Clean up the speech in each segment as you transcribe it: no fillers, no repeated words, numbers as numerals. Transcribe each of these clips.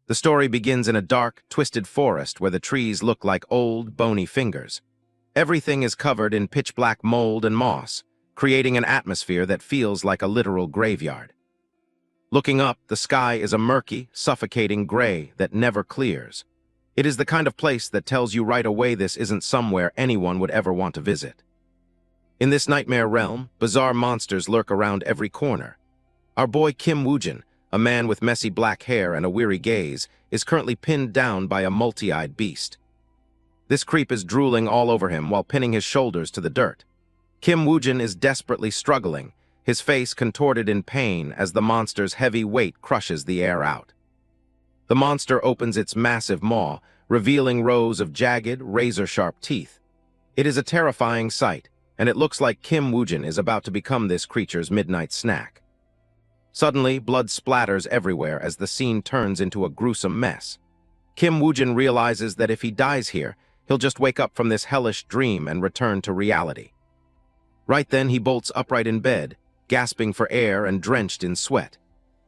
The story begins in a dark, twisted forest where the trees look like old, bony fingers. Everything is covered in pitch-black mold and moss, creating an atmosphere that feels like a literal graveyard. Looking up, the sky is a murky, suffocating gray that never clears. It is the kind of place that tells you right away this isn't somewhere anyone would ever want to visit. In this nightmare realm, bizarre monsters lurk around every corner. Our boy Kim Woojin, a man with messy black hair and a weary gaze, is currently pinned down by a multi-eyed beast. This creep is drooling all over him while pinning his shoulders to the dirt. Kim Woojin is desperately struggling, his face contorted in pain as the monster's heavy weight crushes the air out. The monster opens its massive maw, revealing rows of jagged, razor-sharp teeth. It is a terrifying sight, and it looks like Kim Woojin is about to become this creature's midnight snack. Suddenly, blood splatters everywhere as the scene turns into a gruesome mess. Kim Woojin realizes that if he dies here, he'll just wake up from this hellish dream and return to reality. Right then, he bolts upright in bed, gasping for air and drenched in sweat.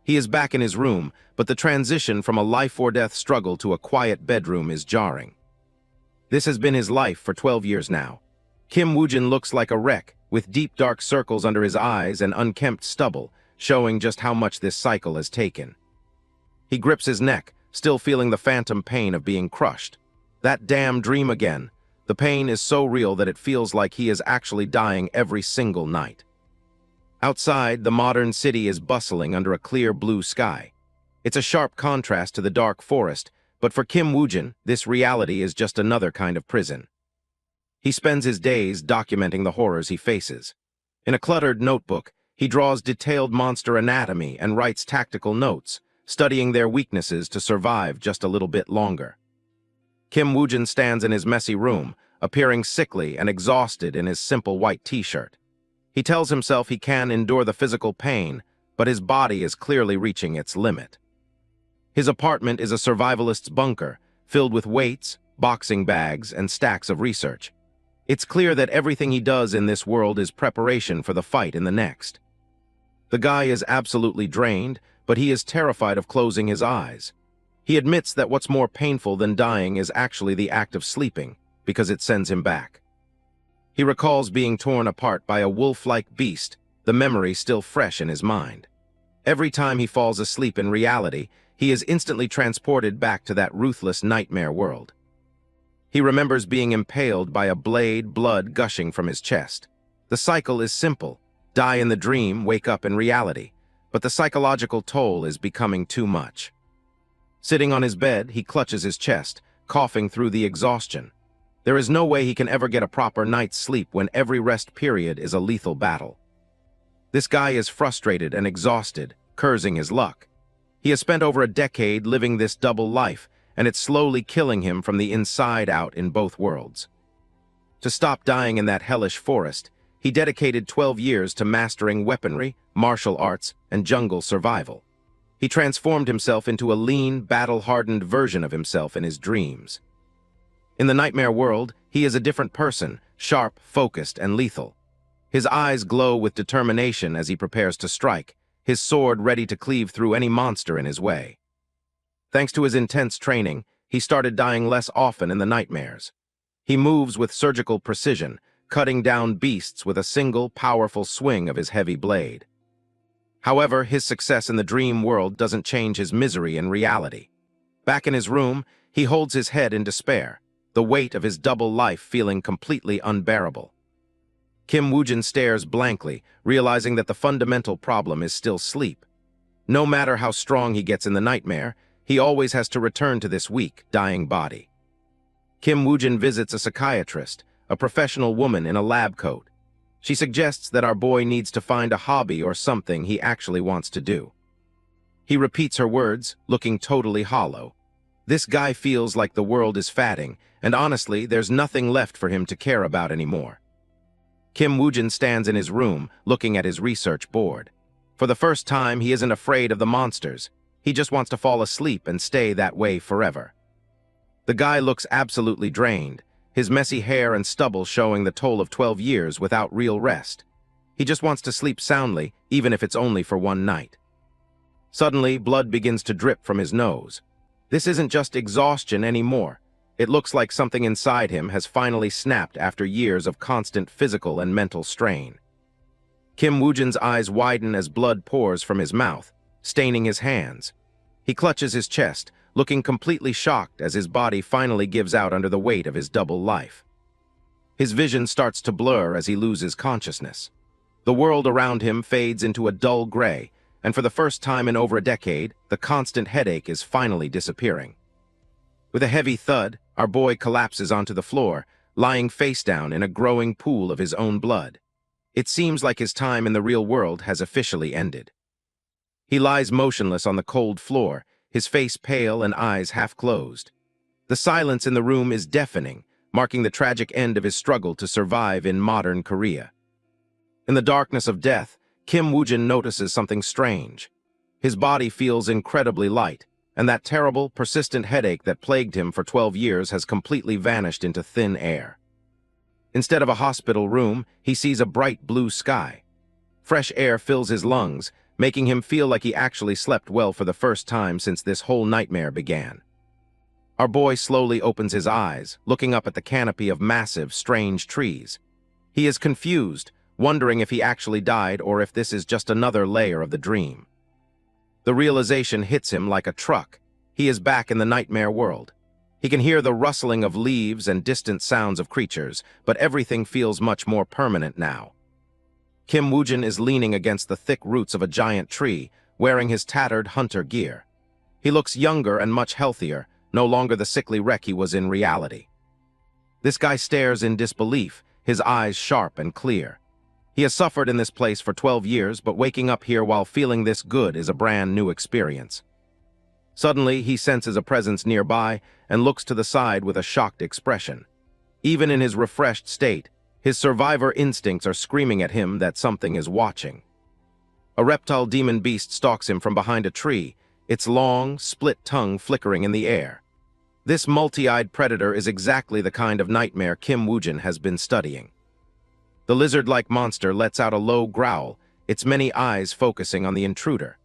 He is back in his room, but the transition from a life-or-death struggle to a quiet bedroom is jarring. This has been his life for 12 years now. Kim Woojin looks like a wreck, with deep dark circles under his eyes and unkempt stubble, showing just how much this cycle has taken. He grips his neck, still feeling the phantom pain of being crushed. That damn dream again. The pain is so real that it feels like he is actually dying every single night. Outside, the modern city is bustling under a clear blue sky. It's a sharp contrast to the dark forest, but for Kim Woojin, this reality is just another kind of prison. He spends his days documenting the horrors he faces. In a cluttered notebook, he draws detailed monster anatomy and writes tactical notes, studying their weaknesses to survive just a little bit longer. Kim Woojin stands in his messy room, appearing sickly and exhausted in his simple white t-shirt. He tells himself he can endure the physical pain, but his body is clearly reaching its limit. His apartment is a survivalist's bunker, filled with weights, boxing bags, and stacks of research. It's clear that everything he does in this world is preparation for the fight in the next. The guy is absolutely drained, but he is terrified of closing his eyes. He admits that what's more painful than dying is actually the act of sleeping, because it sends him back. He recalls being torn apart by a wolf-like beast, the memory still fresh in his mind. Every time he falls asleep in reality, he is instantly transported back to that ruthless nightmare world. He remembers being impaled by a blade, blood gushing from his chest. The cycle is simple. Die in the dream, wake up in reality. But the psychological toll is becoming too much. Sitting on his bed, he clutches his chest, coughing through the exhaustion. There is no way he can ever get a proper night's sleep when every rest period is a lethal battle. This guy is frustrated and exhausted, cursing his luck. He has spent over a decade living this double life, and it's slowly killing him from the inside out in both worlds. To stop dying in that hellish forest, he dedicated 12 years to mastering weaponry, martial arts, and jungle survival. He transformed himself into a lean, battle-hardened version of himself in his dreams. In the nightmare world, he is a different person, sharp, focused, and lethal. His eyes glow with determination as he prepares to strike, his sword ready to cleave through any monster in his way. Thanks to his intense training, he started dying less often in the nightmares. He moves with surgical precision, cutting down beasts with a single, powerful swing of his heavy blade. However, his success in the dream world doesn't change his misery in reality. Back in his room, he holds his head in despair, the weight of his double life feeling completely unbearable. Kim Woojin stares blankly, realizing that the fundamental problem is still sleep. No matter how strong he gets in the nightmare, he always has to return to this weak, dying body. Kim Woojin visits a psychiatrist, a professional woman in a lab coat. She suggests that our boy needs to find a hobby or something he actually wants to do. He repeats her words, looking totally hollow. This guy feels like the world is fatting, and honestly, there's nothing left for him to care about anymore. Kim Woojin stands in his room, looking at his research board. For the first time, he isn't afraid of the monsters. He just wants to fall asleep and stay that way forever. The guy looks absolutely drained, his messy hair and stubble showing the toll of 12 years without real rest. He just wants to sleep soundly, even if it's only for one night. Suddenly, blood begins to drip from his nose. This isn't just exhaustion anymore. It looks like something inside him has finally snapped after years of constant physical and mental strain. Kim Woojin's eyes widen as blood pours from his mouth, staining his hands. He clutches his chest, looking completely shocked as his body finally gives out under the weight of his double life. His vision starts to blur as he loses consciousness. The world around him fades into a dull gray, and for the first time in over a decade, the constant headache is finally disappearing. With a heavy thud, our boy collapses onto the floor, lying face down in a growing pool of his own blood. It seems like his time in the real world has officially ended. He lies motionless on the cold floor, his face pale and eyes half closed. The silence in the room is deafening, marking the tragic end of his struggle to survive in modern Korea. In the darkness of death, Kim Woojin notices something strange. His body feels incredibly light, and that terrible, persistent headache that plagued him for 12 years has completely vanished into thin air. Instead of a hospital room, he sees a bright blue sky. Fresh air fills his lungs, making him feel like he actually slept well for the first time since this whole nightmare began. Our boy slowly opens his eyes, looking up at the canopy of massive, strange trees. He is confused, wondering if he actually died or if this is just another layer of the dream. The realization hits him like a truck. He is back in the nightmare world. He can hear the rustling of leaves and distant sounds of creatures, but everything feels much more permanent now. Kim Woojin is leaning against the thick roots of a giant tree, wearing his tattered hunter gear. He looks younger and much healthier, no longer the sickly wreck he was in reality. This guy stares in disbelief, his eyes sharp and clear. He has suffered in this place for 12 years, but waking up here while feeling this good is a brand new experience. Suddenly, he senses a presence nearby and looks to the side with a shocked expression. Even in his refreshed state, his survivor instincts are screaming at him that something is watching. A reptile demon beast stalks him from behind a tree, its long, split tongue flickering in the air. This multi-eyed predator is exactly the kind of nightmare Kim Woojin has been studying. The lizard-like monster lets out a low growl, its many eyes focusing on the intruder.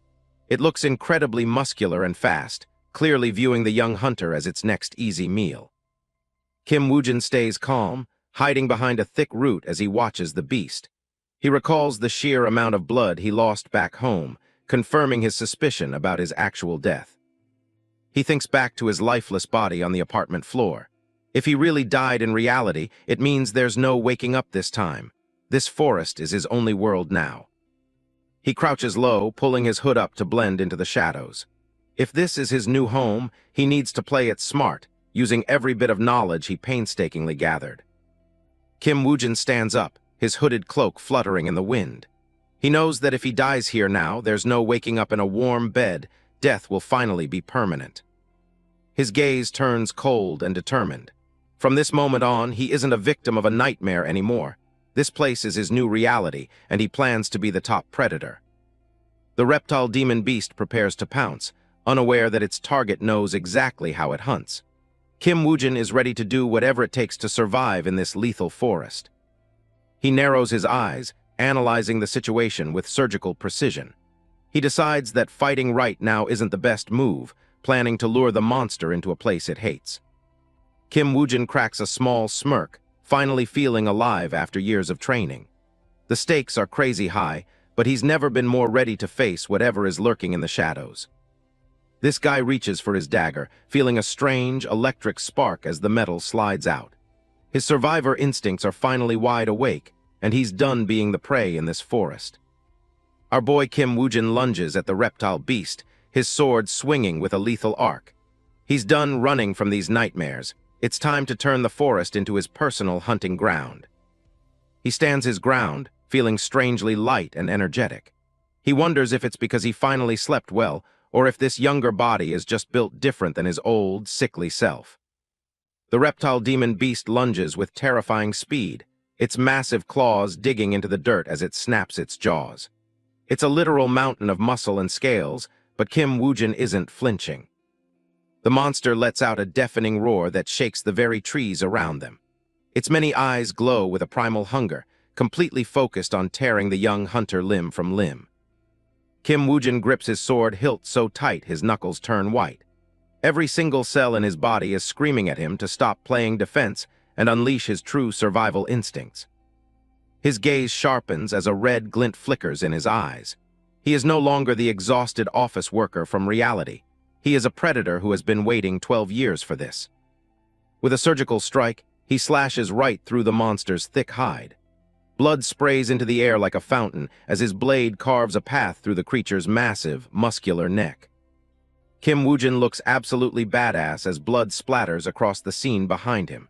It looks incredibly muscular and fast, clearly viewing the young hunter as its next easy meal. Kim Woojin stays calm, hiding behind a thick root as he watches the beast. He recalls the sheer amount of blood he lost back home, confirming his suspicion about his actual death. He thinks back to his lifeless body on the apartment floor. If he really died in reality, it means there's no waking up this time. This forest is his only world now. He crouches low, pulling his hood up to blend into the shadows. If this is his new home, he needs to play it smart, using every bit of knowledge he painstakingly gathered. Kim Woojin stands up, his hooded cloak fluttering in the wind. He knows that if he dies here now, there's no waking up in a warm bed. Death will finally be permanent. His gaze turns cold and determined. From this moment on, he isn't a victim of a nightmare anymore. This place is his new reality, and he plans to be the top predator. The reptile demon beast prepares to pounce, unaware that its target knows exactly how it hunts. Kim Woojin is ready to do whatever it takes to survive in this lethal forest. He narrows his eyes, analyzing the situation with surgical precision. He decides that fighting right now isn't the best move, planning to lure the monster into a place it hates. Kim Woojin cracks a small smirk, finally feeling alive after years of training. The stakes are crazy high, but he's never been more ready to face whatever is lurking in the shadows. This guy reaches for his dagger, feeling a strange, electric spark as the metal slides out. His survivor instincts are finally wide awake, and he's done being the prey in this forest. Our boy Kim Woojin lunges at the reptile beast, his sword swinging with a lethal arc. He's done running from these nightmares. It's time to turn the forest into his personal hunting ground. He stands his ground, feeling strangely light and energetic. He wonders if it's because he finally slept well, or if this younger body is just built different than his old, sickly self. The reptile demon beast lunges with terrifying speed, its massive claws digging into the dirt as it snaps its jaws. It's a literal mountain of muscle and scales, but Kim Woojin isn't flinching. The monster lets out a deafening roar that shakes the very trees around them. Its many eyes glow with a primal hunger, completely focused on tearing the young hunter limb from limb. Kim Woojin grips his sword hilt so tight his knuckles turn white. Every single cell in his body is screaming at him to stop playing defense and unleash his true survival instincts. His gaze sharpens as a red glint flickers in his eyes. He is no longer the exhausted office worker from reality. He is a predator who has been waiting 12 years for this. With a surgical strike, he slashes right through the monster's thick hide. Blood sprays into the air like a fountain as his blade carves a path through the creature's massive, muscular neck. Kim Woojin looks absolutely badass as blood splatters across the scene behind him.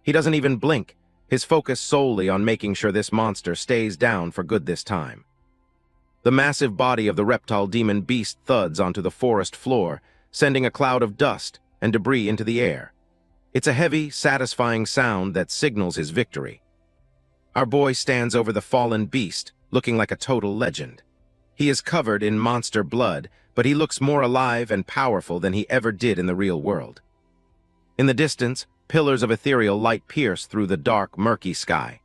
He doesn't even blink, his focus solely on making sure this monster stays down for good this time. The massive body of the reptile demon beast thuds onto the forest floor, sending a cloud of dust and debris into the air. It's a heavy, satisfying sound that signals his victory. Our boy stands over the fallen beast, looking like a total legend. He is covered in monster blood, but he looks more alive and powerful than he ever did in the real world. In the distance, pillars of ethereal light pierce through the dark, murky sky.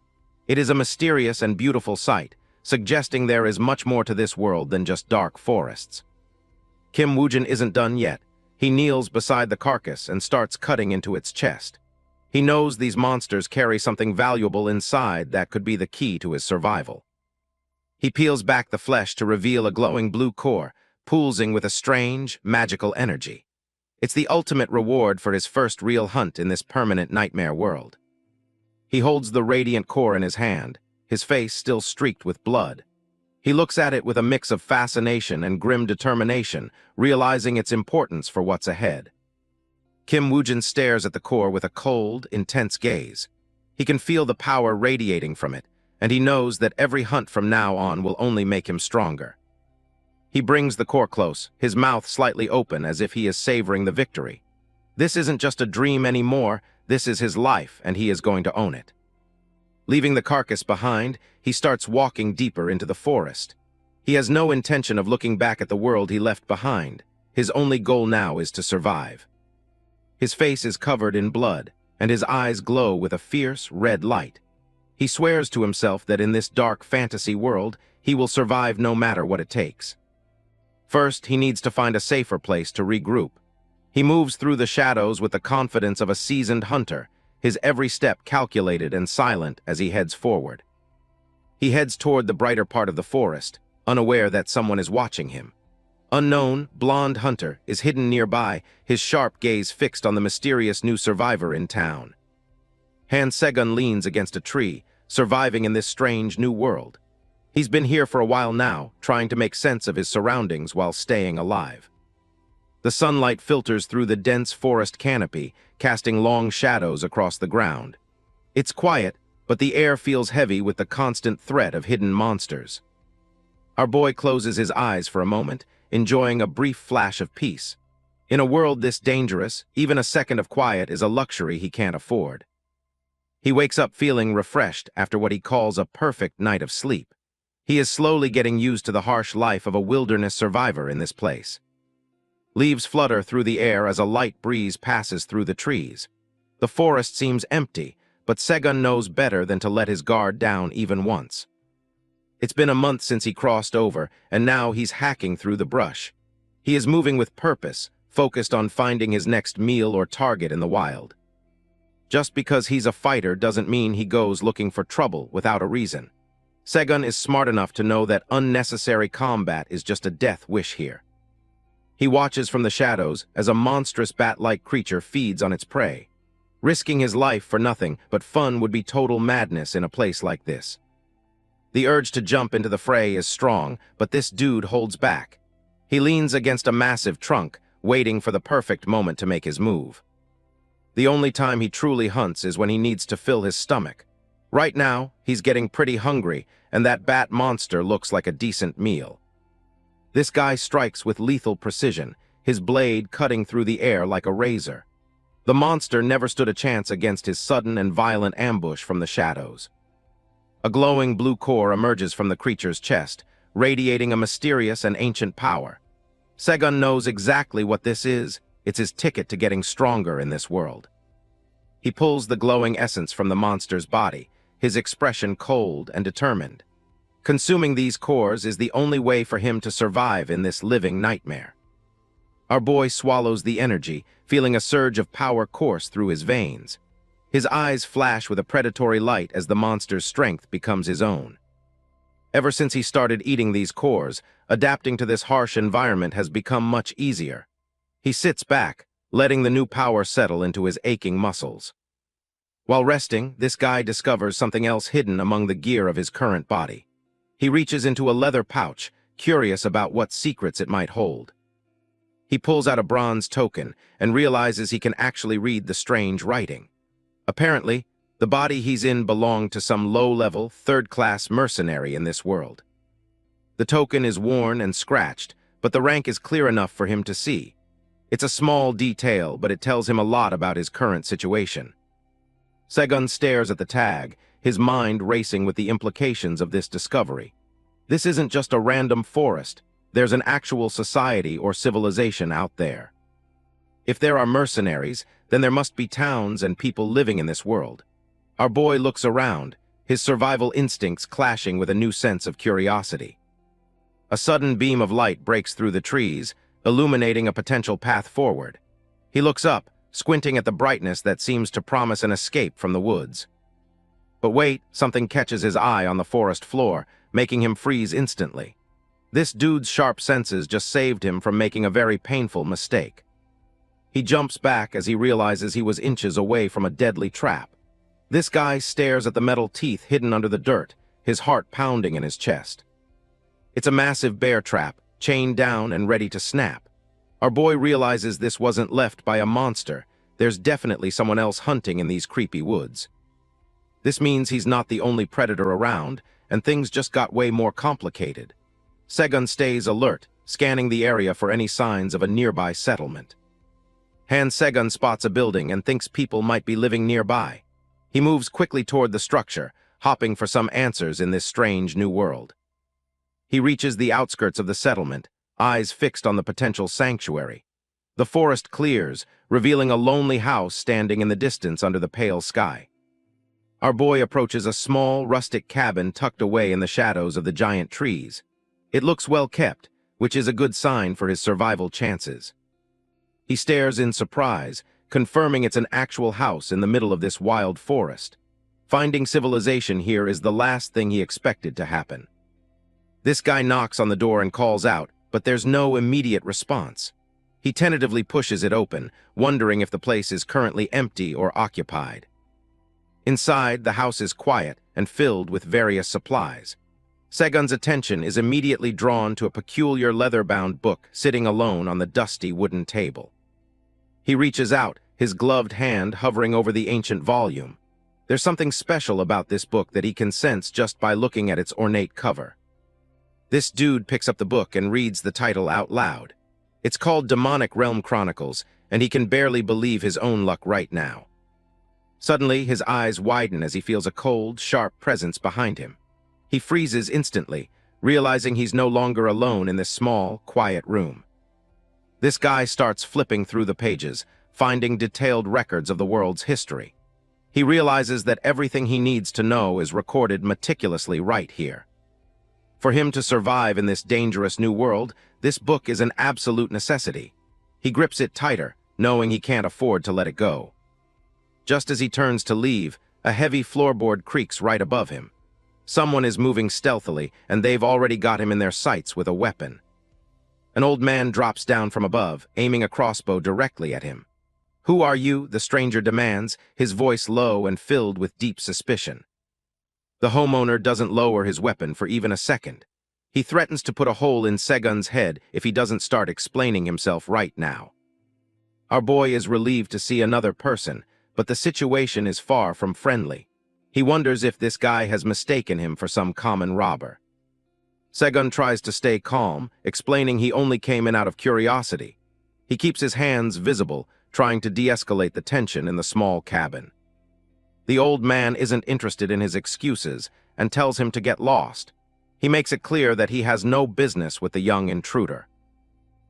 It is a mysterious and beautiful sight, suggesting there is much more to this world than just dark forests. Kim Woojin isn't done yet. He kneels beside the carcass and starts cutting into its chest. He knows these monsters carry something valuable inside that could be the key to his survival. He peels back the flesh to reveal a glowing blue core, pulsing with a strange, magical energy. It's the ultimate reward for his first real hunt in this permanent nightmare world. He holds the radiant core in his hand, his face still streaked with blood. He looks at it with a mix of fascination and grim determination, realizing its importance for what's ahead. Kim Woojin stares at the core with a cold, intense gaze. He can feel the power radiating from it, and he knows that every hunt from now on will only make him stronger. He brings the core close, his mouth slightly open as if he is savoring the victory. This isn't just a dream anymore, this is his life, and he is going to own it. Leaving the carcass behind, he starts walking deeper into the forest. He has no intention of looking back at the world he left behind. His only goal now is to survive. His face is covered in blood, and his eyes glow with a fierce, red light. He swears to himself that in this dark fantasy world, he will survive no matter what it takes. First, he needs to find a safer place to regroup. He moves through the shadows with the confidence of a seasoned hunter, his every step calculated and silent as he heads forward. He heads toward the brighter part of the forest, unaware that someone is watching him. Unknown, blonde hunter is hidden nearby, his sharp gaze fixed on the mysterious new survivor in town. Han Segun leans against a tree, surviving in this strange new world. He's been here for a while now, trying to make sense of his surroundings while staying alive. The sunlight filters through the dense forest canopy, casting long shadows across the ground. It's quiet, but the air feels heavy with the constant threat of hidden monsters. Our boy closes his eyes for a moment, enjoying a brief flash of peace. In a world this dangerous, even a second of quiet is a luxury he can't afford. He wakes up feeling refreshed after what he calls a perfect night of sleep. He is slowly getting used to the harsh life of a wilderness survivor in this place. Leaves flutter through the air as a light breeze passes through the trees. The forest seems empty, but Segun knows better than to let his guard down even once. It's been a month since he crossed over, and now he's hacking through the brush. He is moving with purpose, focused on finding his next meal or target in the wild. Just because he's a fighter doesn't mean he goes looking for trouble without a reason. Segun is smart enough to know that unnecessary combat is just a death wish here. He watches from the shadows as a monstrous bat-like creature feeds on its prey. Risking his life for nothing but fun would be total madness in a place like this. The urge to jump into the fray is strong, but this dude holds back. He leans against a massive trunk, waiting for the perfect moment to make his move. The only time he truly hunts is when he needs to fill his stomach. Right now, he's getting pretty hungry, and that bat monster looks like a decent meal. This guy strikes with lethal precision, his blade cutting through the air like a razor. The monster never stood a chance against his sudden and violent ambush from the shadows. A glowing blue core emerges from the creature's chest, radiating a mysterious and ancient power. Segun knows exactly what this is. It's his ticket to getting stronger in this world. He pulls the glowing essence from the monster's body, his expression cold and determined. Consuming these cores is the only way for him to survive in this living nightmare. Our boy swallows the energy, feeling a surge of power course through his veins. His eyes flash with a predatory light as the monster's strength becomes his own. Ever since he started eating these cores, adapting to this harsh environment has become much easier. He sits back, letting the new power settle into his aching muscles. While resting, this guy discovers something else hidden among the gear of his current body. He reaches into a leather pouch, curious about what secrets it might hold. He pulls out a bronze token and realizes he can actually read the strange writing. Apparently, the body he's in belonged to some low-level, third-class mercenary in this world. The token is worn and scratched, but the rank is clear enough for him to see. It's a small detail, but it tells him a lot about his current situation. Segun stares at the tag, his mind racing with the implications of this discovery. This isn't just a random forest. There's an actual society or civilization out there. If there are mercenaries, then there must be towns and people living in this world. Our boy looks around, his survival instincts clashing with a new sense of curiosity. A sudden beam of light breaks through the trees, illuminating a potential path forward. He looks up, squinting at the brightness that seems to promise an escape from the woods. But wait, something catches his eye on the forest floor, making him freeze instantly. This dude's sharp senses just saved him from making a very painful mistake. He jumps back as he realizes he was inches away from a deadly trap. This guy stares at the metal teeth hidden under the dirt, his heart pounding in his chest. It's a massive bear trap, chained down and ready to snap. Our boy realizes this wasn't left by a monster. There's definitely someone else hunting in these creepy woods. This means he's not the only predator around, and things just got way more complicated. Segun stays alert, scanning the area for any signs of a nearby settlement. Segun spots a building and thinks people might be living nearby. He moves quickly toward the structure, hopping for some answers in this strange new world. He reaches the outskirts of the settlement, eyes fixed on the potential sanctuary. The forest clears, revealing a lonely house standing in the distance under the pale sky. Our boy approaches a small, rustic cabin tucked away in the shadows of the giant trees. It looks well kept, which is a good sign for his survival chances. He stares in surprise, confirming it's an actual house in the middle of this wild forest. Finding civilization here is the last thing he expected to happen. This guy knocks on the door and calls out, but there's no immediate response. He tentatively pushes it open, wondering if the place is currently empty or occupied. Inside, the house is quiet and filled with various supplies. Segun's attention is immediately drawn to a peculiar leather-bound book sitting alone on the dusty wooden table. He reaches out, his gloved hand hovering over the ancient volume. There's something special about this book that he can sense just by looking at its ornate cover. This dude picks up the book and reads the title out loud. It's called Demonic Realm Chronicles, and he can barely believe his own luck right now. Suddenly, his eyes widen as he feels a cold, sharp presence behind him. He freezes instantly, realizing he's no longer alone in this small, quiet room. This guy starts flipping through the pages, finding detailed records of the world's history. He realizes that everything he needs to know is recorded meticulously right here. For him to survive in this dangerous new world, this book is an absolute necessity. He grips it tighter, knowing he can't afford to let it go. Just as he turns to leave, a heavy floorboard creaks right above him. Someone is moving stealthily, and they've already got him in their sights with a weapon. An old man drops down from above, aiming a crossbow directly at him. "Who are you?" the stranger demands, his voice low and filled with deep suspicion. The homeowner doesn't lower his weapon for even a second. He threatens to put a hole in Segun's head if he doesn't start explaining himself right now. Our boy is relieved to see another person, but the situation is far from friendly. He wonders if this guy has mistaken him for some common robber. Segun tries to stay calm, explaining he only came in out of curiosity. He keeps his hands visible, trying to de-escalate the tension in the small cabin. The old man isn't interested in his excuses and tells him to get lost. He makes it clear that he has no business with the young intruder.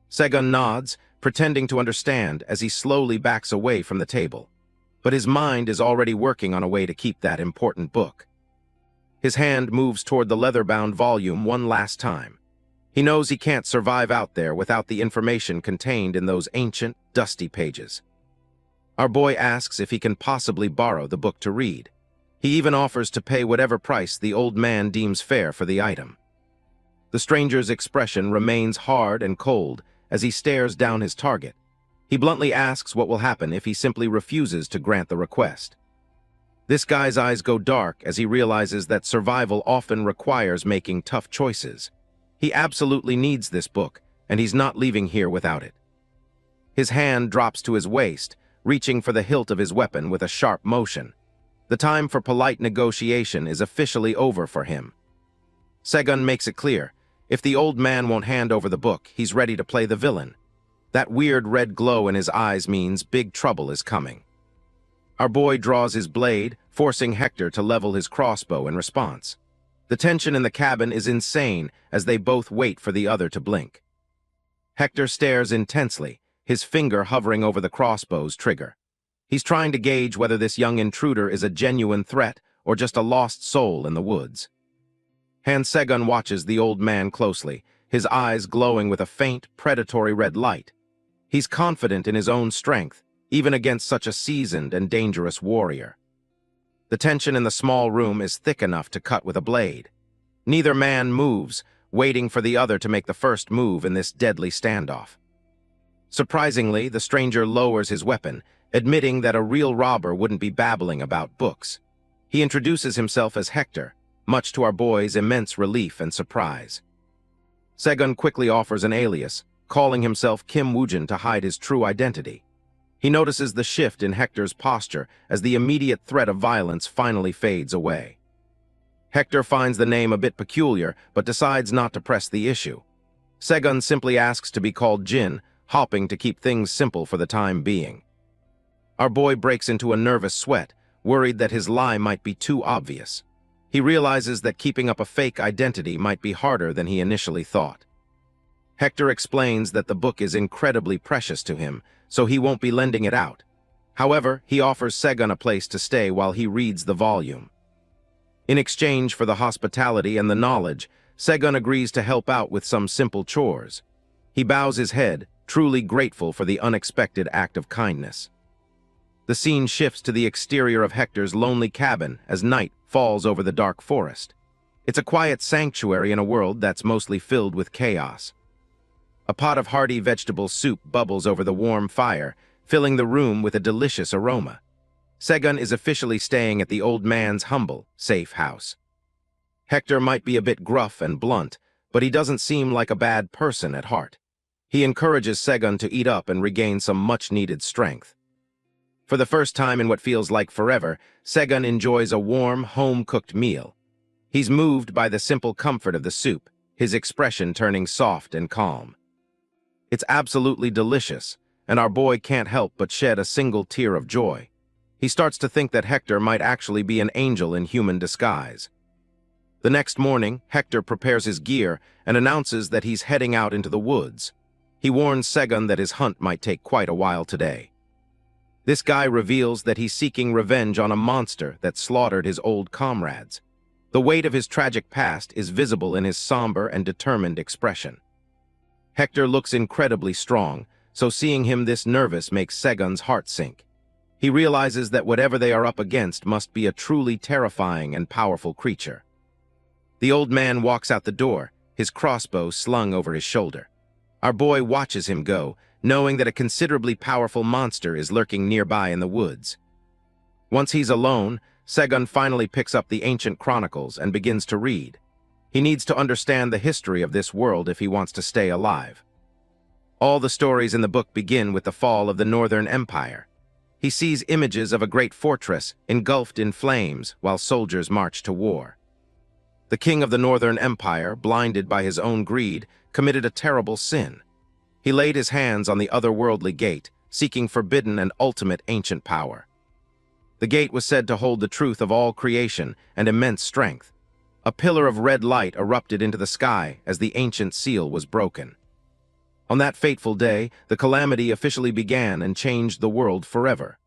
Segun nods, pretending to understand as he slowly backs away from the table. But his mind is already working on a way to keep that important book. His hand moves toward the leather-bound volume one last time. He knows he can't survive out there without the information contained in those ancient, dusty pages. Our boy asks if he can possibly borrow the book to read. He even offers to pay whatever price the old man deems fair for the item. The stranger's expression remains hard and cold as he stares down his target. He bluntly asks what will happen if he simply refuses to grant the request. This guy's eyes go dark as he realizes that survival often requires making tough choices. He absolutely needs this book, and he's not leaving here without it. His hand drops to his waist, reaching for the hilt of his weapon with a sharp motion. The time for polite negotiation is officially over for him. Segun makes it clear, if the old man won't hand over the book, he's ready to play the villain. That weird red glow in his eyes means big trouble is coming. Our boy draws his blade, forcing Hector to level his crossbow in response. The tension in the cabin is insane as they both wait for the other to blink. Hector stares intensely, his finger hovering over the crossbow's trigger. He's trying to gauge whether this young intruder is a genuine threat or just a lost soul in the woods. Han Segun watches the old man closely, his eyes glowing with a faint, predatory red light. He's confident in his own strength, even against such a seasoned and dangerous warrior. The tension in the small room is thick enough to cut with a blade. Neither man moves, waiting for the other to make the first move in this deadly standoff. Surprisingly, the stranger lowers his weapon, admitting that a real robber wouldn't be babbling about books. He introduces himself as Hector, much to our boy's immense relief and surprise. Segun quickly offers an alias, calling himself Kim Woojin to hide his true identity. He notices the shift in Hector's posture as the immediate threat of violence finally fades away. Hector finds the name a bit peculiar, but decides not to press the issue. Segun simply asks to be called Jin, hoping to keep things simple for the time being. Our boy breaks into a nervous sweat, worried that his lie might be too obvious. He realizes that keeping up a fake identity might be harder than he initially thought. Hector explains that the book is incredibly precious to him, so he won't be lending it out. However, he offers Segun a place to stay while he reads the volume. In exchange for the hospitality and the knowledge, Segun agrees to help out with some simple chores. He bows his head, truly grateful for the unexpected act of kindness. The scene shifts to the exterior of Hector's lonely cabin as night falls over the dark forest. It's a quiet sanctuary in a world that's mostly filled with chaos. A pot of hearty vegetable soup bubbles over the warm fire, filling the room with a delicious aroma. Segun is officially staying at the old man's humble, safe house. Hector might be a bit gruff and blunt, but he doesn't seem like a bad person at heart. He encourages Segun to eat up and regain some much-needed strength. For the first time in what feels like forever, Segun enjoys a warm, home-cooked meal. He's moved by the simple comfort of the soup, his expression turning soft and calm. It's absolutely delicious, and our boy can't help but shed a single tear of joy. He starts to think that Hector might actually be an angel in human disguise. The next morning, Hector prepares his gear and announces that he's heading out into the woods. He warns Segun that his hunt might take quite a while today. This guy reveals that he's seeking revenge on a monster that slaughtered his old comrades. The weight of his tragic past is visible in his somber and determined expression. Hector looks incredibly strong, so seeing him this nervous makes Segun's heart sink. He realizes that whatever they are up against must be a truly terrifying and powerful creature. The old man walks out the door, his crossbow slung over his shoulder. Our boy watches him go, knowing that a considerably powerful monster is lurking nearby in the woods. Once he's alone, Segun finally picks up the ancient chronicles and begins to read. He needs to understand the history of this world if he wants to stay alive. All the stories in the book begin with the fall of the Northern Empire. He sees images of a great fortress engulfed in flames while soldiers march to war. The king of the Northern Empire, blinded by his own greed, committed a terrible sin. He laid his hands on the otherworldly gate, seeking forbidden and ultimate ancient power. The gate was said to hold the truth of all creation and immense strength. A pillar of red light erupted into the sky as the ancient seal was broken. On that fateful day, the calamity officially began and changed the world forever.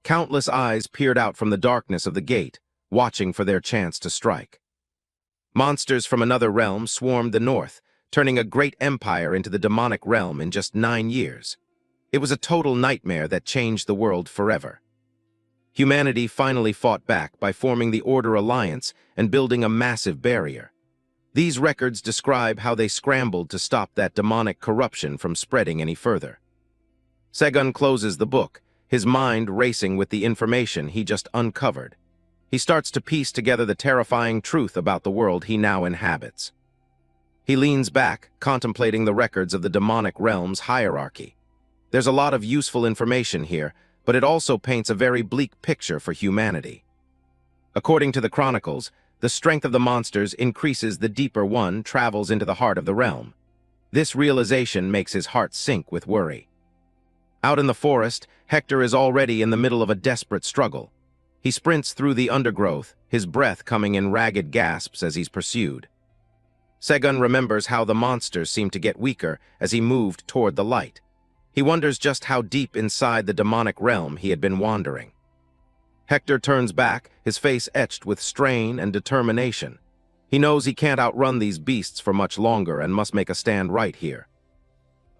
Countless eyes peered out from the darkness of the gate, watching for their chance to strike. Monsters from another realm swarmed the north, turning a great empire into the demonic realm in just 9 years. It was a total nightmare that changed the world forever. Humanity finally fought back by forming the Order Alliance and building a massive barrier. These records describe how they scrambled to stop that demonic corruption from spreading any further. Segun closes the book, his mind racing with the information he just uncovered. He starts to piece together the terrifying truth about the world he now inhabits. He leans back, contemplating the records of the demonic realm's hierarchy. There's a lot of useful information here, but it also paints a very bleak picture for humanity. According to the chronicles, the strength of the monsters increases the deeper one travels into the heart of the realm. This realization makes his heart sink with worry. Out in the forest, Hector is already in the middle of a desperate struggle. He sprints through the undergrowth, his breath coming in ragged gasps as he's pursued. Segun remembers how the monsters seemed to get weaker as he moved toward the light. He wonders just how deep inside the demonic realm he had been wandering. Hector turns back, his face etched with strain and determination. He knows he can't outrun these beasts for much longer and must make a stand right here.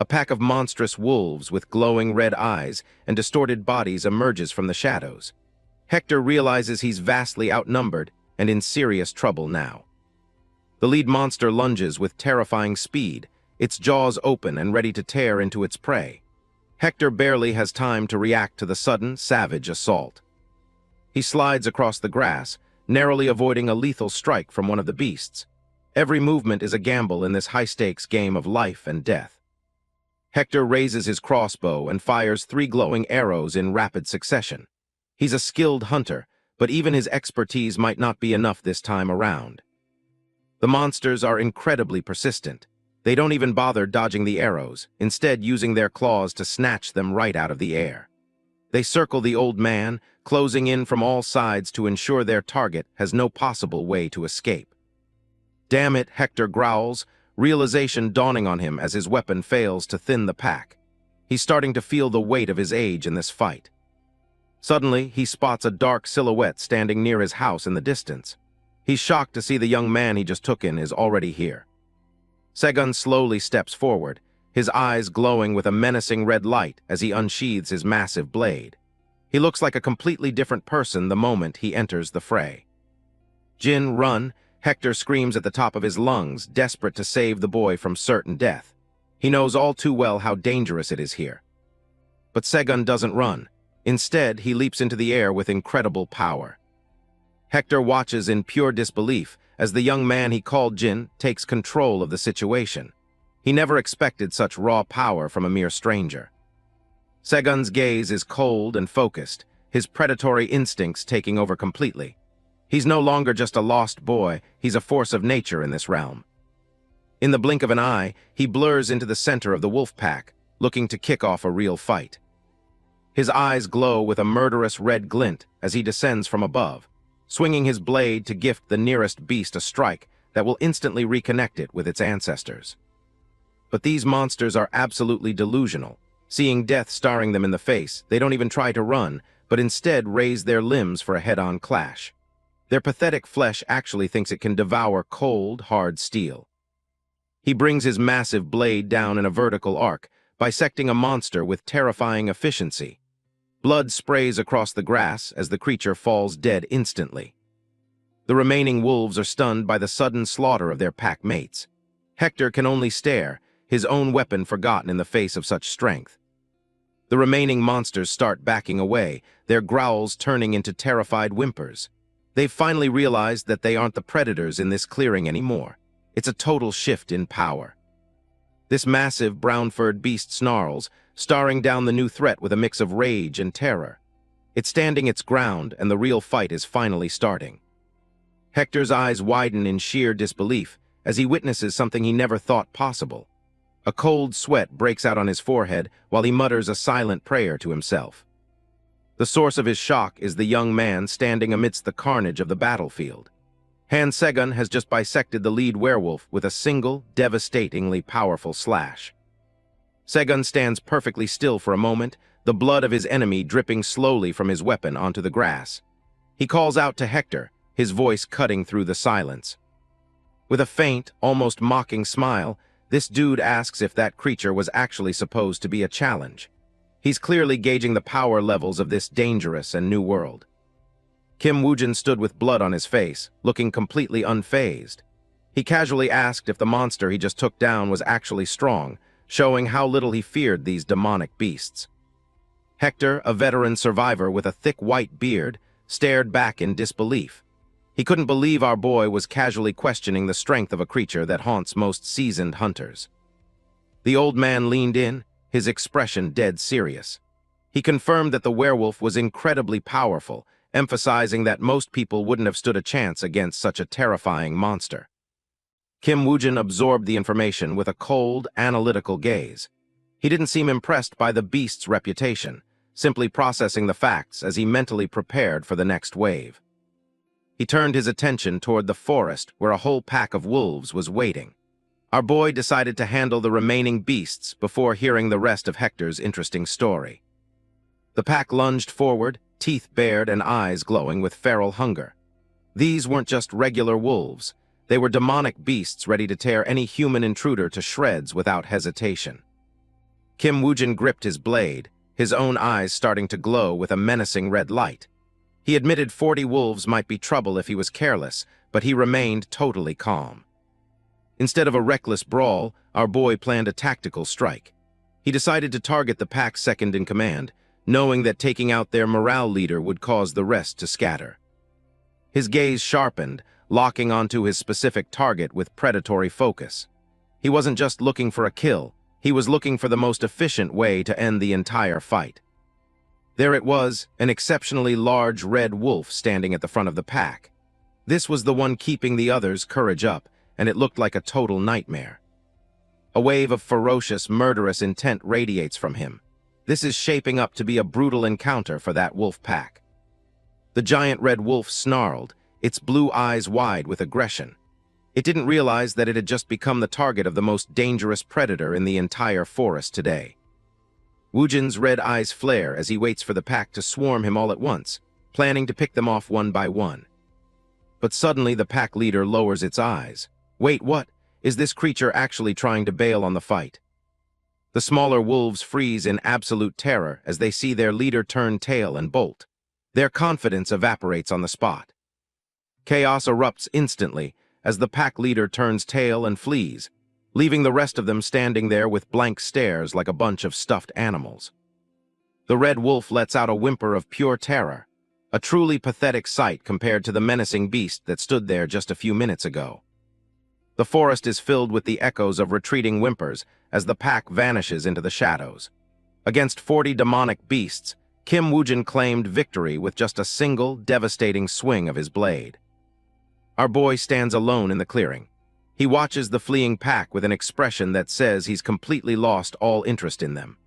A pack of monstrous wolves with glowing red eyes and distorted bodies emerges from the shadows. Hector realizes he's vastly outnumbered and in serious trouble now. The lead monster lunges with terrifying speed, its jaws open and ready to tear into its prey. Hector barely has time to react to the sudden, savage assault. He slides across the grass, narrowly avoiding a lethal strike from one of the beasts. Every movement is a gamble in this high-stakes game of life and death. Hector raises his crossbow and fires 3 glowing arrows in rapid succession. He's a skilled hunter, but even his expertise might not be enough this time around. The monsters are incredibly persistent. They don't even bother dodging the arrows, instead using their claws to snatch them right out of the air. They circle the old man, closing in from all sides to ensure their target has no possible way to escape. "Damn it," Hector growls, realization dawning on him as his weapon fails to thin the pack. He's starting to feel the weight of his age in this fight. Suddenly, he spots a dark silhouette standing near his house in the distance. He's shocked to see the young man he just took in is already here. Segun slowly steps forward, his eyes glowing with a menacing red light as he unsheathes his massive blade. He looks like a completely different person the moment he enters the fray. "Jin, run!" Hector screams at the top of his lungs, desperate to save the boy from certain death. He knows all too well how dangerous it is here. But Segun doesn't run. Instead, he leaps into the air with incredible power. Hector watches in pure disbelief as the young man he called Jin takes control of the situation. He never expected such raw power from a mere stranger. Segun's gaze is cold and focused, his predatory instincts taking over completely. He's no longer just a lost boy, he's a force of nature in this realm. In the blink of an eye, he blurs into the center of the wolf pack, looking to kick off a real fight. His eyes glow with a murderous red glint as he descends from above, swinging his blade to gift the nearest beast a strike that will instantly reconnect it with its ancestors. But these monsters are absolutely delusional. Seeing death staring them in the face, they don't even try to run, but instead raise their limbs for a head-on clash. Their pathetic flesh actually thinks it can devour cold, hard steel. He brings his massive blade down in a vertical arc, bisecting a monster with terrifying efficiency. Blood sprays across the grass as the creature falls dead instantly. The remaining wolves are stunned by the sudden slaughter of their pack mates. Hector can only stare, his own weapon forgotten in the face of such strength. The remaining monsters start backing away, their growls turning into terrified whimpers. They've finally realized that they aren't the predators in this clearing anymore. It's a total shift in power. This massive brown-furred beast snarls, staring down the new threat with a mix of rage and terror. It's standing its ground, and the real fight is finally starting. Hector's eyes widen in sheer disbelief as he witnesses something he never thought possible. A cold sweat breaks out on his forehead while he mutters a silent prayer to himself. The source of his shock is the young man standing amidst the carnage of the battlefield. Han Segun has just bisected the lead werewolf with a single, devastatingly powerful slash. Segun stands perfectly still for a moment, the blood of his enemy dripping slowly from his weapon onto the grass. He calls out to Hector, his voice cutting through the silence. With a faint, almost mocking smile, this dude asks if that creature was actually supposed to be a challenge. He's clearly gauging the power levels of this dangerous and new world. Kim Woojin stood with blood on his face, looking completely unfazed. He casually asked if the monster he just took down was actually strong, showing how little he feared these demonic beasts. Hector, a veteran survivor with a thick white beard, stared back in disbelief. He couldn't believe our boy was casually questioning the strength of a creature that haunts most seasoned hunters. The old man leaned in, his expression dead serious. He confirmed that the werewolf was incredibly powerful, emphasizing that most people wouldn't have stood a chance against such a terrifying monster. Kim Woojin absorbed the information with a cold, analytical gaze. He didn't seem impressed by the beast's reputation, simply processing the facts as he mentally prepared for the next wave. He turned his attention toward the forest where a whole pack of wolves was waiting. Our boy decided to handle the remaining beasts before hearing the rest of Hector's interesting story. The pack lunged forward, teeth bared and eyes glowing with feral hunger. These weren't just regular wolves. They were demonic beasts ready to tear any human intruder to shreds without hesitation. Kim Woojin gripped his blade, his own eyes starting to glow with a menacing red light. He admitted 40 wolves might be trouble if he was careless, but he remained totally calm. Instead of a reckless brawl, our boy planned a tactical strike. He decided to target the pack's second in command, knowing that taking out their morale leader would cause the rest to scatter. His gaze sharpened, locking onto his specific target with predatory focus. He wasn't just looking for a kill, he was looking for the most efficient way to end the entire fight. There it was, an exceptionally large red wolf standing at the front of the pack. This was the one keeping the others' courage up, and it looked like a total nightmare. A wave of ferocious, murderous intent radiates from him. This is shaping up to be a brutal encounter for that wolf pack. The giant red wolf snarled, its blue eyes wide with aggression. It didn't realize that it had just become the target of the most dangerous predator in the entire forest today. Woojin's red eyes flare as he waits for the pack to swarm him all at once, planning to pick them off one by one. But suddenly the pack leader lowers its eyes. Wait, what? Is this creature actually trying to bail on the fight? The smaller wolves freeze in absolute terror as they see their leader turn tail and bolt. Their confidence evaporates on the spot. Chaos erupts instantly as the pack leader turns tail and flees, leaving the rest of them standing there with blank stares like a bunch of stuffed animals. The red wolf lets out a whimper of pure terror, a truly pathetic sight compared to the menacing beast that stood there just a few minutes ago. The forest is filled with the echoes of retreating whimpers as the pack vanishes into the shadows. Against 40 demonic beasts, Kim Woojin claimed victory with just a single, devastating swing of his blade. Our boy stands alone in the clearing. He watches the fleeing pack with an expression that says he's completely lost all interest in them.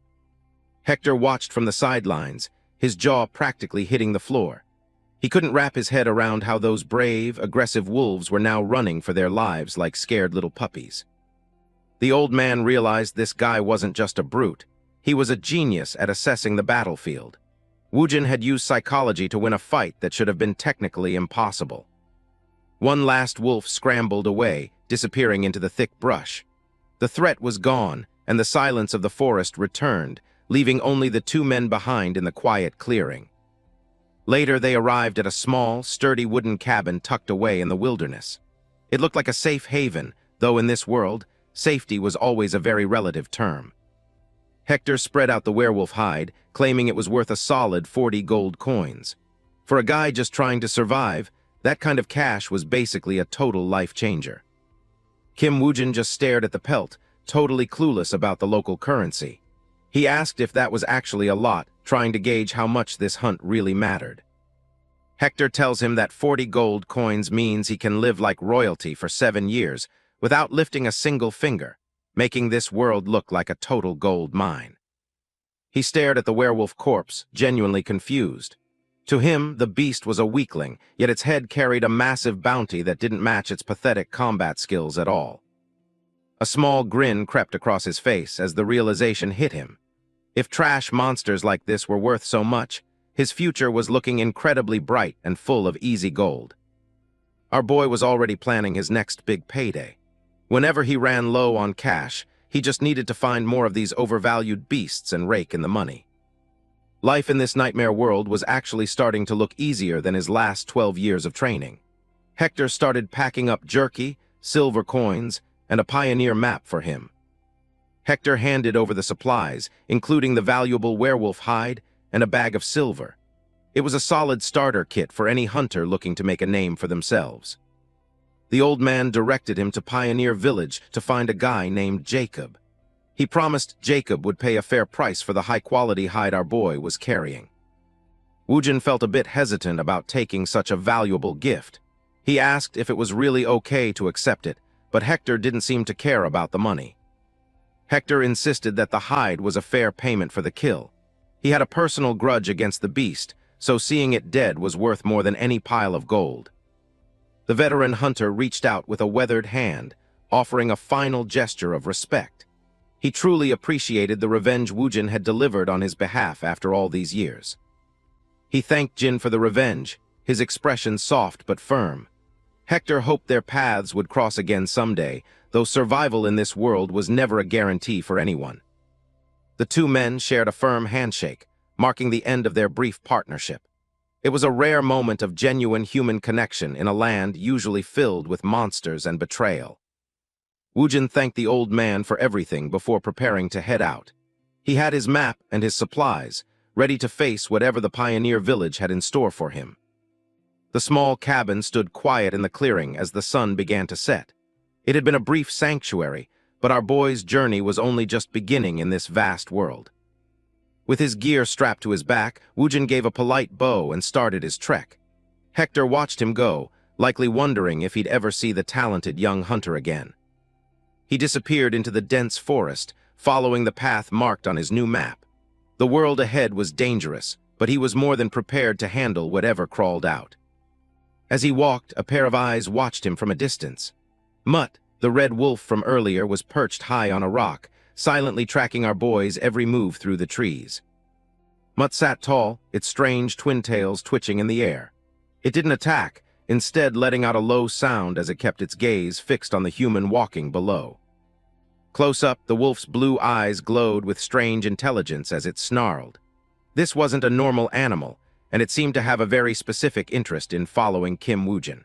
Hector watched from the sidelines, his jaw practically hitting the floor. He couldn't wrap his head around how those brave, aggressive wolves were now running for their lives like scared little puppies. The old man realized this guy wasn't just a brute. He was a genius at assessing the battlefield. Woojin had used psychology to win a fight that should have been technically impossible. One last wolf scrambled away, disappearing into the thick brush. The threat was gone, and the silence of the forest returned, leaving only the two men behind in the quiet clearing. Later, they arrived at a small, sturdy wooden cabin tucked away in the wilderness. It looked like a safe haven, though in this world, safety was always a very relative term. Hector spread out the werewolf hide, claiming it was worth a solid 40 gold coins. For a guy just trying to survive, that kind of cash was basically a total life changer. Kim Woojin just stared at the pelt, totally clueless about the local currency. He asked if that was actually a lot, trying to gauge how much this hunt really mattered. Hector tells him that 40 gold coins means he can live like royalty for 7 years without lifting a single finger, making this world look like a total gold mine. He stared at the werewolf corpse, genuinely confused. To him, the beast was a weakling, yet its head carried a massive bounty that didn't match its pathetic combat skills at all. A small grin crept across his face as the realization hit him. If trash monsters like this were worth so much, his future was looking incredibly bright and full of easy gold. Our boy was already planning his next big payday. Whenever he ran low on cash, he just needed to find more of these overvalued beasts and rake in the money. Life in this nightmare world was actually starting to look easier than his last 12 years of training. Hector started packing up jerky, silver coins, and a pioneer map for him. Hector handed over the supplies, including the valuable werewolf hide and a bag of silver. It was a solid starter kit for any hunter looking to make a name for themselves. The old man directed him to Pioneer Village to find a guy named Jacob. He promised Jacob would pay a fair price for the high-quality hide our boy was carrying. Woojin felt a bit hesitant about taking such a valuable gift. He asked if it was really okay to accept it, but Hector didn't seem to care about the money. Hector insisted that the hide was a fair payment for the kill. He had a personal grudge against the beast, so seeing it dead was worth more than any pile of gold. The veteran hunter reached out with a weathered hand, offering a final gesture of respect. He truly appreciated the revenge Woojin had delivered on his behalf after all these years. He thanked Jin for the revenge, his expression soft but firm. Hector hoped their paths would cross again someday, though survival in this world was never a guarantee for anyone. The two men shared a firm handshake, marking the end of their brief partnership. It was a rare moment of genuine human connection in a land usually filled with monsters and betrayal. Woojin thanked the old man for everything before preparing to head out. He had his map and his supplies, ready to face whatever the Pioneer Village had in store for him. The small cabin stood quiet in the clearing as the sun began to set. It had been a brief sanctuary, but our boy's journey was only just beginning in this vast world. With his gear strapped to his back, Woojin gave a polite bow and started his trek. Hector watched him go, likely wondering if he'd ever see the talented young hunter again. He disappeared into the dense forest, following the path marked on his new map. The world ahead was dangerous, but he was more than prepared to handle whatever crawled out. As he walked, a pair of eyes watched him from a distance. Mutt, the red wolf from earlier, was perched high on a rock, silently tracking our boy's every move through the trees. Mutt sat tall, its strange twin tails twitching in the air. It didn't attack, instead letting out a low sound as it kept its gaze fixed on the human walking below. Close up, the wolf's blue eyes glowed with strange intelligence as it snarled. This wasn't a normal animal, and it seemed to have a very specific interest in following Kim Woojin.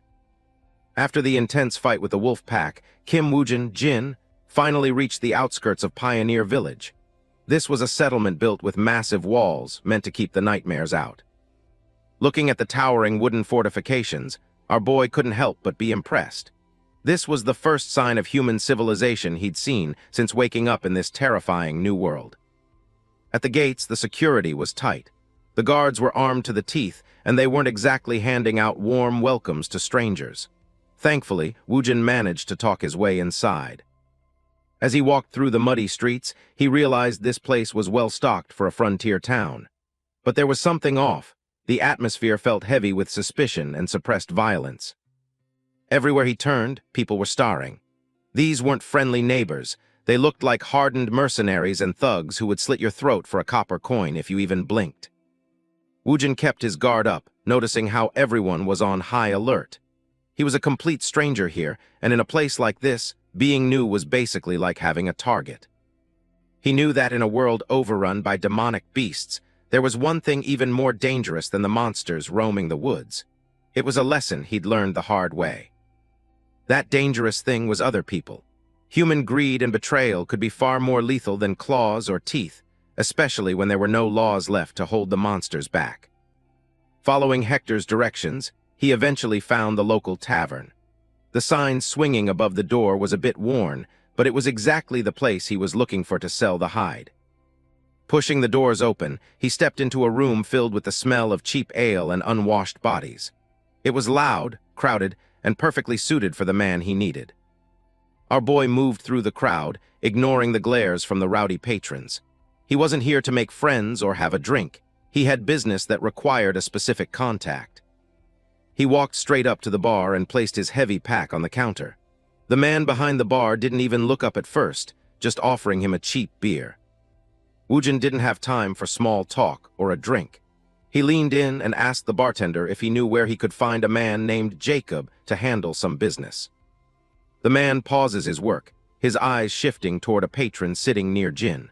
After the intense fight with the wolf pack, Kim Woojin, Jin, finally reached the outskirts of Pioneer Village. This was a settlement built with massive walls, meant to keep the nightmares out. Looking at the towering wooden fortifications, our boy couldn't help but be impressed. This was the first sign of human civilization he'd seen since waking up in this terrifying new world. At the gates, the security was tight. The guards were armed to the teeth, and they weren't exactly handing out warm welcomes to strangers. Thankfully, Woojin managed to talk his way inside. As he walked through the muddy streets, he realized this place was well-stocked for a frontier town. But there was something off. The atmosphere felt heavy with suspicion and suppressed violence. Everywhere he turned, people were staring. These weren't friendly neighbors. They looked like hardened mercenaries and thugs who would slit your throat for a copper coin if you even blinked. Woojin kept his guard up, noticing how everyone was on high alert. He was a complete stranger here, and in a place like this, being new was basically like having a target. He knew that in a world overrun by demonic beasts, there was one thing even more dangerous than the monsters roaming the woods. It was a lesson he'd learned the hard way. That dangerous thing was other people. Human greed and betrayal could be far more lethal than claws or teeth, especially when there were no laws left to hold the monsters back. Following Hector's directions, he eventually found the local tavern. The sign swinging above the door was a bit worn, but it was exactly the place he was looking for to sell the hide. Pushing the doors open, he stepped into a room filled with the smell of cheap ale and unwashed bodies. It was loud, crowded, and perfectly suited for the man he needed. Our boy moved through the crowd, ignoring the glares from the rowdy patrons. He wasn't here to make friends or have a drink. He had business that required a specific contact. He walked straight up to the bar and placed his heavy pack on the counter. The man behind the bar didn't even look up at first, just offering him a cheap beer. Woojin didn't have time for small talk or a drink. He leaned in and asked the bartender if he knew where he could find a man named Jacob to handle some business. The man pauses his work, his eyes shifting toward a patron sitting near Jin.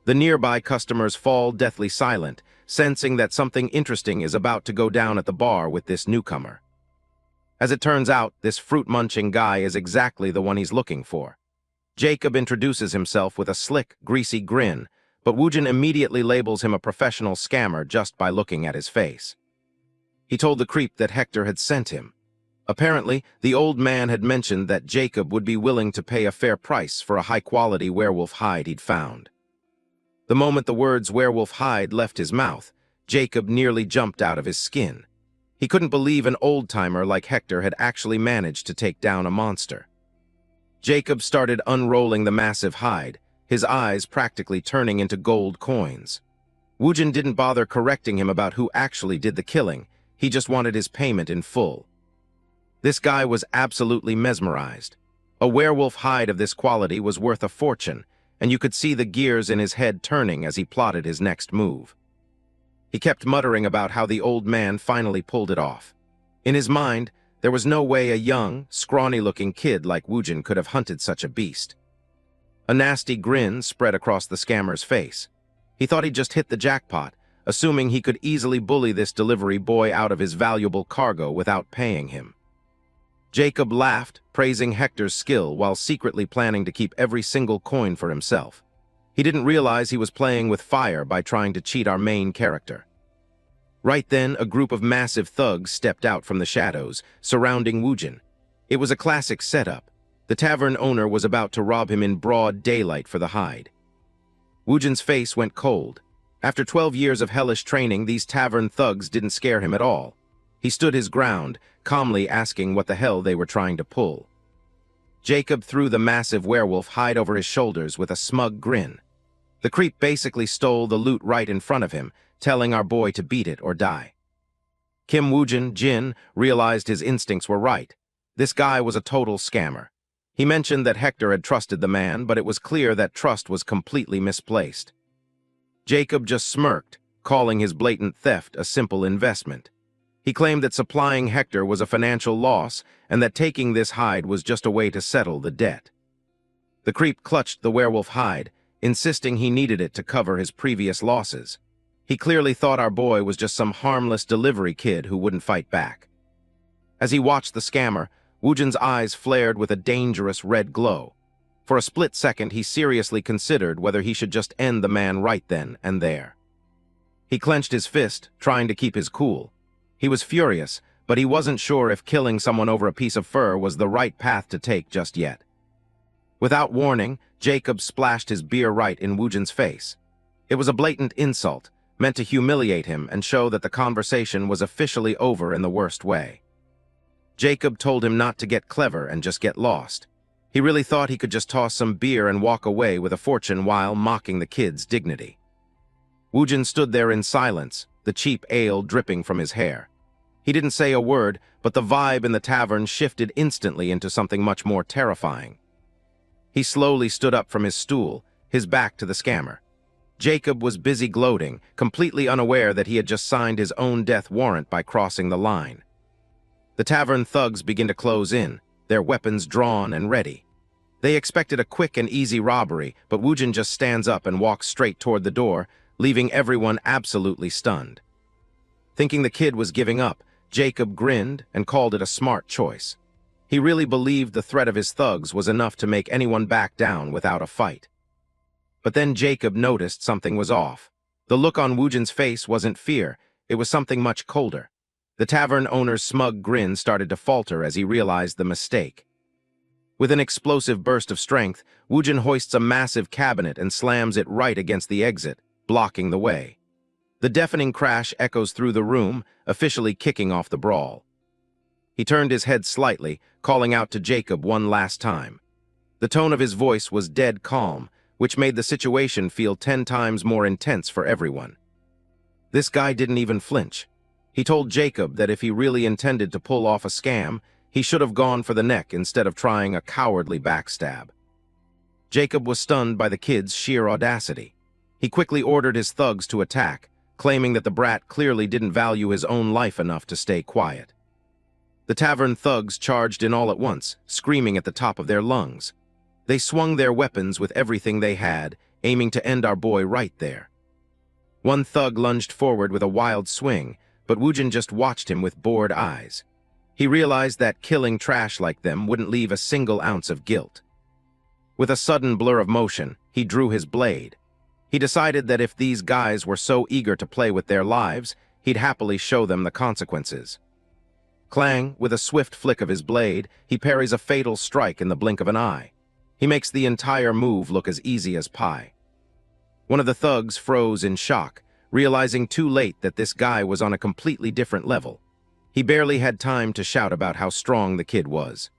The nearby customers fall deathly silent, sensing that something interesting is about to go down at the bar with this newcomer. As it turns out, this fruit-munching guy is exactly the one he's looking for. Jacob introduces himself with a slick, greasy grin, but Woojin immediately labels him a professional scammer just by looking at his face. He told the creep that Hector had sent him. Apparently, the old man had mentioned that Jacob would be willing to pay a fair price for a high-quality werewolf hide he'd found. The moment the words werewolf hide left his mouth, Jacob nearly jumped out of his skin. He couldn't believe an old-timer like Hector had actually managed to take down a monster. Jacob started unrolling the massive hide, his eyes practically turning into gold coins. Woojin didn't bother correcting him about who actually did the killing, he just wanted his payment in full. This guy was absolutely mesmerized. A werewolf hide of this quality was worth a fortune, and you could see the gears in his head turning as he plotted his next move. He kept muttering about how the old man finally pulled it off. In his mind, there was no way a young, scrawny-looking kid like Woojin could have hunted such a beast. A nasty grin spread across the scammer's face. He thought he'd just hit the jackpot, assuming he could easily bully this delivery boy out of his valuable cargo without paying him. Jacob laughed, praising Hector's skill while secretly planning to keep every single coin for himself. He didn't realize he was playing with fire by trying to cheat our main character. Right then, a group of massive thugs stepped out from the shadows, surrounding Woojin. It was a classic setup. The tavern owner was about to rob him in broad daylight for the hide. Woojin's face went cold. After 12 years of hellish training, these tavern thugs didn't scare him at all. He stood his ground, calmly asking what the hell they were trying to pull. Jacob threw the massive werewolf hide over his shoulders with a smug grin. The creep basically stole the loot right in front of him, telling our boy to beat it or die. Kim Woojin, Jin, realized his instincts were right. This guy was a total scammer. He mentioned that Hector had trusted the man, but it was clear that trust was completely misplaced. Jacob just smirked, calling his blatant theft a simple investment. He claimed that supplying Hector was a financial loss and that taking this hide was just a way to settle the debt. The creep clutched the werewolf hide, insisting he needed it to cover his previous losses. He clearly thought our boy was just some harmless delivery kid who wouldn't fight back. As he watched the scammer, Woojin's eyes flared with a dangerous red glow. For a split second, he seriously considered whether he should just end the man right then and there. He clenched his fist, trying to keep his cool. He was furious, but he wasn't sure if killing someone over a piece of fur was the right path to take just yet. Without warning, Jacob splashed his beer right in Woojin's face. It was a blatant insult, meant to humiliate him and show that the conversation was officially over in the worst way. Jacob told him not to get clever and just get lost. He really thought he could just toss some beer and walk away with a fortune while mocking the kid's dignity. Woojin stood there in silence, the cheap ale dripping from his hair. He didn't say a word, but the vibe in the tavern shifted instantly into something much more terrifying. He slowly stood up from his stool, his back to the scammer. Jacob was busy gloating, completely unaware that he had just signed his own death warrant by crossing the line. The tavern thugs begin to close in, their weapons drawn and ready. They expected a quick and easy robbery, but Woojin just stands up and walks straight toward the door, leaving everyone absolutely stunned. Thinking the kid was giving up, Jacob grinned and called it a smart choice. He really believed the threat of his thugs was enough to make anyone back down without a fight. But then Jacob noticed something was off. The look on Woojin's face wasn't fear, it was something much colder. The tavern owner's smug grin started to falter as he realized the mistake. With an explosive burst of strength, Woojin hoists a massive cabinet and slams it right against the exit, blocking the way. The deafening crash echoes through the room, officially kicking off the brawl. He turned his head slightly, calling out to Jacob one last time. The tone of his voice was dead calm, which made the situation feel 10 times more intense for everyone. This guy didn't even flinch. He told Jacob that if he really intended to pull off a scam, he should have gone for the neck instead of trying a cowardly backstab. Jacob was stunned by the kid's sheer audacity. He quickly ordered his thugs to attack, claiming that the brat clearly didn't value his own life enough to stay quiet. The tavern thugs charged in all at once, screaming at the top of their lungs. They swung their weapons with everything they had, aiming to end our boy right there. One thug lunged forward with a wild swing, but Woojin just watched him with bored eyes. He realized that killing trash like them wouldn't leave a single ounce of guilt. With a sudden blur of motion, he drew his blade. He decided that if these guys were so eager to play with their lives, he'd happily show them the consequences. Clang, with a swift flick of his blade, he parries a fatal strike in the blink of an eye. He makes the entire move look as easy as pie. One of the thugs froze in shock, realizing too late that this guy was on a completely different level. He barely had time to shout about how strong the kid was.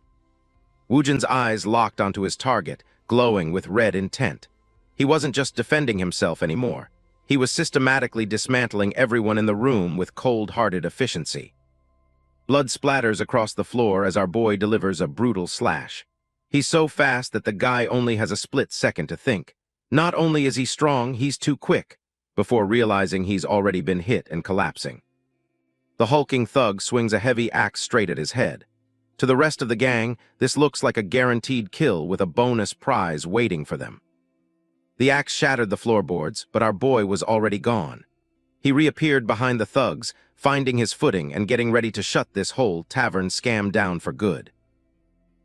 Woojin's eyes locked onto his target, glowing with red intent. He wasn't just defending himself anymore. He was systematically dismantling everyone in the room with cold-hearted efficiency. Blood splatters across the floor as our boy delivers a brutal slash. He's so fast that the guy only has a split second to think. Not only is he strong, he's too quick, before realizing he's already been hit and collapsing. The hulking thug swings a heavy axe straight at his head. To the rest of the gang, this looks like a guaranteed kill with a bonus prize waiting for them. The axe shattered the floorboards, but our boy was already gone. He reappeared behind the thugs, finding his footing and getting ready to shut this whole tavern scam down for good.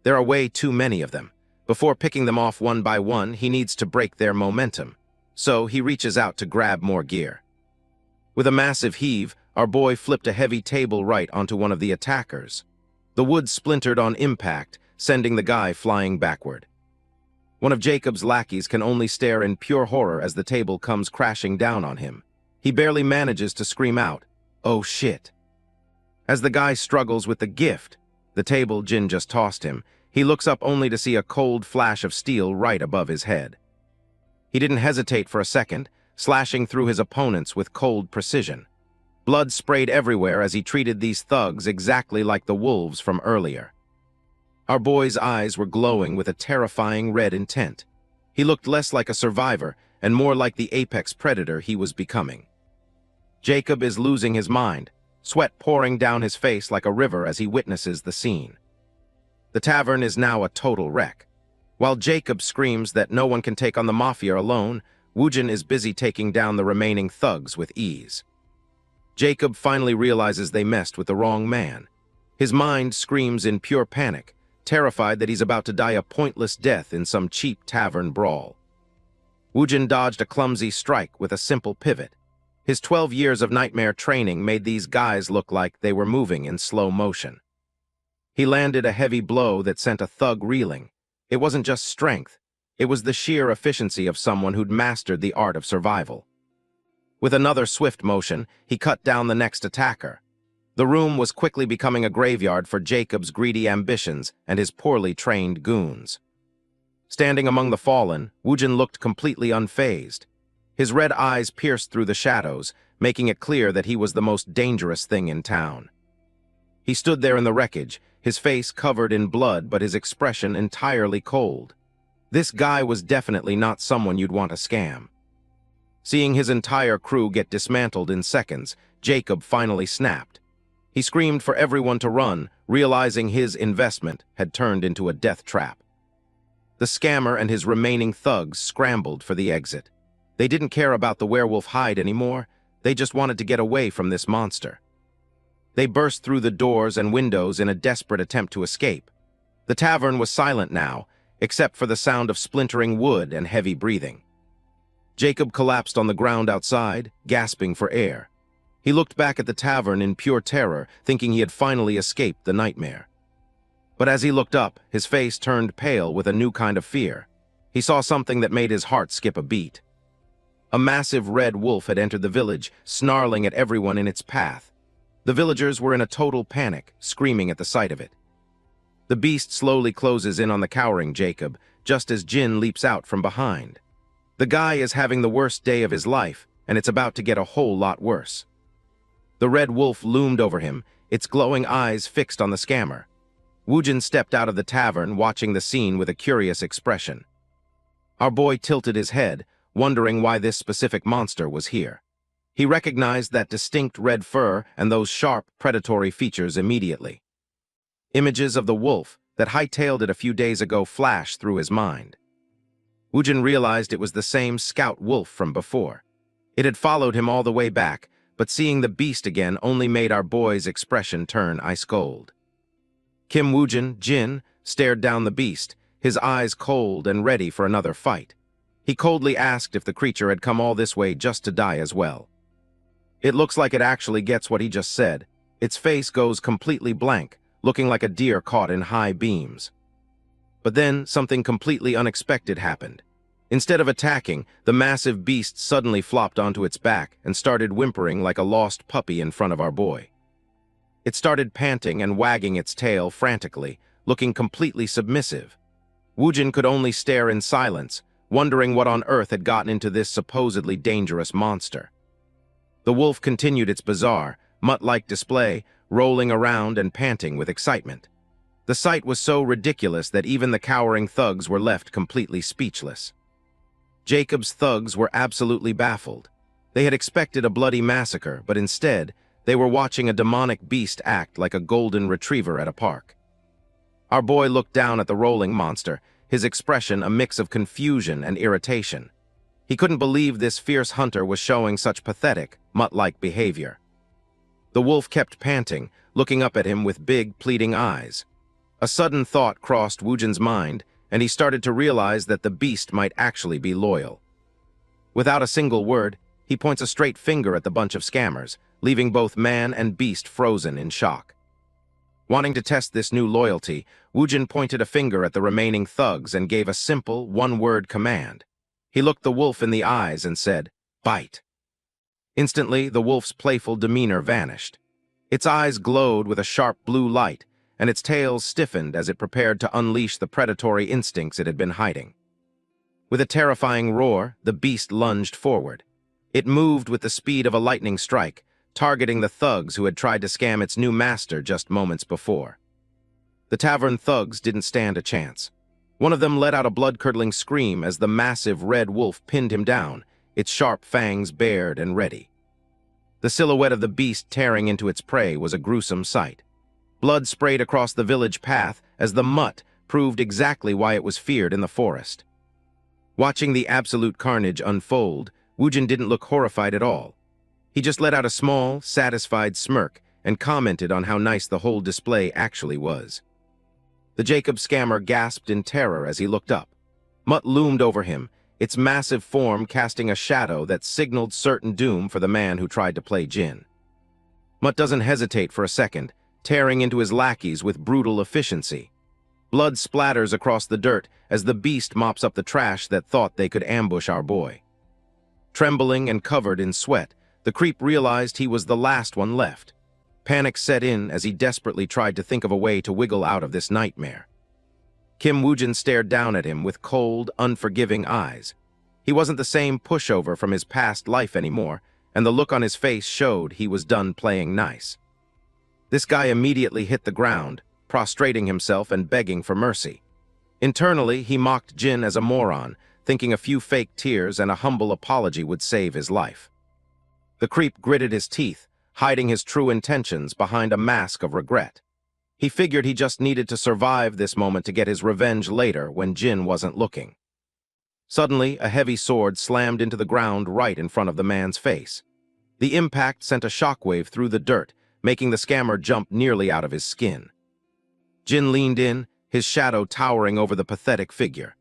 There are way too many of them. Before picking them off one by one, he needs to break their momentum. So he reaches out to grab more gear. With a massive heave, our boy flipped a heavy table right onto one of the attackers. The wood splintered on impact, sending the guy flying backward. One of Jacob's lackeys can only stare in pure horror as the table comes crashing down on him. He barely manages to scream out, "Oh shit." As the guy struggles with the gift, the table Jin just tossed him, he looks up only to see a cold flash of steel right above his head. He didn't hesitate for a second, slashing through his opponents with cold precision. Blood sprayed everywhere as he treated these thugs exactly like the wolves from earlier. Our boy's eyes were glowing with a terrifying red intent. He looked less like a survivor and more like the apex predator he was becoming. Jacob is losing his mind, sweat pouring down his face like a river as he witnesses the scene. The tavern is now a total wreck. While Jacob screams that no one can take on the mafia alone, Woojin is busy taking down the remaining thugs with ease. Jacob finally realizes they messed with the wrong man. His mind screams in pure panic, terrified that he's about to die a pointless death in some cheap tavern brawl. Woojin dodged a clumsy strike with a simple pivot. His 12 years of nightmare training made these guys look like they were moving in slow motion. He landed a heavy blow that sent a thug reeling. It wasn't just strength, it was the sheer efficiency of someone who'd mastered the art of survival. With another swift motion, he cut down the next attacker. The room was quickly becoming a graveyard for Jacob's greedy ambitions and his poorly trained goons. Standing among the fallen, Woojin looked completely unfazed. His red eyes pierced through the shadows, making it clear that he was the most dangerous thing in town. He stood there in the wreckage, his face covered in blood but his expression entirely cold. This guy was definitely not someone you'd want to scam. Seeing his entire crew get dismantled in seconds, Jacob finally snapped. He screamed for everyone to run, realizing his investment had turned into a death trap. The scammer and his remaining thugs scrambled for the exit. They didn't care about the werewolf hide anymore, they just wanted to get away from this monster. They burst through the doors and windows in a desperate attempt to escape. The tavern was silent now, except for the sound of splintering wood and heavy breathing. Jacob collapsed on the ground outside, gasping for air. He looked back at the tavern in pure terror, thinking he had finally escaped the nightmare. But as he looked up, his face turned pale with a new kind of fear. He saw something that made his heart skip a beat. A massive red wolf had entered the village, snarling at everyone in its path. The villagers were in a total panic, screaming at the sight of it. The beast slowly closes in on the cowering Jacob, just as Jin leaps out from behind. The guy is having the worst day of his life, and it's about to get a whole lot worse. The red wolf loomed over him, its glowing eyes fixed on the scammer. Woojin stepped out of the tavern, watching the scene with a curious expression. Our boy tilted his head, wondering why this specific monster was here. He recognized that distinct red fur and those sharp, predatory features immediately. Images of the wolf that hightailed it a few days ago flashed through his mind. Woojin realized it was the same scout wolf from before. It had followed him all the way back, but seeing the beast again only made our boy's expression turn ice cold. Kim Woojin, Jin, stared down the beast, his eyes cold and ready for another fight. He coldly asked if the creature had come all this way just to die as well. It looks like it actually gets what he just said. Its face goes completely blank, looking like a deer caught in high beams. But then something completely unexpected happened. Instead of attacking, the massive beast suddenly flopped onto its back and started whimpering like a lost puppy in front of our boy. It started panting and wagging its tail frantically, looking completely submissive. Woojin could only stare in silence, wondering what on earth had gotten into this supposedly dangerous monster. The wolf continued its bizarre, mutt-like display, rolling around and panting with excitement. The sight was so ridiculous that even the cowering thugs were left completely speechless. Jacob's thugs were absolutely baffled. They had expected a bloody massacre, but instead, they were watching a demonic beast act like a golden retriever at a park. Our boy looked down at the rolling monster, his expression a mix of confusion and irritation. He couldn't believe this fierce hunter was showing such pathetic, mutt-like behavior. The wolf kept panting, looking up at him with big, pleading eyes. A sudden thought crossed Woojin's mind, and he started to realize that the beast might actually be loyal. Without a single word, he points a straight finger at the bunch of scammers, leaving both man and beast frozen in shock. Wanting to test this new loyalty, Woojin pointed a finger at the remaining thugs and gave a simple, one-word command. He looked the wolf in the eyes and said, "Bite." Instantly, the wolf's playful demeanor vanished. Its eyes glowed with a sharp blue light, and its tail stiffened as it prepared to unleash the predatory instincts it had been hiding. With a terrifying roar, the beast lunged forward. It moved with the speed of a lightning strike, targeting the thugs who had tried to scam its new master just moments before. The tavern thugs didn't stand a chance. One of them let out a blood-curdling scream as the massive red wolf pinned him down, its sharp fangs bared and ready. The silhouette of the beast tearing into its prey was a gruesome sight. Blood sprayed across the village path as the mutt proved exactly why it was feared in the forest. Watching the absolute carnage unfold, Woojin didn't look horrified at all. He just let out a small, satisfied smirk and commented on how nice the whole display actually was. The Jacob scammer gasped in terror as he looked up. Mutt loomed over him, its massive form casting a shadow that signaled certain doom for the man who tried to play Jin. Mutt doesn't hesitate for a second, tearing into his lackeys with brutal efficiency. Blood splatters across the dirt as the beast mops up the trash that thought they could ambush our boy. Trembling and covered in sweat, the creep realized he was the last one left. Panic set in as he desperately tried to think of a way to wiggle out of this nightmare. Kim Woojin stared down at him with cold, unforgiving eyes. He wasn't the same pushover from his past life anymore, and the look on his face showed he was done playing nice. This guy immediately hit the ground, prostrating himself and begging for mercy. Internally, he mocked Jin as a moron, thinking a few fake tears and a humble apology would save his life. The creep gritted his teeth, hiding his true intentions behind a mask of regret. He figured he just needed to survive this moment to get his revenge later when Jin wasn't looking. Suddenly, a heavy sword slammed into the ground right in front of the man's face. The impact sent a shockwave through the dirt, making the scammer jump nearly out of his skin. Jin leaned in, his shadow towering over the pathetic figure.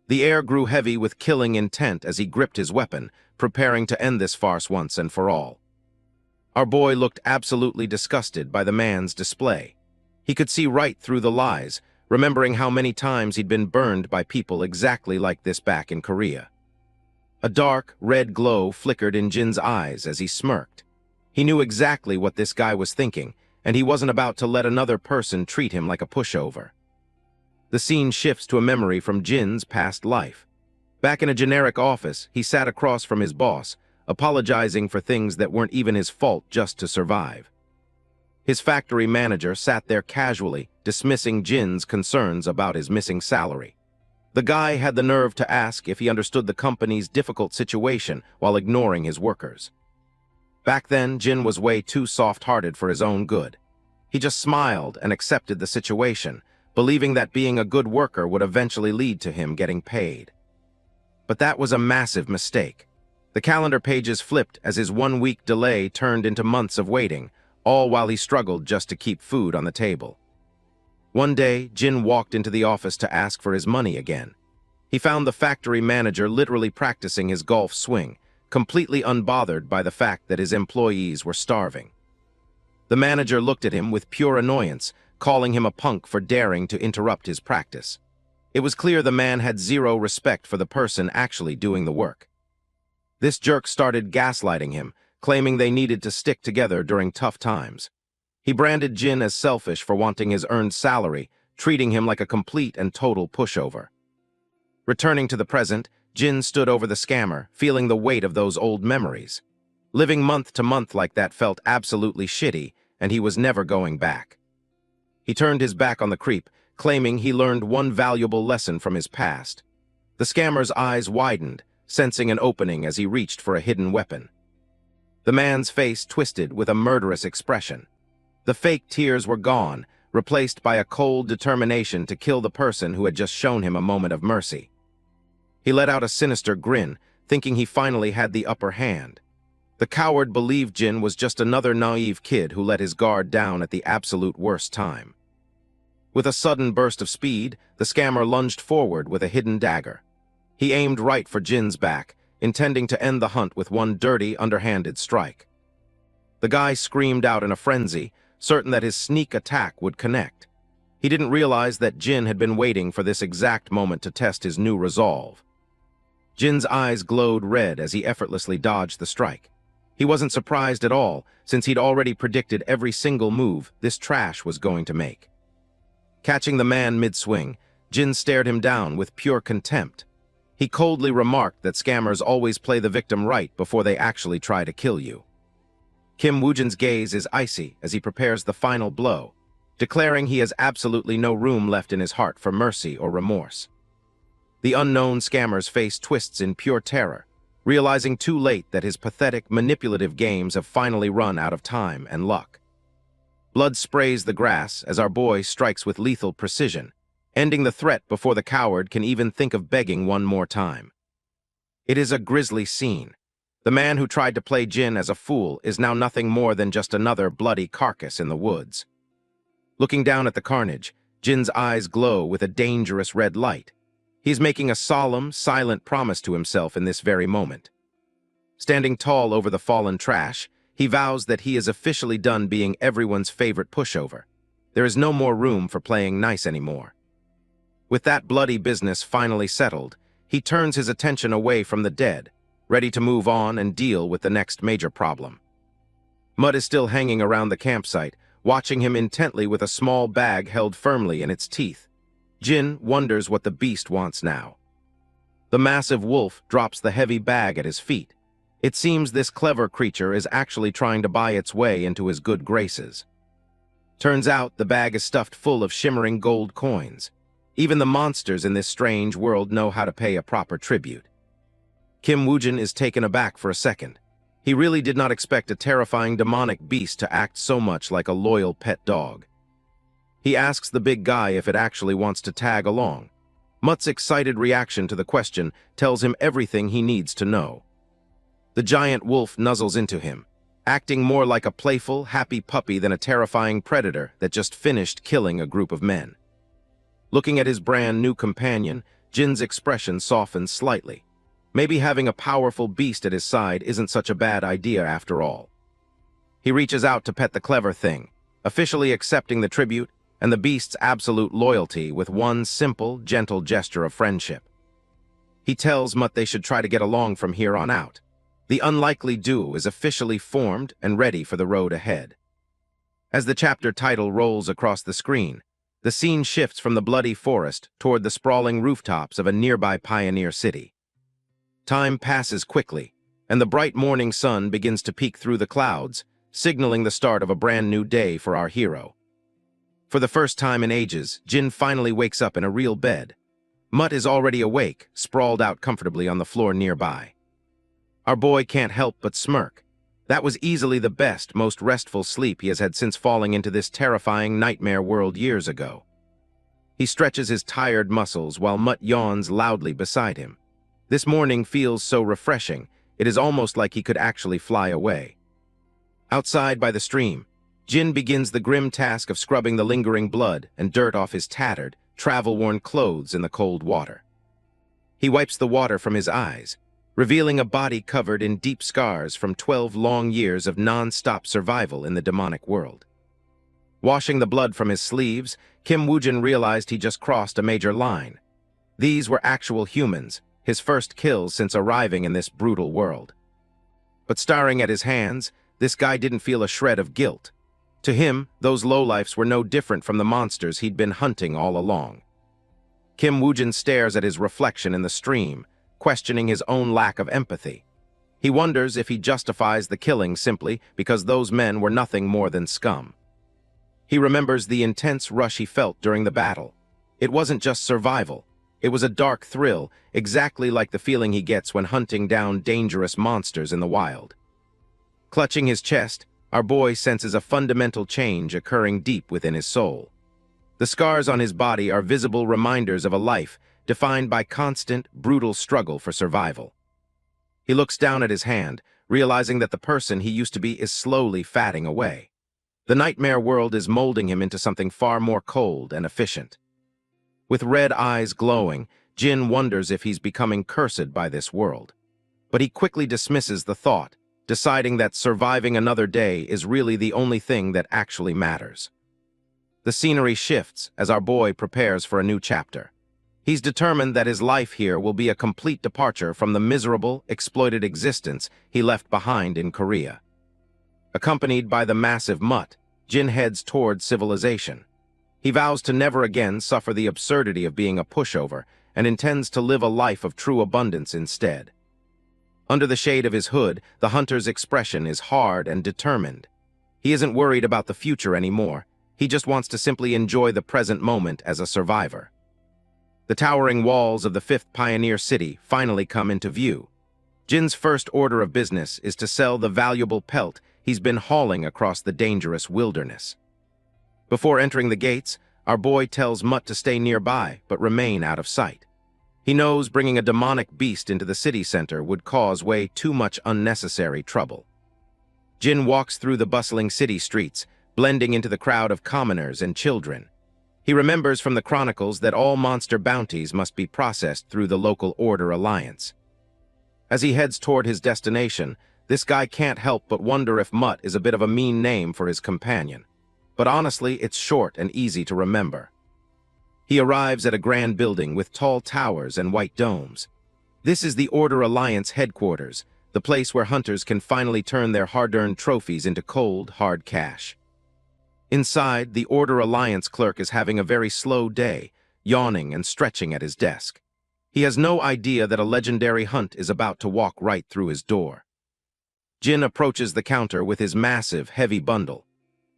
The air grew heavy with killing intent as he gripped his weapon, preparing to end this farce once and for all. Our boy looked absolutely disgusted by the man's display. He could see right through the lies, remembering how many times he'd been burned by people exactly like this back in Korea. A dark, red glow flickered in Jin's eyes as he smirked. He knew exactly what this guy was thinking, and he wasn't about to let another person treat him like a pushover. The scene shifts to a memory from Jin's past life. Back in a generic office, he sat across from his boss, apologizing for things that weren't even his fault just to survive. His factory manager sat there casually, dismissing Jin's concerns about his missing salary. The guy had the nerve to ask if he understood the company's difficult situation while ignoring his workers. Back then, Jin was way too soft-hearted for his own good. He just smiled and accepted the situation, believing that being a good worker would eventually lead to him getting paid. But that was a massive mistake. The calendar pages flipped as his 1-week delay turned into months of waiting, all while he struggled just to keep food on the table. One day, Jin walked into the office to ask for his money again. He found the factory manager literally practicing his golf swing, completely unbothered by the fact that his employees were starving. The manager looked at him with pure annoyance, calling him a punk for daring to interrupt his practice. It was clear the man had zero respect for the person actually doing the work. This jerk started gaslighting him, claiming they needed to stick together during tough times. He branded Jin as selfish for wanting his earned salary, treating him like a complete and total pushover. Returning to the present, Jin stood over the scammer, feeling the weight of those old memories. Living month to month like that felt absolutely shitty, and he was never going back. He turned his back on the creep, claiming he learned one valuable lesson from his past. The scammer's eyes widened, sensing an opening as he reached for a hidden weapon. The man's face twisted with a murderous expression. The fake tears were gone, replaced by a cold determination to kill the person who had just shown him a moment of mercy. He let out a sinister grin, thinking he finally had the upper hand. The coward believed Jin was just another naive kid who let his guard down at the absolute worst time. With a sudden burst of speed, the scammer lunged forward with a hidden dagger. He aimed right for Jin's back, intending to end the hunt with one dirty, underhanded strike. The guy screamed out in a frenzy, certain that his sneak attack would connect. He didn't realize that Jin had been waiting for this exact moment to test his new resolve. Jin's eyes glowed red as he effortlessly dodged the strike. He wasn't surprised at all, since he'd already predicted every single move this trash was going to make. Catching the man mid-swing, Jin stared him down with pure contempt. He coldly remarked that scammers always play the victim right before they actually try to kill you. Kim Woojin's gaze is icy as he prepares the final blow, declaring he has absolutely no room left in his heart for mercy or remorse. The unknown scammer's face twists in pure terror, realizing too late that his pathetic, manipulative games have finally run out of time and luck. Blood sprays the grass as our boy strikes with lethal precision, ending the threat before the coward can even think of begging one more time. It is a grisly scene. The man who tried to play Jin as a fool is now nothing more than just another bloody carcass in the woods. Looking down at the carnage, Jin's eyes glow with a dangerous red light. He's making a solemn, silent promise to himself in this very moment. Standing tall over the fallen trash, he vows that he is officially done being everyone's favorite pushover. There is no more room for playing nice anymore. With that bloody business finally settled, he turns his attention away from the dead, ready to move on and deal with the next major problem. Mud is still hanging around the campsite, watching him intently with a small bag held firmly in its teeth. Jin wonders what the beast wants now. The massive wolf drops the heavy bag at his feet. It seems this clever creature is actually trying to buy its way into his good graces. Turns out the bag is stuffed full of shimmering gold coins. Even the monsters in this strange world know how to pay a proper tribute. Kim Woojin is taken aback for a second. He really did not expect a terrifying demonic beast to act so much like a loyal pet dog. He asks the big guy if it actually wants to tag along. Mutt's excited reaction to the question tells him everything he needs to know. The giant wolf nuzzles into him, acting more like a playful, happy puppy than a terrifying predator that just finished killing a group of men. Looking at his brand new companion, Jin's expression softens slightly. Maybe having a powerful beast at his side isn't such a bad idea after all. He reaches out to pet the clever thing, officially accepting the tribute and the beast's absolute loyalty with one simple, gentle gesture of friendship. He tells Mutt they should try to get along from here on out. The unlikely duo is officially formed and ready for the road ahead. As the chapter title rolls across the screen, the scene shifts from the bloody forest toward the sprawling rooftops of a nearby pioneer city. Time passes quickly, and the bright morning sun begins to peek through the clouds, signaling the start of a brand new day for our hero. For the first time in ages, Jin finally wakes up in a real bed. Mutt is already awake, sprawled out comfortably on the floor nearby. Our boy can't help but smirk. That was easily the best, most restful sleep he has had since falling into this terrifying nightmare world years ago. He stretches his tired muscles while Mutt yawns loudly beside him. This morning feels so refreshing, it is almost like he could actually fly away. Outside by the stream, Jin begins the grim task of scrubbing the lingering blood and dirt off his tattered, travel-worn clothes in the cold water. He wipes the water from his eyes, revealing a body covered in deep scars from 12 long years of non-stop survival in the demonic world. Washing the blood from his sleeves, Kim Woojin realized he just crossed a major line. These were actual humans, his first kills since arriving in this brutal world. But staring at his hands, this guy didn't feel a shred of guilt. To him, those lowlifes were no different from the monsters he'd been hunting all along. Kim Woojin stares at his reflection in the stream, questioning his own lack of empathy. He wonders if he justifies the killing simply because those men were nothing more than scum. He remembers the intense rush he felt during the battle. It wasn't just survival. It was a dark thrill, exactly like the feeling he gets when hunting down dangerous monsters in the wild. Clutching his chest, our boy senses a fundamental change occurring deep within his soul. The scars on his body are visible reminders of a life defined by constant, brutal struggle for survival. He looks down at his hand, realizing that the person he used to be is slowly fatting away. The nightmare world is molding him into something far more cold and efficient. With red eyes glowing, Jin wonders if he's becoming cursed by this world. But he quickly dismisses the thought, deciding that surviving another day is really the only thing that actually matters. The scenery shifts as our boy prepares for a new chapter. He's determined that his life here will be a complete departure from the miserable, exploited existence he left behind in Korea. Accompanied by the massive Mutt, Jin heads toward civilization. He vows to never again suffer the absurdity of being a pushover and intends to live a life of true abundance instead. Under the shade of his hood, the hunter's expression is hard and determined. He isn't worried about the future anymore. He just wants to simply enjoy the present moment as a survivor. The towering walls of the 5th Pioneer City finally come into view. Jin's first order of business is to sell the valuable pelt he's been hauling across the dangerous wilderness. Before entering the gates, our boy tells Mutt to stay nearby but remain out of sight. He knows bringing a demonic beast into the city center would cause way too much unnecessary trouble. Jin walks through the bustling city streets, blending into the crowd of commoners and children. He remembers from the chronicles that all monster bounties must be processed through the local Order Alliance. As he heads toward his destination, this guy can't help but wonder if Mutt is a bit of a mean name for his companion. But honestly, it's short and easy to remember. He arrives at a grand building with tall towers and white domes. This is the Order Alliance headquarters, the place where hunters can finally turn their hard-earned trophies into cold, hard cash. Inside, the Order Alliance clerk is having a very slow day, yawning and stretching at his desk. He has no idea that a legendary hunt is about to walk right through his door. Jin approaches the counter with his massive, heavy bundle.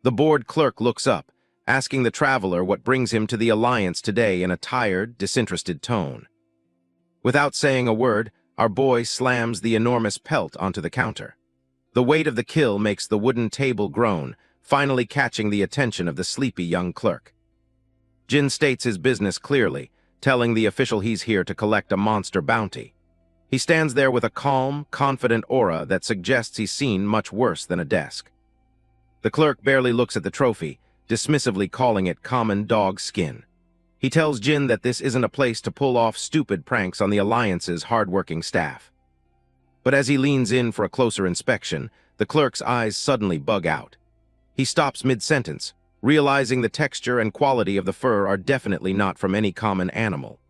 The bored clerk looks up, asking the traveler what brings him to the Alliance today in a tired, disinterested tone. Without saying a word, our boy slams the enormous pelt onto the counter. The weight of the kill makes the wooden table groan, finally catching the attention of the sleepy young clerk. Jin states his business clearly, telling the official he's here to collect a monster bounty. He stands there with a calm, confident aura that suggests he's seen much worse than a desk. The clerk barely looks at the trophy, dismissively calling it common dog skin. He tells Jin that this isn't a place to pull off stupid pranks on the Alliance's hard-working staff. But as he leans in for a closer inspection, the clerk's eyes suddenly bug out. He stops mid-sentence, realizing the texture and quality of the fur are definitely not from any common animal.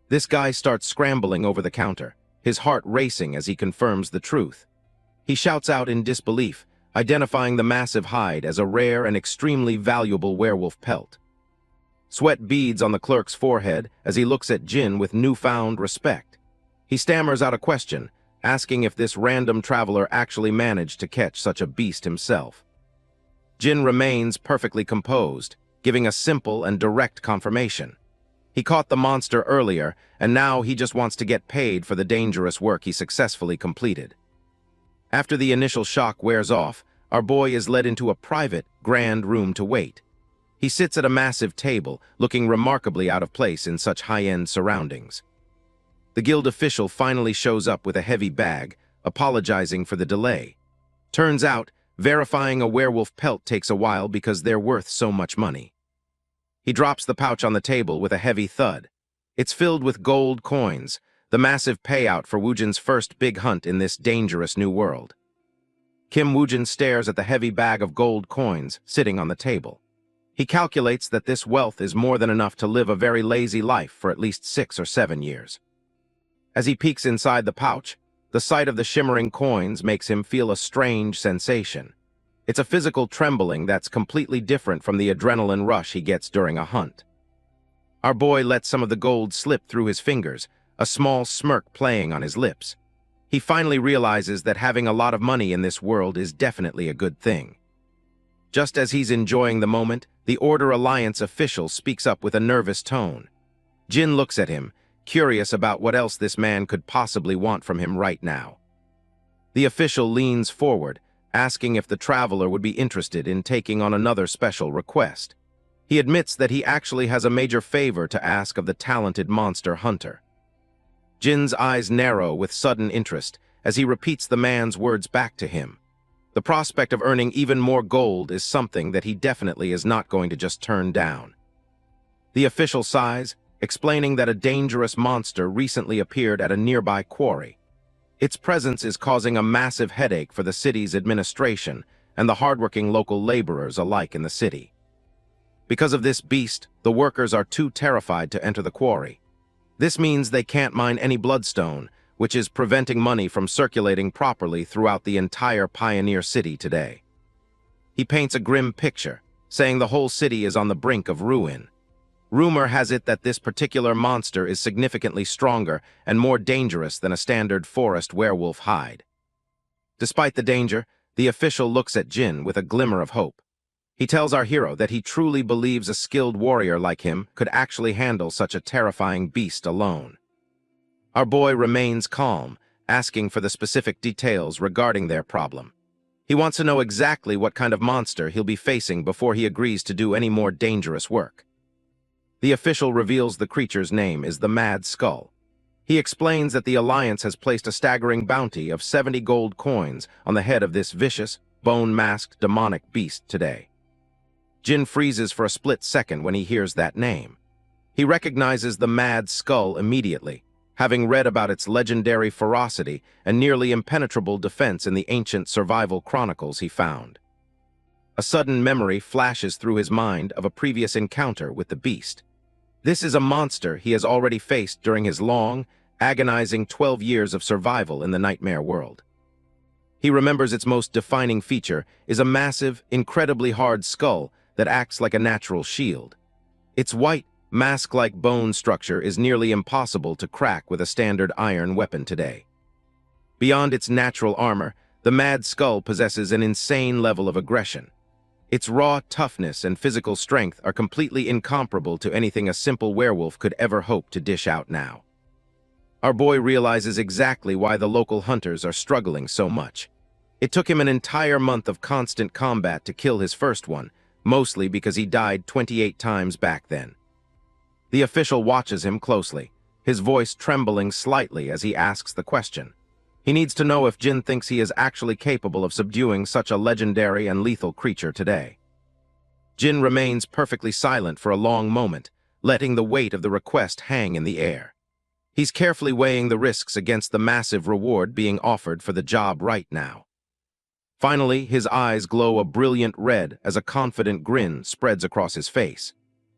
This guy starts scrambling over the counter, his heart racing as he confirms the truth. He shouts out in disbelief, identifying the massive hide as a rare and extremely valuable werewolf pelt. Sweat beads on the clerk's forehead as he looks at Jin with newfound respect. He stammers out a question, asking if this random traveler actually managed to catch such a beast himself. Jin remains perfectly composed, giving a simple and direct confirmation. He caught the monster earlier, and now he just wants to get paid for the dangerous work he successfully completed. After the initial shock wears off, our boy is led into a private, grand room to wait. He sits at a massive table, looking remarkably out of place in such high-end surroundings. The guild official finally shows up with a heavy bag, apologizing for the delay. Turns out, verifying a werewolf pelt takes a while because they're worth so much money. He drops the pouch on the table with a heavy thud. It's filled with gold coins, the massive payout for Woojin's first big hunt in this dangerous new world. Kim Woojin stares at the heavy bag of gold coins sitting on the table. He calculates that this wealth is more than enough to live a very lazy life for at least 6 or 7 years. As he peeks inside the pouch, the sight of the shimmering coins makes him feel a strange sensation. It's a physical trembling that's completely different from the adrenaline rush he gets during a hunt. Our boy lets some of the gold slip through his fingers, a small smirk playing on his lips. He finally realizes that having a lot of money in this world is definitely a good thing. Just as he's enjoying the moment, the Order Alliance official speaks up with a nervous tone. Jin looks at him, curious about what else this man could possibly want from him right now. The official leans forward, asking if the traveler would be interested in taking on another special request. He admits that he actually has a major favor to ask of the talented monster hunter. Jin's eyes narrow with sudden interest as he repeats the man's words back to him. The prospect of earning even more gold is something that he definitely is not going to just turn down. The official sighs, explaining that a dangerous monster recently appeared at a nearby quarry. Its presence is causing a massive headache for the city's administration and the hardworking local laborers alike in the city. Because of this beast, the workers are too terrified to enter the quarry. This means they can't mine any bloodstone, which is preventing money from circulating properly throughout the entire pioneer city today. He paints a grim picture, saying the whole city is on the brink of ruin. Rumor has it that this particular monster is significantly stronger and more dangerous than a standard forest werewolf hide. Despite the danger, the official looks at Jin with a glimmer of hope. He tells our hero that he truly believes a skilled warrior like him could actually handle such a terrifying beast alone. Our boy remains calm, asking for the specific details regarding their problem. He wants to know exactly what kind of monster he'll be facing before he agrees to do any more dangerous work. The official reveals the creature's name is the Mad Skull. He explains that the Alliance has placed a staggering bounty of 70 gold coins on the head of this vicious, bone-masked demonic beast today. Jin freezes for a split second when he hears that name. He recognizes the Mad Skull immediately, having read about its legendary ferocity and nearly impenetrable defense in the ancient survival chronicles he found. A sudden memory flashes through his mind of a previous encounter with the beast. This is a monster he has already faced during his long, agonizing 12 years of survival in the nightmare world. He remembers its most defining feature is a massive, incredibly hard skull that acts like a natural shield. Its white, mask-like bone structure is nearly impossible to crack with a standard iron weapon today. Beyond its natural armor, the Mad Skull possesses an insane level of aggression. Its raw toughness and physical strength are completely incomparable to anything a simple werewolf could ever hope to dish out now. Our boy realizes exactly why the local hunters are struggling so much. It took him an entire month of constant combat to kill his first one, mostly because he died 28 times back then. The official watches him closely, his voice trembling slightly as he asks the question. He needs to know if Jin thinks he is actually capable of subduing such a legendary and lethal creature today. Jin remains perfectly silent for a long moment, letting the weight of the request hang in the air. He's carefully weighing the risks against the massive reward being offered for the job right now. Finally, his eyes glow a brilliant red as a confident grin spreads across his face.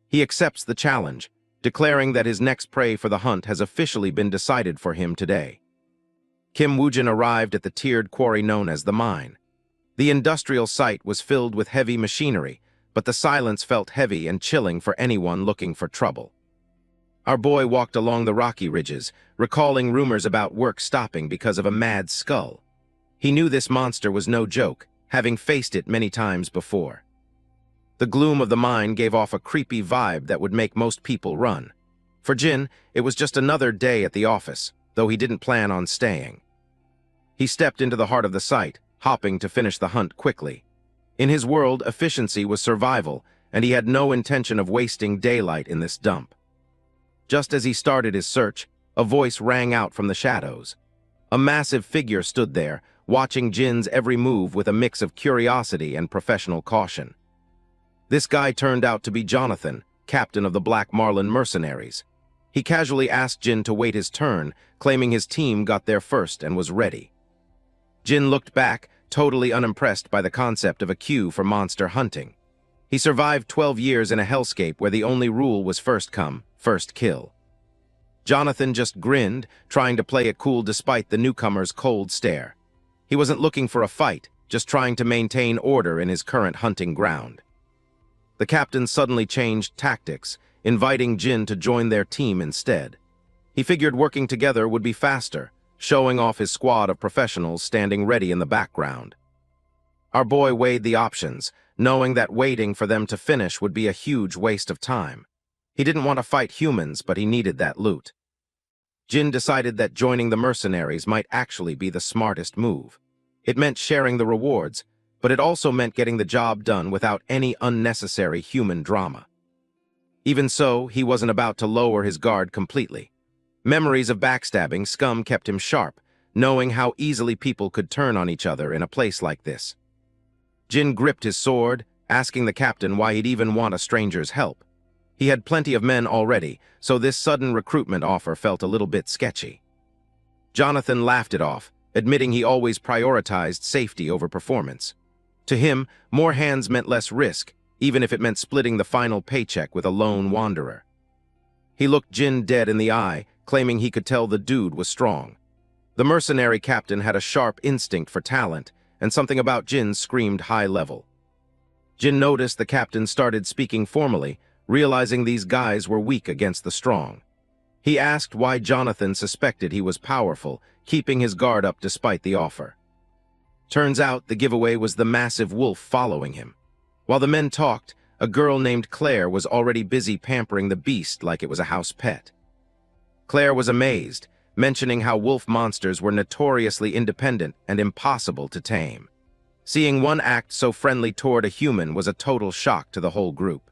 He accepts the challenge, declaring that his next prey for the hunt has officially been decided for him today. Kim Woojin arrived at the tiered quarry known as the mine. The industrial site was filled with heavy machinery, but the silence felt heavy and chilling for anyone looking for trouble. Our boy walked along the rocky ridges, recalling rumors about work stopping because of a mad skull. He knew this monster was no joke, having faced it many times before. The gloom of the mine gave off a creepy vibe that would make most people run. For Jin, it was just another day at the office, though he didn't plan on staying. He stepped into the heart of the site, hopping to finish the hunt quickly. In his world, efficiency was survival, and he had no intention of wasting daylight in this dump. Just as he started his search, a voice rang out from the shadows. A massive figure stood there, watching Jin's every move with a mix of curiosity and professional caution. This guy turned out to be Jonathan, captain of the Black Marlin mercenaries. He casually asked Jin to wait his turn, claiming his team got there first and was ready. Jin looked back, totally unimpressed by the concept of a queue for monster hunting. He survived 12 years in a hellscape where the only rule was first come, first kill. Jonathan just grinned, trying to play it cool despite the newcomer's cold stare. He wasn't looking for a fight, just trying to maintain order in his current hunting ground. The captain suddenly changed tactics, inviting Jin to join their team instead. He figured working together would be faster, showing off his squad of professionals standing ready in the background. Our boy weighed the options, knowing that waiting for them to finish would be a huge waste of time. He didn't want to fight humans, but he needed that loot. Jin decided that joining the mercenaries might actually be the smartest move. It meant sharing the rewards, but it also meant getting the job done without any unnecessary human drama. Even so, he wasn't about to lower his guard completely. Memories of backstabbing scum kept him sharp, knowing how easily people could turn on each other in a place like this. Jin gripped his sword, asking the captain why he'd even want a stranger's help. He had plenty of men already, so this sudden recruitment offer felt a little bit sketchy. Jonathan laughed it off, admitting he always prioritized safety over performance. To him, more hands meant less risk, even if it meant splitting the final paycheck with a lone wanderer. He looked Jin dead in the eye, claiming he could tell the dude was strong. The mercenary captain had a sharp instinct for talent, and something about Jin screamed high level. Jin noticed the captain started speaking formally, realizing these guys were weak against the strong. He asked why Jonathan suspected he was powerful, keeping his guard up despite the offer. Turns out the giveaway was the massive wolf following him. While the men talked, a girl named Claire was already busy pampering the beast like it was a house pet. Claire was amazed, mentioning how wolf monsters were notoriously independent and impossible to tame. Seeing one act so friendly toward a human was a total shock to the whole group.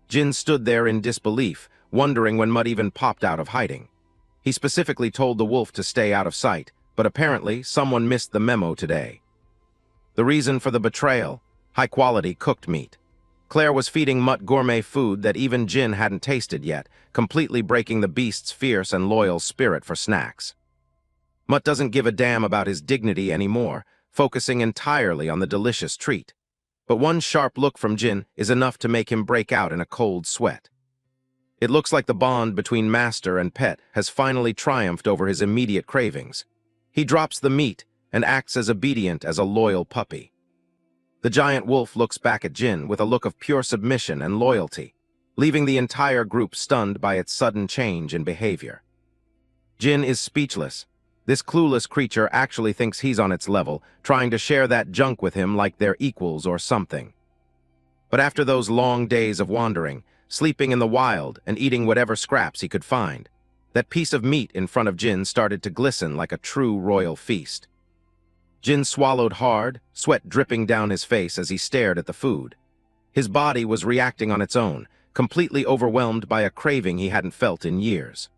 Jin stood there in disbelief, wondering when Mutt even popped out of hiding. He specifically told the wolf to stay out of sight, but apparently someone missed the memo today. The reason for the betrayal? High-quality cooked meat. Claire was feeding Mutt gourmet food that even Jin hadn't tasted yet, completely breaking the beast's fierce and loyal spirit for snacks. Mutt doesn't give a damn about his dignity anymore, focusing entirely on the delicious treat. But one sharp look from Jin is enough to make him break out in a cold sweat. It looks like the bond between master and pet has finally triumphed over his immediate cravings. He drops the meat and acts as obedient as a loyal puppy. The giant wolf looks back at Jin with a look of pure submission and loyalty, leaving the entire group stunned by its sudden change in behavior. Jin is speechless. This clueless creature actually thinks he's on its level, trying to share that junk with him like they're equals or something. But after those long days of wandering, sleeping in the wild and eating whatever scraps he could find, that piece of meat in front of Jin started to glisten like a true royal feast. Jin swallowed hard, sweat dripping down his face as he stared at the food. His body was reacting on its own, completely overwhelmed by a craving he hadn't felt in years.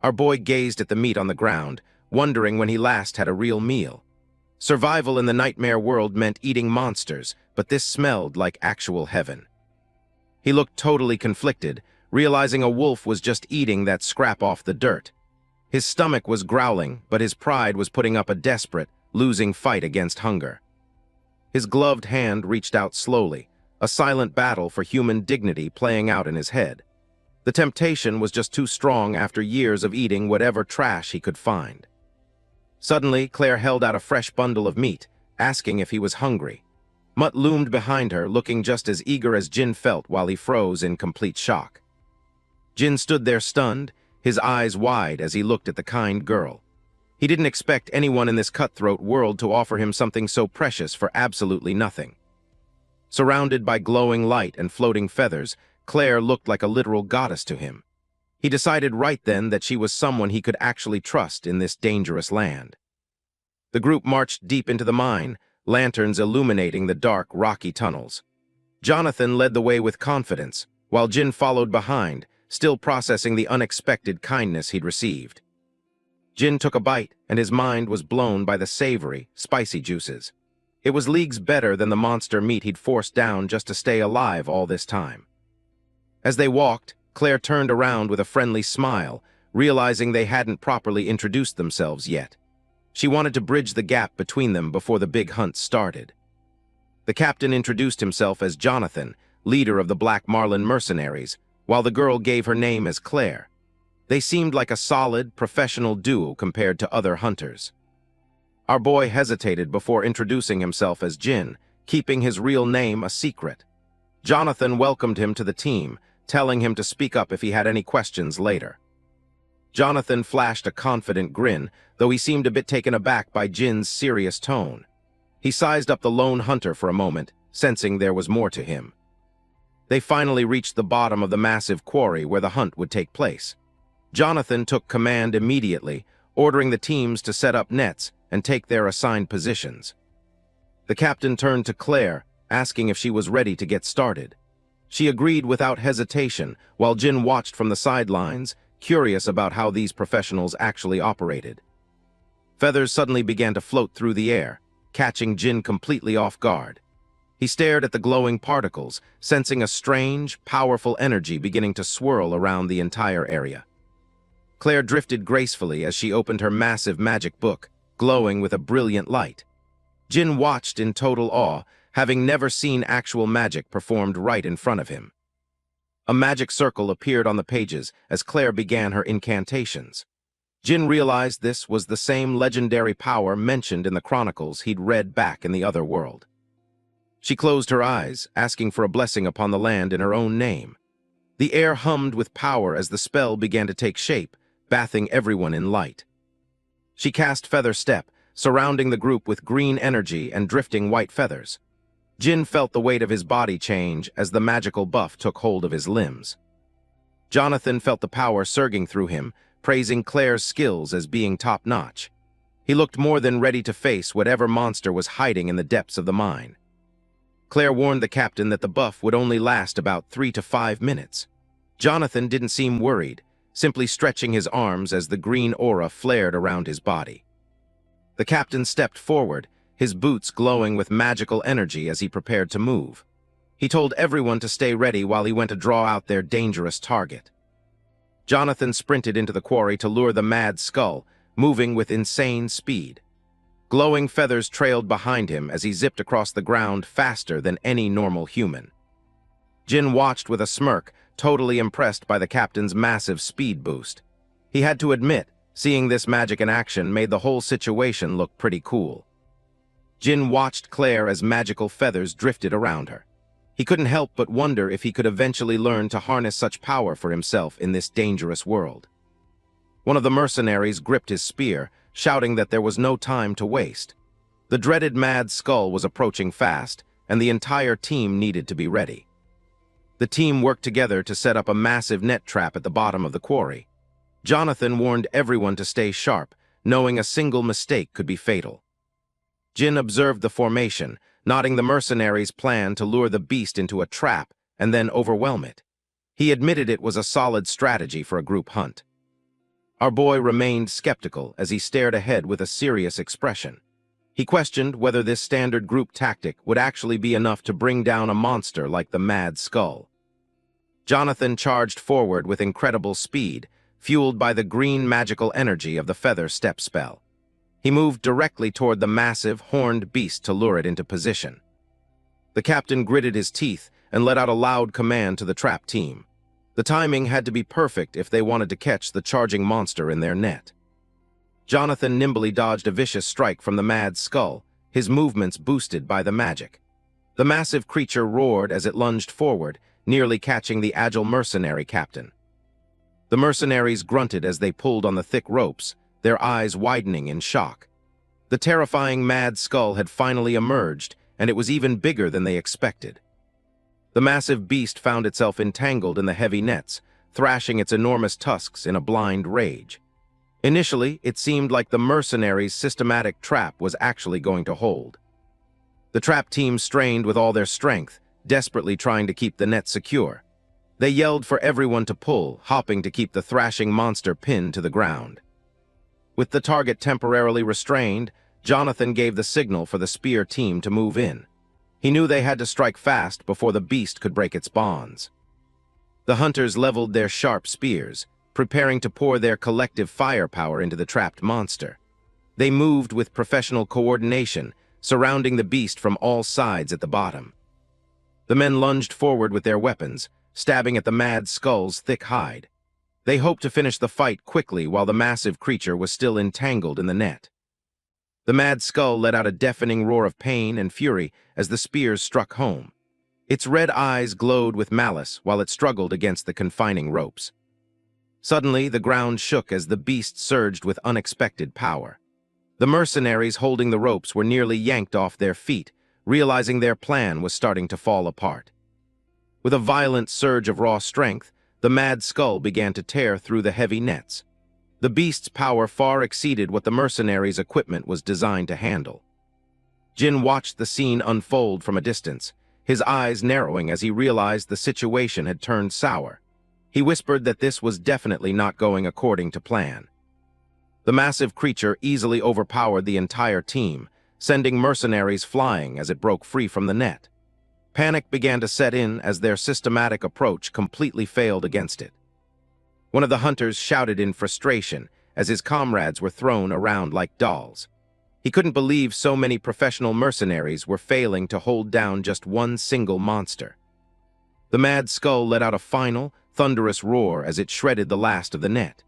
Our boy gazed at the meat on the ground, wondering when he last had a real meal. Survival in the nightmare world meant eating monsters, but this smelled like actual heaven. He looked totally conflicted, realizing a wolf was just eating that scrap off the dirt. His stomach was growling, but his pride was putting up a desperate, losing fight against hunger. His gloved hand reached out slowly, a silent battle for human dignity playing out in his head. The temptation was just too strong after years of eating whatever trash he could find. Suddenly, Claire held out a fresh bundle of meat, asking if he was hungry. Mutt loomed behind her, looking just as eager as Jin felt while he froze in complete shock. Jin stood there stunned, his eyes wide as he looked at the kind girl. He didn't expect anyone in this cutthroat world to offer him something so precious for absolutely nothing. Surrounded by glowing light and floating feathers, Claire looked like a literal goddess to him. He decided right then that she was someone he could actually trust in this dangerous land. The group marched deep into the mine, lanterns illuminating the dark, rocky tunnels. Jonathan led the way with confidence, while Jin followed behind, still processing the unexpected kindness he'd received. Jin took a bite, and his mind was blown by the savory, spicy juices. It was leagues better than the monster meat he'd forced down just to stay alive all this time. As they walked, Claire turned around with a friendly smile, realizing they hadn't properly introduced themselves yet. She wanted to bridge the gap between them before the big hunt started. The captain introduced himself as Jonathan, leader of the Black Marlin mercenaries, while the girl gave her name as Claire. They seemed like a solid, professional duo compared to other hunters. Our boy hesitated before introducing himself as Jin, keeping his real name a secret. Jonathan welcomed him to the team, telling him to speak up if he had any questions later. Jonathan flashed a confident grin, though he seemed a bit taken aback by Jin's serious tone. He sized up the lone hunter for a moment, sensing there was more to him. They finally reached the bottom of the massive quarry where the hunt would take place. Jonathan took command immediately, ordering the teams to set up nets and take their assigned positions. The captain turned to Claire, asking if she was ready to get started. She agreed without hesitation, while Jin watched from the sidelines, curious about how these professionals actually operated. Feathers suddenly began to float through the air, catching Jin completely off guard. He stared at the glowing particles, sensing a strange, powerful energy beginning to swirl around the entire area. Claire drifted gracefully as she opened her massive magic book, glowing with a brilliant light. Jin watched in total awe, having never seen actual magic performed right in front of him. A magic circle appeared on the pages as Claire began her incantations. Jin realized this was the same legendary power mentioned in the chronicles he'd read back in the other world. She closed her eyes, asking for a blessing upon the land in her own name. The air hummed with power as the spell began to take shape, bathing everyone in light. She cast Feather Step, surrounding the group with green energy and drifting white feathers. Jin felt the weight of his body change as the magical buff took hold of his limbs. Jonathan felt the power surging through him, praising Claire's skills as being top-notch. He looked more than ready to face whatever monster was hiding in the depths of the mine. Claire warned the captain that the buff would only last about 3 to 5 minutes. Jonathan didn't seem worried, simply stretching his arms as the green aura flared around his body. The captain stepped forward, his boots glowing with magical energy as he prepared to move. He told everyone to stay ready while he went to draw out their dangerous target. Jonathan sprinted into the quarry to lure the mad skull, moving with insane speed. Glowing feathers trailed behind him as he zipped across the ground faster than any normal human. Jin watched with a smirk, totally impressed by the captain's massive speed boost. He had to admit, seeing this magic in action made the whole situation look pretty cool. Jin watched Claire as magical feathers drifted around her. He couldn't help but wonder if he could eventually learn to harness such power for himself in this dangerous world. One of the mercenaries gripped his spear, shouting that there was no time to waste. The dreaded mad skull was approaching fast, and the entire team needed to be ready. The team worked together to set up a massive net trap at the bottom of the quarry. Jonathan warned everyone to stay sharp, knowing a single mistake could be fatal. Jin observed the formation, nodding the mercenaries' plan to lure the beast into a trap and then overwhelm it. He admitted it was a solid strategy for a group hunt. Our boy remained skeptical as he stared ahead with a serious expression. He questioned whether this standard group tactic would actually be enough to bring down a monster like the Mad Skull. Jonathan charged forward with incredible speed, fueled by the green magical energy of the Feather Step spell. He moved directly toward the massive, horned beast to lure it into position. The captain gritted his teeth and let out a loud command to the trap team. The timing had to be perfect if they wanted to catch the charging monster in their net. Jonathan nimbly dodged a vicious strike from the Mad Skull, his movements boosted by the magic. The massive creature roared as it lunged forward, nearly catching the agile mercenary captain. The mercenaries grunted as they pulled on the thick ropes, their eyes widening in shock. The terrifying Mad Skull had finally emerged, and it was even bigger than they expected. The massive beast found itself entangled in the heavy nets, thrashing its enormous tusks in a blind rage. Initially, it seemed like the mercenaries' systematic trap was actually going to hold. The trap team strained with all their strength, desperately trying to keep the net secure. They yelled for everyone to pull, hopping to keep the thrashing monster pinned to the ground. With the target temporarily restrained, Jonathan gave the signal for the spear team to move in. He knew they had to strike fast before the beast could break its bonds. The hunters leveled their sharp spears, preparing to pour their collective firepower into the trapped monster. They moved with professional coordination, surrounding the beast from all sides at the bottom. The men lunged forward with their weapons, stabbing at the mad skull's thick hide. They hoped to finish the fight quickly while the massive creature was still entangled in the net. The mad skull let out a deafening roar of pain and fury as the spears struck home. Its red eyes glowed with malice while it struggled against the confining ropes. Suddenly, the ground shook as the beast surged with unexpected power. The mercenaries holding the ropes were nearly yanked off their feet, realizing their plan was starting to fall apart. With a violent surge of raw strength, the mad skull began to tear through the heavy nets. The beast's power far exceeded what the mercenaries' equipment was designed to handle. Jin watched the scene unfold from a distance, his eyes narrowing as he realized the situation had turned sour. He whispered that this was definitely not going according to plan. The massive creature easily overpowered the entire team, sending mercenaries flying as it broke free from the net. Panic began to set in as their systematic approach completely failed against it. One of the hunters shouted in frustration as his comrades were thrown around like dolls. He couldn't believe so many professional mercenaries were failing to hold down just one single monster. The mad skull let out a final, thunderous roar as it shredded the last of the net.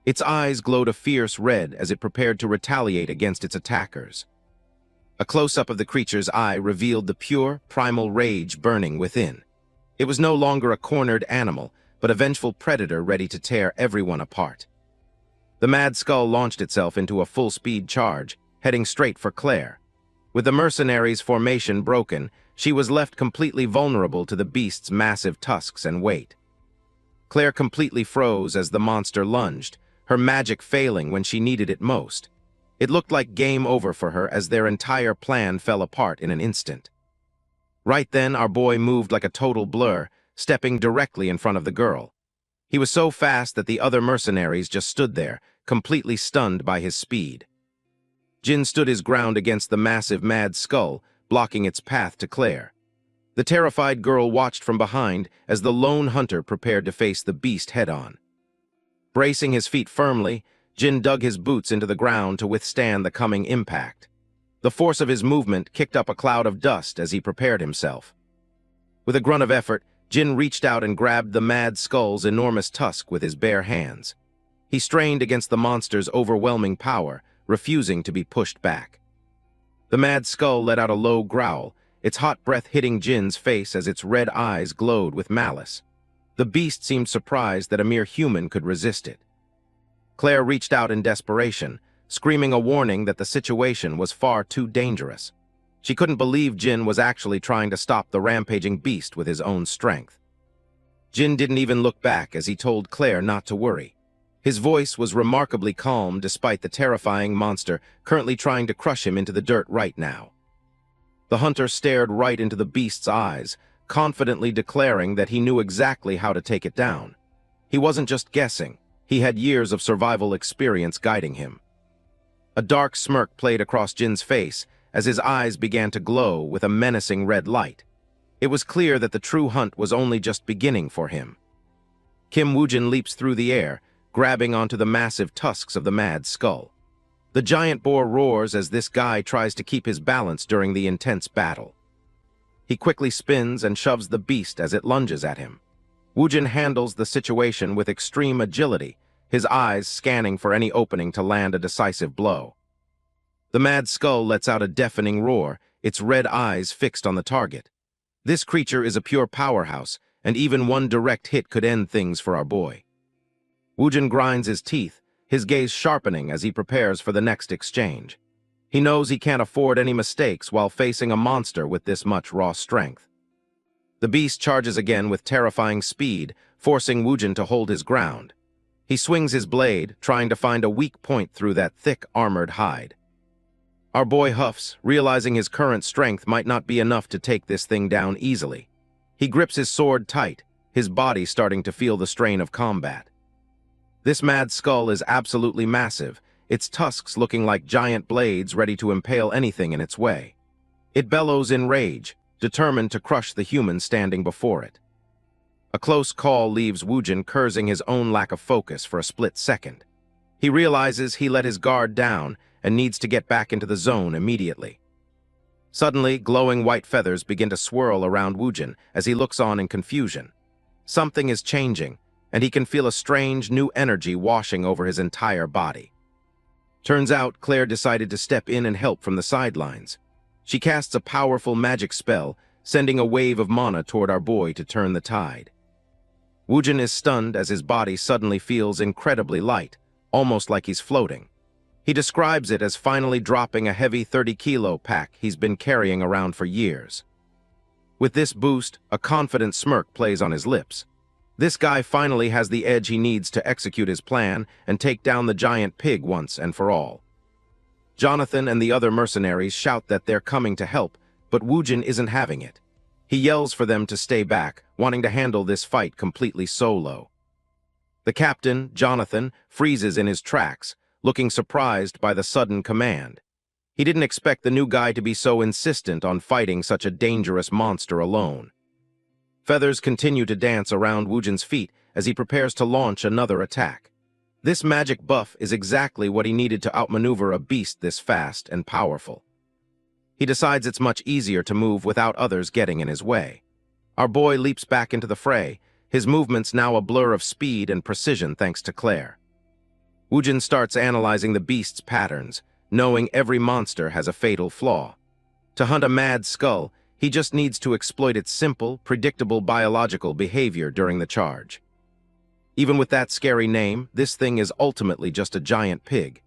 Its eyes glowed a fierce red as it prepared to retaliate against its attackers. A close-up of the creature's eye revealed the pure, primal rage burning within. It was no longer a cornered animal, but a vengeful predator ready to tear everyone apart. The mad skull launched itself into a full-speed charge, heading straight for Claire. With the mercenaries' formation broken, she was left completely vulnerable to the beast's massive tusks and weight. Claire completely froze as the monster lunged, her magic failing when she needed it most. It looked like game over for her as their entire plan fell apart in an instant. Right then, our boy moved like a total blur, stepping directly in front of the girl. He was so fast that the other mercenaries just stood there, completely stunned by his speed. Jin stood his ground against the massive mad skull, blocking its path to Claire. The terrified girl watched from behind as the lone hunter prepared to face the beast head-on. Bracing his feet firmly, Jin dug his boots into the ground to withstand the coming impact. The force of his movement kicked up a cloud of dust as he prepared himself. With a grunt of effort, Jin reached out and grabbed the mad skull's enormous tusk with his bare hands. He strained against the monster's overwhelming power, refusing to be pushed back. The mad skull let out a low growl, its hot breath hitting Jin's face as its red eyes glowed with malice. The beast seemed surprised that a mere human could resist it. Claire reached out in desperation, screaming a warning that the situation was far too dangerous. She couldn't believe Jin was actually trying to stop the rampaging beast with his own strength. Jin didn't even look back as he told Claire not to worry. His voice was remarkably calm despite the terrifying monster currently trying to crush him into the dirt right now. The hunter stared right into the beast's eyes, confidently declaring that he knew exactly how to take it down. He wasn't just guessing, he had years of survival experience guiding him. A dark smirk played across Jin's face as his eyes began to glow with a menacing red light. It was clear that the true hunt was only just beginning for him. Kim Woojin leaps through the air, grabbing onto the massive tusks of the mad skull. The giant boar roars as this guy tries to keep his balance during the intense battle. He quickly spins and shoves the beast as it lunges at him. Woojin handles the situation with extreme agility, his eyes scanning for any opening to land a decisive blow. The mad skull lets out a deafening roar, its red eyes fixed on the target. This creature is a pure powerhouse, and even one direct hit could end things for our boy. Woojin grinds his teeth, his gaze sharpening as he prepares for the next exchange. He knows he can't afford any mistakes while facing a monster with this much raw strength. The beast charges again with terrifying speed, forcing Woojin to hold his ground. He swings his blade, trying to find a weak point through that thick, armored hide. Our boy huffs, realizing his current strength might not be enough to take this thing down easily. He grips his sword tight, his body starting to feel the strain of combat. This mad skull is absolutely massive, its tusks looking like giant blades ready to impale anything in its way. It bellows in rage, determined to crush the human standing before it. A close call leaves Woojin cursing his own lack of focus for a split second. He realizes he let his guard down and needs to get back into the zone immediately. Suddenly, glowing white feathers begin to swirl around Woojin as he looks on in confusion. Something is changing, and he can feel a strange new energy washing over his entire body. Turns out, Claire decided to step in and help from the sidelines. She casts a powerful magic spell, sending a wave of mana toward our boy to turn the tide. Woojin is stunned as his body suddenly feels incredibly light, almost like he's floating. He describes it as finally dropping a heavy 30-kilo pack he's been carrying around for years. With this boost, a confident smirk plays on his lips. This guy finally has the edge he needs to execute his plan and take down the giant pig once and for all. Jonathan and the other mercenaries shout that they're coming to help, but Woojin isn't having it. He yells for them to stay back, wanting to handle this fight completely solo. The captain, Jonathan, freezes in his tracks, looking surprised by the sudden command. He didn't expect the new guy to be so insistent on fighting such a dangerous monster alone. Feathers continue to dance around Woojin's feet as he prepares to launch another attack. This magic buff is exactly what he needed to outmaneuver a beast this fast and powerful. He decides it's much easier to move without others getting in his way. Our boy leaps back into the fray, his movements now a blur of speed and precision thanks to Claire. Woojin starts analyzing the beast's patterns, knowing every monster has a fatal flaw. To hunt a mad skull, he just needs to exploit its simple, predictable biological behavior during the charge. Even with that scary name, this thing is ultimately just a giant pig.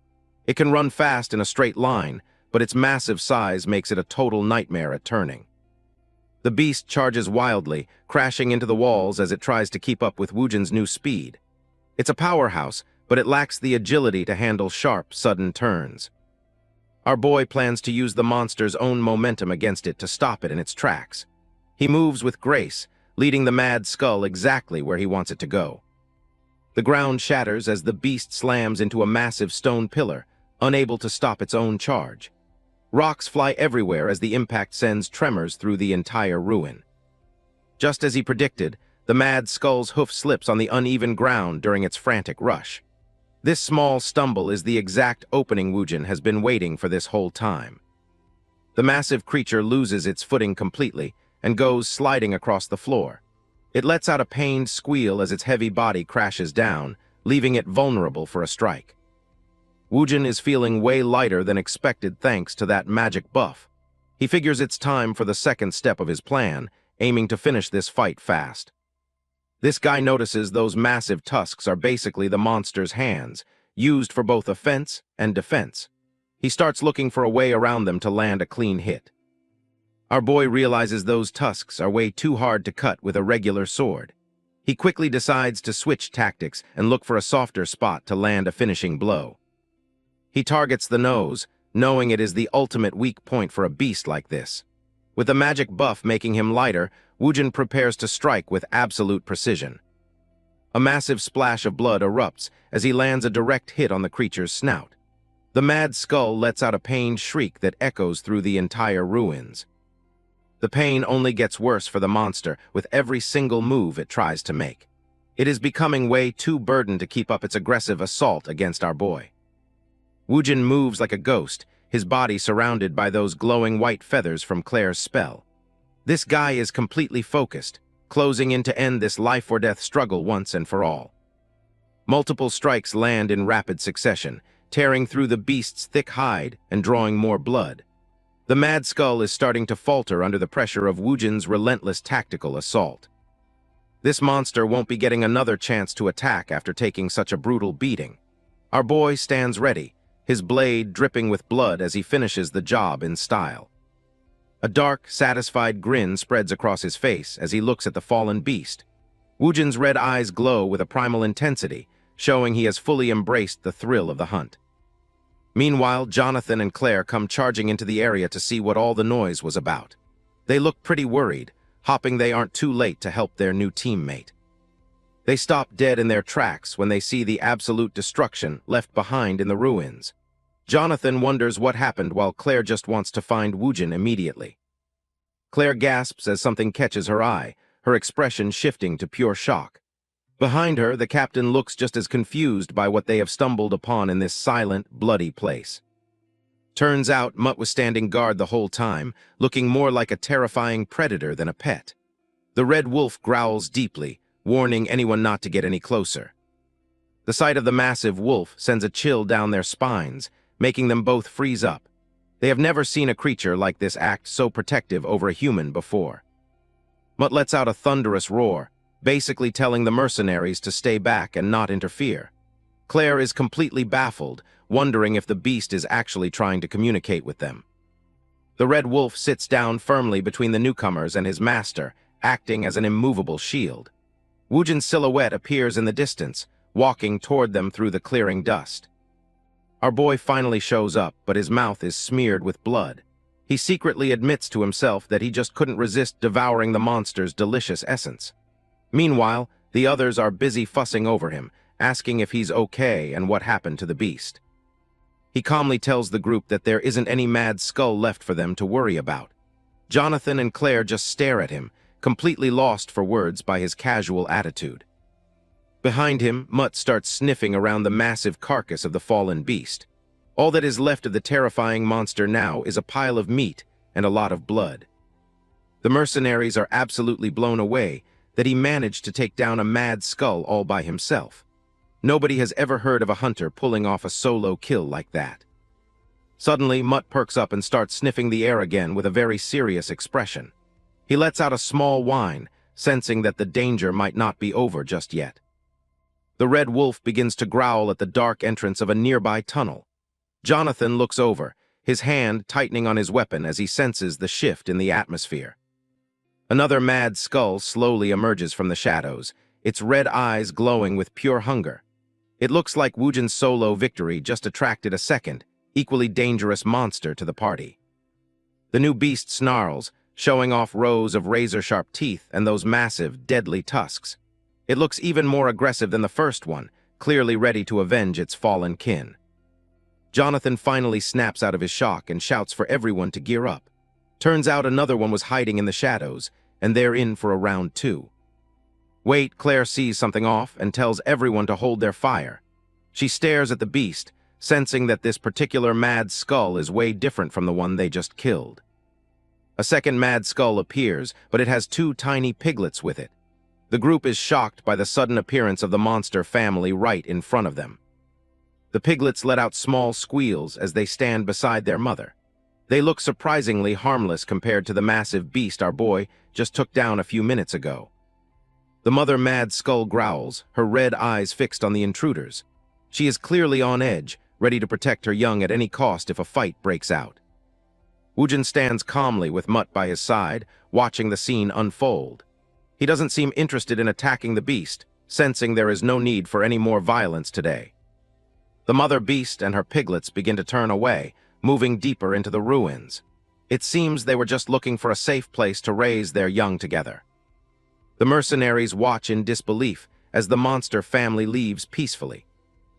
It can run fast in a straight line, but its massive size makes it a total nightmare at turning. The beast charges wildly, crashing into the walls as it tries to keep up with Woojin's new speed. It's a powerhouse, but it lacks the agility to handle sharp, sudden turns. Our boy plans to use the monster's own momentum against it to stop it in its tracks. He moves with grace, leading the mad skull exactly where he wants it to go. The ground shatters as the beast slams into a massive stone pillar, unable to stop its own charge. Rocks fly everywhere as the impact sends tremors through the entire ruin. Just as he predicted, the mad skull's hoof slips on the uneven ground during its frantic rush. This small stumble is the exact opening Woojin has been waiting for this whole time. The massive creature loses its footing completely and goes sliding across the floor. It lets out a pained squeal as its heavy body crashes down, leaving it vulnerable for a strike. Woojin is feeling way lighter than expected thanks to that magic buff. He figures it's time for the second step of his plan, aiming to finish this fight fast. This guy notices those massive tusks are basically the monster's hands, used for both offense and defense. He starts looking for a way around them to land a clean hit. Our boy realizes those tusks are way too hard to cut with a regular sword. He quickly decides to switch tactics and look for a softer spot to land a finishing blow. He targets the nose, knowing it is the ultimate weak point for a beast like this. With the magic buff making him lighter, Woojin prepares to strike with absolute precision. A massive splash of blood erupts as he lands a direct hit on the creature's snout. The mad skull lets out a pained shriek that echoes through the entire ruins. The pain only gets worse for the monster with every single move it tries to make. It is becoming way too burdened to keep up its aggressive assault against our boy. Woojin moves like a ghost, his body surrounded by those glowing white feathers from Claire's spell. This guy is completely focused, closing in to end this life-or-death struggle once and for all. Multiple strikes land in rapid succession, tearing through the beast's thick hide and drawing more blood. The mad skull is starting to falter under the pressure of Woojin's relentless tactical assault. This monster won't be getting another chance to attack after taking such a brutal beating. Our boy stands ready, his blade dripping with blood as he finishes the job in style. A dark, satisfied grin spreads across his face as he looks at the fallen beast. Woojin's red eyes glow with a primal intensity, showing he has fully embraced the thrill of the hunt. Meanwhile, Jonathan and Claire come charging into the area to see what all the noise was about. They look pretty worried, hoping they aren't too late to help their new teammate. They stop dead in their tracks when they see the absolute destruction left behind in the ruins. Jonathan wonders what happened while Claire just wants to find Woojin immediately. Claire gasps as something catches her eye, her expression shifting to pure shock. Behind her, the captain looks just as confused by what they have stumbled upon in this silent, bloody place. Turns out Mutt was standing guard the whole time, looking more like a terrifying predator than a pet. The red wolf growls deeply, warning anyone not to get any closer. The sight of the massive wolf sends a chill down their spines, making them both freeze up. They have never seen a creature like this act so protective over a human before. Mutt lets out a thunderous roar, basically telling the mercenaries to stay back and not interfere. Claire is completely baffled, wondering if the beast is actually trying to communicate with them. The red wolf sits down firmly between the newcomers and his master, acting as an immovable shield. Woojin's silhouette appears in the distance, walking toward them through the clearing dust. Our boy finally shows up, but his mouth is smeared with blood. He secretly admits to himself that he just couldn't resist devouring the monster's delicious essence. Meanwhile, the others are busy fussing over him, asking if he's okay and what happened to the beast. He calmly tells the group that there isn't any mad skull left for them to worry about. Jonathan and Claire just stare at him, completely lost for words by his casual attitude. Behind him, Mutt starts sniffing around the massive carcass of the fallen beast. All that is left of the terrifying monster now is a pile of meat and a lot of blood. The mercenaries are absolutely blown away that he managed to take down a mad skull all by himself. Nobody has ever heard of a hunter pulling off a solo kill like that. Suddenly, Mutt perks up and starts sniffing the air again with a very serious expression. He lets out a small whine, sensing that the danger might not be over just yet. The red wolf begins to growl at the dark entrance of a nearby tunnel. Jonathan looks over, his hand tightening on his weapon as he senses the shift in the atmosphere. Another mad skull slowly emerges from the shadows, its red eyes glowing with pure hunger. It looks like Woojin's solo victory just attracted a second, equally dangerous monster to the party. The new beast snarls, showing off rows of razor-sharp teeth and those massive, deadly tusks. It looks even more aggressive than the first one, clearly ready to avenge its fallen kin. Jonathan finally snaps out of his shock and shouts for everyone to gear up. Turns out another one was hiding in the shadows, and they're in for a round two. Wait, Claire sees something off and tells everyone to hold their fire. She stares at the beast, sensing that this particular mad skull is way different from the one they just killed. A second mad skull appears, but it has two tiny piglets with it. The group is shocked by the sudden appearance of the monster family right in front of them. The piglets let out small squeals as they stand beside their mother. They look surprisingly harmless compared to the massive beast our boy just took down a few minutes ago. The mother mad skull growls, her red eyes fixed on the intruders. She is clearly on edge, ready to protect her young at any cost if a fight breaks out. Woojin stands calmly with Mutt by his side, watching the scene unfold. He doesn't seem interested in attacking the beast, sensing there is no need for any more violence today. The mother beast and her piglets begin to turn away, moving deeper into the ruins. It seems they were just looking for a safe place to raise their young together. The mercenaries watch in disbelief as the monster family leaves peacefully.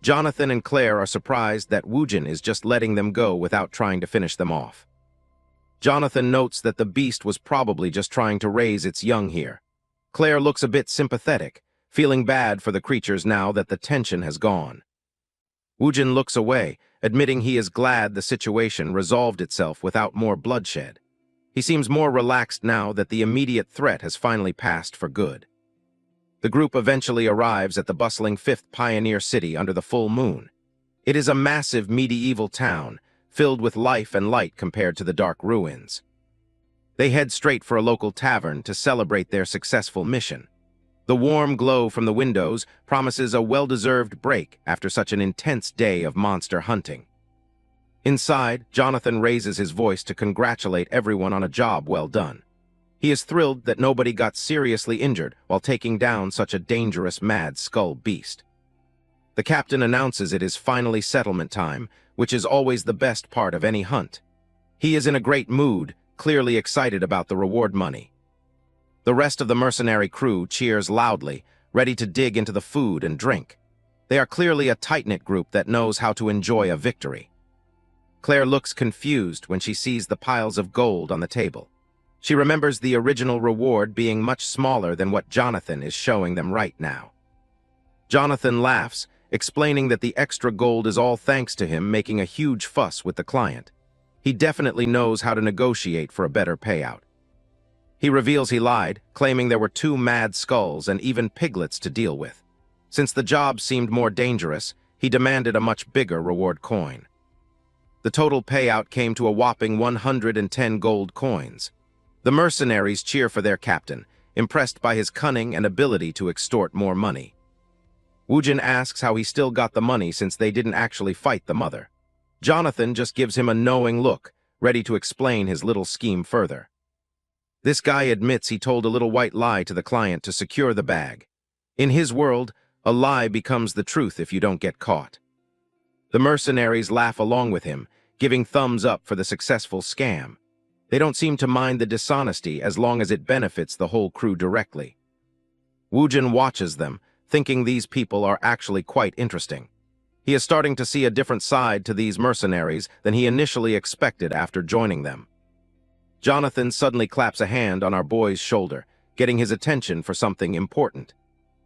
Jonathan and Claire are surprised that Woojin is just letting them go without trying to finish them off. Jonathan notes that the beast was probably just trying to raise its young here. Claire looks a bit sympathetic, feeling bad for the creatures now that the tension has gone. Woojin looks away, admitting he is glad the situation resolved itself without more bloodshed. He seems more relaxed now that the immediate threat has finally passed for good. The group eventually arrives at the bustling 5th pioneer city under the full moon. It is a massive medieval town, filled with life and light compared to the dark ruins. They head straight for a local tavern to celebrate their successful mission. The warm glow from the windows promises a well-deserved break after such an intense day of monster hunting. Inside, Jonathan raises his voice to congratulate everyone on a job well done. He is thrilled that nobody got seriously injured while taking down such a dangerous mad skull beast. The captain announces it is finally settlement time, which is always the best part of any hunt. He is in a great mood, clearly excited about the reward money. The rest of the mercenary crew cheers loudly, ready to dig into the food and drink. They are clearly a tight-knit group that knows how to enjoy a victory. Claire looks confused when she sees the piles of gold on the table. She remembers the original reward being much smaller than what Jonathan is showing them right now. Jonathan laughs, explaining that the extra gold is all thanks to him making a huge fuss with the client. He definitely knows how to negotiate for a better payout. He reveals he lied, claiming there were 2 mad skulls and even piglets to deal with. Since the job seemed more dangerous, he demanded a much bigger reward coin. The total payout came to a whopping 110 gold coins. The mercenaries cheer for their captain, impressed by his cunning and ability to extort more money. Woojin asks how he still got the money since they didn't actually fight the mother. Jonathan just gives him a knowing look, ready to explain his little scheme further. This guy admits he told a little white lie to the client to secure the bag. In his world, a lie becomes the truth if you don't get caught. The mercenaries laugh along with him, giving thumbs up for the successful scam. They don't seem to mind the dishonesty as long as it benefits the whole crew directly. Woojin watches them, thinking these people are actually quite interesting. He is starting to see a different side to these mercenaries than he initially expected after joining them. Jonathan suddenly claps a hand on our boy's shoulder, getting his attention for something important.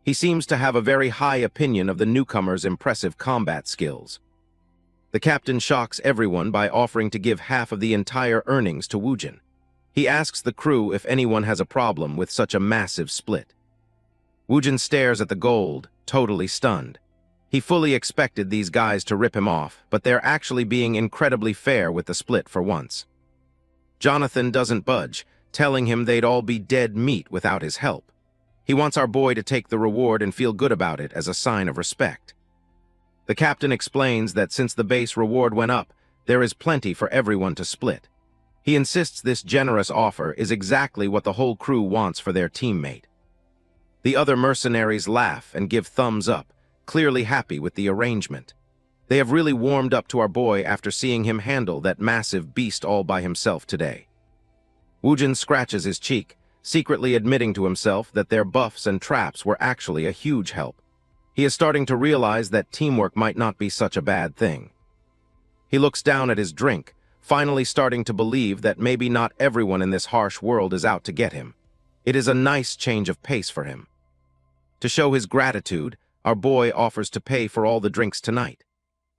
He seems to have a very high opinion of the newcomer's impressive combat skills. The captain shocks everyone by offering to give half of the entire earnings to Woojin. He asks the crew if anyone has a problem with such a massive split. Woojin stares at the gold, totally stunned. He fully expected these guys to rip him off, but they're actually being incredibly fair with the split for once. Jonathan doesn't budge, telling him they'd all be dead meat without his help. He wants our boy to take the reward and feel good about it as a sign of respect. The captain explains that since the base reward went up, there is plenty for everyone to split. He insists this generous offer is exactly what the whole crew wants for their teammate. The other mercenaries laugh and give thumbs up, clearly happy with the arrangement. They have really warmed up to our boy after seeing him handle that massive beast all by himself today. Woojin scratches his cheek, secretly admitting to himself that their buffs and traps were actually a huge help. He is starting to realize that teamwork might not be such a bad thing. He looks down at his drink, finally starting to believe that maybe not everyone in this harsh world is out to get him. It is a nice change of pace for him. To show his gratitude, our boy offers to pay for all the drinks tonight.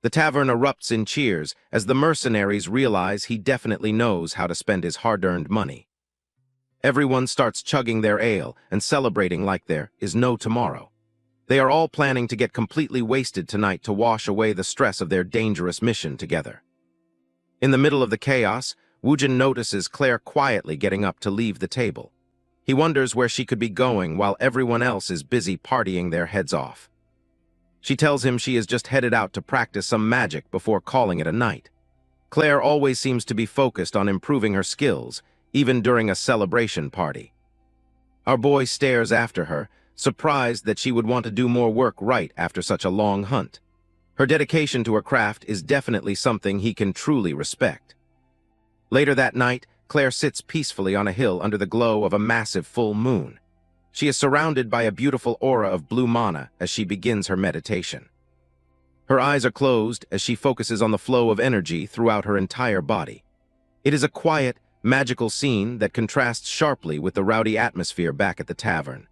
The tavern erupts in cheers as the mercenaries realize he definitely knows how to spend his hard-earned money. Everyone starts chugging their ale and celebrating like there is no tomorrow. They are all planning to get completely wasted tonight to wash away the stress of their dangerous mission together. In the middle of the chaos, Woojin notices Claire quietly getting up to leave the table. He wonders where she could be going while everyone else is busy partying their heads off. She tells him she is just headed out to practice some magic before calling it a night. Claire always seems to be focused on improving her skills, even during a celebration party. Our boy stares after her, surprised that she would want to do more work right after such a long hunt. Her dedication to her craft is definitely something he can truly respect. Later that night, Claire sits peacefully on a hill under the glow of a massive full moon. She is surrounded by a beautiful aura of blue mana as she begins her meditation. Her eyes are closed as she focuses on the flow of energy throughout her entire body. It is a quiet, magical scene that contrasts sharply with the rowdy atmosphere back at the tavern.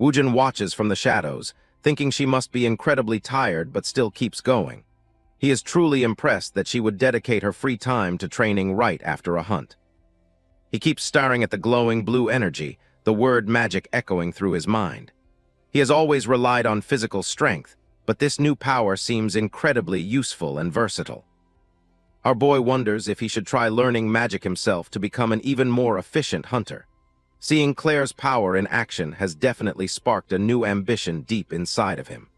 Woojin watches from the shadows, thinking she must be incredibly tired but still keeps going. He is truly impressed that she would dedicate her free time to training right after a hunt. He keeps staring at the glowing blue energy, the word magic echoing through his mind. He has always relied on physical strength, but this new power seems incredibly useful and versatile. Our boy wonders if he should try learning magic himself to become an even more efficient hunter. Seeing Claire's power in action has definitely sparked a new ambition deep inside of him.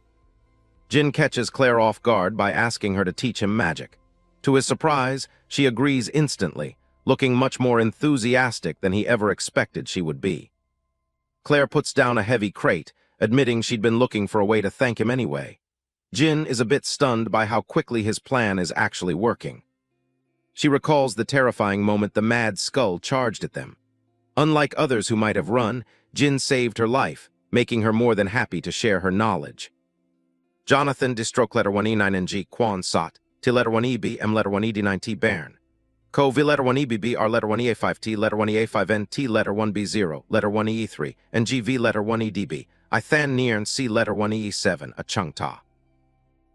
Jin catches Claire off guard by asking her to teach him magic. To his surprise, she agrees instantly, looking much more enthusiastic than he ever expected she would be. Claire puts down a heavy crate, admitting she'd been looking for a way to thank him anyway. Jin is a bit stunned by how quickly his plan is actually working. She recalls the terrifying moment the mad skull charged at them. Unlike others who might have run, Jin saved her life, making her more than happy to share her knowledge. Jonathan distroke letter 1E9NG Quan Sot, T letter 1EB M letter 1ED9T Bern. Co V letter 1EBB R letter 1EA5T letter 1EA5N T letter 1B0 letter 1E3 and GV letter 1EDB I Than Niern C letter 1E7 a Chung Ta.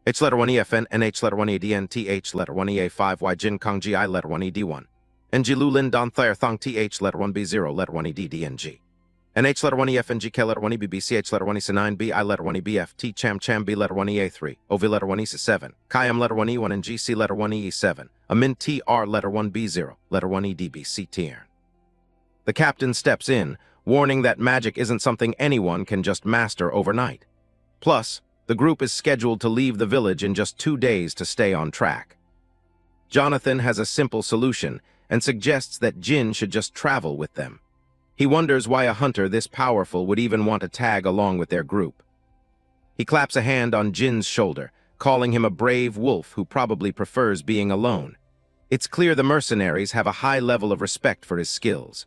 H letter 1EFN and H letter 1EDN TH letter 1EA5 Y Jin Kong GI letter 1ED1 and Ji Lu Lin Don Thayer Thong TH letter 1B0 letter 1EDDNG. And H letter 1EFNGK letter 1EBBCH letter 1E9B I letter 1EBF T Cham Cham B letter 1EA3 OV letter 1E7 Kayam letter 1E1 and GC letter 1E7 Amin TR letter 1B0 letter 1EDBC Tiern. The captain steps in, warning that magic isn't something anyone can just master overnight. Plus, the group is scheduled to leave the village in just 2 days to stay on track. Jonathan has a simple solution and suggests that Jin should just travel with them. He wonders why a hunter this powerful would even want to tag along with their group. He claps a hand on Jin's shoulder, calling him a brave wolf who probably prefers being alone. It's clear the mercenaries have a high level of respect for his skills.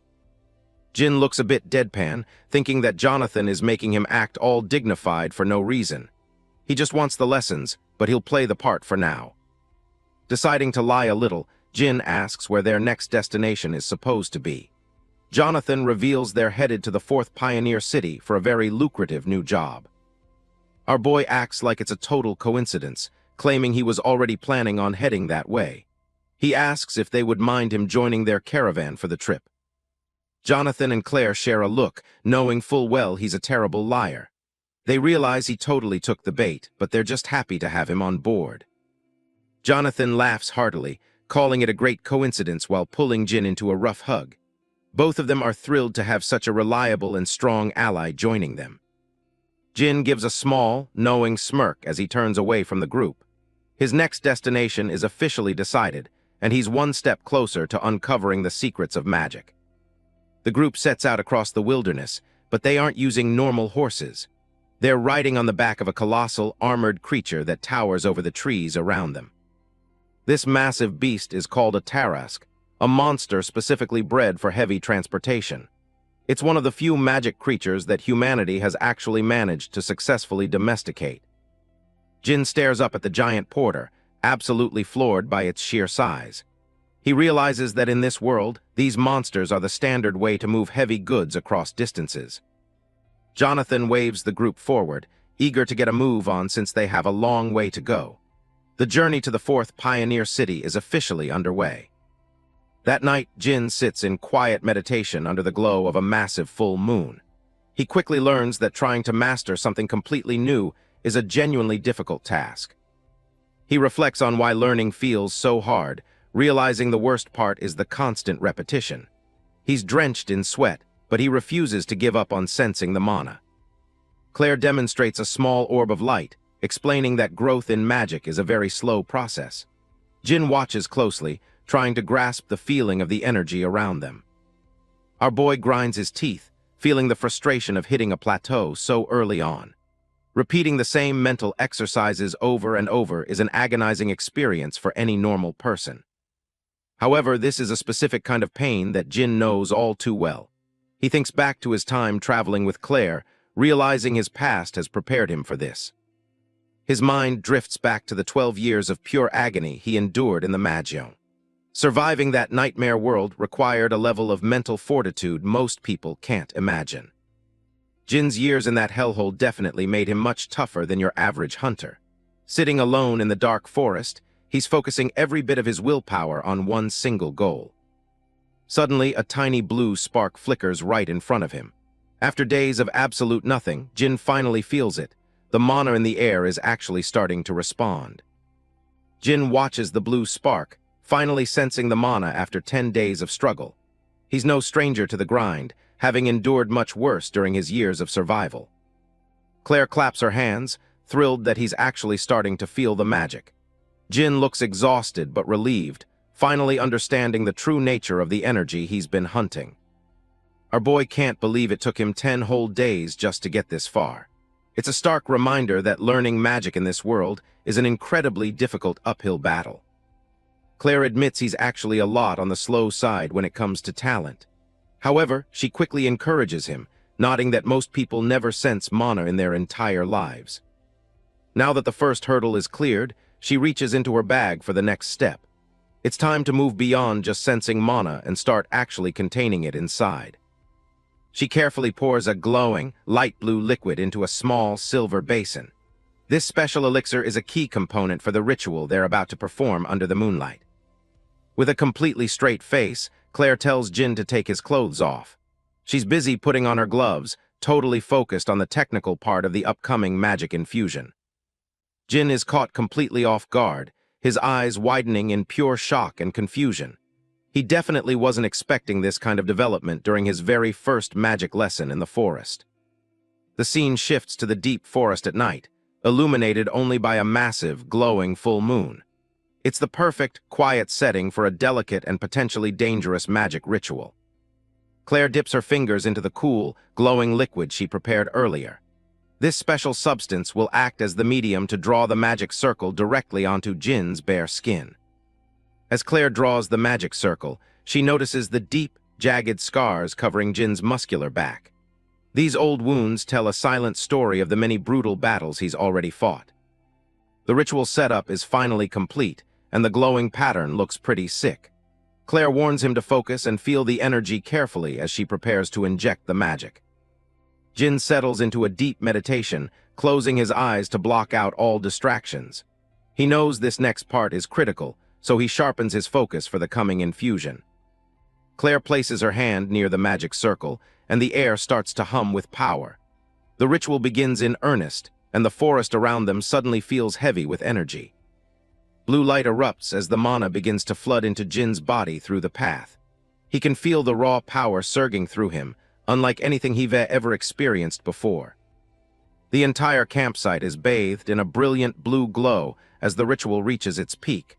Jin looks a bit deadpan, thinking that Jonathan is making him act all dignified for no reason. He just wants the lessons, but he'll play the part for now. Deciding to lie a little, Jin asks where their next destination is supposed to be. Jonathan reveals they're headed to the 4th Pioneer City for a very lucrative new job. Our boy acts like it's a total coincidence, claiming he was already planning on heading that way. He asks if they would mind him joining their caravan for the trip. Jonathan and Claire share a look, knowing full well he's a terrible liar. They realize he totally took the bait, but they're just happy to have him on board. Jonathan laughs heartily, calling it a great coincidence while pulling Jin into a rough hug. Both of them are thrilled to have such a reliable and strong ally joining them. Jin gives a small, knowing smirk as he turns away from the group. His next destination is officially decided, and he's one step closer to uncovering the secrets of magic. The group sets out across the wilderness, but they aren't using normal horses. They're riding on the back of a colossal, armored creature that towers over the trees around them. This massive beast is called a Tarask, a monster specifically bred for heavy transportation. It's one of the few magic creatures that humanity has actually managed to successfully domesticate. Jin stares up at the giant porter, absolutely floored by its sheer size. He realizes that in this world, these monsters are the standard way to move heavy goods across distances. Jonathan waves the group forward, eager to get a move on since they have a long way to go. The journey to the 4th Pioneer City is officially underway. That night, Jin sits in quiet meditation under the glow of a massive full moon. He quickly learns that trying to master something completely new is a genuinely difficult task. He reflects on why learning feels so hard, realizing the worst part is the constant repetition. He's drenched in sweat, but he refuses to give up on sensing the mana. Claire demonstrates a small orb of light, explaining that growth in magic is a very slow process. Jin watches closely, trying to grasp the feeling of the energy around them. Our boy grinds his teeth, feeling the frustration of hitting a plateau so early on. Repeating the same mental exercises over and over is an agonizing experience for any normal person. However, this is a specific kind of pain that Jin knows all too well. He thinks back to his time traveling with Claire, realizing his past has prepared him for this. His mind drifts back to the 12 years of pure agony he endured in the Magion. Surviving that nightmare world required a level of mental fortitude most people can't imagine. Jin's years in that hellhole definitely made him much tougher than your average hunter. Sitting alone in the dark forest, he's focusing every bit of his willpower on one single goal. Suddenly, a tiny blue spark flickers right in front of him. After days of absolute nothing, Jin finally feels it. The mana in the air is actually starting to respond. Jin watches the blue spark, finally sensing the mana after 10 days of struggle. He's no stranger to the grind, having endured much worse during his years of survival. Claire claps her hands, thrilled that he's actually starting to feel the magic. Jin looks exhausted but relieved, finally understanding the true nature of the energy he's been hunting. Our boy can't believe it took him 10 whole days just to get this far. It's a stark reminder that learning magic in this world is an incredibly difficult uphill battle. Claire admits he's actually a lot on the slow side when it comes to talent. However, she quickly encourages him, noting that most people never sense mana in their entire lives. Now that the first hurdle is cleared, she reaches into her bag for the next step. It's time to move beyond just sensing mana and start actually containing it inside. She carefully pours a glowing, light blue liquid into a small silver basin. This special elixir is a key component for the ritual they're about to perform under the moonlight. With a completely straight face, Claire tells Jin to take his clothes off. She's busy putting on her gloves, totally focused on the technical part of the upcoming magic infusion. Jin is caught completely off guard, his eyes widening in pure shock and confusion. He definitely wasn't expecting this kind of development during his very first magic lesson in the forest. The scene shifts to the deep forest at night, illuminated only by a massive, glowing full moon. It's the perfect, quiet setting for a delicate and potentially dangerous magic ritual. Claire dips her fingers into the cool, glowing liquid she prepared earlier. This special substance will act as the medium to draw the magic circle directly onto Jin's bare skin. As Claire draws the magic circle, she notices the deep, jagged scars covering Jin's muscular back. These old wounds tell a silent story of the many brutal battles he's already fought. The ritual setup is finally complete, and the glowing pattern looks pretty sick. Claire warns him to focus and feel the energy carefully as she prepares to inject the magic. Jin settles into a deep meditation, closing his eyes to block out all distractions. He knows this next part is critical, so he sharpens his focus for the coming infusion. Claire places her hand near the magic circle, and the air starts to hum with power. The ritual begins in earnest, and the forest around them suddenly feels heavy with energy. Blue light erupts as the mana begins to flood into Jin's body through the path. He can feel the raw power surging through him, unlike anything he've ever experienced before. The entire campsite is bathed in a brilliant blue glow as the ritual reaches its peak.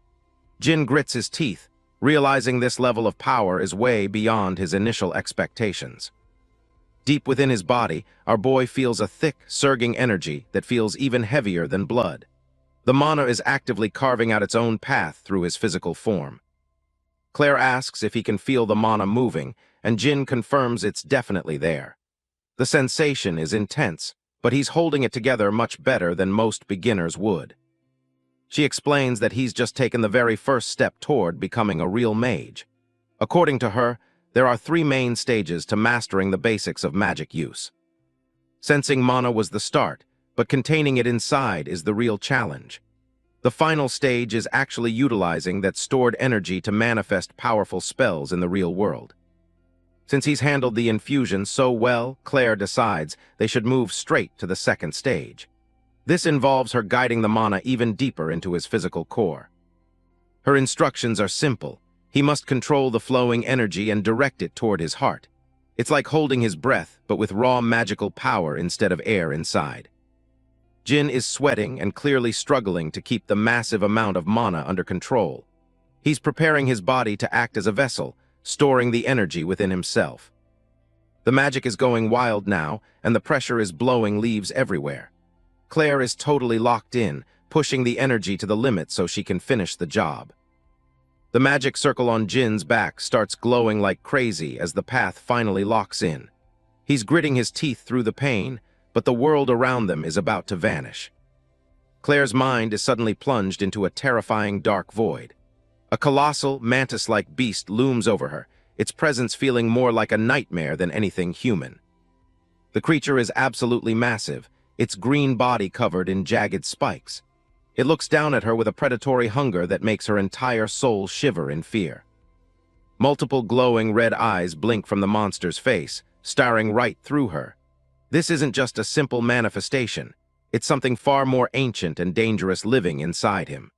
Jin grits his teeth, realizing this level of power is way beyond his initial expectations. Deep within his body, our boy feels a thick, surging energy that feels even heavier than blood. The mana is actively carving out its own path through his physical form. Claire asks if he can feel the mana moving, and Jin confirms it's definitely there. The sensation is intense, but he's holding it together much better than most beginners would. She explains that he's just taken the very first step toward becoming a real mage. According to her, there are 3 main stages to mastering the basics of magic use. Sensing mana was the start, but containing it inside is the real challenge. The final stage is actually utilizing that stored energy to manifest powerful spells in the real world. Since he's handled the infusion so well, Claire decides they should move straight to the second stage. This involves her guiding the mana even deeper into his physical core. Her instructions are simple. He must control the flowing energy and direct it toward his heart. It's like holding his breath, but with raw magical power instead of air inside. Jin is sweating and clearly struggling to keep the massive amount of mana under control. He's preparing his body to act as a vessel, storing the energy within himself. The magic is going wild now, and the pressure is blowing leaves everywhere. Claire is totally locked in, pushing the energy to the limit so she can finish the job. The magic circle on Jin's back starts glowing like crazy as the path finally locks in. He's gritting his teeth through the pain, but the world around them is about to vanish. Claire's mind is suddenly plunged into a terrifying dark void. A colossal, mantis-like beast looms over her, its presence feeling more like a nightmare than anything human. The creature is absolutely massive, its green body covered in jagged spikes. It looks down at her with a predatory hunger that makes her entire soul shiver in fear. Multiple glowing red eyes blink from the monster's face, staring right through her. This isn't just a simple manifestation. It's something far more ancient and dangerous living inside him.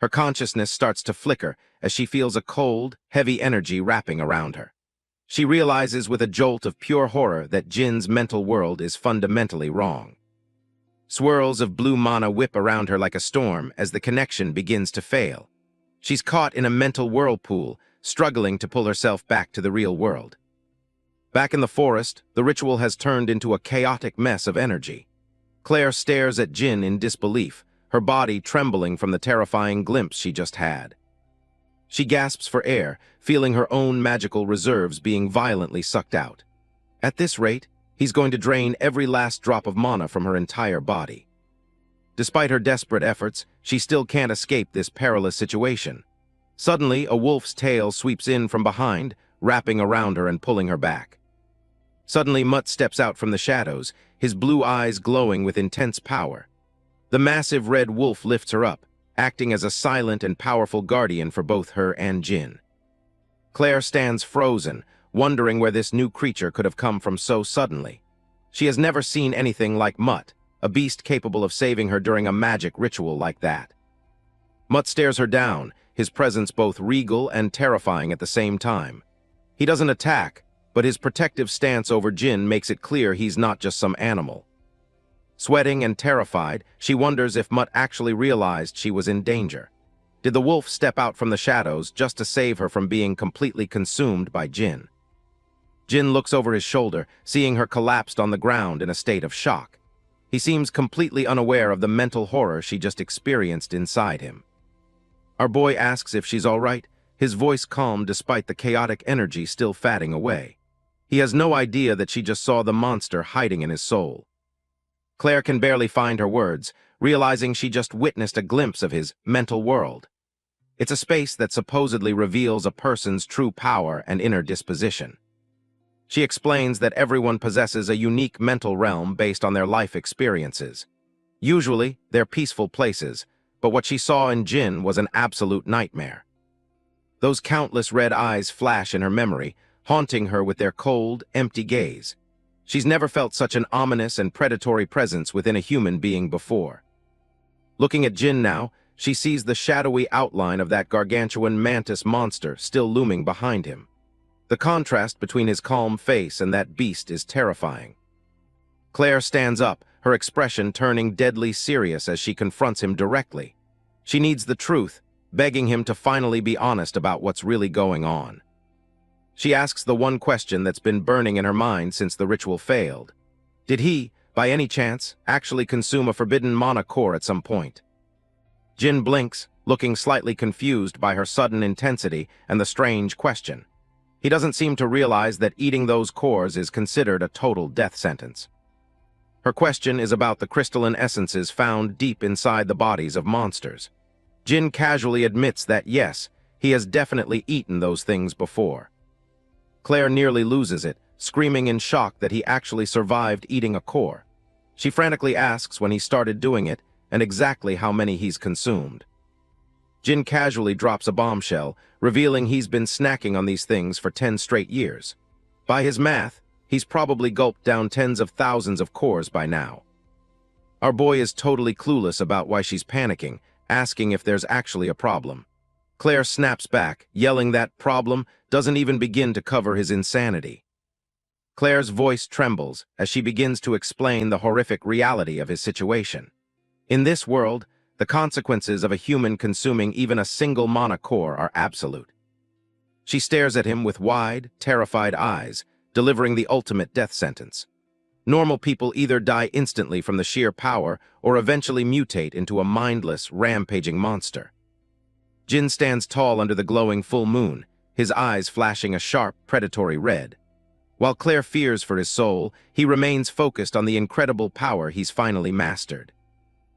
Her consciousness starts to flicker as she feels a cold, heavy energy wrapping around her. She realizes with a jolt of pure horror that Jin's mental world is fundamentally wrong. Swirls of blue mana whip around her like a storm as the connection begins to fail. She's caught in a mental whirlpool, struggling to pull herself back to the real world. Back in the forest, the ritual has turned into a chaotic mess of energy. Claire stares at Jin in disbelief, her body trembling from the terrifying glimpse she just had. She gasps for air, feeling her own magical reserves being violently sucked out. At this rate, he's going to drain every last drop of mana from her entire body. Despite her desperate efforts, she still can't escape this perilous situation. Suddenly, a wolf's tail sweeps in from behind, wrapping around her and pulling her back. Suddenly, Mutt steps out from the shadows, his blue eyes glowing with intense power. The massive red wolf lifts her up, acting as a silent and powerful guardian for both her and Jin. Claire stands frozen, wondering where this new creature could have come from so suddenly. She has never seen anything like Mutt, a beast capable of saving her during a magic ritual like that. Mutt stares her down, his presence both regal and terrifying at the same time. He doesn't attack, but his protective stance over Jin makes it clear he's not just some animal. Sweating and terrified, she wonders if Mutt actually realized she was in danger. Did the wolf step out from the shadows just to save her from being completely consumed by Jin? Jin looks over his shoulder, seeing her collapsed on the ground in a state of shock. He seems completely unaware of the mental horror she just experienced inside him. Our boy asks if she's all right, his voice calm despite the chaotic energy still fatting away. He has no idea that she just saw the monster hiding in his soul. Claire can barely find her words, realizing she just witnessed a glimpse of his mental world. It's a space that supposedly reveals a person's true power and inner disposition. She explains that everyone possesses a unique mental realm based on their life experiences. Usually, they're peaceful places, but what she saw in Jin was an absolute nightmare. Those countless red eyes flash in her memory, haunting her with their cold, empty gaze. She's never felt such an ominous and predatory presence within a human being before. Looking at Jin now, she sees the shadowy outline of that gargantuan mantis monster still looming behind him. The contrast between his calm face and that beast is terrifying. Claire stands up, her expression turning deadly serious as she confronts him directly. She needs the truth, begging him to finally be honest about what's really going on. She asks the one question that's been burning in her mind since the ritual failed. Did he, by any chance, actually consume a forbidden mana core at some point? Jin blinks, looking slightly confused by her sudden intensity and the strange question. He doesn't seem to realize that eating those cores is considered a total death sentence. Her question is about the crystalline essences found deep inside the bodies of monsters. Jin casually admits that yes, he has definitely eaten those things before. Claire nearly loses it, screaming in shock that he actually survived eating a core. She frantically asks when he started doing it and exactly how many he's consumed. Jin casually drops a bombshell, revealing he's been snacking on these things for 10 straight years. By his math, he's probably gulped down tens of thousands of cores by now. Our boy is totally clueless about why she's panicking, asking if there's actually a problem. Claire snaps back, yelling that problem doesn't even begin to cover his insanity. Claire's voice trembles as she begins to explain the horrific reality of his situation. In this world, the consequences of a human consuming even a single mana core are absolute. She stares at him with wide, terrified eyes, delivering the ultimate death sentence. Normal people either die instantly from the sheer power or eventually mutate into a mindless, rampaging monster. Jin stands tall under the glowing full moon, his eyes flashing a sharp, predatory red. While Claire fears for his soul, he remains focused on the incredible power he's finally mastered.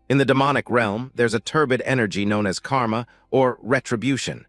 In the demonic realm, there's a turbid energy known as karma or retribution.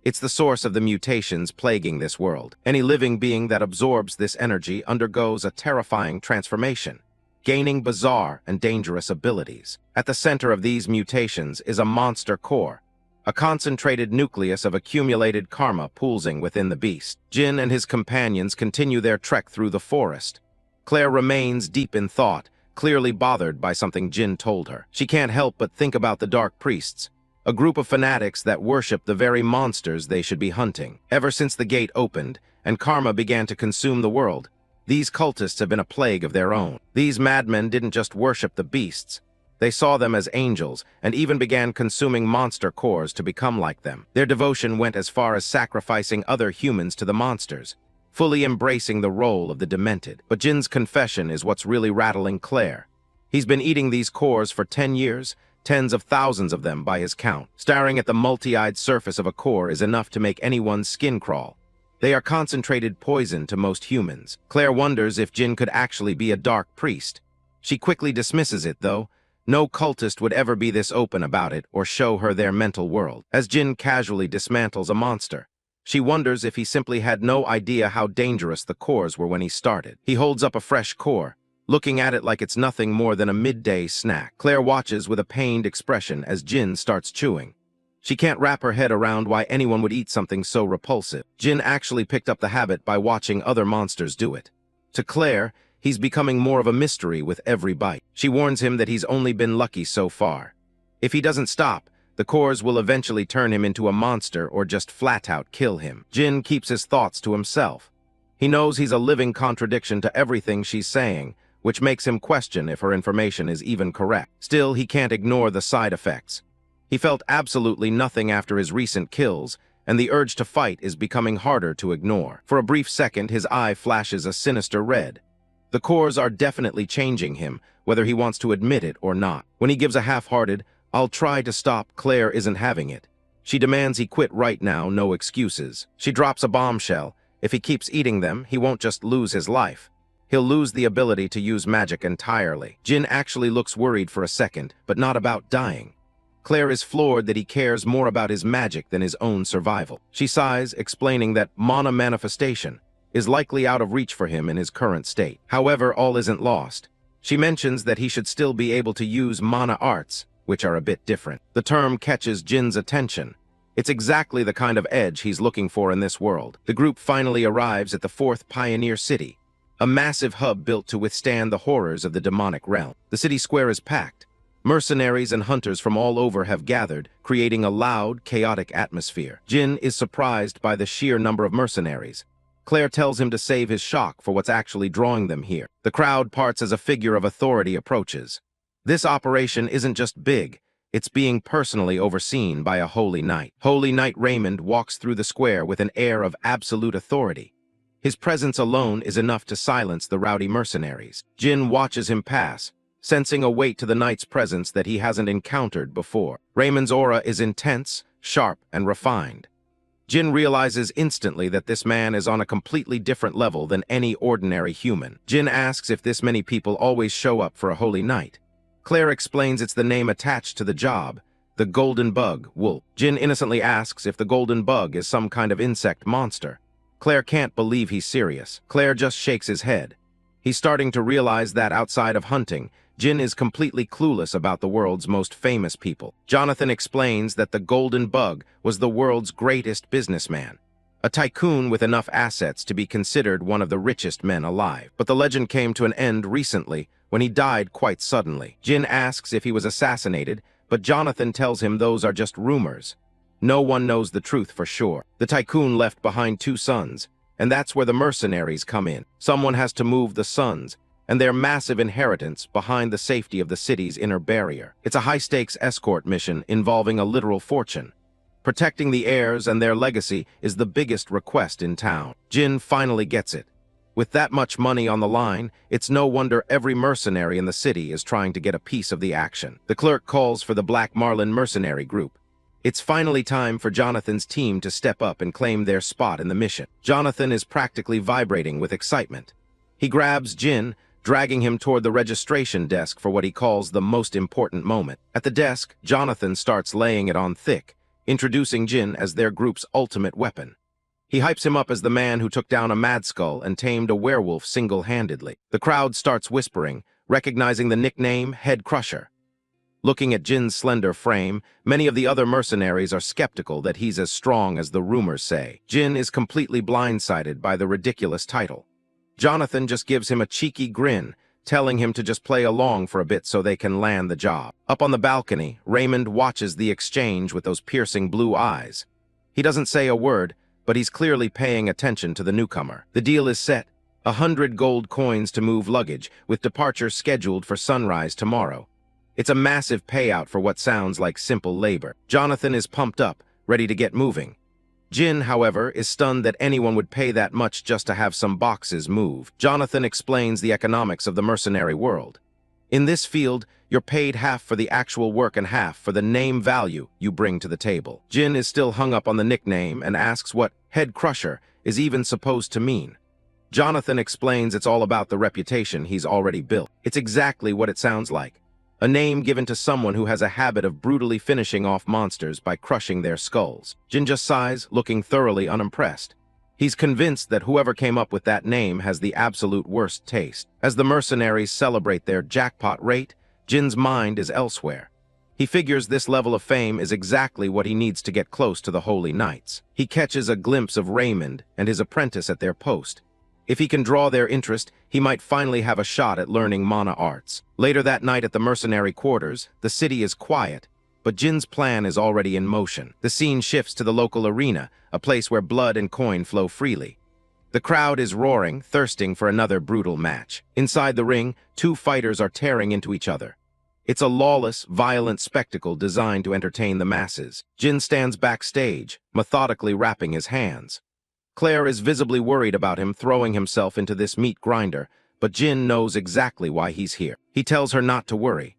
It's the source of the mutations plaguing this world. Any living being that absorbs this energy undergoes a terrifying transformation, gaining bizarre and dangerous abilities. At the center of these mutations is a monster core, a concentrated nucleus of accumulated karma pooling within the beast. Jin and his companions continue their trek through the forest. Claire remains deep in thought, clearly bothered by something Jin told her. She can't help but think about the Dark Priests, a group of fanatics that worship the very monsters they should be hunting. Ever since the gate opened and karma began to consume the world, these cultists have been a plague of their own. These madmen didn't just worship the beasts, they saw them as angels and even began consuming monster cores to become like them. Their devotion went as far as sacrificing other humans to the monsters, fully embracing the role of the demented. But Jin's confession is what's really rattling Claire. He's been eating these cores for 10 years, tens of thousands of them by his count. Staring at the multi-eyed surface of a core is enough to make anyone's skin crawl. They are concentrated poison to most humans. Claire wonders if Jin could actually be a dark priest. She quickly dismisses it, though. No cultist would ever be this open about it or show her their mental world. As Jin casually dismantles a monster, she wonders if he simply had no idea how dangerous the cores were when he started. He holds up a fresh core, looking at it like it's nothing more than a midday snack. Claire watches with a pained expression as Jin starts chewing. She can't wrap her head around why anyone would eat something so repulsive. Jin actually picked up the habit by watching other monsters do it. To Claire, he's becoming more of a mystery with every bite. She warns him that he's only been lucky so far. If he doesn't stop, the cores will eventually turn him into a monster or just flat-out kill him. Jin keeps his thoughts to himself. He knows he's a living contradiction to everything she's saying, which makes him question if her information is even correct. Still, he can't ignore the side effects. He felt absolutely nothing after his recent kills, and the urge to fight is becoming harder to ignore. For a brief second, his eye flashes a sinister red. The cores are definitely changing him, whether he wants to admit it or not. When he gives a half-hearted, "I'll try to stop," Claire isn't having it. She demands he quit right now, no excuses. She drops a bombshell. If he keeps eating them, he won't just lose his life. He'll lose the ability to use magic entirely. Jin actually looks worried for a second, but not about dying. Claire is floored that he cares more about his magic than his own survival. She sighs, explaining that mana manifestation is likely out of reach for him in his current state. However, all isn't lost. She mentions that he should still be able to use mana arts, which are a bit different. The term catches Jin's attention. It's exactly the kind of edge he's looking for in this world. The group finally arrives at the 4th Pioneer City, a massive hub built to withstand the horrors of the demonic realm. The city square is packed. Mercenaries and hunters from all over have gathered, creating a loud, chaotic atmosphere. Jin is surprised by the sheer number of mercenaries. Claire tells him to save his shock for what's actually drawing them here. The crowd parts as a figure of authority approaches. This operation isn't just big, it's being personally overseen by a Holy Knight. Holy Knight Raymond walks through the square with an air of absolute authority. His presence alone is enough to silence the rowdy mercenaries. Jin watches him pass, sensing a weight to the knight's presence that he hasn't encountered before. Raymond's aura is intense, sharp, and refined. Jin realizes instantly that this man is on a completely different level than any ordinary human. Jin asks if this many people always show up for a holy knight. Claire explains it's the name attached to the job, the golden bug, wolf. Jin innocently asks if the golden bug is some kind of insect monster. Claire can't believe he's serious. Claire just shakes his head. He's starting to realize that outside of hunting, Jin is completely clueless about the world's most famous people. Jonathan explains that the golden bug was the world's greatest businessman, a tycoon with enough assets to be considered one of the richest men alive. But the legend came to an end recently when he died quite suddenly. Jin asks if he was assassinated, but Jonathan tells him those are just rumors. No one knows the truth for sure. The tycoon left behind 2 sons, and that's where the mercenaries come in. Someone has to move the sons and their massive inheritance behind the safety of the city's inner barrier. It's a high-stakes escort mission involving a literal fortune. Protecting the heirs and their legacy is the biggest request in town. Jin finally gets it. With that much money on the line, it's no wonder every mercenary in the city is trying to get a piece of the action. The clerk calls for the Black Marlin mercenary group. It's finally time for Jonathan's team to step up and claim their spot in the mission. Jonathan is practically vibrating with excitement. He grabs Jin, dragging him toward the registration desk for what he calls the most important moment. At the desk, Jonathan starts laying it on thick, introducing Jin as their group's ultimate weapon. He hypes him up as the man who took down a mad skull and tamed a werewolf single-handedly. The crowd starts whispering, recognizing the nickname Head Crusher. Looking at Jin's slender frame, many of the other mercenaries are skeptical that he's as strong as the rumors say. Jin is completely blindsided by the ridiculous title. Jonathan just gives him a cheeky grin, telling him to just play along for a bit so they can land the job. Up on the balcony, Raymond watches the exchange with those piercing blue eyes. He doesn't say a word, but he's clearly paying attention to the newcomer. The deal is set. 100 gold coins to move luggage, with departure scheduled for sunrise tomorrow. It's a massive payout for what sounds like simple labor. Jonathan is pumped up, ready to get moving. Jin, however, is stunned that anyone would pay that much just to have some boxes move. Jonathan explains the economics of the mercenary world. In this field, you're paid half for the actual work and half for the name value you bring to the table. Jin is still hung up on the nickname and asks what head crusher is even supposed to mean. Jonathan explains it's all about the reputation he's already built. It's exactly what it sounds like. A name given to someone who has a habit of brutally finishing off monsters by crushing their skulls. Jin just sighs, looking thoroughly unimpressed. He's convinced that whoever came up with that name has the absolute worst taste. As the mercenaries celebrate their jackpot rate, Jin's mind is elsewhere. He figures this level of fame is exactly what he needs to get close to the Holy Knights. He catches a glimpse of Raymond and his apprentice at their post. If he can draw their interest, he might finally have a shot at learning mana arts. Later that night at the mercenary quarters, the city is quiet, but Jin's plan is already in motion. The scene shifts to the local arena, a place where blood and coin flow freely. The crowd is roaring, thirsting for another brutal match. Inside the ring, two fighters are tearing into each other. It's a lawless, violent spectacle designed to entertain the masses. Jin stands backstage, methodically wrapping his hands. Claire is visibly worried about him throwing himself into this meat grinder, but Jin knows exactly why he's here. He tells her not to worry.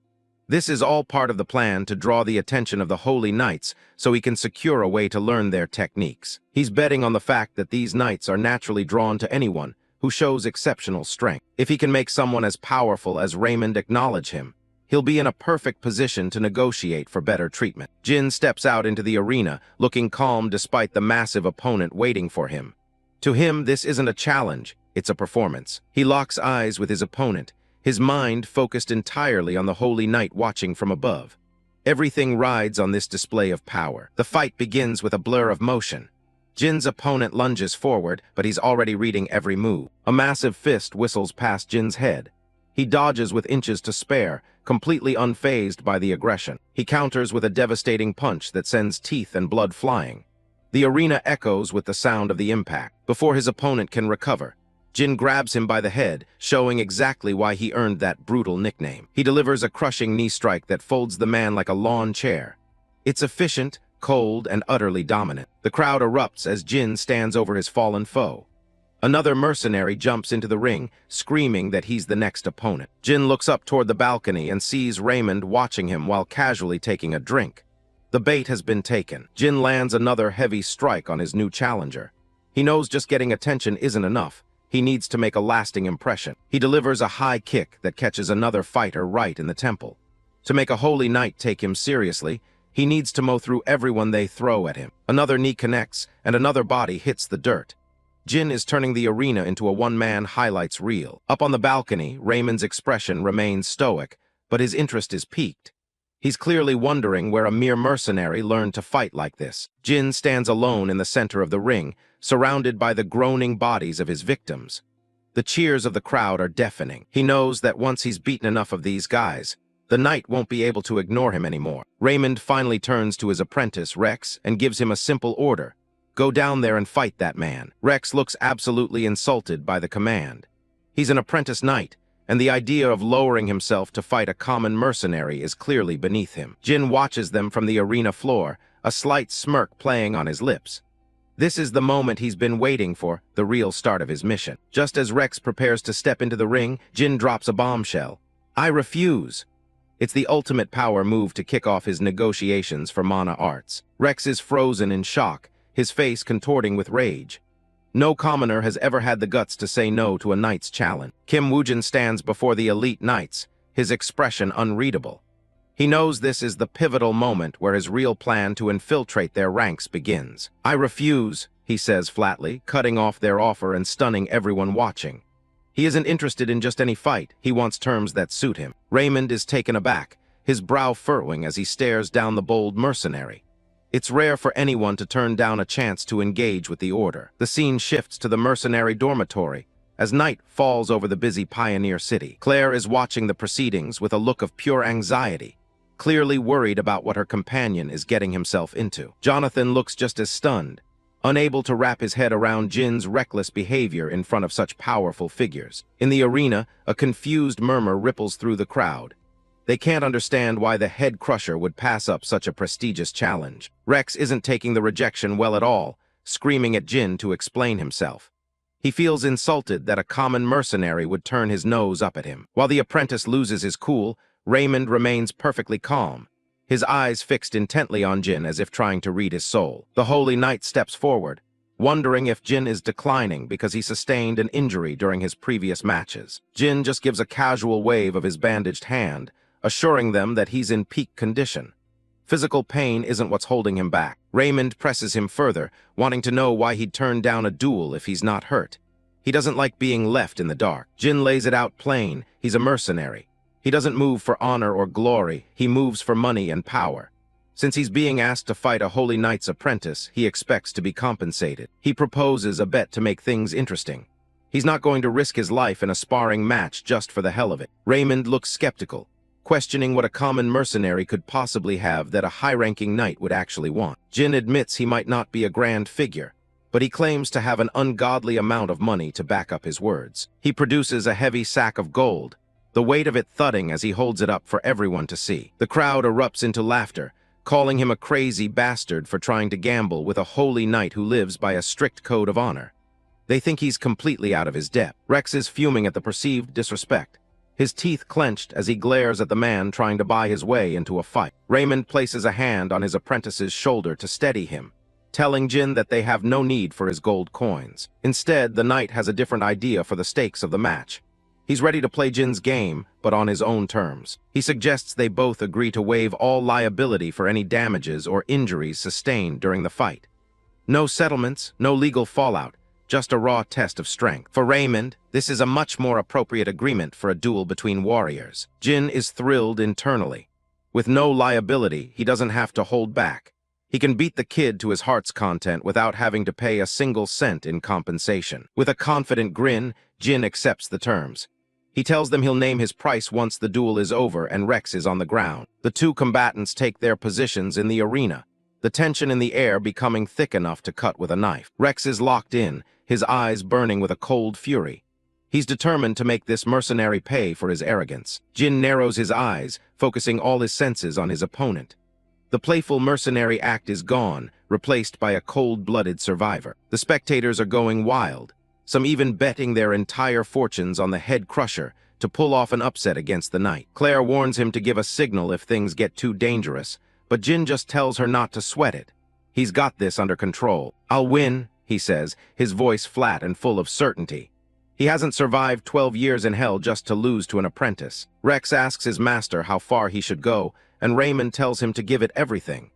This is all part of the plan to draw the attention of the Holy Knights so he can secure a way to learn their techniques. He's betting on the fact that these knights are naturally drawn to anyone who shows exceptional strength. If he can make someone as powerful as Raymond acknowledge him, he'll be in a perfect position to negotiate for better treatment. Jin steps out into the arena, looking calm despite the massive opponent waiting for him. To him, this isn't a challenge, it's a performance. He locks eyes with his opponent, his mind focused entirely on the Holy Knight watching from above. Everything rides on this display of power. The fight begins with a blur of motion. Jin's opponent lunges forward, but he's already reading every move. A massive fist whistles past Jin's head. He dodges with inches to spare, completely unfazed by the aggression. He counters with a devastating punch that sends teeth and blood flying. The arena echoes with the sound of the impact. Before his opponent can recover, Jin grabs him by the head, showing exactly why he earned that brutal nickname. He delivers a crushing knee strike that folds the man like a lawn chair. It's efficient, cold, and utterly dominant. The crowd erupts as Jin stands over his fallen foe. Another mercenary jumps into the ring, screaming that he's the next opponent. Jin looks up toward the balcony and sees Raymond watching him while casually taking a drink. The bait has been taken. Jin lands another heavy strike on his new challenger. He knows just getting attention isn't enough. He needs to make a lasting impression. He delivers a high kick that catches another fighter right in the temple. To make a Holy Knight take him seriously, he needs to mow through everyone they throw at him. Another knee connects, and another body hits the dirt. Jin is turning the arena into a one-man highlights reel. Up on the balcony, Raymond's expression remains stoic, but his interest is piqued. He's clearly wondering where a mere mercenary learned to fight like this. Jin stands alone in the center of the ring, surrounded by the groaning bodies of his victims. The cheers of the crowd are deafening. He knows that once he's beaten enough of these guys, the knight won't be able to ignore him anymore. Raymond finally turns to his apprentice, Rex, and gives him a simple order. Go down there and fight that man. Rex looks absolutely insulted by the command. He's an apprentice knight, and the idea of lowering himself to fight a common mercenary is clearly beneath him. Jin watches them from the arena floor, a slight smirk playing on his lips. This is the moment he's been waiting for, the real start of his mission. Just as Rex prepares to step into the ring, Jin drops a bombshell. I refuse. It's the ultimate power move to kick off his negotiations for mana arts. Rex is frozen in shock, his face contorting with rage. No commoner has ever had the guts to say no to a knight's challenge. Kim Woojin stands before the elite knights, his expression unreadable. He knows this is the pivotal moment where his real plan to infiltrate their ranks begins. I refuse, he says flatly, cutting off their offer and stunning everyone watching. He isn't interested in just any fight, he wants terms that suit him. Raymond is taken aback, his brow furrowing as he stares down the bold mercenary. It's rare for anyone to turn down a chance to engage with the order. The scene shifts to the mercenary dormitory as night falls over the busy pioneer city. Claire is watching the proceedings with a look of pure anxiety, clearly worried about what her companion is getting himself into. Jonathan looks just as stunned, unable to wrap his head around Jin's reckless behavior in front of such powerful figures. In the arena, a confused murmur ripples through the crowd. They can't understand why the head crusher would pass up such a prestigious challenge. Rex isn't taking the rejection well at all, screaming at Jin to explain himself. He feels insulted that a common mercenary would turn his nose up at him. While the apprentice loses his cool, Raymond remains perfectly calm, his eyes fixed intently on Jin as if trying to read his soul. The Holy Knight steps forward, wondering if Jin is declining because he sustained an injury during his previous matches. Jin just gives a casual wave of his bandaged hand, assuring them that he's in peak condition. Physical pain isn't what's holding him back. Raymond presses him further, wanting to know why he'd turn down a duel if he's not hurt. He doesn't like being left in the dark. Jin lays it out plain. He's a mercenary. He doesn't move for honor or glory. He moves for money and power. Since he's being asked to fight a Holy Knight's apprentice, he expects to be compensated. He proposes a bet to make things interesting. He's not going to risk his life in a sparring match just for the hell of it. Raymond looks skeptical, questioning what a common mercenary could possibly have that a high-ranking knight would actually want. Jin admits he might not be a grand figure, but he claims to have an ungodly amount of money to back up his words. He produces a heavy sack of gold, the weight of it thudding as he holds it up for everyone to see. The crowd erupts into laughter, calling him a crazy bastard for trying to gamble with a holy knight who lives by a strict code of honor. They think he's completely out of his depth. Rex is fuming at the perceived disrespect, his teeth clenched as he glares at the man trying to buy his way into a fight. Raymond places a hand on his apprentice's shoulder to steady him, telling Jin that they have no need for his gold coins. Instead, the knight has a different idea for the stakes of the match. He's ready to play Jin's game, but on his own terms. He suggests they both agree to waive all liability for any damages or injuries sustained during the fight. No settlements, no legal fallout, just a raw test of strength. For Raymond, this is a much more appropriate agreement for a duel between warriors. Jin is thrilled internally. With no liability, he doesn't have to hold back. He can beat the kid to his heart's content without having to pay a single cent in compensation. With a confident grin, Jin accepts the terms. He tells them he'll name his price once the duel is over and Rex is on the ground. The two combatants take their positions in the arena, the tension in the air becoming thick enough to cut with a knife. Rex is locked in, his eyes burning with a cold fury. He's determined to make this mercenary pay for his arrogance. Jin narrows his eyes, focusing all his senses on his opponent. The playful mercenary act is gone, replaced by a cold-blooded survivor. The spectators are going wild, some even betting their entire fortunes on the head crusher to pull off an upset against the knight. Claire warns him to give a signal if things get too dangerous, but Jin just tells her not to sweat it. He's got this under control. "I'll win," he says, his voice flat and full of certainty. He hasn't survived 12 years in hell just to lose to an apprentice. Rex asks his master how far he should go, and Raymond tells him to give it everything.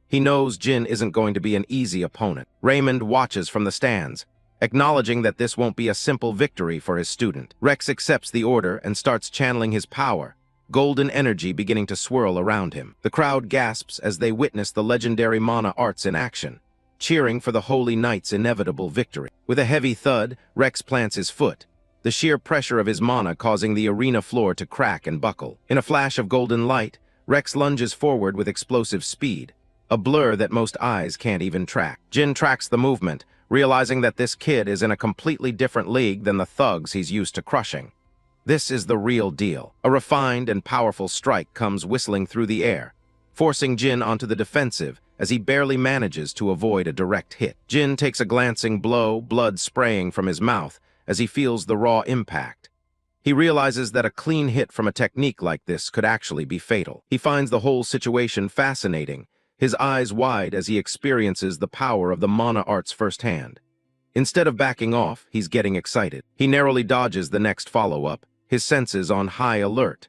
He knows Jin isn't going to be an easy opponent. Raymond watches from the stands, acknowledging that this won't be a simple victory for his student. Rex accepts the order and starts channeling his power, golden energy beginning to swirl around him. The crowd gasps as they witness the legendary mana arts in action, cheering for the Holy Knight's inevitable victory. With a heavy thud, Rex plants his foot, the sheer pressure of his mana causing the arena floor to crack and buckle. In a flash of golden light, Rex lunges forward with explosive speed, a blur that most eyes can't even track. Jin tracks the movement, realizing that this kid is in a completely different league than the thugs he's used to crushing. This is the real deal. A refined and powerful strike comes whistling through the air, forcing Jin onto the defensive as he barely manages to avoid a direct hit. Jin takes a glancing blow, blood spraying from his mouth as he feels the raw impact. He realizes that a clean hit from a technique like this could actually be fatal. He finds the whole situation fascinating, his eyes wide as he experiences the power of the mana arts firsthand. Instead of backing off, he's getting excited. He narrowly dodges the next follow-up, his senses on high alert.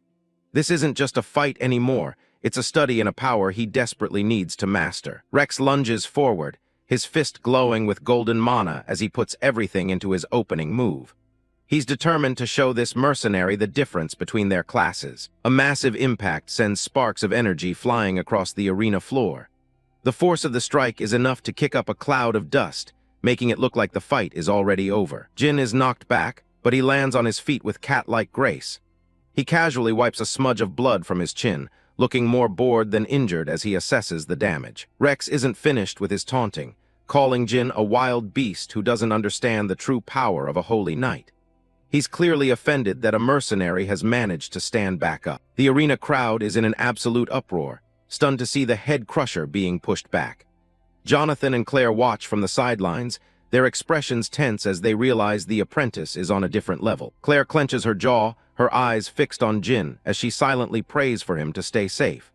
This isn't just a fight anymore, it's a study in a power he desperately needs to master. Rex lunges forward, his fist glowing with golden mana as he puts everything into his opening move. He's determined to show this mercenary the difference between their classes. A massive impact sends sparks of energy flying across the arena floor. The force of the strike is enough to kick up a cloud of dust, making it look like the fight is already over. Jin is knocked back, but he lands on his feet with cat-like grace. He casually wipes a smudge of blood from his chin, looking more bored than injured as he assesses the damage. Rex isn't finished with his taunting, calling Jin a wild beast who doesn't understand the true power of a holy knight. He's clearly offended that a mercenary has managed to stand back up. The arena crowd is in an absolute uproar, stunned to see the head crusher being pushed back. Jonathan and Claire watch from the sidelines, their expressions tense as they realize the apprentice is on a different level. Claire clenches her jaw, her eyes fixed on Jin as she silently prays for him to stay safe.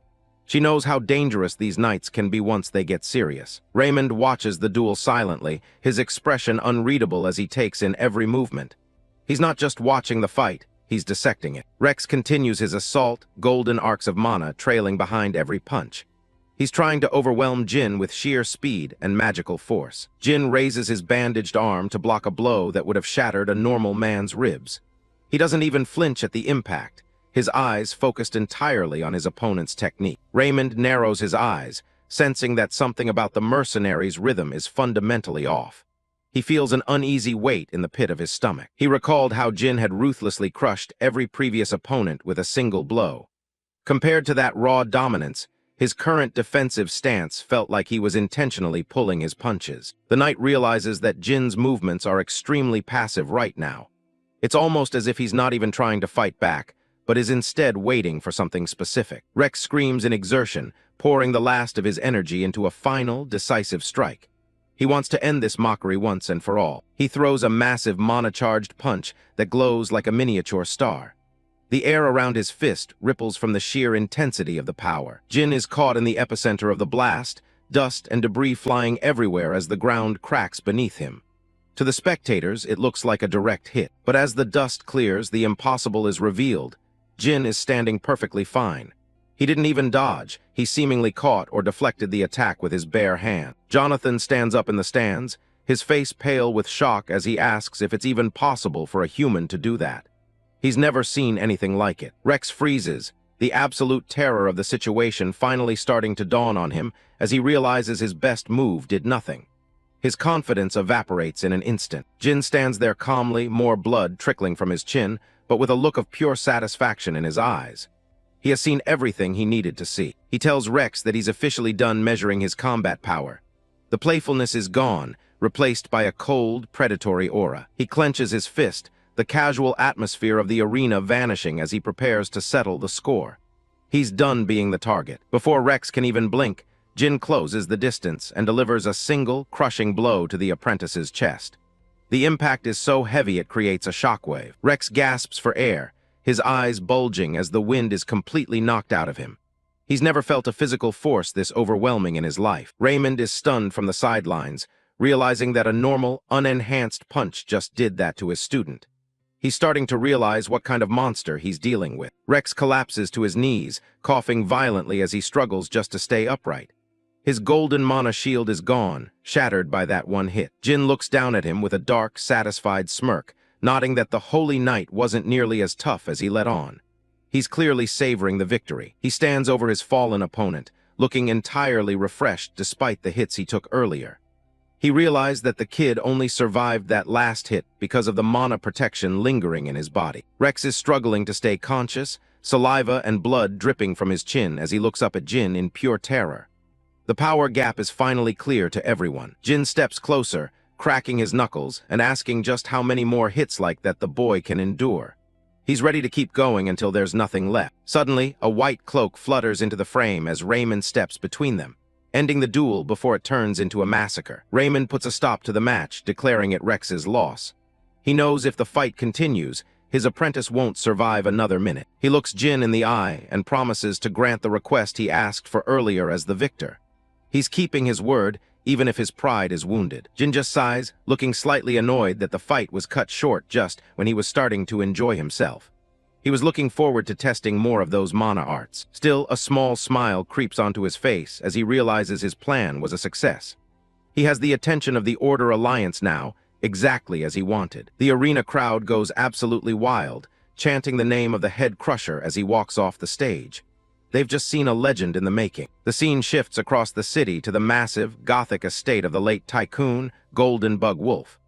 She knows how dangerous these nights can be once they get serious. Raymond watches the duel silently, his expression unreadable as he takes in every movement. He's not just watching the fight, he's dissecting it. Rex continues his assault, golden arcs of mana trailing behind every punch. He's trying to overwhelm Jin with sheer speed and magical force. Jin raises his bandaged arm to block a blow that would have shattered a normal man's ribs. He doesn't even flinch at the impact, his eyes focused entirely on his opponent's technique. Raymond narrows his eyes, sensing that something about the mercenary's rhythm is fundamentally off. He feels an uneasy weight in the pit of his stomach. He recalled how Jin had ruthlessly crushed every previous opponent with a single blow. Compared to that raw dominance, his current defensive stance felt like he was intentionally pulling his punches. The knight realizes that Jin's movements are extremely passive right now. It's almost as if he's not even trying to fight back, but is instead waiting for something specific. Rex screams in exertion, pouring the last of his energy into a final, decisive strike. He wants to end this mockery once and for all. He throws a massive mana-charged punch that glows like a miniature star. The air around his fist ripples from the sheer intensity of the power. Jin is caught in the epicenter of the blast, dust and debris flying everywhere as the ground cracks beneath him. To the spectators, it looks like a direct hit. But as the dust clears, the impossible is revealed. Jin is standing perfectly fine. He didn't even dodge. He seemingly caught or deflected the attack with his bare hand. Jonathan stands up in the stands, his face pale with shock as he asks if it's even possible for a human to do that. He's never seen anything like it. Rex freezes, the absolute terror of the situation finally starting to dawn on him as he realizes his best move did nothing. His confidence evaporates in an instant. Jin stands there calmly, more blood trickling from his chin, but with a look of pure satisfaction in his eyes. He has seen everything he needed to see. He tells Rex that he's officially done measuring his combat power. The playfulness is gone, replaced by a cold, predatory aura. He clenches his fist, the casual atmosphere of the arena vanishing as he prepares to settle the score. He's done being the target. Before Rex can even blink, Jin closes the distance and delivers a single, crushing blow to the apprentice's chest. The impact is so heavy it creates a shockwave. Rex gasps for air, his eyes bulging as the wind is completely knocked out of him. He's never felt a physical force this overwhelming in his life. Raymond is stunned from the sidelines, realizing that a normal, unenhanced punch just did that to his student. He's starting to realize what kind of monster he's dealing with. Rex collapses to his knees, coughing violently as he struggles just to stay upright. His golden mana shield is gone, shattered by that one hit. Jin looks down at him with a dark, satisfied smirk, nodding that the Holy Knight wasn't nearly as tough as he let on. He's clearly savoring the victory. He stands over his fallen opponent, looking entirely refreshed despite the hits he took earlier. He realized that the kid only survived that last hit because of the mana protection lingering in his body. Rex is struggling to stay conscious, saliva and blood dripping from his chin as he looks up at Jin in pure terror. The power gap is finally clear to everyone. Jin steps closer, cracking his knuckles and asking just how many more hits like that the boy can endure. He's ready to keep going until there's nothing left. Suddenly, a white cloak flutters into the frame as Raymond steps between them, ending the duel before it turns into a massacre. Raymond puts a stop to the match, declaring it Rex's loss. He knows if the fight continues, his apprentice won't survive another minute. He looks Jin in the eye and promises to grant the request he asked for earlier as the victor. He's keeping his word, even if his pride is wounded. Jin just sighs, looking slightly annoyed that the fight was cut short just when he was starting to enjoy himself. He was looking forward to testing more of those mana arts. Still, a small smile creeps onto his face as he realizes his plan was a success. He has the attention of the Order Alliance now, exactly as he wanted. The arena crowd goes absolutely wild, chanting the name of the head crusher as he walks off the stage. They've just seen a legend in the making. The scene shifts across the city to the massive, gothic estate of the late tycoon, Golden Bug Wolf.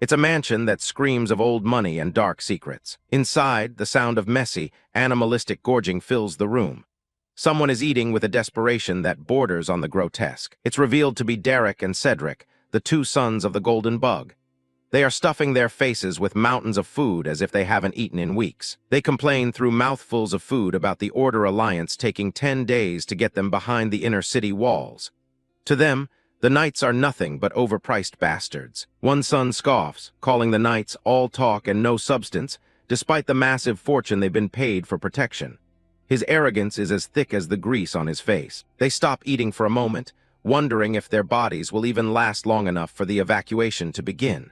It's a mansion that screams of old money and dark secrets. Inside, the sound of messy, animalistic gorging fills the room. Someone is eating with a desperation that borders on the grotesque. It's revealed to be Derek and Cedric, the two sons of the Golden Bug. They are stuffing their faces with mountains of food as if they haven't eaten in weeks. They complain through mouthfuls of food about the Order Alliance taking 10 days to get them behind the inner city walls. To them, The knights are nothing but overpriced bastards. One son scoffs, calling the knights all talk and no substance, despite the massive fortune they've been paid for protection. His arrogance is as thick as the grease on his face. They stop eating for a moment, wondering if their bodies will even last long enough for the evacuation to begin.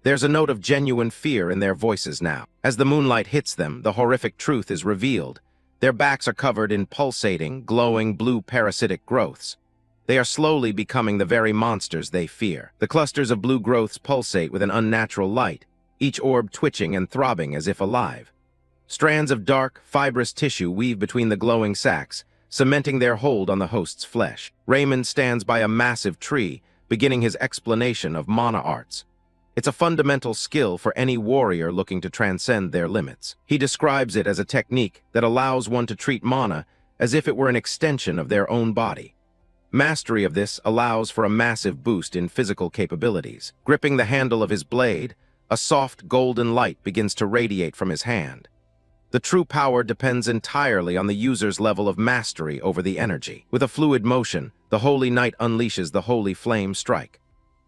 There's a note of genuine fear in their voices now. As the moonlight hits them, the horrific truth is revealed. Their backs are covered in pulsating, glowing blue parasitic growths. They are slowly becoming the very monsters they fear. The clusters of blue growths pulsate with an unnatural light, each orb twitching and throbbing as if alive. Strands of dark, fibrous tissue weave between the glowing sacs, cementing their hold on the host's flesh. Raymond stands by a massive tree, beginning his explanation of mana arts. It's a fundamental skill for any warrior looking to transcend their limits. He describes it as a technique that allows one to treat mana as if it were an extension of their own body. Mastery of this allows for a massive boost in physical capabilities. Gripping the handle of his blade, a soft golden light begins to radiate from his hand. The true power depends entirely on the user's level of mastery over the energy. With a fluid motion, the Holy Knight unleashes the Holy Flame Strike.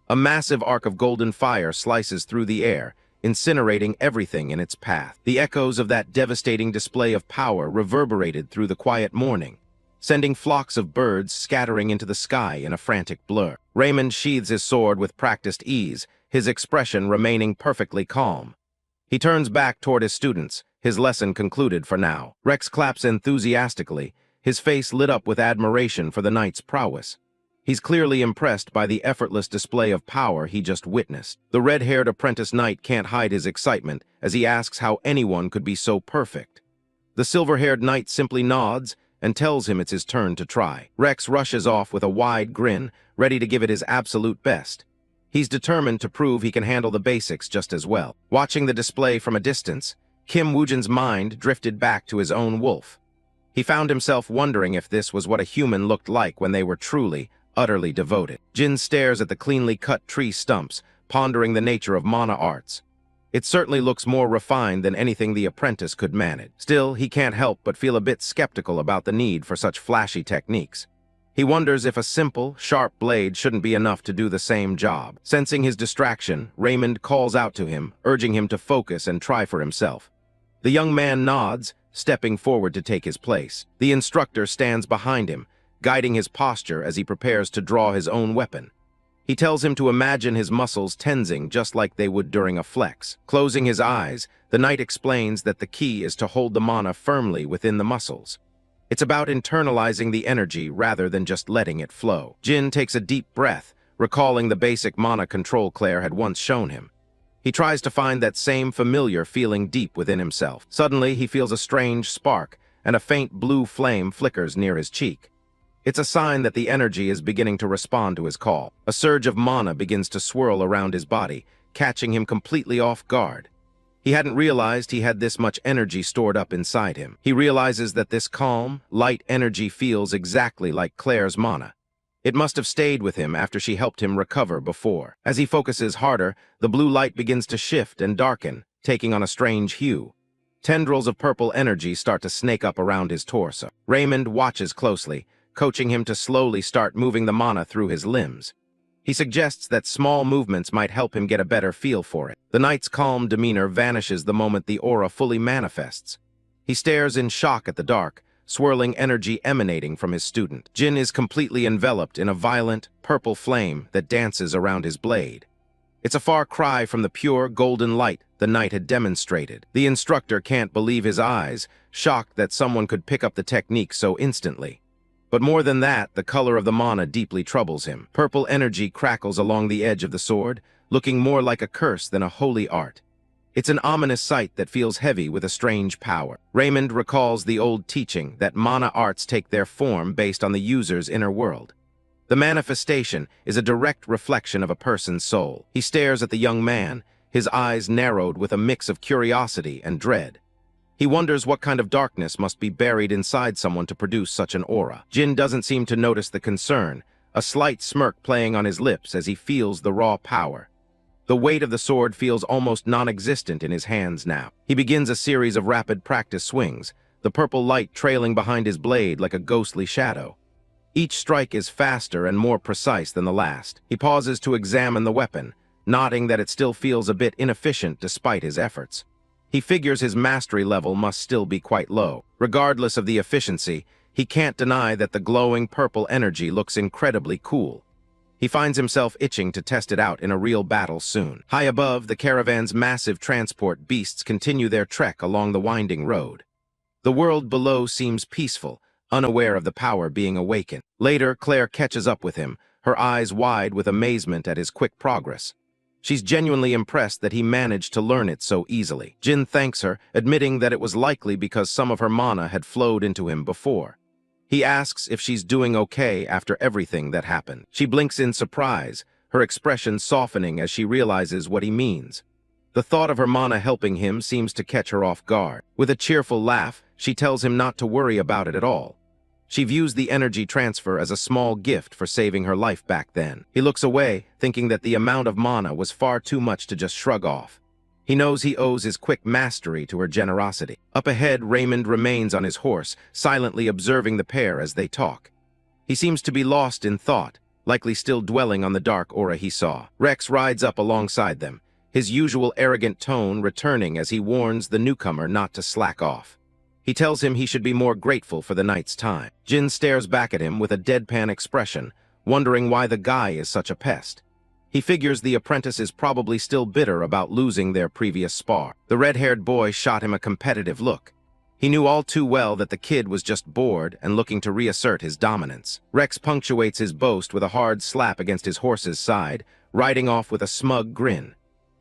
A massive arc of golden fire slices through the air, incinerating everything in its path. The echoes of that devastating display of power reverberated through the quiet morning, sending flocks of birds scattering into the sky in a frantic blur. Raymond sheathes his sword with practiced ease, his expression remaining perfectly calm. He turns back toward his students, his lesson concluded for now. Rex claps enthusiastically, his face lit up with admiration for the knight's prowess. He's clearly impressed by the effortless display of power he just witnessed. The red-haired apprentice knight can't hide his excitement as he asks how anyone could be so perfect. The silver-haired knight simply nods and tells him it's his turn to try. Rex rushes off with a wide grin, ready to give it his absolute best. He's determined to prove he can handle the basics just as well. Watching the display from a distance, Kim Woojin's mind drifted back to his own wolf. He found himself wondering if this was what a human looked like when they were truly, utterly devoted. Jin stares at the cleanly cut tree stumps, pondering the nature of mana arts. It certainly looks more refined than anything the apprentice could manage. Still, he can't help but feel a bit skeptical about the need for such flashy techniques. He wonders if a simple, sharp blade shouldn't be enough to do the same job. Sensing his distraction, Raymond calls out to him, urging him to focus and try for himself. The young man nods, stepping forward to take his place. The instructor stands behind him, guiding his posture as he prepares to draw his own weapon. He tells him to imagine his muscles tensing just like they would during a flex. Closing his eyes, the knight explains that the key is to hold the mana firmly within the muscles. It's about internalizing the energy rather than just letting it flow. Jin takes a deep breath, recalling the basic mana control Claire had once shown him. He tries to find that same familiar feeling deep within himself. Suddenly, he feels a strange spark, and a faint blue flame flickers near his cheek. It's a sign that the energy is beginning to respond to his call. A surge of mana begins to swirl around his body, catching him completely off guard. He hadn't realized he had this much energy stored up inside him. He realizes that this calm, light energy feels exactly like Claire's mana. It must have stayed with him after she helped him recover before. As he focuses harder, the blue light begins to shift and darken, taking on a strange hue. Tendrils of purple energy start to snake up around his torso. Raymond watches closely, coaching him to slowly start moving the mana through his limbs. He suggests that small movements might help him get a better feel for it. The knight's calm demeanor vanishes the moment the aura fully manifests. He stares in shock at the dark, swirling energy emanating from his student. Jin is completely enveloped in a violent, purple flame that dances around his blade. It's a far cry from the pure, golden light the knight had demonstrated. The instructor can't believe his eyes, shocked that someone could pick up the technique so instantly. But more than that, the color of the mana deeply troubles him. Purple energy crackles along the edge of the sword, looking more like a curse than a holy art. It's an ominous sight that feels heavy with a strange power. Raymond recalls the old teaching that mana arts take their form based on the user's inner world. The manifestation is a direct reflection of a person's soul. He stares at the young man, his eyes narrowed with a mix of curiosity and dread. He wonders what kind of darkness must be buried inside someone to produce such an aura. Jin doesn't seem to notice the concern, a slight smirk playing on his lips as he feels the raw power. The weight of the sword feels almost non-existent in his hands now. He begins a series of rapid practice swings, the purple light trailing behind his blade like a ghostly shadow. Each strike is faster and more precise than the last. He pauses to examine the weapon, noting that it still feels a bit inefficient despite his efforts. He figures his mastery level must still be quite low. Regardless of the efficiency, he can't deny that the glowing purple energy looks incredibly cool. He finds himself itching to test it out in a real battle soon. High above, the caravan's massive transport beasts continue their trek along the winding road. The world below seems peaceful, unaware of the power being awakened. Later, Claire catches up with him, her eyes wide with amazement at his quick progress. She's genuinely impressed that he managed to learn it so easily. Jin thanks her, admitting that it was likely because some of her mana had flowed into him before. He asks if she's doing okay after everything that happened. She blinks in surprise, her expression softening as she realizes what he means. The thought of her mana helping him seems to catch her off guard. With a cheerful laugh, she tells him not to worry about it at all. She views the energy transfer as a small gift for saving her life back then. He looks away, thinking that the amount of mana was far too much to just shrug off. He knows he owes his quick mastery to her generosity. Up ahead, Raymond remains on his horse, silently observing the pair as they talk. He seems to be lost in thought, likely still dwelling on the dark aura he saw. Rex rides up alongside them, his usual arrogant tone returning as he warns the newcomer not to slack off. He tells him he should be more grateful for the night's time. Jin stares back at him with a deadpan expression, wondering why the guy is such a pest. He figures the apprentice is probably still bitter about losing their previous spar. The red-haired boy shot him a competitive look. He knew all too well that the kid was just bored and looking to reassert his dominance. Rex punctuates his boast with a hard slap against his horse's side, riding off with a smug grin.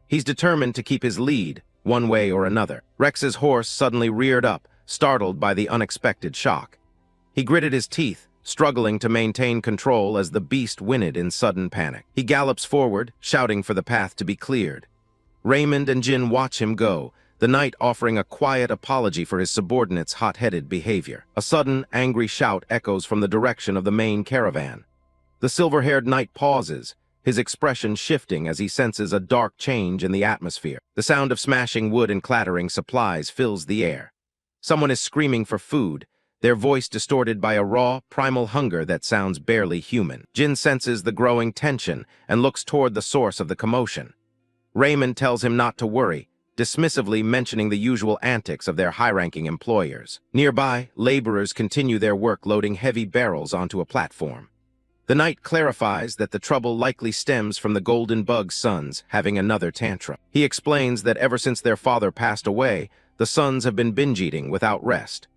He's determined to keep his lead, one way or another. Rex's horse suddenly reared up, startled by the unexpected shock. He gritted his teeth, struggling to maintain control as the beast whinnied in sudden panic. He gallops forward, shouting for the path to be cleared. Raymond and Jin watch him go, the knight offering a quiet apology for his subordinate's hot-headed behavior. A sudden, angry shout echoes from the direction of the main caravan. The silver-haired knight pauses, his expression shifting as he senses a dark change in the atmosphere. The sound of smashing wood and clattering supplies fills the air. Someone is screaming for food, their voice distorted by a raw, primal hunger that sounds barely human. Jin senses the growing tension and looks toward the source of the commotion. Raymond tells him not to worry, dismissively mentioning the usual antics of their high-ranking employers. Nearby, laborers continue their work loading heavy barrels onto a platform. The knight clarifies that the trouble likely stems from the Golden Bug's sons having another tantrum. He explains that ever since their father passed away, the sons have been binge-eating without rest.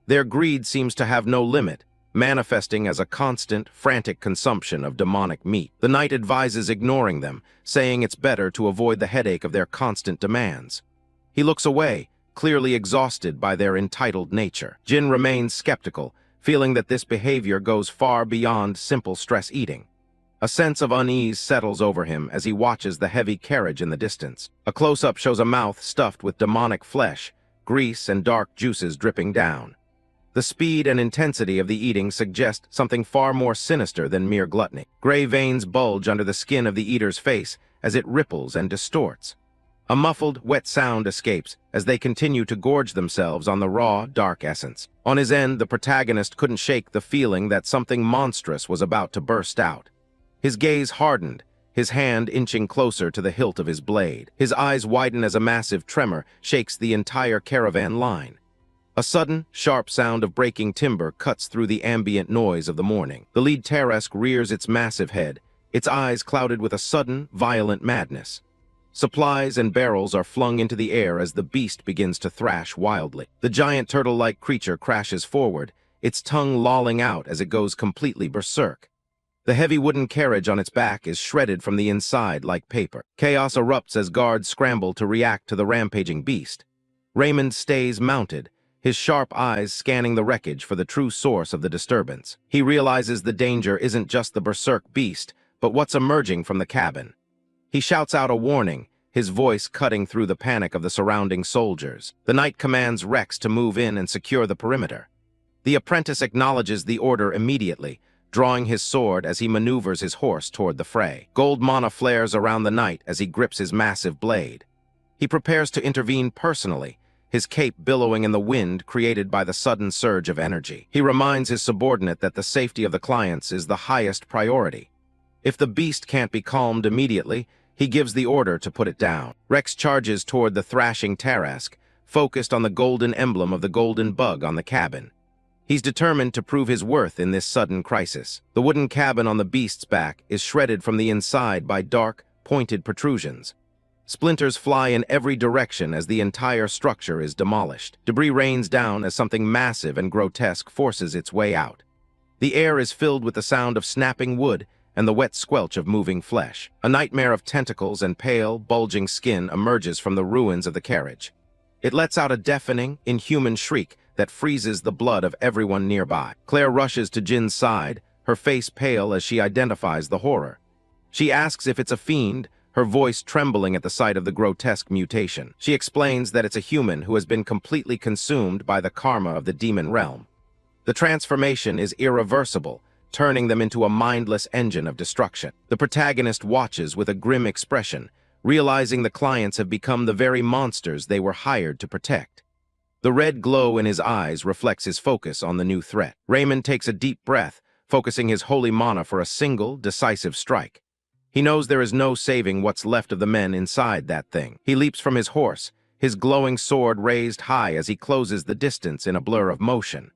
Their greed seems to have no limit, manifesting as a constant, frantic consumption of demonic meat. The knight advises ignoring them, saying it's better to avoid the headache of their constant demands. He looks away, clearly exhausted by their entitled nature. Jin remains skeptical, feeling that this behavior goes far beyond simple stress eating. A sense of unease settles over him as he watches the heavy carriage in the distance. A close-up shows a mouth stuffed with demonic flesh, grease and dark juices dripping down. The speed and intensity of the eating suggest something far more sinister than mere gluttony. Gray veins bulge under the skin of the eater's face as it ripples and distorts. A muffled, wet sound escapes as they continue to gorge themselves on the raw, dark essence. On his end, the protagonist couldn't shake the feeling that something monstrous was about to burst out. His gaze hardened, his hand inching closer to the hilt of his blade. His eyes widen as a massive tremor shakes the entire caravan line. A sudden, sharp sound of breaking timber cuts through the ambient noise of the morning. The lead Tarrasque rears its massive head, its eyes clouded with a sudden, violent madness. Supplies and barrels are flung into the air as the beast begins to thrash wildly. The giant turtle-like creature crashes forward, its tongue lolling out as it goes completely berserk. The heavy wooden carriage on its back is shredded from the inside like paper. Chaos erupts as guards scramble to react to the rampaging beast. Raymond stays mounted, his sharp eyes scanning the wreckage for the true source of the disturbance. He realizes the danger isn't just the berserk beast, but what's emerging from the cabin. He shouts out a warning, his voice cutting through the panic of the surrounding soldiers. The knight commands Rex to move in and secure the perimeter. The apprentice acknowledges the order immediately, drawing his sword as he maneuvers his horse toward the fray. Gold mana flares around the knight as he grips his massive blade. He prepares to intervene personally, his cape billowing in the wind created by the sudden surge of energy. He reminds his subordinate that the safety of the clients is the highest priority. If the beast can't be calmed immediately, he gives the order to put it down. Rex charges toward the thrashing Tarrasque, focused on the golden emblem of the golden bug on the cabin. He's determined to prove his worth in this sudden crisis. The wooden cabin on the beast's back is shredded from the inside by dark, pointed protrusions. Splinters fly in every direction as the entire structure is demolished. Debris rains down as something massive and grotesque forces its way out. The air is filled with the sound of snapping wood and the wet squelch of moving flesh. A nightmare of tentacles and pale, bulging skin emerges from the ruins of the carriage. It lets out a deafening, inhuman shriek that freezes the blood of everyone nearby. Claire rushes to Jin's side, her face pale as she identifies the horror. She asks if it's a fiend, her voice trembling at the sight of the grotesque mutation. She explains that it's a human who has been completely consumed by the karma of the demon realm. The transformation is irreversible, turning them into a mindless engine of destruction. The protagonist watches with a grim expression, realizing the clients have become the very monsters they were hired to protect. The red glow in his eyes reflects his focus on the new threat. Raymond takes a deep breath, focusing his holy mana for a single, decisive strike. He knows there is no saving what's left of the men inside that thing. He leaps from his horse, his glowing sword raised high as he closes the distance in a blur of motion.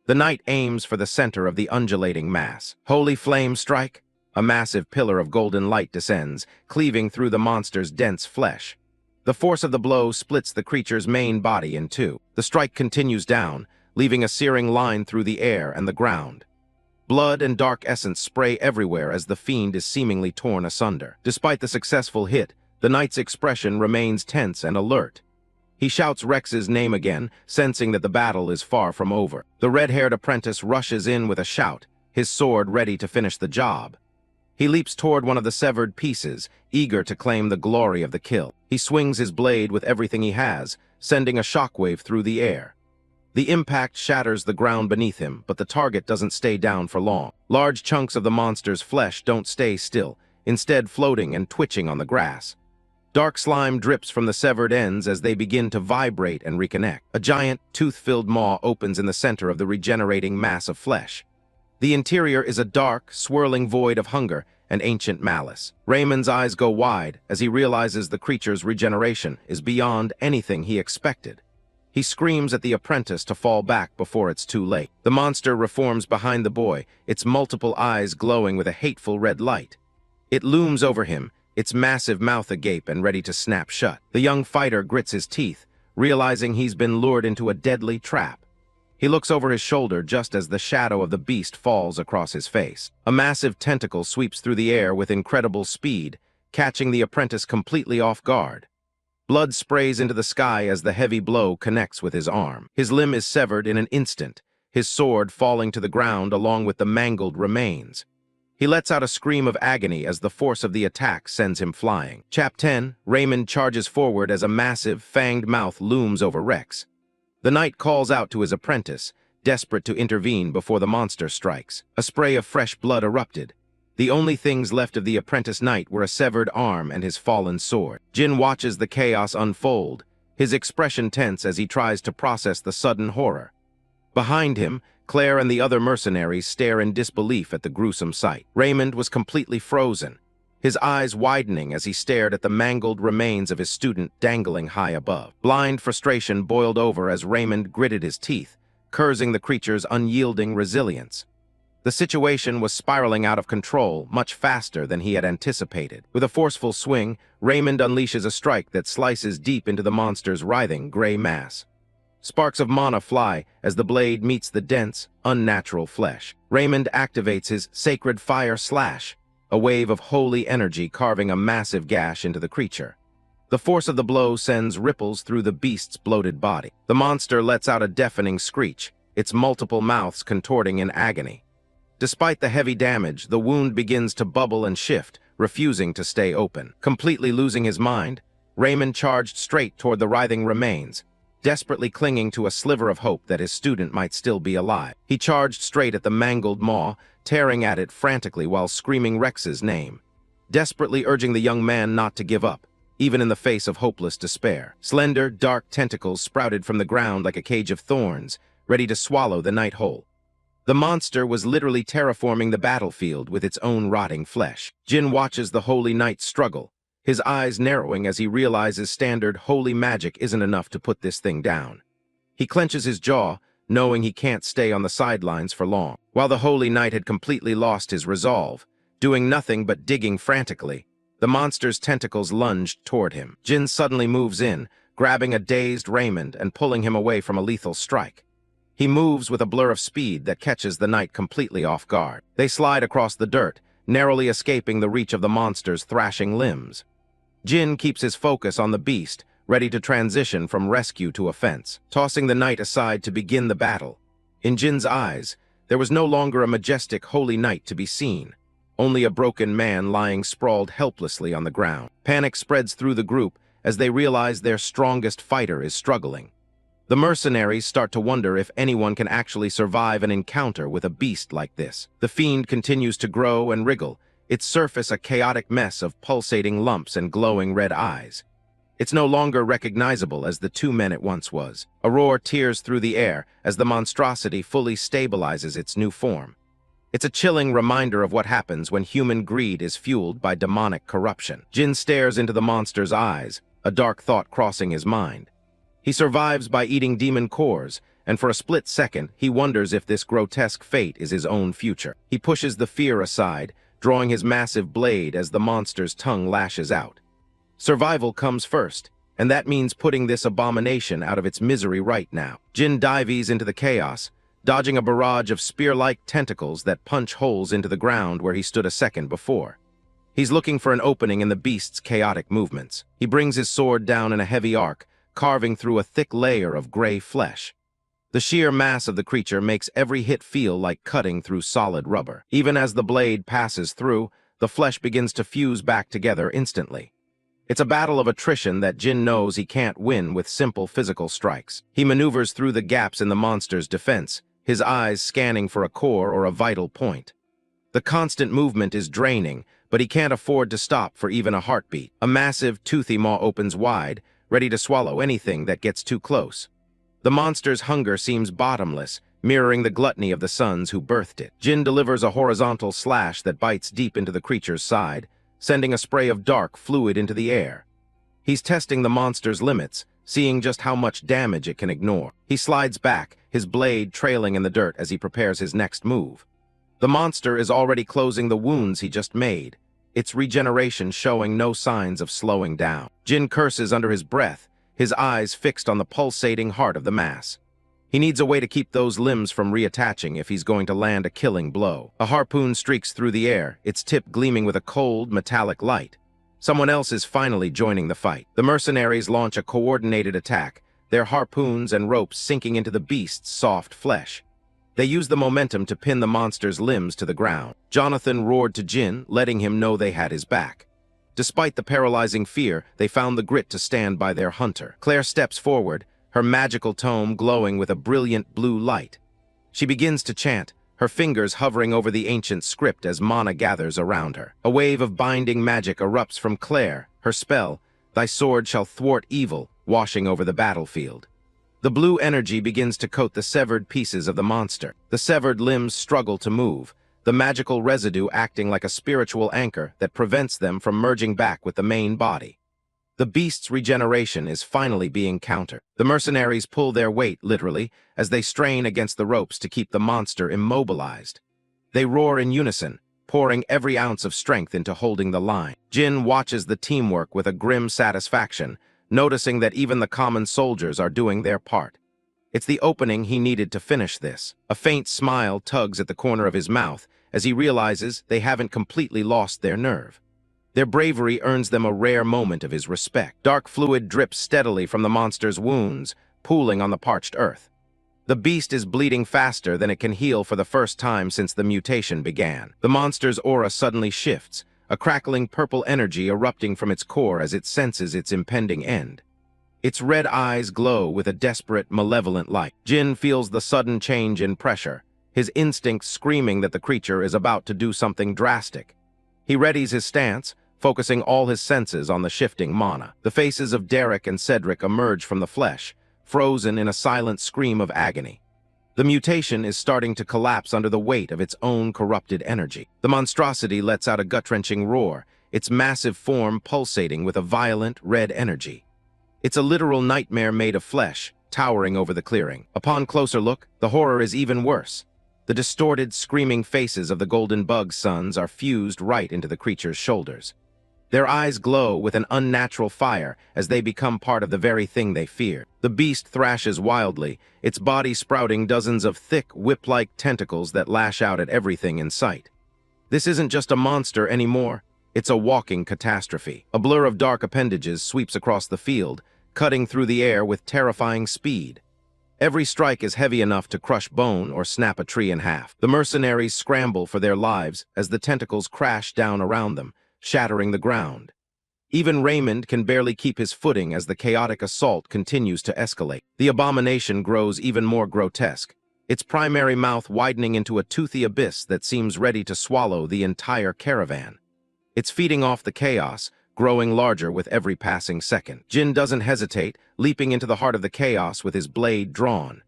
The knight aims for the center of the undulating mass. Holy flame strike! A massive pillar of golden light descends, cleaving through the monster's dense flesh. The force of the blow splits the creature's main body in two. The strike continues down, leaving a searing line through the air and the ground. Blood and dark essence spray everywhere as the fiend is seemingly torn asunder. Despite the successful hit, the knight's expression remains tense and alert. He shouts Rex's name again, sensing that the battle is far from over. The red-haired apprentice rushes in with a shout, his sword ready to finish the job. He leaps toward one of the severed pieces, eager to claim the glory of the kill. He swings his blade with everything he has, sending a shockwave through the air. The impact shatters the ground beneath him, but the target doesn't stay down for long. Large chunks of the monster's flesh don't stay still, instead floating and twitching on the grass. Dark slime drips from the severed ends as they begin to vibrate and reconnect. A giant, tooth-filled maw opens in the center of the regenerating mass of flesh. The interior is a dark, swirling void of hunger and ancient malice. Raymond's eyes go wide as he realizes the creature's regeneration is beyond anything he expected. He screams at the apprentice to fall back before it's too late. The monster reforms behind the boy, its multiple eyes glowing with a hateful red light. It looms over him, its massive mouth agape and ready to snap shut. The young fighter grits his teeth, realizing he's been lured into a deadly trap. He looks over his shoulder just as the shadow of the beast falls across his face. A massive tentacle sweeps through the air with incredible speed, catching the apprentice completely off guard. Blood sprays into the sky as the heavy blow connects with his arm. His limb is severed in an instant, his sword falling to the ground along with the mangled remains. He lets out a scream of agony as the force of the attack sends him flying. Chap 10, Raymond charges forward as a massive, fanged mouth looms over Rex. The knight calls out to his apprentice, desperate to intervene before the monster strikes. A spray of fresh blood erupted. The only things left of the apprentice knight were a severed arm and his fallen sword. Jin watches the chaos unfold, his expression tense as he tries to process the sudden horror. Behind him, Claire and the other mercenaries stare in disbelief at the gruesome sight. Raymond was completely frozen, his eyes widening as he stared at the mangled remains of his student dangling high above. Blind frustration boiled over as Raymond gritted his teeth, cursing the creature's unyielding resilience. The situation was spiraling out of control much faster than he had anticipated. With a forceful swing, Raymond unleashes a strike that slices deep into the monster's writhing gray mass. Sparks of mana fly as the blade meets the dense, unnatural flesh. Raymond activates his sacred fire slash, a wave of holy energy carving a massive gash into the creature. The force of the blow sends ripples through the beast's bloated body. The monster lets out a deafening screech, its multiple mouths contorting in agony. Despite the heavy damage, the wound begins to bubble and shift, refusing to stay open. Completely losing his mind, Raymond charged straight toward the writhing remains, desperately clinging to a sliver of hope that his student might still be alive. He charged straight at the mangled maw, tearing at it frantically while screaming Rex's name, desperately urging the young man not to give up, even in the face of hopeless despair. Slender, dark tentacles sprouted from the ground like a cage of thorns, ready to swallow the night whole. The monster was literally terraforming the battlefield with its own rotting flesh. Jin watches the holy knight struggle, his eyes narrowing as he realizes standard holy magic isn't enough to put this thing down. He clenches his jaw, knowing he can't stay on the sidelines for long. While the holy knight had completely lost his resolve, doing nothing but digging frantically, the monster's tentacles lunged toward him. Jin suddenly moves in, grabbing a dazed Raymond and pulling him away from a lethal strike. He moves with a blur of speed that catches the knight completely off guard. They slide across the dirt, narrowly escaping the reach of the monster's thrashing limbs. Jin keeps his focus on the beast, ready to transition from rescue to offense, tossing the knight aside to begin the battle. In Jin's eyes, there was no longer a majestic holy knight to be seen, only a broken man lying sprawled helplessly on the ground. Panic spreads through the group as they realize their strongest fighter is struggling. The mercenaries start to wonder if anyone can actually survive an encounter with a beast like this. The fiend continues to grow and wriggle, its surface a chaotic mess of pulsating lumps and glowing red eyes. It's no longer recognizable as the two men it once was. A roar tears through the air as the monstrosity fully stabilizes its new form. It's a chilling reminder of what happens when human greed is fueled by demonic corruption. Jin stares into the monster's eyes, a dark thought crossing his mind. He survives by eating demon cores, and for a split second, he wonders if this grotesque fate is his own future. He pushes the fear aside, drawing his massive blade as the monster's tongue lashes out. Survival comes first, and that means putting this abomination out of its misery right now. Jin dives into the chaos, dodging a barrage of spear-like tentacles that punch holes into the ground where he stood a second before. He's looking for an opening in the beast's chaotic movements. He brings his sword down in a heavy arc, carving through a thick layer of gray flesh. The sheer mass of the creature makes every hit feel like cutting through solid rubber. Even as the blade passes through, the flesh begins to fuse back together instantly. It's a battle of attrition that Jin knows he can't win with simple physical strikes. He maneuvers through the gaps in the monster's defense, his eyes scanning for a core or a vital point. The constant movement is draining, but he can't afford to stop for even a heartbeat. A massive, toothy maw opens wide, ready to swallow anything that gets too close. The monster's hunger seems bottomless, mirroring the gluttony of the sons who birthed it. Jin delivers a horizontal slash that bites deep into the creature's side, sending a spray of dark fluid into the air. He's testing the monster's limits, seeing just how much damage it can ignore. He slides back, his blade trailing in the dirt as he prepares his next move. The monster is already closing the wounds he just made, its regeneration showing no signs of slowing down. Jin curses under his breath, his eyes fixed on the pulsating heart of the mass. He needs a way to keep those limbs from reattaching if he's going to land a killing blow. A harpoon streaks through the air, its tip gleaming with a cold, metallic light. Someone else is finally joining the fight. The mercenaries launch a coordinated attack, their harpoons and ropes sinking into the beast's soft flesh. They use the momentum to pin the monster's limbs to the ground. Jonathan roared to Jin, letting him know they had his back. Despite the paralyzing fear, they found the grit to stand by their hunter. Claire steps forward, her magical tome glowing with a brilliant blue light. She begins to chant, her fingers hovering over the ancient script as mana gathers around her. A wave of binding magic erupts from Claire, her spell, "Thy sword shall thwart evil," washing over the battlefield. The blue energy begins to coat the severed pieces of the monster. The severed limbs struggle to move, the magical residue acting like a spiritual anchor that prevents them from merging back with the main body. The beast's regeneration is finally being countered. The mercenaries pull their weight, literally, as they strain against the ropes to keep the monster immobilized. They roar in unison, pouring every ounce of strength into holding the line. Jin watches the teamwork with a grim satisfaction, noticing that even the common soldiers are doing their part. It's the opening he needed to finish this. A faint smile tugs at the corner of his mouth as he realizes they haven't completely lost their nerve. Their bravery earns them a rare moment of his respect. Dark fluid drips steadily from the monster's wounds, pooling on the parched earth. The beast is bleeding faster than it can heal for the first time since the mutation began. The monster's aura suddenly shifts, a crackling purple energy erupting from its core as it senses its impending end. Its red eyes glow with a desperate, malevolent light. Jin feels the sudden change in pressure, his instincts screaming that the creature is about to do something drastic. He readies his stance, focusing all his senses on the shifting mana. The faces of Derek and Cedric emerge from the flesh, frozen in a silent scream of agony. The mutation is starting to collapse under the weight of its own corrupted energy. The monstrosity lets out a gut-wrenching roar, its massive form pulsating with a violent, red energy. It's a literal nightmare made of flesh, towering over the clearing. Upon closer look, the horror is even worse. The distorted, screaming faces of the golden bug sons are fused right into the creature's shoulders. Their eyes glow with an unnatural fire as they become part of the very thing they fear. The beast thrashes wildly, its body sprouting dozens of thick, whip-like tentacles that lash out at everything in sight. This isn't just a monster anymore, it's a walking catastrophe. A blur of dark appendages sweeps across the field, cutting through the air with terrifying speed. Every strike is heavy enough to crush bone or snap a tree in half. The mercenaries scramble for their lives as the tentacles crash down around them, shattering the ground. Even Raymond can barely keep his footing as the chaotic assault continues to escalate. The abomination grows even more grotesque, its primary mouth widening into a toothy abyss that seems ready to swallow the entire caravan. It's feeding off the chaos, growing larger with every passing second. Jin doesn't hesitate, leaping into the heart of the chaos with his blade drawn.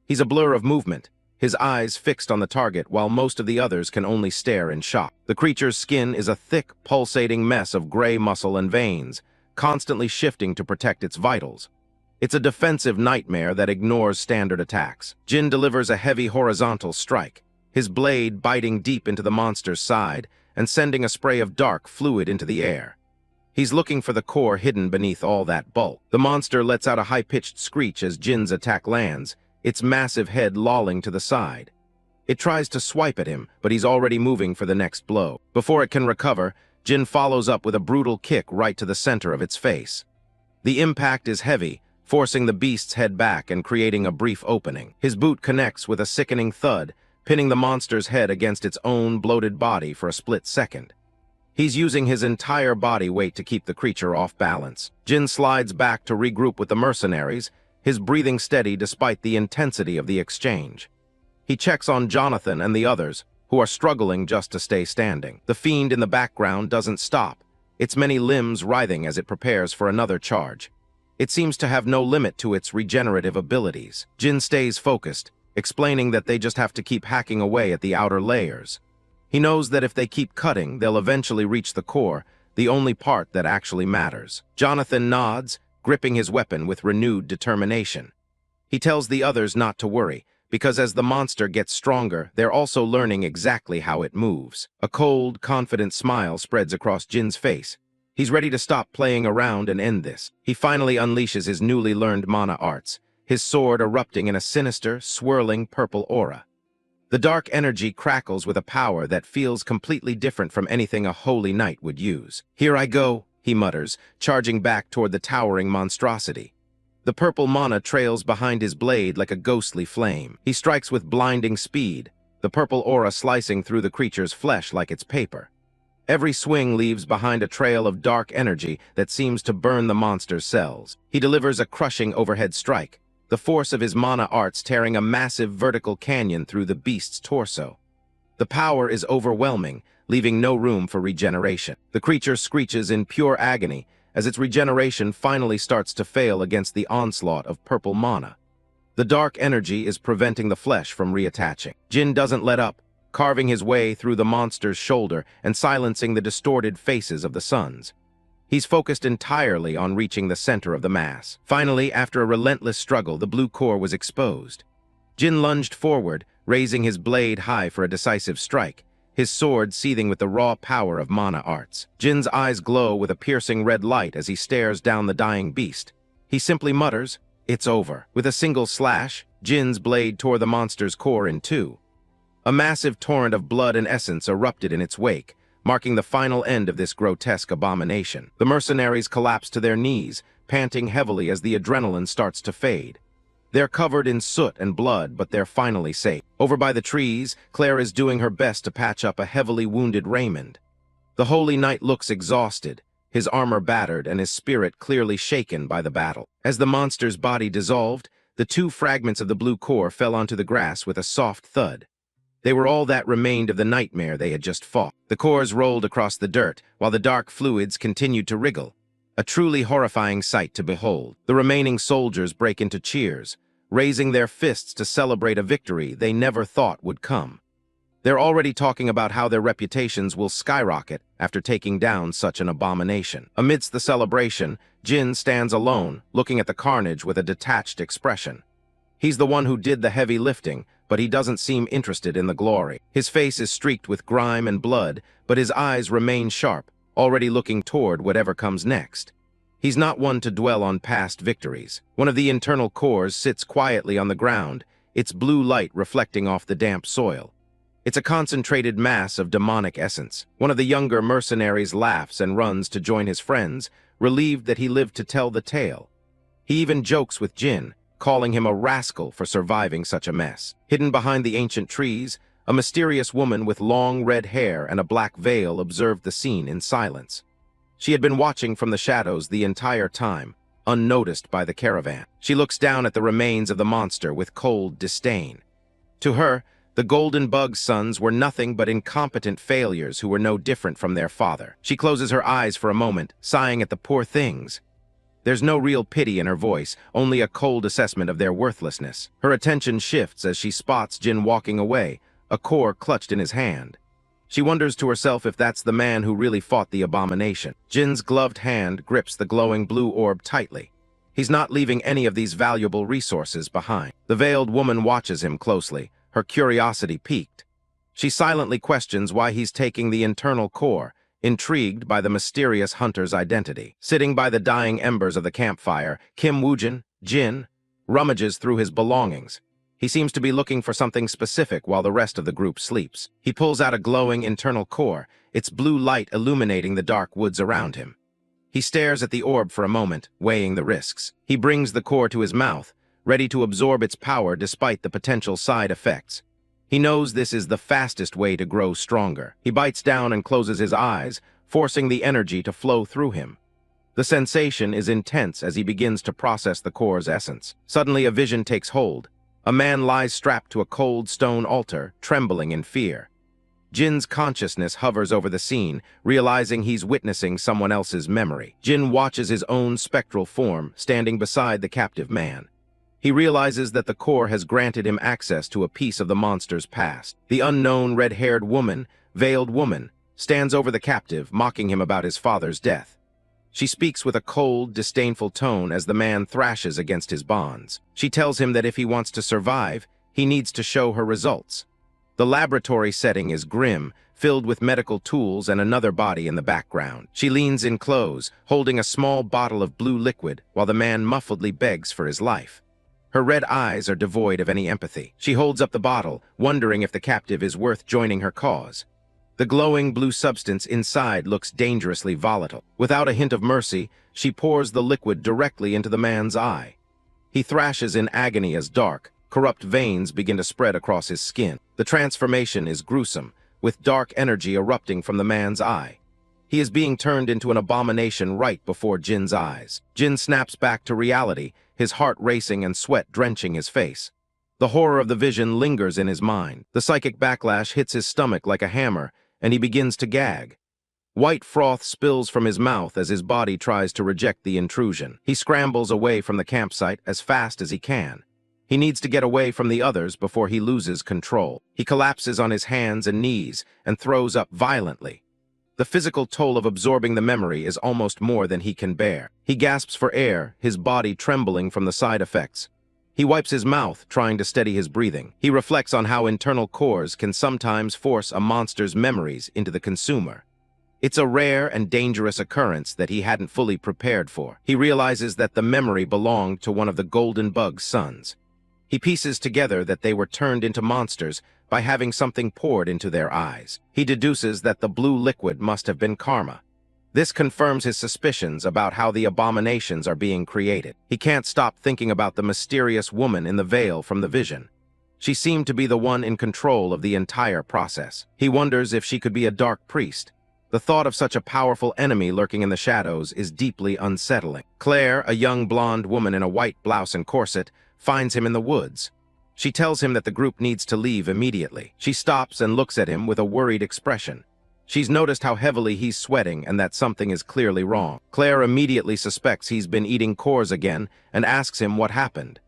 He's a blur of movement, his eyes fixed on the target while most of the others can only stare in shock. The creature's skin is a thick, pulsating mess of gray muscle and veins, constantly shifting to protect its vitals. It's a defensive nightmare that ignores standard attacks. Jin delivers a heavy horizontal strike, his blade biting deep into the monster's side and sending a spray of dark fluid into the air. He's looking for the core hidden beneath all that bulk. The monster lets out a high-pitched screech as Jin's attack lands, its massive head lolling to the side. It tries to swipe at him, but he's already moving for the next blow. Before it can recover, Jin follows up with a brutal kick right to the center of its face. The impact is heavy, forcing the beast's head back and creating a brief opening. His boot connects with a sickening thud, pinning the monster's head against its own bloated body for a split second. He's using his entire body weight to keep the creature off balance. Jin slides back to regroup with the mercenaries, his breathing steady despite the intensity of the exchange. He checks on Jonathan and the others, who are struggling just to stay standing. The fiend in the background doesn't stop, its many limbs writhing as it prepares for another charge. It seems to have no limit to its regenerative abilities. Jin stays focused, explaining that they just have to keep hacking away at the outer layers. He knows that if they keep cutting, they'll eventually reach the core, the only part that actually matters. Jonathan nods, gripping his weapon with renewed determination. He tells the others not to worry, because as the monster gets stronger, they're also learning exactly how it moves. A cold, confident smile spreads across Jin's face. He's ready to stop playing around and end this. He finally unleashes his newly learned mana arts, his sword erupting in a sinister, swirling purple aura. The dark energy crackles with a power that feels completely different from anything a holy knight would use. "Here I go," he mutters, charging back toward the towering monstrosity. The purple mana trails behind his blade like a ghostly flame. He strikes with blinding speed, the purple aura slicing through the creature's flesh like it's paper. Every swing leaves behind a trail of dark energy that seems to burn the monster's cells. He delivers a crushing overhead strike, the force of his mana arts tearing a massive vertical canyon through the beast's torso. The power is overwhelming, leaving no room for regeneration. The creature screeches in pure agony as its regeneration finally starts to fail against the onslaught of purple mana. The dark energy is preventing the flesh from reattaching. Jin doesn't let up, carving his way through the monster's shoulder and silencing the distorted faces of the sons. He's focused entirely on reaching the center of the mass. Finally, after a relentless struggle, the blue core was exposed. Jin lunged forward, raising his blade high for a decisive strike, his sword seething with the raw power of mana arts. Jin's eyes glow with a piercing red light as he stares down the dying beast. He simply mutters, "It's over." With a single slash, Jin's blade tore the monster's core in two. A massive torrent of blood and essence erupted in its wake, marking the final end of this grotesque abomination. The mercenaries collapse to their knees, panting heavily as the adrenaline starts to fade. They're covered in soot and blood, but they're finally safe. Over by the trees, Claire is doing her best to patch up a heavily wounded Raymond. The Holy Knight looks exhausted, his armor battered and his spirit clearly shaken by the battle. As the monster's body dissolved, the two fragments of the blue core fell onto the grass with a soft thud. They were all that remained of the nightmare they had just fought. The cores rolled across the dirt, while the dark fluids continued to wriggle. A truly horrifying sight to behold. The remaining soldiers break into cheers, raising their fists to celebrate a victory they never thought would come. They're already talking about how their reputations will skyrocket after taking down such an abomination. Amidst the celebration, Jin stands alone, looking at the carnage with a detached expression. He's the one who did the heavy lifting, but he doesn't seem interested in the glory. His face is streaked with grime and blood, but his eyes remain sharp, already looking toward whatever comes next. He's not one to dwell on past victories. One of the internal cores sits quietly on the ground, its blue light reflecting off the damp soil. It's a concentrated mass of demonic essence. One of the younger mercenaries laughs and runs to join his friends, relieved that he lived to tell the tale. He even jokes with Jin, calling him a rascal for surviving such a mess. Hidden behind the ancient trees, a mysterious woman with long red hair and a black veil observed the scene in silence. She had been watching from the shadows the entire time, unnoticed by the caravan. She looks down at the remains of the monster with cold disdain. To her, the Golden Bug's sons were nothing but incompetent failures who were no different from their father. She closes her eyes for a moment, sighing at the poor things. There's no real pity in her voice, only a cold assessment of their worthlessness. Her attention shifts as she spots Jin walking away, a core clutched in his hand. She wonders to herself if that's the man who really fought the abomination. Jin's gloved hand grips the glowing blue orb tightly. He's not leaving any of these valuable resources behind. The veiled woman watches him closely, her curiosity piqued. She silently questions why he's taking the internal core, intrigued by the mysterious hunter's identity. Sitting by the dying embers of the campfire, Kim Woojin, Jin, rummages through his belongings. He seems to be looking for something specific while the rest of the group sleeps. He pulls out a glowing internal core, its blue light illuminating the dark woods around him. He stares at the orb for a moment, weighing the risks. He brings the core to his mouth, ready to absorb its power despite the potential side effects. He knows this is the fastest way to grow stronger. He bites down and closes his eyes, forcing the energy to flow through him. The sensation is intense as he begins to process the core's essence. Suddenly a vision takes hold. A man lies strapped to a cold stone altar, trembling in fear. Jin's consciousness hovers over the scene, realizing he's witnessing someone else's memory. Jin watches his own spectral form, standing beside the captive man. He realizes that the core has granted him access to a piece of the monster's past. The unknown red-haired woman, veiled woman, stands over the captive, mocking him about his father's death. She speaks with a cold, disdainful tone as the man thrashes against his bonds. She tells him that if he wants to survive, he needs to show her results. The laboratory setting is grim, filled with medical tools and another body in the background. She leans in close, holding a small bottle of blue liquid, while the man muffledly begs for his life. Her red eyes are devoid of any empathy. She holds up the bottle, wondering if the captive is worth joining her cause. The glowing blue substance inside looks dangerously volatile. Without a hint of mercy, she pours the liquid directly into the man's eye. He thrashes in agony as dark, corrupt veins begin to spread across his skin. The transformation is gruesome, with dark energy erupting from the man's eye. He is being turned into an abomination right before Jin's eyes. Jin snaps back to reality, his heart racing and sweat drenching his face. The horror of the vision lingers in his mind. The psychic backlash hits his stomach like a hammer, and he begins to gag. White froth spills from his mouth as his body tries to reject the intrusion. He scrambles away from the campsite as fast as he can. He needs to get away from the others before he loses control. He collapses on his hands and knees and throws up violently. The physical toll of absorbing the memory is almost more than he can bear. He gasps for air, his body trembling from the side effects. He wipes his mouth, trying to steady his breathing. He reflects on how internal cores can sometimes force a monster's memories into the consumer. It's a rare and dangerous occurrence that he hadn't fully prepared for. He realizes that the memory belonged to one of the Golden Bug's sons. He pieces together that they were turned into monsters by having something poured into their eyes. He deduces that the blue liquid must have been karma. This confirms his suspicions about how the abominations are being created. He can't stop thinking about the mysterious woman in the veil from the vision. She seemed to be the one in control of the entire process. He wonders if she could be a dark priest. The thought of such a powerful enemy lurking in the shadows is deeply unsettling. Claire, a young blonde woman in a white blouse and corset, finds him in the woods. She tells him that the group needs to leave immediately. She stops and looks at him with a worried expression. She's noticed how heavily he's sweating and that something is clearly wrong. Claire immediately suspects he's been eating cores again and asks him what happened.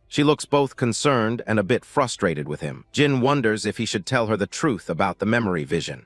She looks both concerned and a bit frustrated with him. Jin wonders if he should tell her the truth about the memory vision.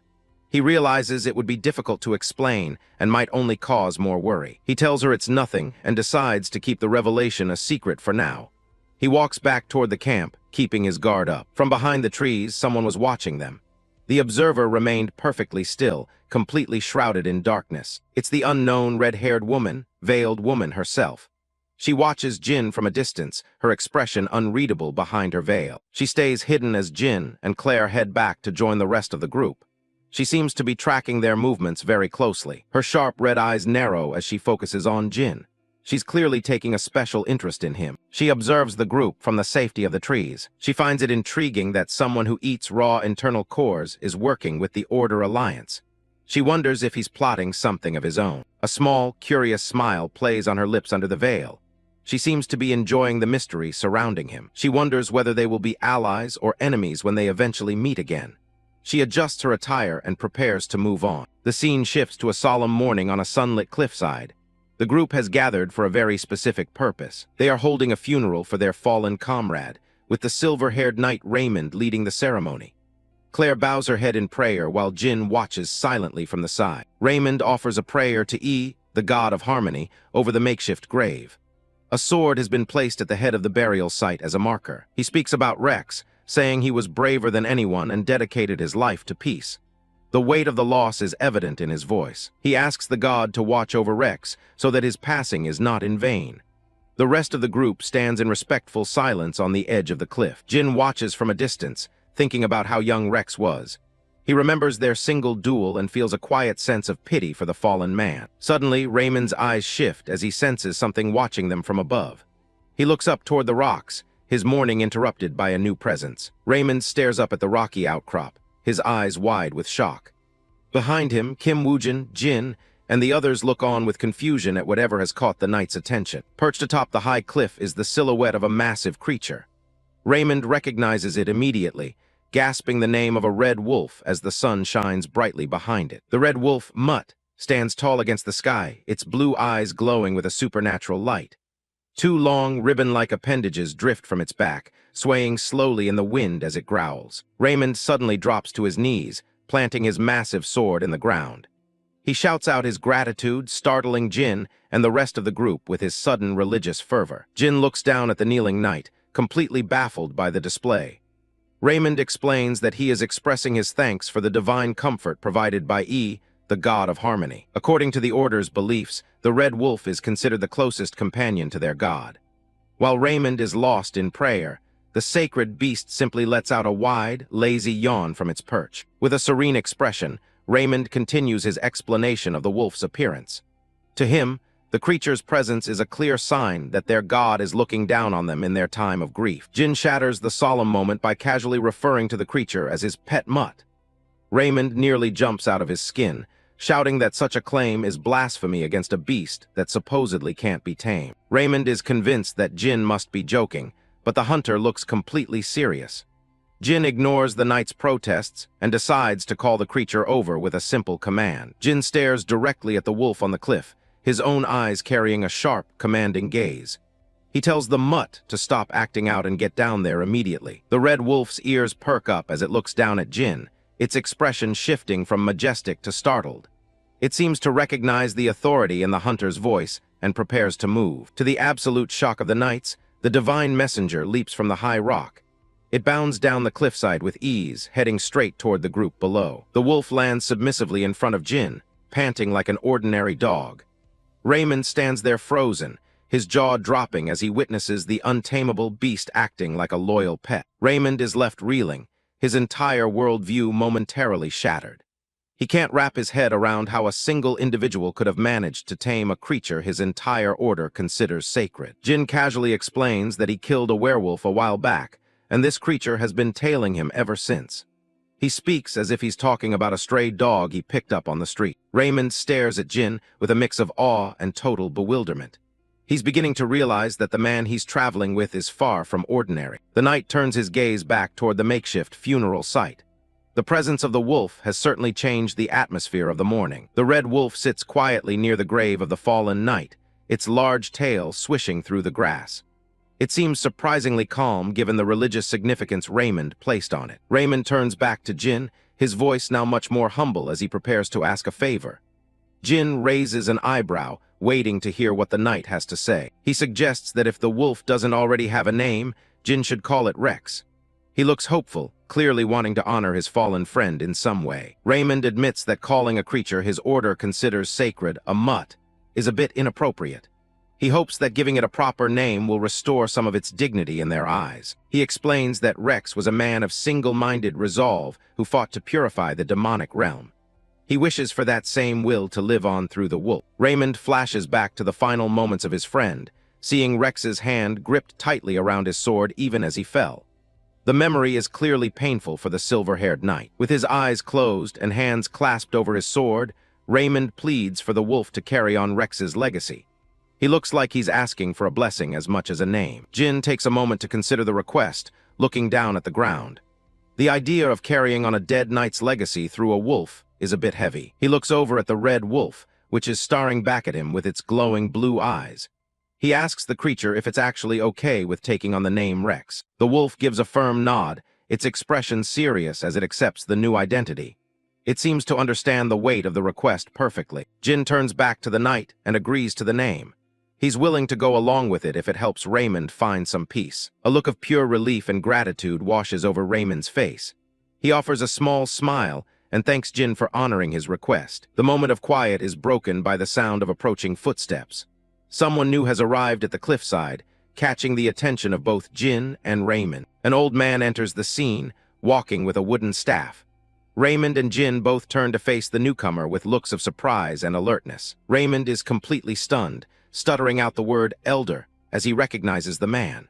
He realizes it would be difficult to explain and might only cause more worry. He tells her it's nothing and decides to keep the revelation a secret for now. He walks back toward the camp, keeping his guard up. From behind the trees, someone was watching them. The observer remained perfectly still, completely shrouded in darkness. It's the unknown red-haired woman, veiled woman herself. She watches Jin from a distance, her expression unreadable behind her veil. She stays hidden as Jin and Claire head back to join the rest of the group. She seems to be tracking their movements very closely. Her sharp red eyes narrow as she focuses on Jin. She's clearly taking a special interest in him. She observes the group from the safety of the trees. She finds it intriguing that someone who eats raw internal cores is working with the Order Alliance. She wonders if he's plotting something of his own. A small, curious smile plays on her lips under the veil. She seems to be enjoying the mystery surrounding him. She wonders whether they will be allies or enemies when they eventually meet again. She adjusts her attire and prepares to move on. The scene shifts to a solemn morning on a sunlit cliffside. The group has gathered for a very specific purpose. They are holding a funeral for their fallen comrade, with the silver-haired knight Raymond leading the ceremony. Claire bows her head in prayer while Jin watches silently from the side. Raymond offers a prayer to E, the god of harmony, over the makeshift grave. A sword has been placed at the head of the burial site as a marker. He speaks about Rex, saying he was braver than anyone and dedicated his life to peace. The weight of the loss is evident in his voice. He asks the god to watch over Rex so that his passing is not in vain. The rest of the group stands in respectful silence on the edge of the cliff. Jin watches from a distance, thinking about how young Rex was. He remembers their single duel and feels a quiet sense of pity for the fallen man. Suddenly, Raymond's eyes shift as he senses something watching them from above. He looks up toward the rocks, his mourning interrupted by a new presence. Raymond stares up at the rocky outcrop, his eyes wide with shock. Behind him, Kim Woojin, Jin, and the others look on with confusion at whatever has caught the knight's attention. Perched atop the high cliff is the silhouette of a massive creature. Raymond recognizes it immediately, gasping the name of a red wolf as the sun shines brightly behind it. The red wolf, Mutt, stands tall against the sky, its blue eyes glowing with a supernatural light. Two long, ribbon-like appendages drift from its back, swaying slowly in the wind as it growls. Raymond suddenly drops to his knees, planting his massive sword in the ground. He shouts out his gratitude, startling Jin and the rest of the group with his sudden religious fervor. Jin looks down at the kneeling knight, completely baffled by the display. Raymond explains that he is expressing his thanks for the divine comfort provided by E, the god of harmony. According to the Order's beliefs, the red wolf is considered the closest companion to their god. While Raymond is lost in prayer, the sacred beast simply lets out a wide, lazy yawn from its perch. With a serene expression, Raymond continues his explanation of the wolf's appearance. To him, the creature's presence is a clear sign that their god is looking down on them in their time of grief. Jin shatters the solemn moment by casually referring to the creature as his pet mutt. Raymond nearly jumps out of his skin, shouting that such a claim is blasphemy against a beast that supposedly can't be tamed. Raymond is convinced that Jin must be joking, but the hunter looks completely serious. Jin ignores the knight's protests and decides to call the creature over with a simple command. Jin stares directly at the wolf on the cliff, his own eyes carrying a sharp, commanding gaze. He tells the mutt to stop acting out and get down there immediately. The red wolf's ears perk up as it looks down at Jin, its expression shifting from majestic to startled. It seems to recognize the authority in the hunter's voice and prepares to move. To the absolute shock of the knights, the divine messenger leaps from the high rock. It bounds down the cliffside with ease, heading straight toward the group below. The wolf lands submissively in front of Jin, panting like an ordinary dog. Raymond stands there frozen, his jaw dropping as he witnesses the untamable beast acting like a loyal pet. Raymond is left reeling, his entire worldview momentarily shattered. He can't wrap his head around how a single individual could have managed to tame a creature his entire order considers sacred. Jin casually explains that he killed a werewolf a while back, and this creature has been tailing him ever since. He speaks as if he's talking about a stray dog he picked up on the street. Raymond stares at Jin with a mix of awe and total bewilderment. He's beginning to realize that the man he's traveling with is far from ordinary. The knight turns his gaze back toward the makeshift funeral site. The presence of the wolf has certainly changed the atmosphere of the morning. The red wolf sits quietly near the grave of the fallen knight, its large tail swishing through the grass. It seems surprisingly calm given the religious significance Raymond placed on it. Raymond turns back to Jin, his voice now much more humble as he prepares to ask a favor. Jin raises an eyebrow, waiting to hear what the knight has to say. He suggests that if the wolf doesn't already have a name, Jin should call it Rex. He looks hopeful, clearly wanting to honor his fallen friend in some way. Raymond admits that calling a creature his order considers sacred a mutt is a bit inappropriate. He hopes that giving it a proper name will restore some of its dignity in their eyes. He explains that Rex was a man of single-minded resolve who fought to purify the demonic realm. He wishes for that same will to live on through the wolf. Raymond flashes back to the final moments of his friend, seeing Rex's hand gripped tightly around his sword even as he fell. The memory is clearly painful for the silver-haired knight. With his eyes closed and hands clasped over his sword, Raymond pleads for the wolf to carry on Rex's legacy. He looks like he's asking for a blessing as much as a name. Jin takes a moment to consider the request, looking down at the ground. The idea of carrying on a dead knight's legacy through a wolf is a bit heavy. He looks over at the red wolf, which is staring back at him with its glowing blue eyes. He asks the creature if it's actually okay with taking on the name Rex. The wolf gives a firm nod, its expression serious as it accepts the new identity. It seems to understand the weight of the request perfectly. Jin turns back to the knight and agrees to the name. He's willing to go along with it if it helps Raymond find some peace. A look of pure relief and gratitude washes over Raymond's face. He offers a small smile and thanks Jin for honoring his request. The moment of quiet is broken by the sound of approaching footsteps. Someone new has arrived at the cliffside, catching the attention of both Jin and Raymond. An old man enters the scene, walking with a wooden staff. Raymond and Jin both turn to face the newcomer with looks of surprise and alertness. Raymond is completely stunned, stuttering out the word elder as he recognizes the man.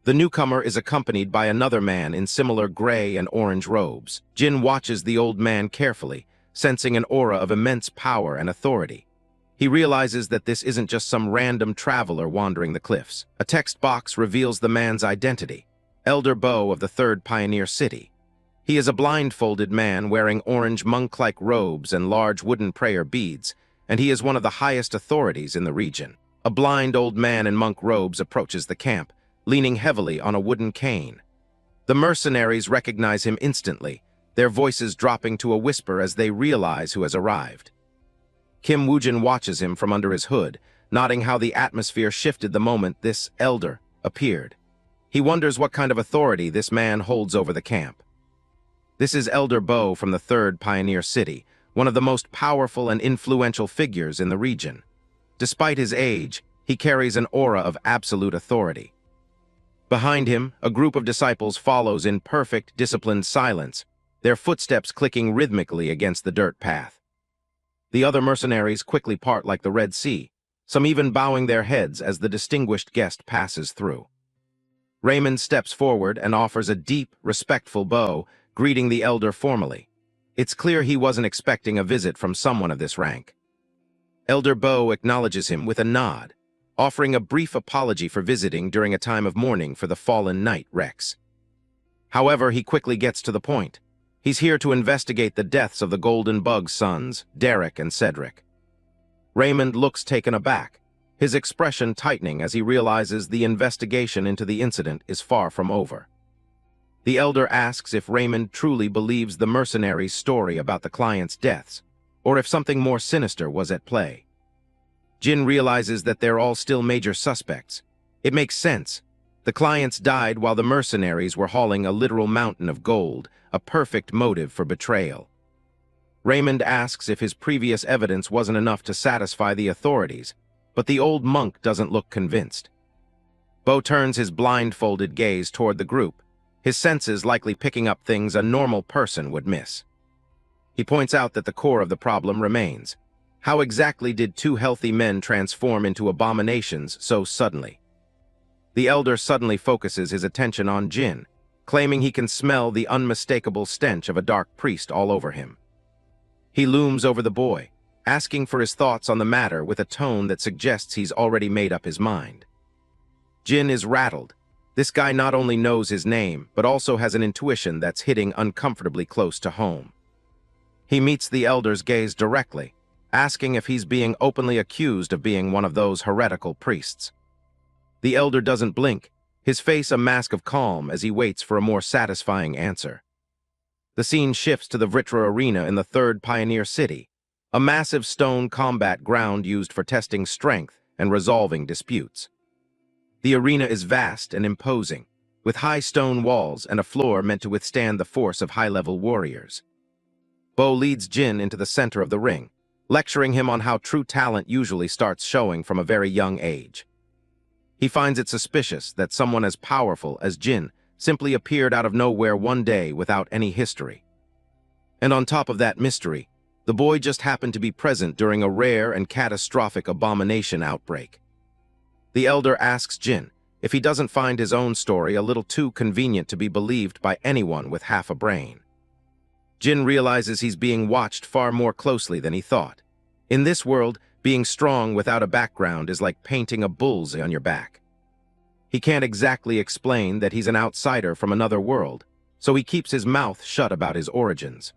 The newcomer is accompanied by another man in similar gray and orange robes. Jin watches the old man carefully, sensing an aura of immense power and authority. He realizes that this isn't just some random traveler wandering the cliffs. A text box reveals the man's identity, Elder Bo of the 3rd Pioneer City. He is a blindfolded man wearing orange monk-like robes and large wooden prayer beads, and he is one of the highest authorities in the region. A blind old man in monk robes approaches the camp, leaning heavily on a wooden cane. The mercenaries recognize him instantly, their voices dropping to a whisper as they realize who has arrived. Kim Woojin watches him from under his hood, noting how the atmosphere shifted the moment this elder appeared. He wonders what kind of authority this man holds over the camp. This is Elder Bo from the 3rd Pioneer City, one of the most powerful and influential figures in the region. Despite his age, he carries an aura of absolute authority. Behind him, a group of disciples follows in perfect, disciplined silence, their footsteps clicking rhythmically against the dirt path. The other mercenaries quickly part like the Red Sea, some even bowing their heads as the distinguished guest passes through. Raymond steps forward and offers a deep, respectful bow, greeting the elder formally. It's clear he wasn't expecting a visit from someone of this rank. Elder Bo acknowledges him with a nod, offering a brief apology for visiting during a time of mourning for the fallen knight Rex. However, he quickly gets to the point. He's here to investigate the deaths of the Golden Bug's sons, Derek and Cedric. Raymond looks taken aback, his expression tightening as he realizes the investigation into the incident is far from over. The elder asks if Raymond truly believes the mercenary's story about the client's deaths, or if something more sinister was at play. Jin realizes that they're all still major suspects. It makes sense. The clients died while the mercenaries were hauling a literal mountain of gold, a perfect motive for betrayal. Raymond asks if his previous evidence wasn't enough to satisfy the authorities, but the old monk doesn't look convinced. Bo turns his blindfolded gaze toward the group, his senses likely picking up things a normal person would miss. He points out that the core of the problem remains. How exactly did 2 healthy men transform into abominations so suddenly? The elder suddenly focuses his attention on Jin, claiming he can smell the unmistakable stench of a dark priest all over him. He looms over the boy, asking for his thoughts on the matter with a tone that suggests he's already made up his mind. Jin is rattled. This guy not only knows his name, but also has an intuition that's hitting uncomfortably close to home. He meets the elder's gaze directly, asking if he's being openly accused of being one of those heretical priests. The elder doesn't blink, his face a mask of calm as he waits for a more satisfying answer. The scene shifts to the Vritra Arena in the third pioneer city, a massive stone combat ground used for testing strength and resolving disputes. The arena is vast and imposing, with high stone walls and a floor meant to withstand the force of high-level warriors. Bo leads Jin into the center of the ring, lecturing him on how true talent usually starts showing from a very young age. He finds it suspicious that someone as powerful as Jin simply appeared out of nowhere one day without any history. And on top of that mystery, the boy just happened to be present during a rare and catastrophic abomination outbreak. The elder asks Jin if he doesn't find his own story a little too convenient to be believed by anyone with half a brain. Jin realizes he's being watched far more closely than he thought. In this world, being strong without a background is like painting a bullseye on your back. He can't exactly explain that he's an outsider from another world, so he keeps his mouth shut about his origins.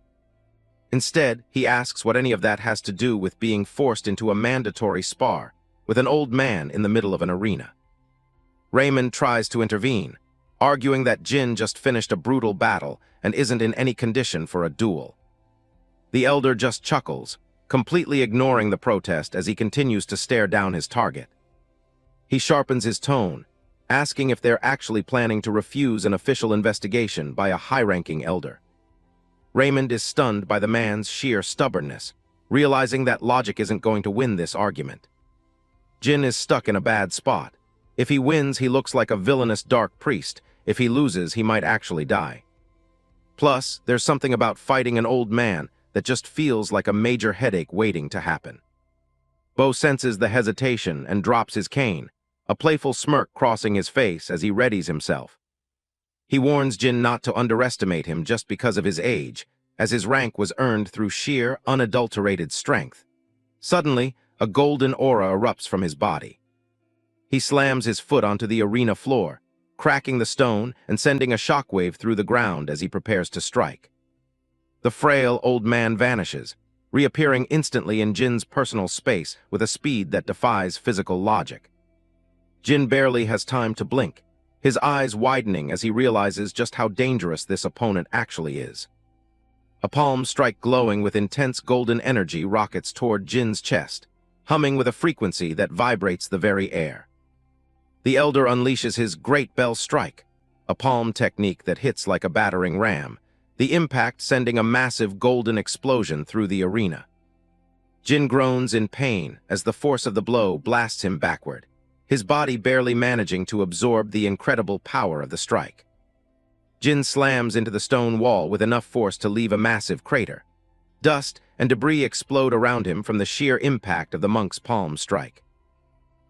Instead, he asks what any of that has to do with being forced into a mandatory spar with an old man in the middle of an arena. Raymond tries to intervene, arguing that Jin just finished a brutal battle and isn't in any condition for a duel. The elder just chuckles, completely ignoring the protest as he continues to stare down his target. He sharpens his tone, asking if they're actually planning to refuse an official investigation by a high-ranking elder. Raymond is stunned by the man's sheer stubbornness, realizing that logic isn't going to win this argument. Jin is stuck in a bad spot. If he wins, he looks like a villainous dark priest. If he loses, he might actually die. Plus, there's something about fighting an old man that just feels like a major headache waiting to happen. Bo senses the hesitation and drops his cane, a playful smirk crossing his face as he readies himself. He warns Jin not to underestimate him just because of his age, as his rank was earned through sheer, unadulterated strength. Suddenly, a golden aura erupts from his body. He slams his foot onto the arena floor, cracking the stone and sending a shockwave through the ground as he prepares to strike. The frail old man vanishes, reappearing instantly in Jin's personal space with a speed that defies physical logic. Jin barely has time to blink, his eyes widening as he realizes just how dangerous this opponent actually is. A palm strike glowing with intense golden energy rockets toward Jin's chest, humming with a frequency that vibrates the very air. The elder unleashes his Great Bell Strike, a palm technique that hits like a battering ram, the impact sending a massive golden explosion through the arena. Jin groans in pain as the force of the blow blasts him backward, his body barely managing to absorb the incredible power of the strike. Jin slams into the stone wall with enough force to leave a massive crater. Dust and debris explode around him from the sheer impact of the monk's palm strike.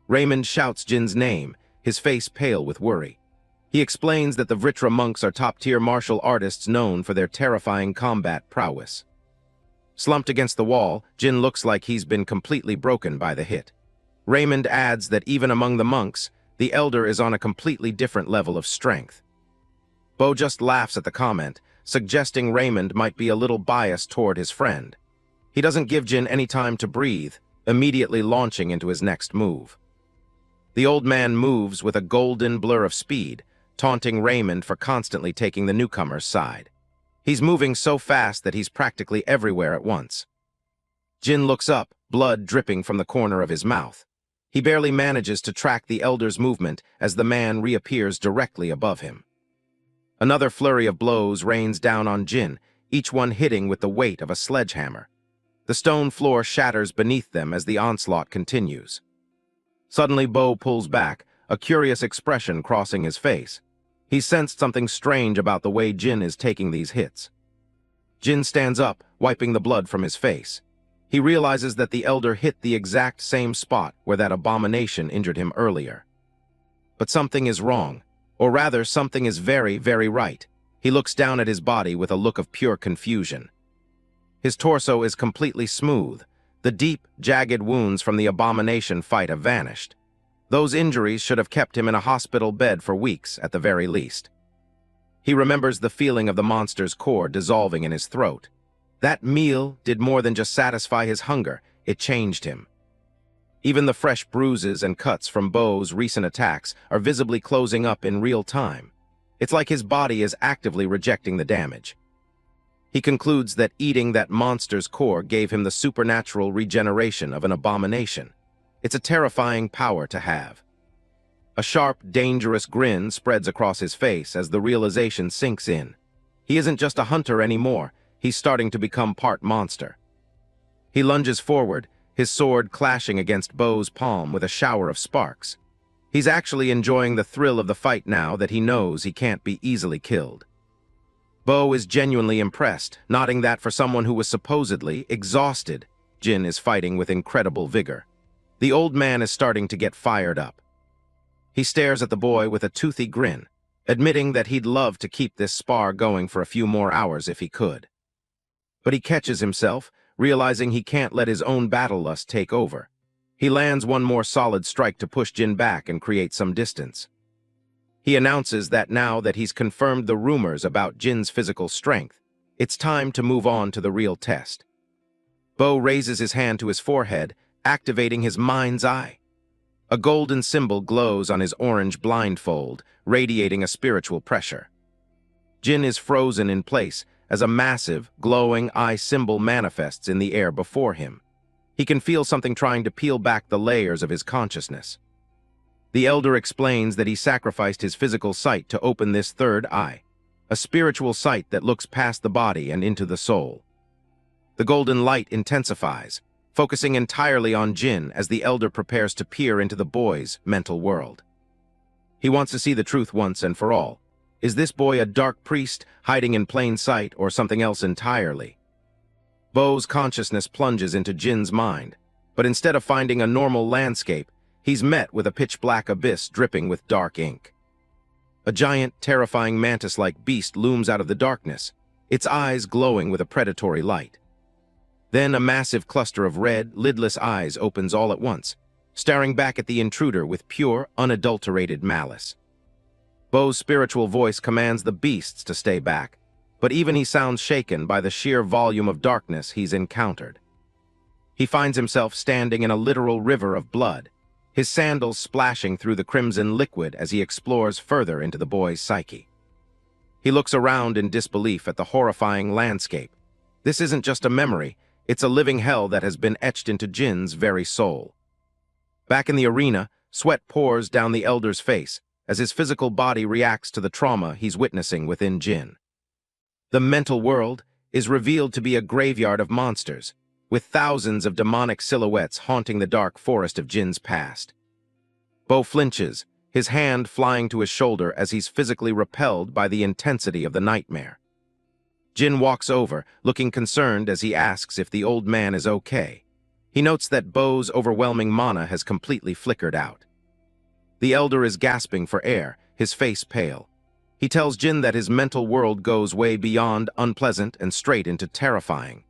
Raymond shouts Jin's name, his face pale with worry. He explains that the Vritra monks are top-tier martial artists known for their terrifying combat prowess. Slumped against the wall, Jin looks like he's been completely broken by the hit. Raymond adds that even among the monks, the elder is on a completely different level of strength. Bo just laughs at the comment, suggesting Raymond might be a little biased toward his friend. He doesn't give Jin any time to breathe, immediately launching into his next move. The old man moves with a golden blur of speed, taunting Raymond for constantly taking the newcomer's side. He's moving so fast that he's practically everywhere at once. Jin looks up, blood dripping from the corner of his mouth. He barely manages to track the elder's movement as the man reappears directly above him. Another flurry of blows rains down on Jin, each one hitting with the weight of a sledgehammer. The stone floor shatters beneath them as the onslaught continues. Suddenly, Bo pulls back, a curious expression crossing his face. He sensed something strange about the way Jin is taking these hits. Jin stands up, wiping the blood from his face. He realizes that the elder hit the exact same spot where that abomination injured him earlier. But something is wrong, or rather, something is very, very right. He looks down at his body with a look of pure confusion. His torso is completely smooth, The deep, jagged wounds from the abomination fight have vanished. Those injuries should have kept him in a hospital bed for weeks, at the very least. He remembers the feeling of the monster's core dissolving in his throat. That meal did more than just satisfy his hunger, it changed him. Even the fresh bruises and cuts from Bo's recent attacks are visibly closing up in real time. It's like his body is actively rejecting the damage. He concludes that eating that monster's core gave him the supernatural regeneration of an abomination. It's a terrifying power to have. A sharp, dangerous grin spreads across his face as the realization sinks in. He isn't just a hunter anymore, he's starting to become part monster. He lunges forward, his sword clashing against Bo's palm with a shower of sparks. He's actually enjoying the thrill of the fight now that he knows he can't be easily killed. Bo is genuinely impressed, noting that for someone who was supposedly exhausted, Jin is fighting with incredible vigor. The old man is starting to get fired up. He stares at the boy with a toothy grin, admitting that he'd love to keep this spar going for a few more hours if he could. But he catches himself, realizing he can't let his own battle lust take over. He lands one more solid strike to push Jin back and create some distance. He announces that now that he's confirmed the rumors about Jin's physical strength, it's time to move on to the real test. Bo raises his hand to his forehead, activating his mind's eye. A golden symbol glows on his orange blindfold, radiating a spiritual pressure. Jin is frozen in place as a massive, glowing eye symbol manifests in the air before him. He can feel something trying to peel back the layers of his consciousness. The elder explains that he sacrificed his physical sight to open this third eye, a spiritual sight that looks past the body and into the soul. The golden light intensifies, focusing entirely on Jin as the elder prepares to peer into the boy's mental world. He wants to see the truth once and for all. Is this boy a dark priest hiding in plain sight or something else entirely? Bo's consciousness plunges into Jin's mind, but instead of finding a normal landscape, he's met with a pitch-black abyss dripping with dark ink. A giant, terrifying mantis-like beast looms out of the darkness, its eyes glowing with a predatory light. Then a massive cluster of red, lidless eyes opens all at once, staring back at the intruder with pure, unadulterated malice. Bo's spiritual voice commands the beasts to stay back, but even he sounds shaken by the sheer volume of darkness he's encountered. He finds himself standing in a literal river of blood, his sandals splashing through the crimson liquid as he explores further into the boy's psyche. He looks around in disbelief at the horrifying landscape. This isn't just a memory, it's a living hell that has been etched into Jin's very soul. Back in the arena, sweat pours down the elder's face as his physical body reacts to the trauma he's witnessing within Jin. The mental world is revealed to be a graveyard of monsters, with thousands of demonic silhouettes haunting the dark forest of Jin's past. Bo flinches, his hand flying to his shoulder as he's physically repelled by the intensity of the nightmare. Jin walks over, looking concerned as he asks if the old man is okay. He notes that Bo's overwhelming mana has completely flickered out. The elder is gasping for air, his face pale. He tells Jin that his mental world goes way beyond unpleasant and straight into terrifying.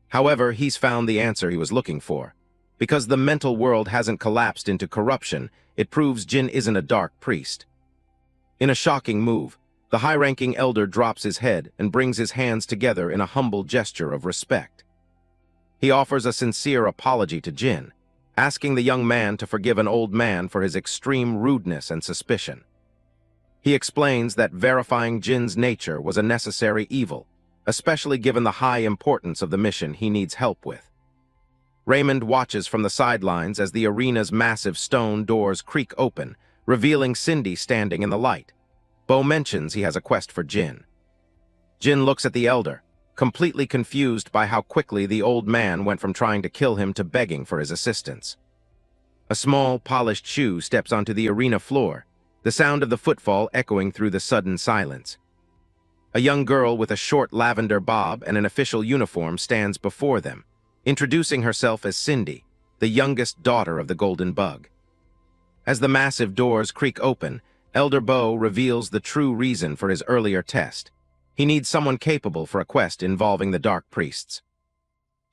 However, he's found the answer he was looking for. Because the mental world hasn't collapsed into corruption, it proves Jin isn't a dark priest. In a shocking move, the high-ranking elder drops his head and brings his hands together in a humble gesture of respect. He offers a sincere apology to Jin, asking the young man to forgive an old man for his extreme rudeness and suspicion. He explains that verifying Jin's nature was a necessary evil, especially given the high importance of the mission he needs help with. Raymond watches from the sidelines as the arena's massive stone doors creak open, revealing Cindy standing in the light. Bo mentions he has a quest for Jin. Jin looks at the elder, completely confused by how quickly the old man went from trying to kill him to begging for his assistance. A small, polished shoe steps onto the arena floor, the sound of the footfall echoing through the sudden silence. A young girl with a short lavender bob and an official uniform stands before them, introducing herself as Cindy, the youngest daughter of the Golden Bug. As the massive doors creak open, Elder Bo reveals the true reason for his earlier test. He needs someone capable for a quest involving the Dark Priests.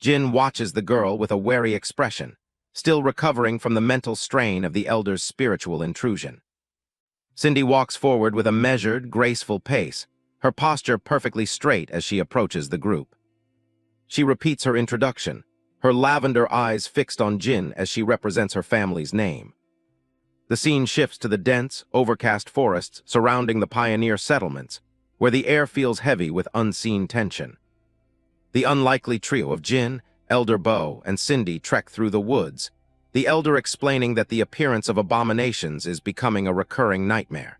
Jin watches the girl with a wary expression, still recovering from the mental strain of the elder's spiritual intrusion. Cindy walks forward with a measured, graceful pace, her posture perfectly straight as she approaches the group. She repeats her introduction, her lavender eyes fixed on Jin as she represents her family's name. The scene shifts to the dense, overcast forests surrounding the pioneer settlements, where the air feels heavy with unseen tension. The unlikely trio of Jin, Elder Bo, and Cindy trek through the woods, the elder explaining that the appearance of abominations is becoming a recurring nightmare.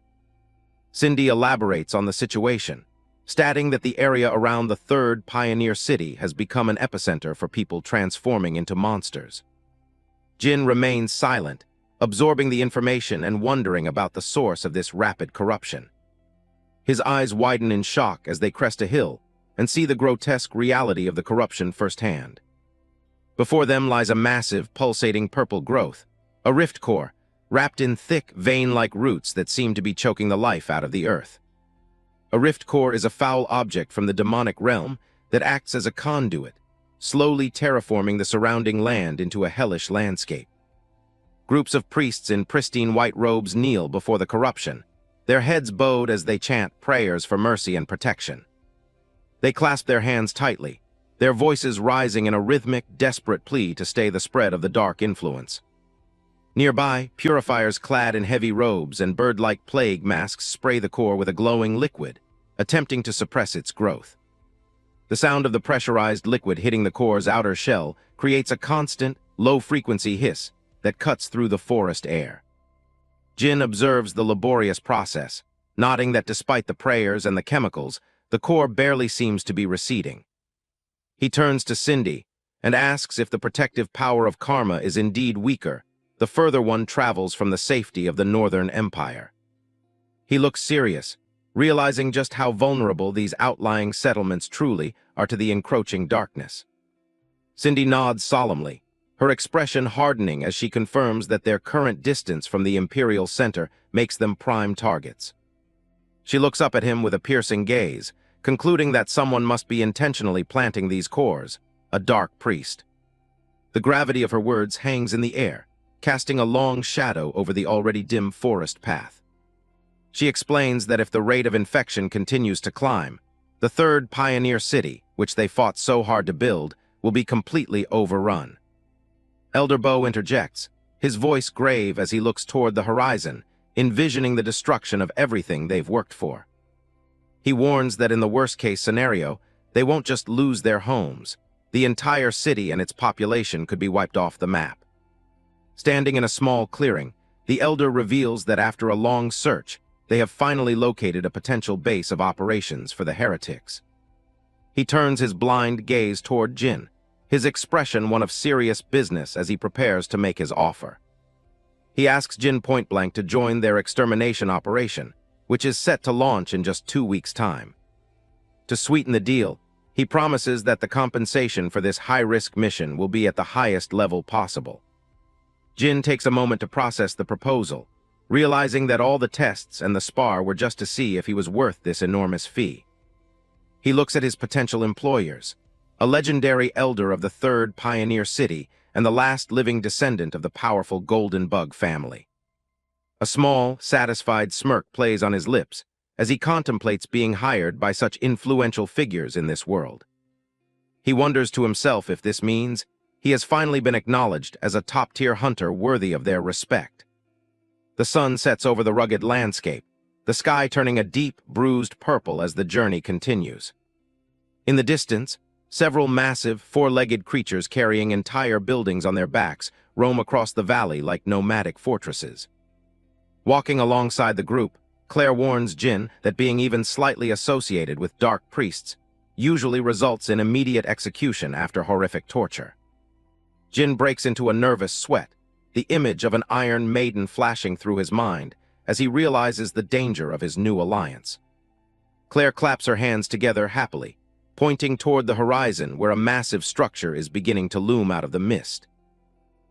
Cindy elaborates on the situation, stating that the area around the third pioneer city has become an epicenter for people transforming into monsters. Jin remains silent, absorbing the information and wondering about the source of this rapid corruption. His eyes widen in shock as they crest a hill and see the grotesque reality of the corruption firsthand. Before them lies a massive, pulsating purple growth, a rift core, wrapped in thick, vein-like roots that seem to be choking the life out of the earth. A rift core is a foul object from the demonic realm that acts as a conduit, slowly terraforming the surrounding land into a hellish landscape. Groups of priests in pristine white robes kneel before the corruption, their heads bowed as they chant prayers for mercy and protection. They clasp their hands tightly, their voices rising in a rhythmic, desperate plea to stay the spread of the dark influence. Nearby, purifiers clad in heavy robes and bird-like plague masks spray the core with a glowing liquid, attempting to suppress its growth. The sound of the pressurized liquid hitting the core's outer shell creates a constant, low-frequency hiss that cuts through the forest air. Jin observes the laborious process, nodding that despite the prayers and the chemicals, the core barely seems to be receding. He turns to Cindy and asks if the protective power of karma is indeed weaker. The further one travels from the safety of the Northern Empire. He looks serious, realizing just how vulnerable these outlying settlements truly are to the encroaching darkness. Cindy nods solemnly, her expression hardening as she confirms that their current distance from the Imperial Center makes them prime targets. She looks up at him with a piercing gaze, concluding that someone must be intentionally planting these cores, a dark priest. The gravity of her words hangs in the air, casting a long shadow over the already dim forest path. She explains that if the rate of infection continues to climb, the third pioneer city, which they fought so hard to build, will be completely overrun. Elder Bo interjects, his voice grave as he looks toward the horizon, envisioning the destruction of everything they've worked for. He warns that in the worst-case scenario, they won't just lose their homes. The entire city and its population could be wiped off the map. Standing in a small clearing, the elder reveals that after a long search, they have finally located a potential base of operations for the heretics. He turns his blind gaze toward Jin, his expression one of serious business as he prepares to make his offer. He asks Jin point-blank to join their extermination operation, which is set to launch in just 2 weeks' time. To sweeten the deal, he promises that the compensation for this high-risk mission will be at the highest level possible. Jin takes a moment to process the proposal, realizing that all the tests and the spar were just to see if he was worth this enormous fee. He looks at his potential employers, a legendary elder of the third pioneer city and the last living descendant of the powerful Golden Bug family. A small, satisfied smirk plays on his lips as he contemplates being hired by such influential figures in this world. He wonders to himself if this means he has finally been acknowledged as a top-tier hunter worthy of their respect. The sun sets over the rugged landscape, the sky turning a deep, bruised purple as the journey continues. In the distance, several massive, four-legged creatures carrying entire buildings on their backs roam across the valley like nomadic fortresses. Walking alongside the group, Claire warns Jin that being even slightly associated with dark priests usually results in immediate execution after horrific torture. Jin breaks into a nervous sweat, the image of an Iron Maiden flashing through his mind as he realizes the danger of his new alliance. Claire claps her hands together happily, pointing toward the horizon where a massive structure is beginning to loom out of the mist.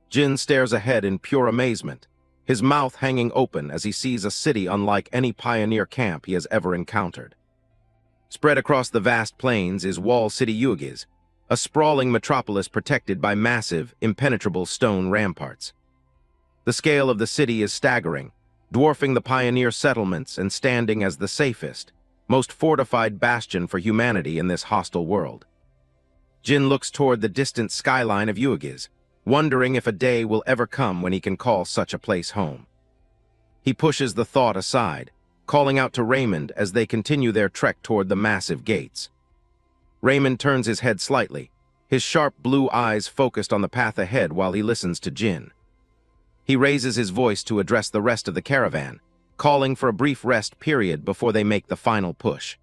Jin stares ahead in pure amazement, his mouth hanging open as he sees a city unlike any pioneer camp he has ever encountered. Spread across the vast plains is Wall City Yugis, a sprawling metropolis protected by massive, impenetrable stone ramparts. The scale of the city is staggering, dwarfing the pioneer settlements and standing as the safest, most fortified bastion for humanity in this hostile world. Jin looks toward the distant skyline of Uigiz, wondering if a day will ever come when he can call such a place home. He pushes the thought aside, calling out to Raymond as they continue their trek toward the massive gates. Raymond turns his head slightly, his sharp blue eyes focused on the path ahead while he listens to Jin. He raises his voice to address the rest of the caravan, calling for a brief rest period before they make the final push.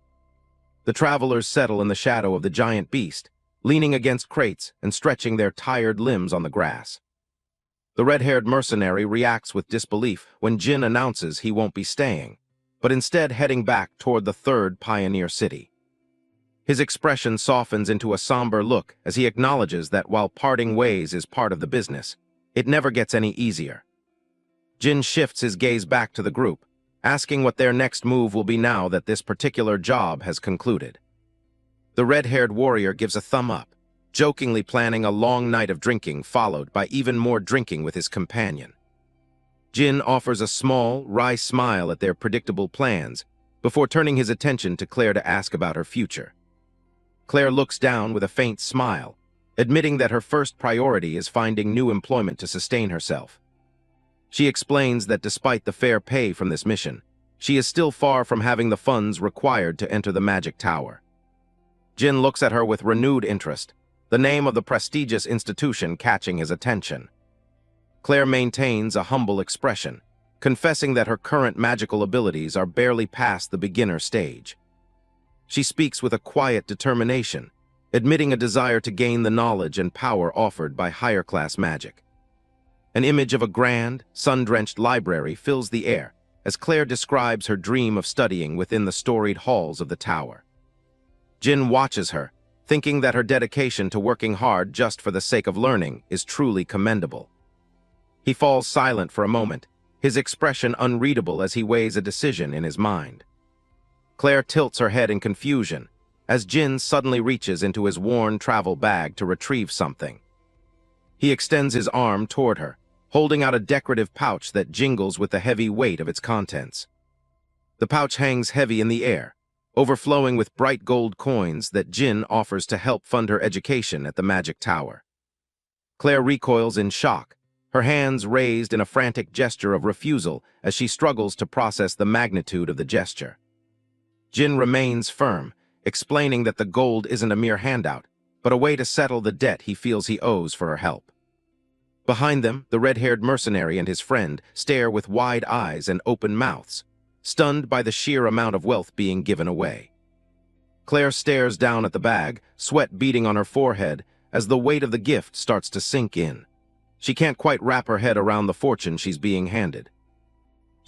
The travelers settle in the shadow of the giant beast, leaning against crates and stretching their tired limbs on the grass. The red-haired mercenary reacts with disbelief when Jin announces he won't be staying, but instead heading back toward the third pioneer city. His expression softens into a somber look as he acknowledges that while parting ways is part of the business, it never gets any easier. Jin shifts his gaze back to the group, asking what their next move will be now that this particular job has concluded. The red-haired warrior gives a thumb up, jokingly planning a long night of drinking followed by even more drinking with his companion. Jin offers a small, wry smile at their predictable plans before turning his attention to Claire to ask about her future. Claire looks down with a faint smile, admitting that her first priority is finding new employment to sustain herself. She explains that despite the fair pay from this mission, she is still far from having the funds required to enter the Magic Tower. Jin looks at her with renewed interest, the name of the prestigious institution catching his attention. Claire maintains a humble expression, confessing that her current magical abilities are barely past the beginner stage. She speaks with a quiet determination, admitting a desire to gain the knowledge and power offered by higher-class magic. An image of a grand, sun-drenched library fills the air as Claire describes her dream of studying within the storied halls of the tower. Jin watches her, thinking that her dedication to working hard just for the sake of learning is truly commendable. He falls silent for a moment, his expression unreadable as he weighs a decision in his mind. Claire tilts her head in confusion as Jin suddenly reaches into his worn travel bag to retrieve something. He extends his arm toward her, holding out a decorative pouch that jingles with the heavy weight of its contents. The pouch hangs heavy in the air, overflowing with bright gold coins that Jin offers to help fund her education at the Magic Tower. Claire recoils in shock, her hands raised in a frantic gesture of refusal as she struggles to process the magnitude of the gesture. Jin remains firm, explaining that the gold isn't a mere handout, but a way to settle the debt he feels he owes for her help. Behind them, the red-haired mercenary and his friend stare with wide eyes and open mouths, stunned by the sheer amount of wealth being given away. Claire stares down at the bag, sweat beading on her forehead as the weight of the gift starts to sink in. She can't quite wrap her head around the fortune she's being handed.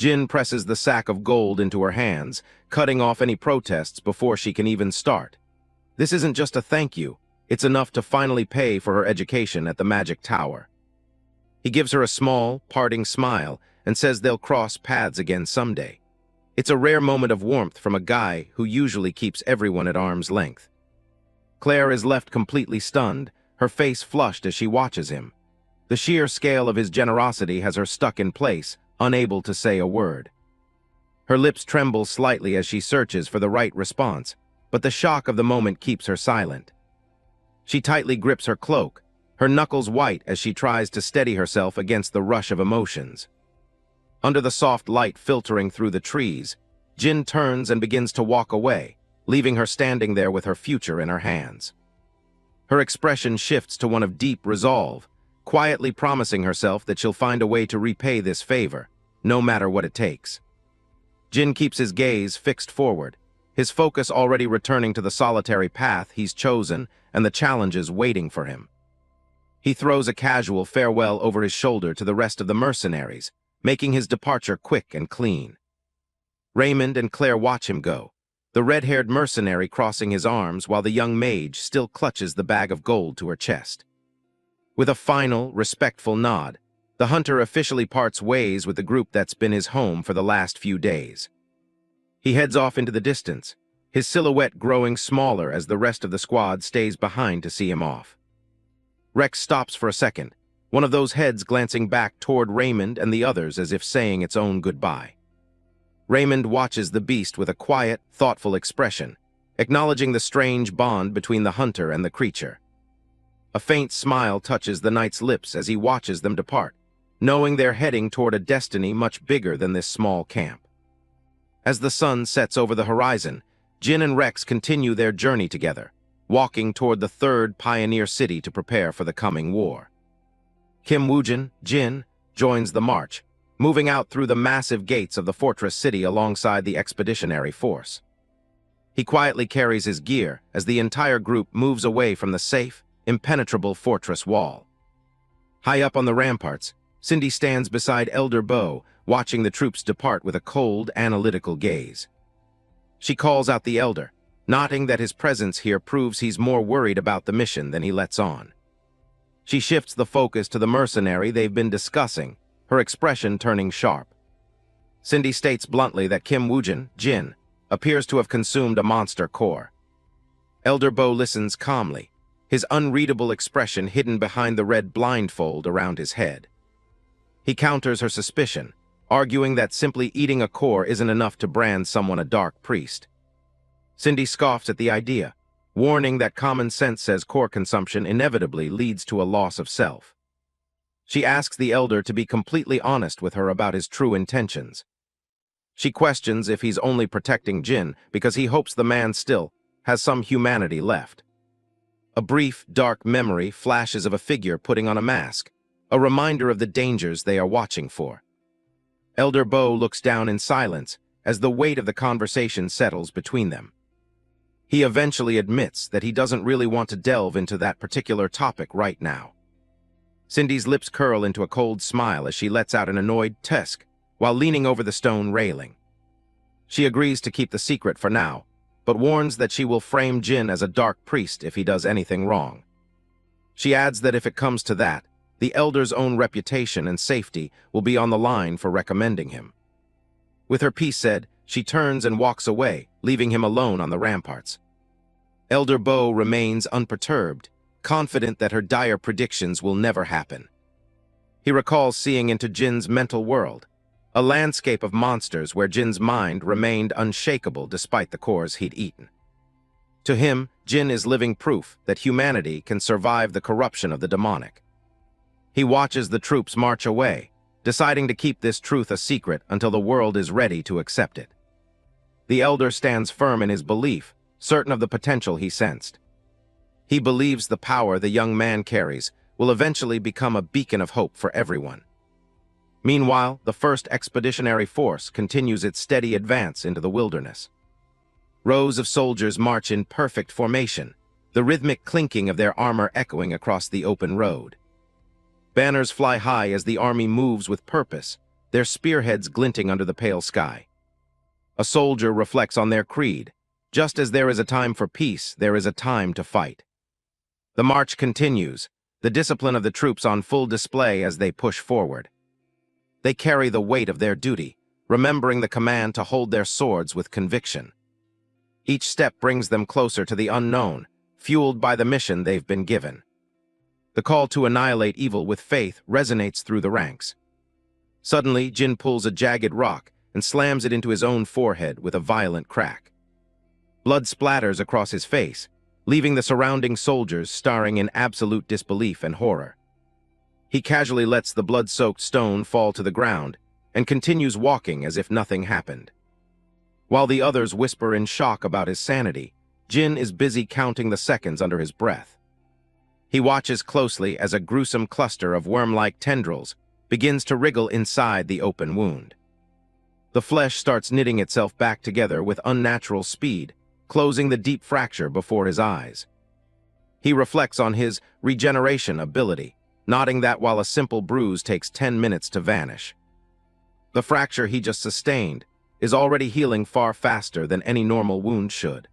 Jin presses the sack of gold into her hands, cutting off any protests before she can even start. This isn't just a thank you, it's enough to finally pay for her education at the Magic Tower. He gives her a small, parting smile and says they'll cross paths again someday. It's a rare moment of warmth from a guy who usually keeps everyone at arm's length. Claire is left completely stunned, her face flushed as she watches him. The sheer scale of his generosity has her stuck in place, unable to say a word. Her lips tremble slightly as she searches for the right response, but the shock of the moment keeps her silent. She tightly grips her cloak, her knuckles white as she tries to steady herself against the rush of emotions. Under the soft light filtering through the trees, Jin turns and begins to walk away, leaving her standing there with her future in her hands. Her expression shifts to one of deep resolve, quietly promising herself that she'll find a way to repay this favor, no matter what it takes. Jin keeps his gaze fixed forward, his focus already returning to the solitary path he's chosen and the challenges waiting for him. He throws a casual farewell over his shoulder to the rest of the mercenaries, making his departure quick and clean. Raymond and Claire watch him go, the red-haired mercenary crossing his arms while the young mage still clutches the bag of gold to her chest. With a final, respectful nod, the hunter officially parts ways with the group that's been his home for the last few days. He heads off into the distance, his silhouette growing smaller as the rest of the squad stays behind to see him off. Rex stops for a second, one of those heads glancing back toward Raymond and the others as if saying its own goodbye. Raymond watches the beast with a quiet, thoughtful expression, acknowledging the strange bond between the hunter and the creature. A faint smile touches the knight's lips as he watches them depart, knowing they're heading toward a destiny much bigger than this small camp. As the sun sets over the horizon, Jin and Rex continue their journey together, walking toward the third pioneer city to prepare for the coming war. Kim Woojin, Jin, joins the march, moving out through the massive gates of the fortress city alongside the expeditionary force. He quietly carries his gear as the entire group moves away from the safe, impenetrable fortress wall. High up on the ramparts, Cindy stands beside Elder Bo, watching the troops depart with a cold, analytical gaze. She calls out the Elder, noting that his presence here proves he's more worried about the mission than he lets on. She shifts the focus to the mercenary they've been discussing, her expression turning sharp. Cindy states bluntly that Kim Woojin, Jin, appears to have consumed a monster core. Elder Bo listens calmly, his unreadable expression hidden behind the red blindfold around his head. He counters her suspicion, arguing that simply eating a core isn't enough to brand someone a dark priest. Cindy scoffs at the idea, warning that common sense says core consumption inevitably leads to a loss of self. She asks the Elder to be completely honest with her about his true intentions. She questions if he's only protecting Jin because he hopes the man still has some humanity left. A brief, dark memory flashes of a figure putting on a mask, a reminder of the dangers they are watching for. Elder Bo looks down in silence as the weight of the conversation settles between them. He eventually admits that he doesn't really want to delve into that particular topic right now. Cindy's lips curl into a cold smile as she lets out an annoyed tusk while leaning over the stone railing. She agrees to keep the secret for now, but warns that she will frame Jin as a dark priest if he does anything wrong. She adds that if it comes to that, the Elder's own reputation and safety will be on the line for recommending him. With her piece said, she turns and walks away, leaving him alone on the ramparts. Elder Bo remains unperturbed, confident that her dire predictions will never happen. He recalls seeing into Jin's mental world, a landscape of monsters where Jin's mind remained unshakable despite the cores he'd eaten. To him, Jin is living proof that humanity can survive the corruption of the demonic. He watches the troops march away, deciding to keep this truth a secret until the world is ready to accept it. The Elder stands firm in his belief, certain of the potential he sensed. He believes the power the young man carries will eventually become a beacon of hope for everyone. Meanwhile, the first expeditionary force continues its steady advance into the wilderness. Rows of soldiers march in perfect formation, the rhythmic clinking of their armor echoing across the open road. Banners fly high as the army moves with purpose, their spearheads glinting under the pale sky. A soldier reflects on their creed, just as there is a time for peace, there is a time to fight. The march continues, the discipline of the troops on full display as they push forward. They carry the weight of their duty, remembering the command to hold their swords with conviction. Each step brings them closer to the unknown, fueled by the mission they've been given. The call to annihilate evil with faith resonates through the ranks. Suddenly, Jin pulls a jagged rock and slams it into his own forehead with a violent crack. Blood splatters across his face, leaving the surrounding soldiers staring in absolute disbelief and horror. He casually lets the blood-soaked stone fall to the ground and continues walking as if nothing happened. While the others whisper in shock about his sanity, Jin is busy counting the seconds under his breath. He watches closely as a gruesome cluster of worm-like tendrils begins to wriggle inside the open wound. The flesh starts knitting itself back together with unnatural speed, closing the deep fracture before his eyes. He reflects on his regeneration ability, noting that while a simple bruise takes 10 minutes to vanish, the fracture he just sustained is already healing far faster than any normal wound should.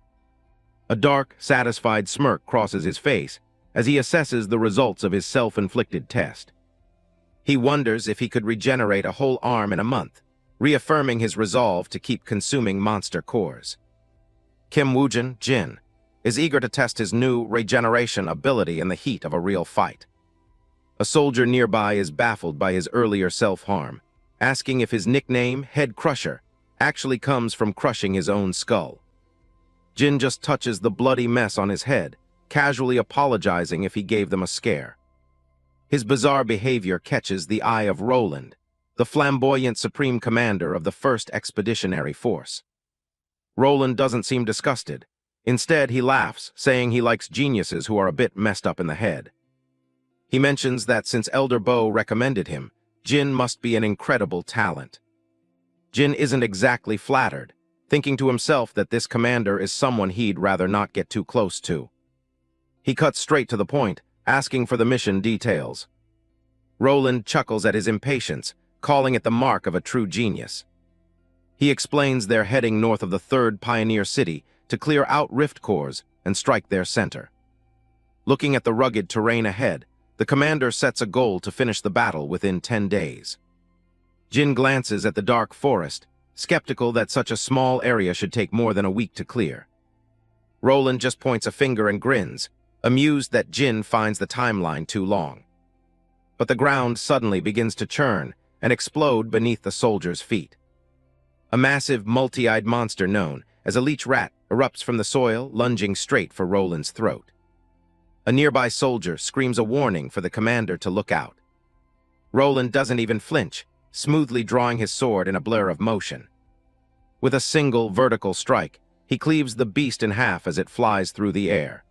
A dark, satisfied smirk crosses his face as he assesses the results of his self-inflicted test. He wonders if he could regenerate a whole arm in a month, reaffirming his resolve to keep consuming monster cores. Kim Woojin, Jin, is eager to test his new regeneration ability in the heat of a real fight. A soldier nearby is baffled by his earlier self-harm, asking if his nickname, Head Crusher, actually comes from crushing his own skull. Jin just touches the bloody mess on his head, casually apologizing if he gave them a scare. His bizarre behavior catches the eye of Roland, the flamboyant supreme commander of the 1st Expeditionary Force. Roland doesn't seem disgusted. Instead, he laughs, saying he likes geniuses who are a bit messed up in the head. He mentions that since Elder Bo recommended him, Jin must be an incredible talent. Jin isn't exactly flattered, thinking to himself that this commander is someone he'd rather not get too close to. He cuts straight to the point, asking for the mission details. Roland chuckles at his impatience, calling it the mark of a true genius. He explains they're heading north of the 3rd Pioneer City to clear out rift cores and strike their center. Looking at the rugged terrain ahead, the commander sets a goal to finish the battle within 10 days. Jin glances at the dark forest, skeptical that such a small area should take more than a week to clear. Roland just points a finger and grins, amused that Jin finds the timeline too long. But the ground suddenly begins to churn and explode beneath the soldier's feet. A massive, multi-eyed monster known as a leech rat erupts from the soil, lunging straight for Roland's throat. A nearby soldier screams a warning for the commander to look out. Roland doesn't even flinch, smoothly drawing his sword in a blur of motion. With a single vertical strike, he cleaves the beast in half as it flies through the air.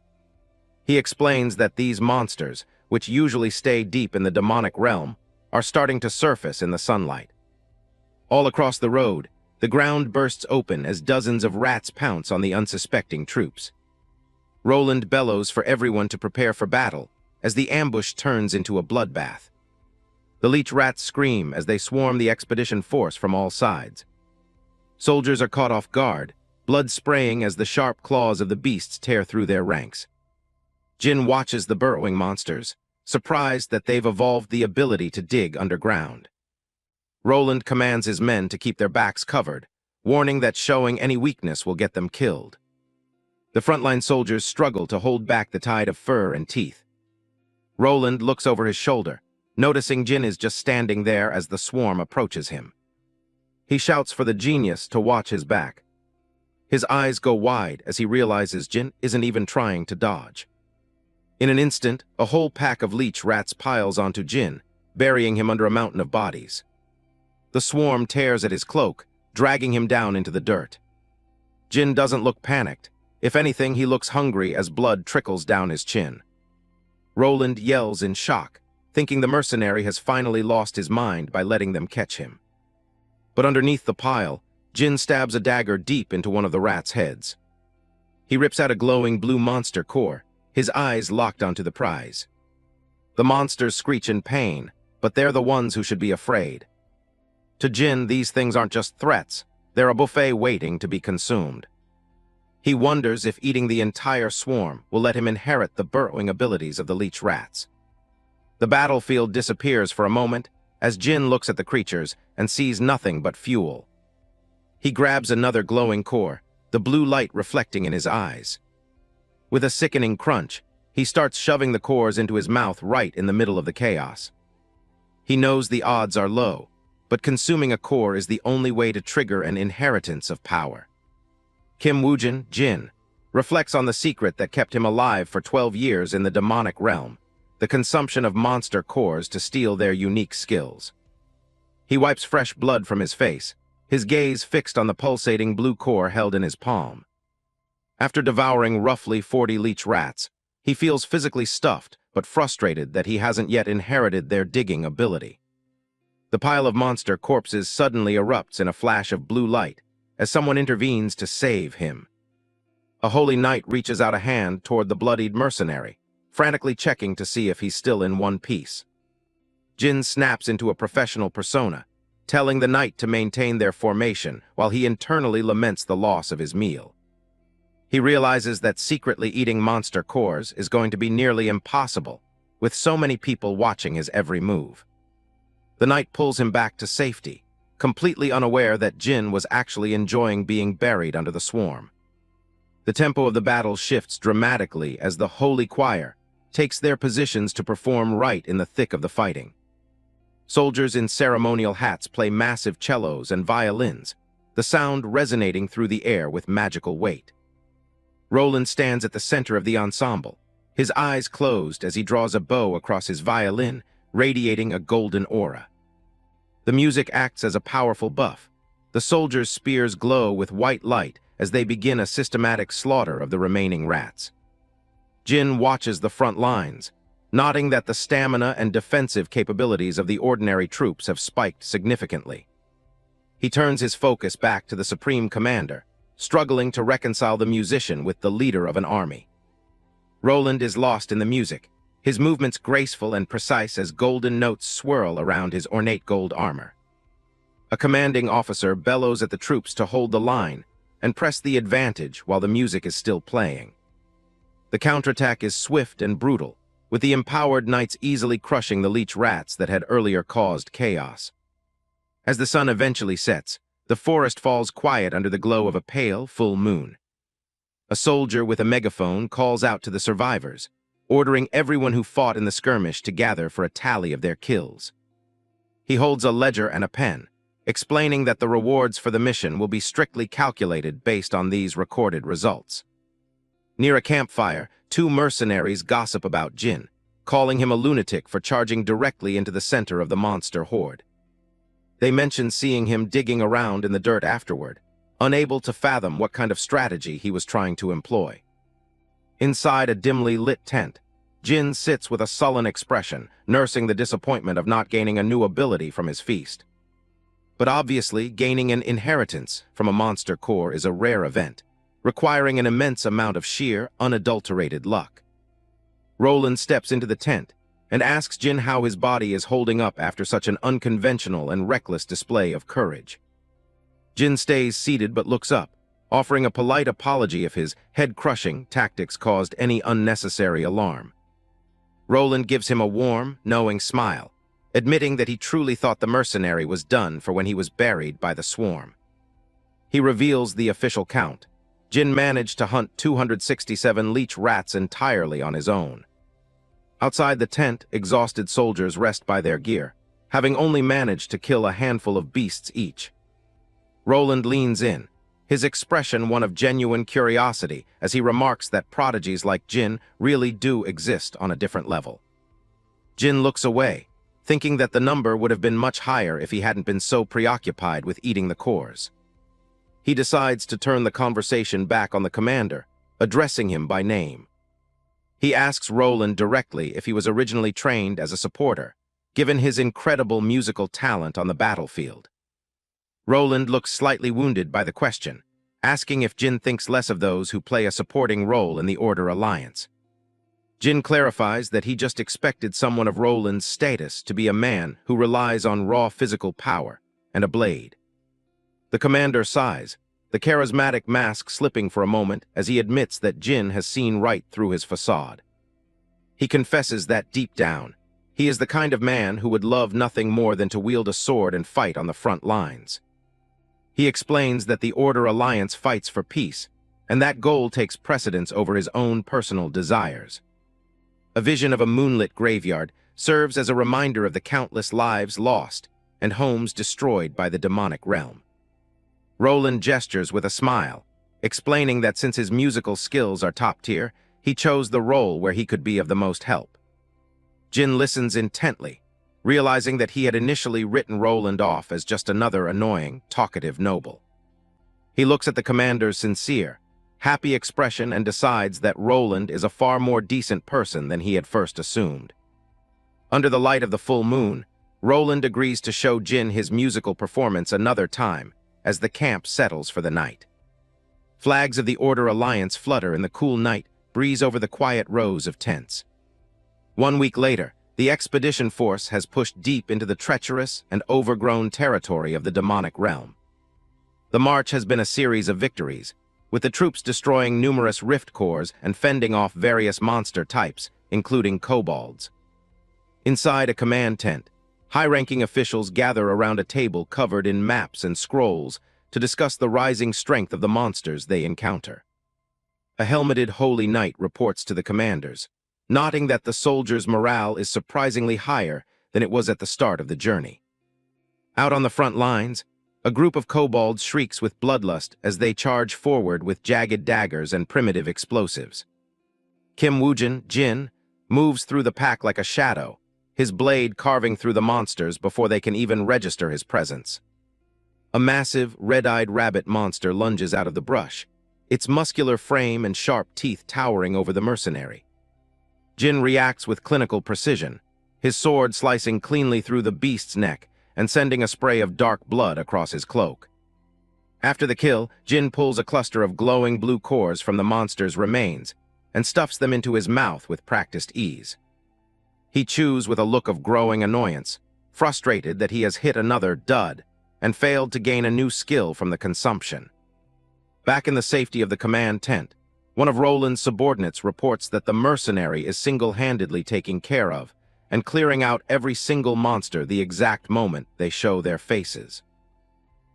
He explains that these monsters, which usually stay deep in the demonic realm, are starting to surface in the sunlight. All across the road, the ground bursts open as dozens of rats pounce on the unsuspecting troops. Roland bellows for everyone to prepare for battle as the ambush turns into a bloodbath. The leech rats scream as they swarm the expedition force from all sides. Soldiers are caught off guard, blood spraying as the sharp claws of the beasts tear through their ranks. Jin watches the burrowing monsters, surprised that they've evolved the ability to dig underground. Roland commands his men to keep their backs covered, warning that showing any weakness will get them killed. The frontline soldiers struggle to hold back the tide of fur and teeth. Roland looks over his shoulder, noticing Jin is just standing there as the swarm approaches him. He shouts for the genius to watch his back. His eyes go wide as he realizes Jin isn't even trying to dodge. In an instant, a whole pack of leech rats piles onto Jin, burying him under a mountain of bodies. The swarm tears at his cloak, dragging him down into the dirt. Jin doesn't look panicked. If anything, he looks hungry as blood trickles down his chin. Roland yells in shock, thinking the mercenary has finally lost his mind by letting them catch him. But underneath the pile, Jin stabs a dagger deep into one of the rats' heads. He rips out a glowing blue monster core, his eyes locked onto the prize. The monsters screech in pain, but they're the ones who should be afraid. To Jin, these things aren't just threats, they're a buffet waiting to be consumed. He wonders if eating the entire swarm will let him inherit the burrowing abilities of the leech rats. The battlefield disappears for a moment as Jin looks at the creatures and sees nothing but fuel. He grabs another glowing core, the blue light reflecting in his eyes. With a sickening crunch, he starts shoving the cores into his mouth right in the middle of the chaos. He knows the odds are low, but consuming a core is the only way to trigger an inheritance of power. Kim Woojin, Jin, reflects on the secret that kept him alive for 12 years in the demonic realm, the consumption of monster cores to steal their unique skills. He wipes fresh blood from his face, his gaze fixed on the pulsating blue core held in his palm. After devouring roughly 40 leech rats, he feels physically stuffed but frustrated that he hasn't yet inherited their digging ability. The pile of monster corpses suddenly erupts in a flash of blue light as someone intervenes to save him. A holy knight reaches out a hand toward the bloodied mercenary, frantically checking to see if he's still in one piece. Jin snaps into a professional persona, telling the knight to maintain their formation while he internally laments the loss of his meal. He realizes that secretly eating monster cores is going to be nearly impossible, with so many people watching his every move. The knight pulls him back to safety, completely unaware that Jin was actually enjoying being buried under the swarm. The tempo of the battle shifts dramatically as the Holy Choir takes their positions to perform right in the thick of the fighting. Soldiers in ceremonial hats play massive cellos and violins, the sound resonating through the air with magical weight. Roland stands at the center of the ensemble, his eyes closed as he draws a bow across his violin, radiating a golden aura. The music acts as a powerful buff. The soldiers' spears glow with white light as they begin a systematic slaughter of the remaining rats. Jin watches the front lines, noting that the stamina and defensive capabilities of the ordinary troops have spiked significantly. He turns his focus back to the Supreme Commander, struggling to reconcile the musician with the leader of an army. Roland is lost in the music, his movements graceful and precise as golden notes swirl around his ornate gold armor. A commanding officer bellows at the troops to hold the line and press the advantage while the music is still playing. The counterattack is swift and brutal, with the empowered knights easily crushing the leech rats that had earlier caused chaos. As the sun eventually sets, the forest falls quiet under the glow of a pale, full moon. A soldier with a megaphone calls out to the survivors, ordering everyone who fought in the skirmish to gather for a tally of their kills. He holds a ledger and a pen, explaining that the rewards for the mission will be strictly calculated based on these recorded results. Near a campfire, two mercenaries gossip about Jin, calling him a lunatic for charging directly into the center of the monster horde. They mention seeing him digging around in the dirt afterward, unable to fathom what kind of strategy he was trying to employ. Inside a dimly lit tent, Jin sits with a sullen expression, nursing the disappointment of not gaining a new ability from his feast. But obviously, gaining an inheritance from a monster core is a rare event, requiring an immense amount of sheer, unadulterated luck. Roland steps into the tent and asks Jin how his body is holding up after such an unconventional and reckless display of courage. Jin stays seated but looks up, offering a polite apology if his head-crushing tactics caused any unnecessary alarm. Roland gives him a warm, knowing smile, admitting that he truly thought the mercenary was done for when he was buried by the swarm. He reveals the official count. Jin managed to hunt 267 leech rats entirely on his own. Outside the tent, exhausted soldiers rest by their gear, having only managed to kill a handful of beasts each. Roland leans in, his expression one of genuine curiosity as he remarks that prodigies like Jin really do exist on a different level. Jin looks away, thinking that the number would have been much higher if he hadn't been so preoccupied with eating the cores. He decides to turn the conversation back on the commander, addressing him by name. He asks Roland directly if he was originally trained as a supporter, given his incredible musical talent on the battlefield. Roland looks slightly wounded by the question, asking if Jin thinks less of those who play a supporting role in the Order Alliance. Jin clarifies that he just expected someone of Roland's status to be a man who relies on raw physical power and a blade. The commander sighs, the charismatic mask slipping for a moment as he admits that Jin has seen right through his facade. He confesses that deep down, he is the kind of man who would love nothing more than to wield a sword and fight on the front lines. He explains that the Order Alliance fights for peace, and that goal takes precedence over his own personal desires. A vision of a moonlit graveyard serves as a reminder of the countless lives lost and homes destroyed by the demonic realm. Roland gestures with a smile, explaining that since his musical skills are top tier, he chose the role where he could be of the most help. Jin listens intently, realizing that he had initially written Roland off as just another annoying, talkative noble. He looks at the commander's sincere, happy expression and decides that Roland is a far more decent person than he had first assumed. Under the light of the full moon, Roland agrees to show Jin his musical performance another time as the camp settles for the night. Flags of the Order Alliance flutter in the cool night breeze over the quiet rows of tents. 1 week later, the expedition force has pushed deep into the treacherous and overgrown territory of the demonic realm. The march has been a series of victories, with the troops destroying numerous rift cores and fending off various monster types, including kobolds. Inside a command tent, high-ranking officials gather around a table covered in maps and scrolls to discuss the rising strength of the monsters they encounter. A helmeted holy knight reports to the commanders, noting that the soldiers' morale is surprisingly higher than it was at the start of the journey. Out on the front lines, a group of kobolds shrieks with bloodlust as they charge forward with jagged daggers and primitive explosives. Kim Woojin, Jin, moves through the pack like a shadow, his blade carving through the monsters before they can even register his presence. A massive, red-eyed rabbit monster lunges out of the brush, its muscular frame and sharp teeth towering over the mercenary. Jin reacts with clinical precision, his sword slicing cleanly through the beast's neck and sending a spray of dark blood across his cloak. After the kill, Jin pulls a cluster of glowing blue cores from the monster's remains and stuffs them into his mouth with practiced ease. He chews with a look of growing annoyance, frustrated that he has hit another dud and failed to gain a new skill from the consumption. Back in the safety of the command tent, one of Roland's subordinates reports that the mercenary is single-handedly taking care of and clearing out every single monster the exact moment they show their faces.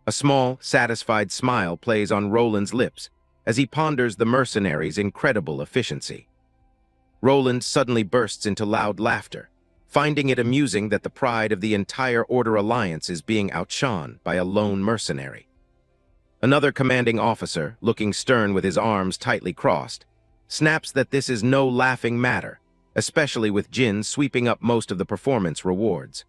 A small, satisfied smile plays on Roland's lips as he ponders the mercenary's incredible efficiency. Roland suddenly bursts into loud laughter, finding it amusing that the pride of the entire Order Alliance is being outshone by a lone mercenary. Another commanding officer, looking stern with his arms tightly crossed, snaps that this is no laughing matter, especially with Jin sweeping up most of the performance rewards.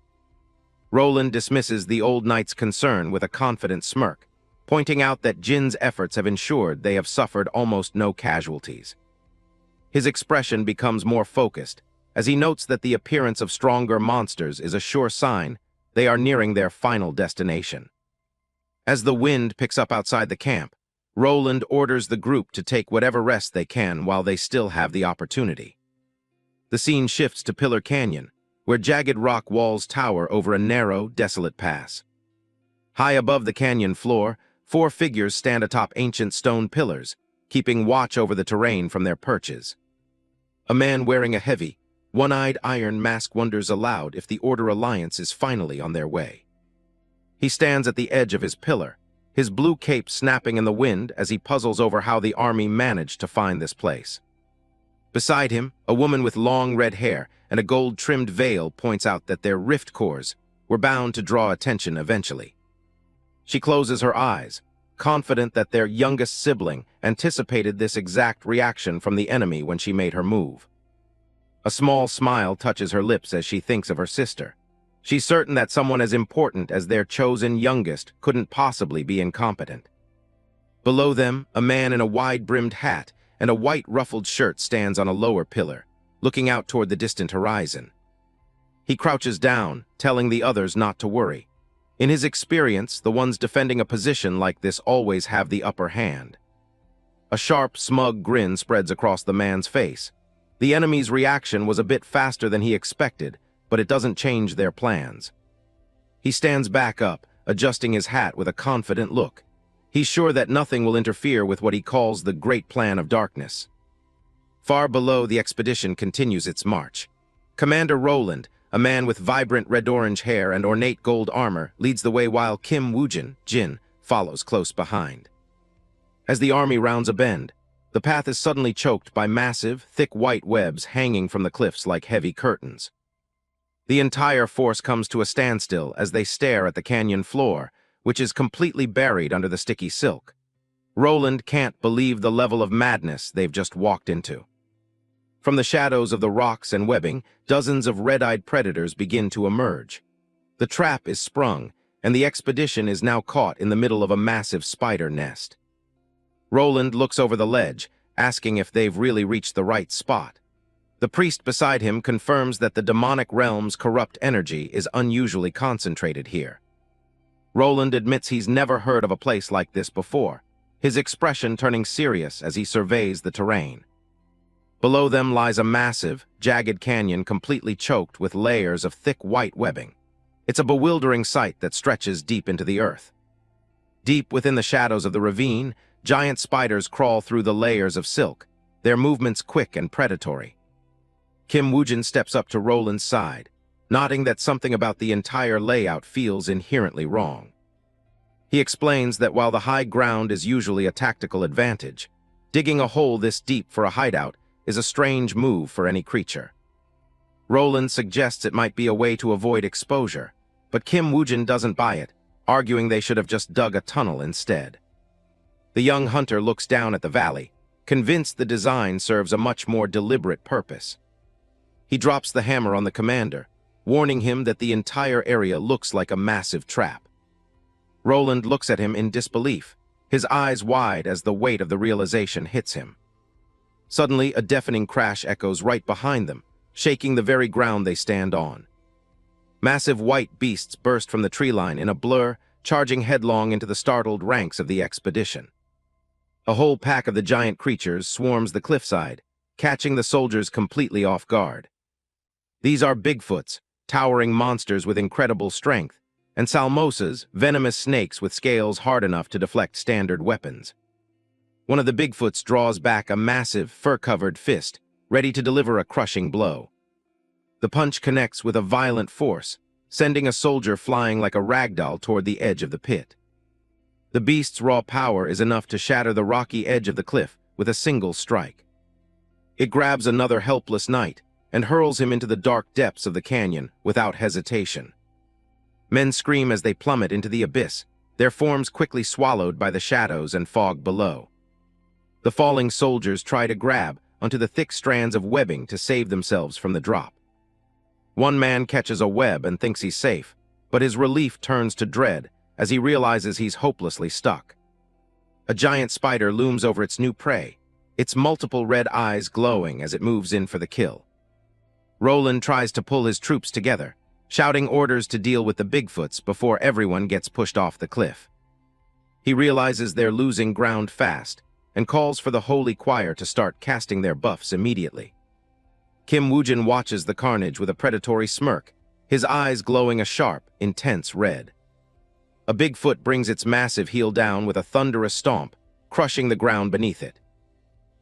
Roland dismisses the old knight's concern with a confident smirk, pointing out that Jin's efforts have ensured they have suffered almost no casualties. His expression becomes more focused as he notes that the appearance of stronger monsters is a sure sign they are nearing their final destination. As the wind picks up outside the camp, Roland orders the group to take whatever rest they can while they still have the opportunity. The scene shifts to Pillar Canyon, where jagged rock walls tower over a narrow, desolate pass. High above the canyon floor, 4 figures stand atop ancient stone pillars, keeping watch over the terrain from their perches. A man wearing a heavy, one-eyed iron mask wonders aloud if the Order Alliance is finally on their way. He stands at the edge of his pillar, his blue cape snapping in the wind as he puzzles over how the army managed to find this place. Beside him, a woman with long red hair and a gold-trimmed veil points out that their rift cores were bound to draw attention eventually. She closes her eyes, confident that their youngest sibling anticipated this exact reaction from the enemy when she made her move. A small smile touches her lips as she thinks of her sister. She's certain that someone as important as their chosen youngest couldn't possibly be incompetent. Below them, a man in a wide-brimmed hat and a white ruffled shirt stands on a lower pillar, looking out toward the distant horizon. He crouches down, telling the others not to worry. In his experience, the ones defending a position like this always have the upper hand. A sharp, smug grin spreads across the man's face. The enemy's reaction was a bit faster than he expected, but it doesn't change their plans. He stands back up, adjusting his hat with a confident look. He's sure that nothing will interfere with what he calls the Great Plan of Darkness. Far below, the expedition continues its march. Commander Roland, a man with vibrant red-orange hair and ornate gold armor, leads the way while Kim Woojin, Jin, follows close behind. As the army rounds a bend, the path is suddenly choked by massive, thick white webs hanging from the cliffs like heavy curtains. The entire force comes to a standstill as they stare at the canyon floor, which is completely buried under the sticky silk. Roland can't believe the level of madness they've just walked into. From the shadows of the rocks and webbing, dozens of red-eyed predators begin to emerge. The trap is sprung, and the expedition is now caught in the middle of a massive spider nest. Roland looks over the ledge, asking if they've really reached the right spot. The priest beside him confirms that the demonic realm's corrupt energy is unusually concentrated here. Roland admits he's never heard of a place like this before, his expression turning serious as he surveys the terrain. Below them lies a massive, jagged canyon completely choked with layers of thick white webbing. It's a bewildering sight that stretches deep into the earth. Deep within the shadows of the ravine, giant spiders crawl through the layers of silk, their movements quick and predatory. Kim Woojin steps up to Roland's side, noting that something about the entire layout feels inherently wrong. He explains that while the high ground is usually a tactical advantage, Digging a hole this deep for a hideout is a strange move for any creature. Roland suggests it might be a way to avoid exposure, but Kim Woojin doesn't buy it, arguing they should have just dug a tunnel instead. The young hunter looks down at the valley, convinced the design serves a much more deliberate purpose. He drops the hammer on the commander, warning him that the entire area looks like a massive trap. Roland looks at him in disbelief, his eyes wide as the weight of the realization hits him. Suddenly, a deafening crash echoes right behind them, shaking the very ground they stand on. Massive white beasts burst from the tree line in a blur, charging headlong into the startled ranks of the expedition. A whole pack of the giant creatures swarms the cliffside, catching the soldiers completely off guard. These are Bigfoots, towering monsters with incredible strength, and Salmosas, venomous snakes with scales hard enough to deflect standard weapons. One of the Bigfoots draws back a massive, fur-covered fist, ready to deliver a crushing blow. The punch connects with a violent force, sending a soldier flying like a ragdoll toward the edge of the pit. The beast's raw power is enough to shatter the rocky edge of the cliff with a single strike. It grabs another helpless knight and hurls him into the dark depths of the canyon without hesitation. Men scream as they plummet into the abyss, their forms quickly swallowed by the shadows and fog below. The falling soldiers try to grab onto the thick strands of webbing to save themselves from the drop. One man catches a web and thinks he's safe, but his relief turns to dread as he realizes he's hopelessly stuck. A giant spider looms over its new prey, its multiple red eyes glowing as it moves in for the kill. Roland tries to pull his troops together, shouting orders to deal with the Bigfoots before everyone gets pushed off the cliff. He realizes they're losing ground fast and calls for the Holy Choir to start casting their buffs immediately. Kim Woojin watches the carnage with a predatory smirk, his eyes glowing a sharp, intense red. A Bigfoot brings its massive heel down with a thunderous stomp, crushing the ground beneath it.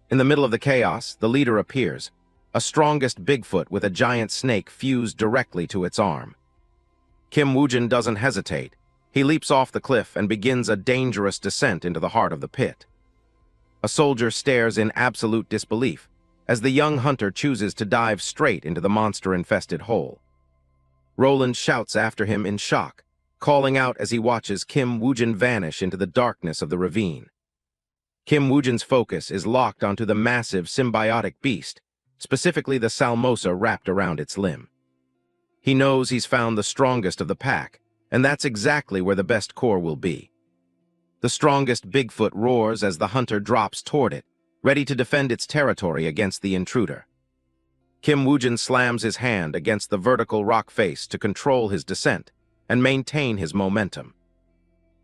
In the middle of the chaos, the leader appears, a strongest Bigfoot with a giant snake fused directly to its arm. Kim Woojin doesn't hesitate. He leaps off the cliff and begins a dangerous descent into the heart of the pit. A soldier stares in absolute disbelief as the young hunter chooses to dive straight into the monster-infested hole. Roland shouts after him in shock, calling out as he watches Kim Woojin vanish into the darkness of the ravine. Kim Woojin's focus is locked onto the massive symbiotic beast, specifically the Salmosa wrapped around its limb. He knows he's found the strongest of the pack, and that's exactly where the best core will be. The strongest Bigfoot roars as the hunter drops toward it, ready to defend its territory against the intruder. Kim Woojin slams his hand against the vertical rock face to control his descent and maintain his momentum.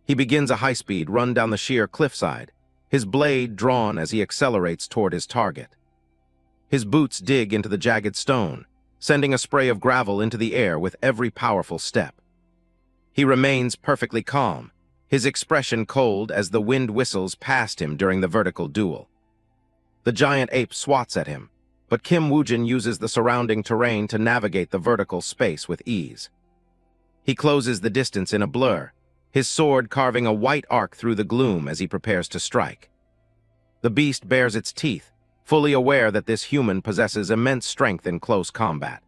He begins a high-speed run down the sheer cliffside, his blade drawn as he accelerates toward his target. His boots dig into the jagged stone, sending a spray of gravel into the air with every powerful step. He remains perfectly calm, his expression cold as the wind whistles past him during the vertical duel. The giant ape swats at him, but Kim Woojin uses the surrounding terrain to navigate the vertical space with ease. He closes the distance in a blur, his sword carving a white arc through the gloom as he prepares to strike. The beast bares its teeth, fully aware that this human possesses immense strength in close combat.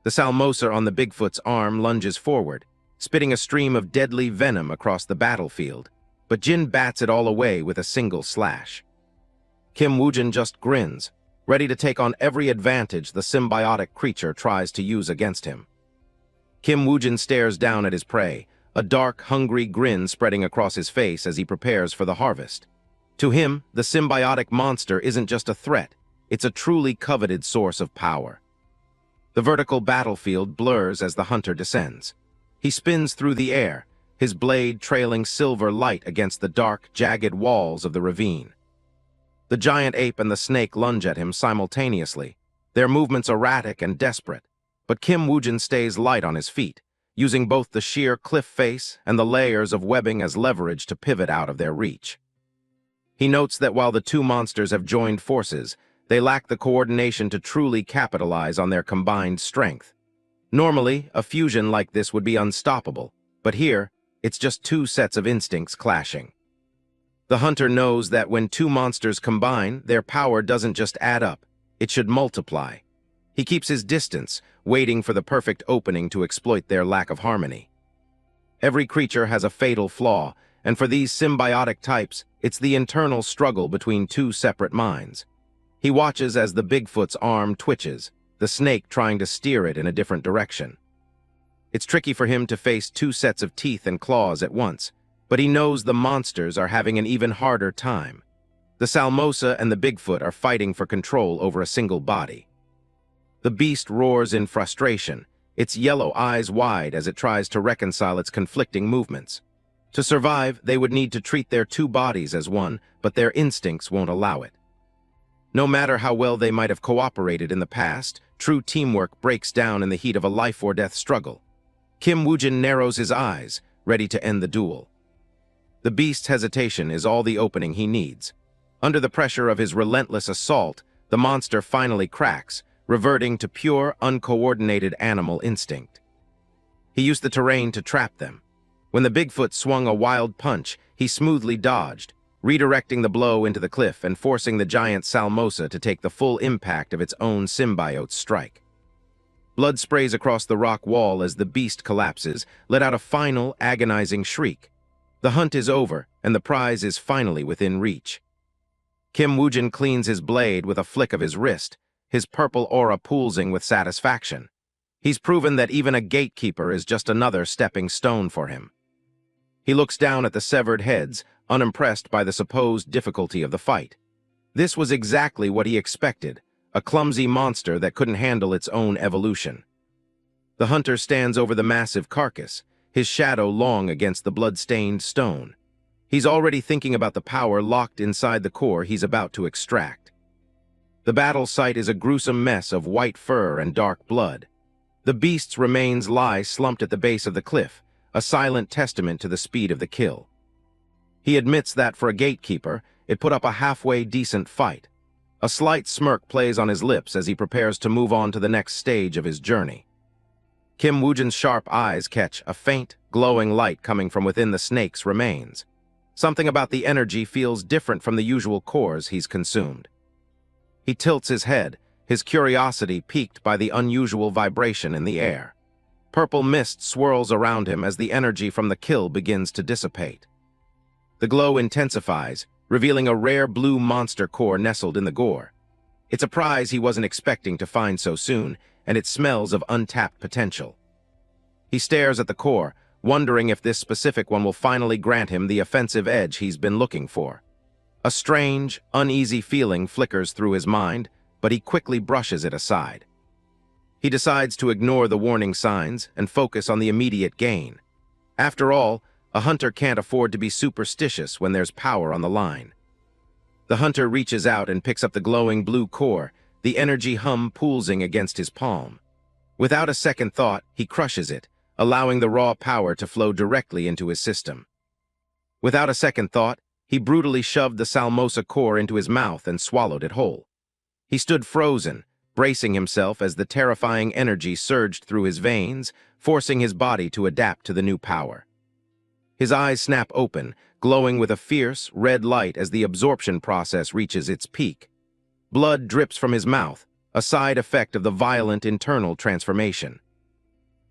The Salmosa on the Bigfoot's arm lunges forward, spitting a stream of deadly venom across the battlefield, but Jin bats it all away with a single slash. Kim Woojin just grins, ready to take on every advantage the symbiotic creature tries to use against him. Kim Woojin stares down at his prey, a dark, hungry grin spreading across his face as he prepares for the harvest. To him, the symbiotic monster isn't just a threat, it's a truly coveted source of power. The vertical battlefield blurs as the hunter descends. He spins through the air, his blade trailing silver light against the dark, jagged walls of the ravine. The giant ape and the snake lunge at him simultaneously, their movements erratic and desperate, but Kim Woojin stays light on his feet, using both the sheer cliff face and the layers of webbing as leverage to pivot out of their reach. He notes that while the two monsters have joined forces, they lack the coordination to truly capitalize on their combined strength. Normally, a fusion like this would be unstoppable, but here, it's just two sets of instincts clashing. The hunter knows that when two monsters combine, their power doesn't just add up, it should multiply. He keeps his distance, waiting for the perfect opening to exploit their lack of harmony. Every creature has a fatal flaw, and for these symbiotic types, it's the internal struggle between two separate minds. He watches as the Bigfoot's arm twitches, the snake trying to steer it in a different direction. It's tricky for him to face two sets of teeth and claws at once, but he knows the monsters are having an even harder time. The Salmosa and the Bigfoot are fighting for control over a single body. The beast roars in frustration, its yellow eyes wide as it tries to reconcile its conflicting movements. To survive, they would need to treat their two bodies as one, but their instincts won't allow it. No matter how well they might have cooperated in the past, true teamwork breaks down in the heat of a life-or-death struggle. Kim Woojin narrows his eyes, ready to end the duel. The beast's hesitation is all the opening he needs. Under the pressure of his relentless assault, the monster finally cracks, reverting to pure, uncoordinated animal instinct. He used the terrain to trap them. When the Bigfoot swung a wild punch, he smoothly dodged, redirecting the blow into the cliff and forcing the giant Salmosa to take the full impact of its own symbiote's strike. Blood sprays across the rock wall as the beast collapses, let out a final, agonizing shriek. The hunt is over, and the prize is finally within reach. Kim Woojin cleans his blade with a flick of his wrist, his purple aura pulsing with satisfaction. He's proven that even a gatekeeper is just another stepping stone for him. He looks down at the severed heads, unimpressed by the supposed difficulty of the fight. This was exactly what he expected, a clumsy monster that couldn't handle its own evolution. The hunter stands over the massive carcass, his shadow long against the blood-stained stone. He's already thinking about the power locked inside the core he's about to extract. The battle site is a gruesome mess of white fur and dark blood. The beast's remains lie slumped at the base of the cliff, a silent testament to the speed of the kill. He admits that for a gatekeeper, it put up a halfway decent fight. A slight smirk plays on his lips as he prepares to move on to the next stage of his journey. Kim Woojin's sharp eyes catch a faint, glowing light coming from within the snake's remains. Something about the energy feels different from the usual cores he's consumed. He tilts his head, his curiosity piqued by the unusual vibration in the air. Purple mist swirls around him as the energy from the kill begins to dissipate. The glow intensifies, revealing a rare blue monster core nestled in the gore. It's a prize he wasn't expecting to find so soon, and it smells of untapped potential. He stares at the core, wondering if this specific one will finally grant him the offensive edge he's been looking for. A strange, uneasy feeling flickers through his mind, but he quickly brushes it aside. He decides to ignore the warning signs and focus on the immediate gain. After all, a hunter can't afford to be superstitious when there's power on the line. The hunter reaches out and picks up the glowing blue core, the energy hum pulsing against his palm. Without a second thought, he crushes it, allowing the raw power to flow directly into his system. Without a second thought, he brutally shoved the Salmosa core into his mouth and swallowed it whole. He stood frozen, bracing himself as the terrifying energy surged through his veins, forcing his body to adapt to the new power. His eyes snap open, glowing with a fierce, red light as the absorption process reaches its peak. Blood drips from his mouth, a side effect of the violent internal transformation.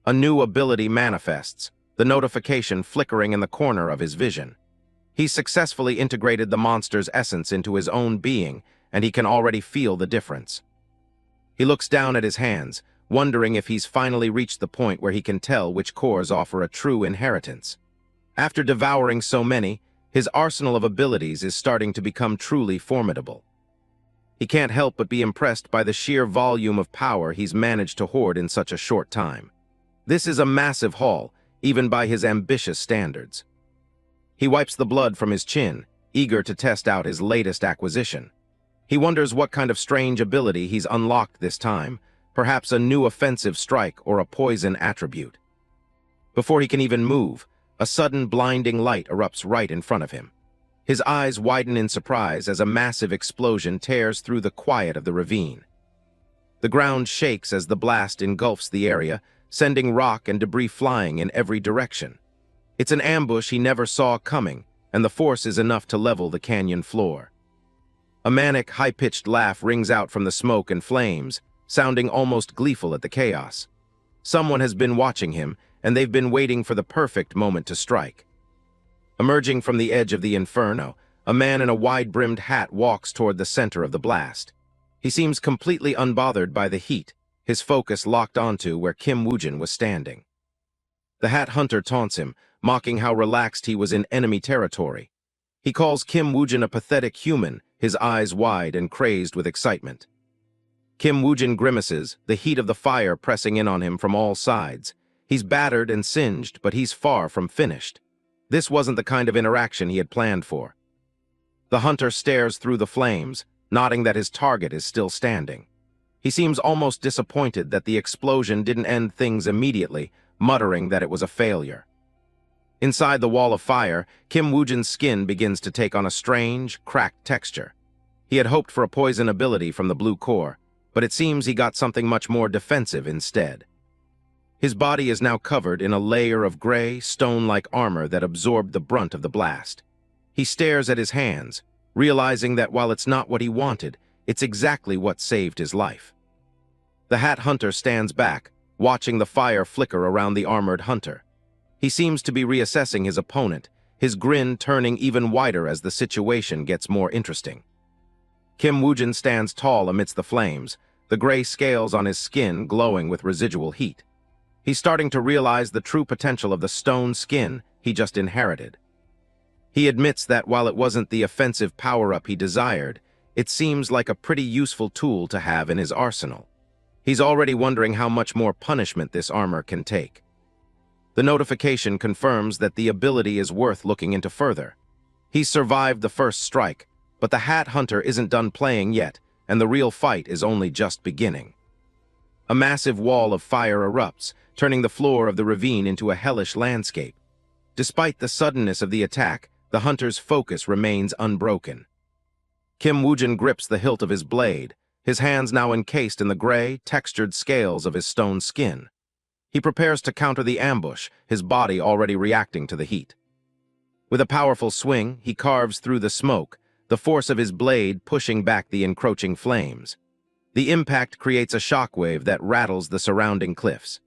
A new ability manifests, the notification flickering in the corner of his vision. He's successfully integrated the monster's essence into his own being, and he can already feel the difference. He looks down at his hands, wondering if he's finally reached the point where he can tell which cores offer a true inheritance. After devouring so many, his arsenal of abilities is starting to become truly formidable. He can't help but be impressed by the sheer volume of power he's managed to hoard in such a short time. This is a massive haul, even by his ambitious standards. He wipes the blood from his chin, eager to test out his latest acquisition. He wonders what kind of strange ability he's unlocked this time, perhaps a new offensive strike or a poison attribute. Before he can even move, a sudden blinding light erupts right in front of him. His eyes widen in surprise as a massive explosion tears through the quiet of the ravine. The ground shakes as the blast engulfs the area, sending rock and debris flying in every direction. It's an ambush he never saw coming, and the force is enough to level the canyon floor. A manic, high-pitched laugh rings out from the smoke and flames, sounding almost gleeful at the chaos. Someone has been watching him, and they've been waiting for the perfect moment to strike. Emerging from the edge of the inferno, a man in a wide-brimmed hat walks toward the center of the blast. He seems completely unbothered by the heat, his focus locked onto where Kim Woojin was standing. The hat hunter taunts him, mocking how relaxed he was in enemy territory. He calls Kim Woojin a pathetic human, his eyes wide and crazed with excitement. Kim Woojin grimaces, the heat of the fire pressing in on him from all sides. He's battered and singed, but he's far from finished. This wasn't the kind of interaction he had planned for. The hunter stares through the flames, nodding that his target is still standing. He seems almost disappointed that the explosion didn't end things immediately, muttering that it was a failure. Inside the wall of fire, Kim Woojin's skin begins to take on a strange, cracked texture. He had hoped for a poison ability from the blue core, but it seems he got something much more defensive instead. His body is now covered in a layer of gray, stone-like armor that absorbed the brunt of the blast. He stares at his hands, realizing that while it's not what he wanted, it's exactly what saved his life. The hat hunter stands back, watching the fire flicker around the armored hunter. He seems to be reassessing his opponent, his grin turning even wider as the situation gets more interesting. Kim Woojin stands tall amidst the flames, the gray scales on his skin glowing with residual heat. He's starting to realize the true potential of the stone skin he just inherited. He admits that while it wasn't the offensive power-up he desired, it seems like a pretty useful tool to have in his arsenal. He's already wondering how much more punishment this armor can take. The notification confirms that the ability is worth looking into further. He's survived the first strike, but the hat hunter isn't done playing yet, and the real fight is only just beginning. A massive wall of fire erupts, turning the floor of the ravine into a hellish landscape. Despite the suddenness of the attack, the hunter's focus remains unbroken. Kim Woojin grips the hilt of his blade, his hands now encased in the gray, textured scales of his stone skin. He prepares to counter the ambush, his body already reacting to the heat. With a powerful swing, he carves through the smoke, the force of his blade pushing back the encroaching flames. The impact creates a shockwave that rattles the surrounding cliffs.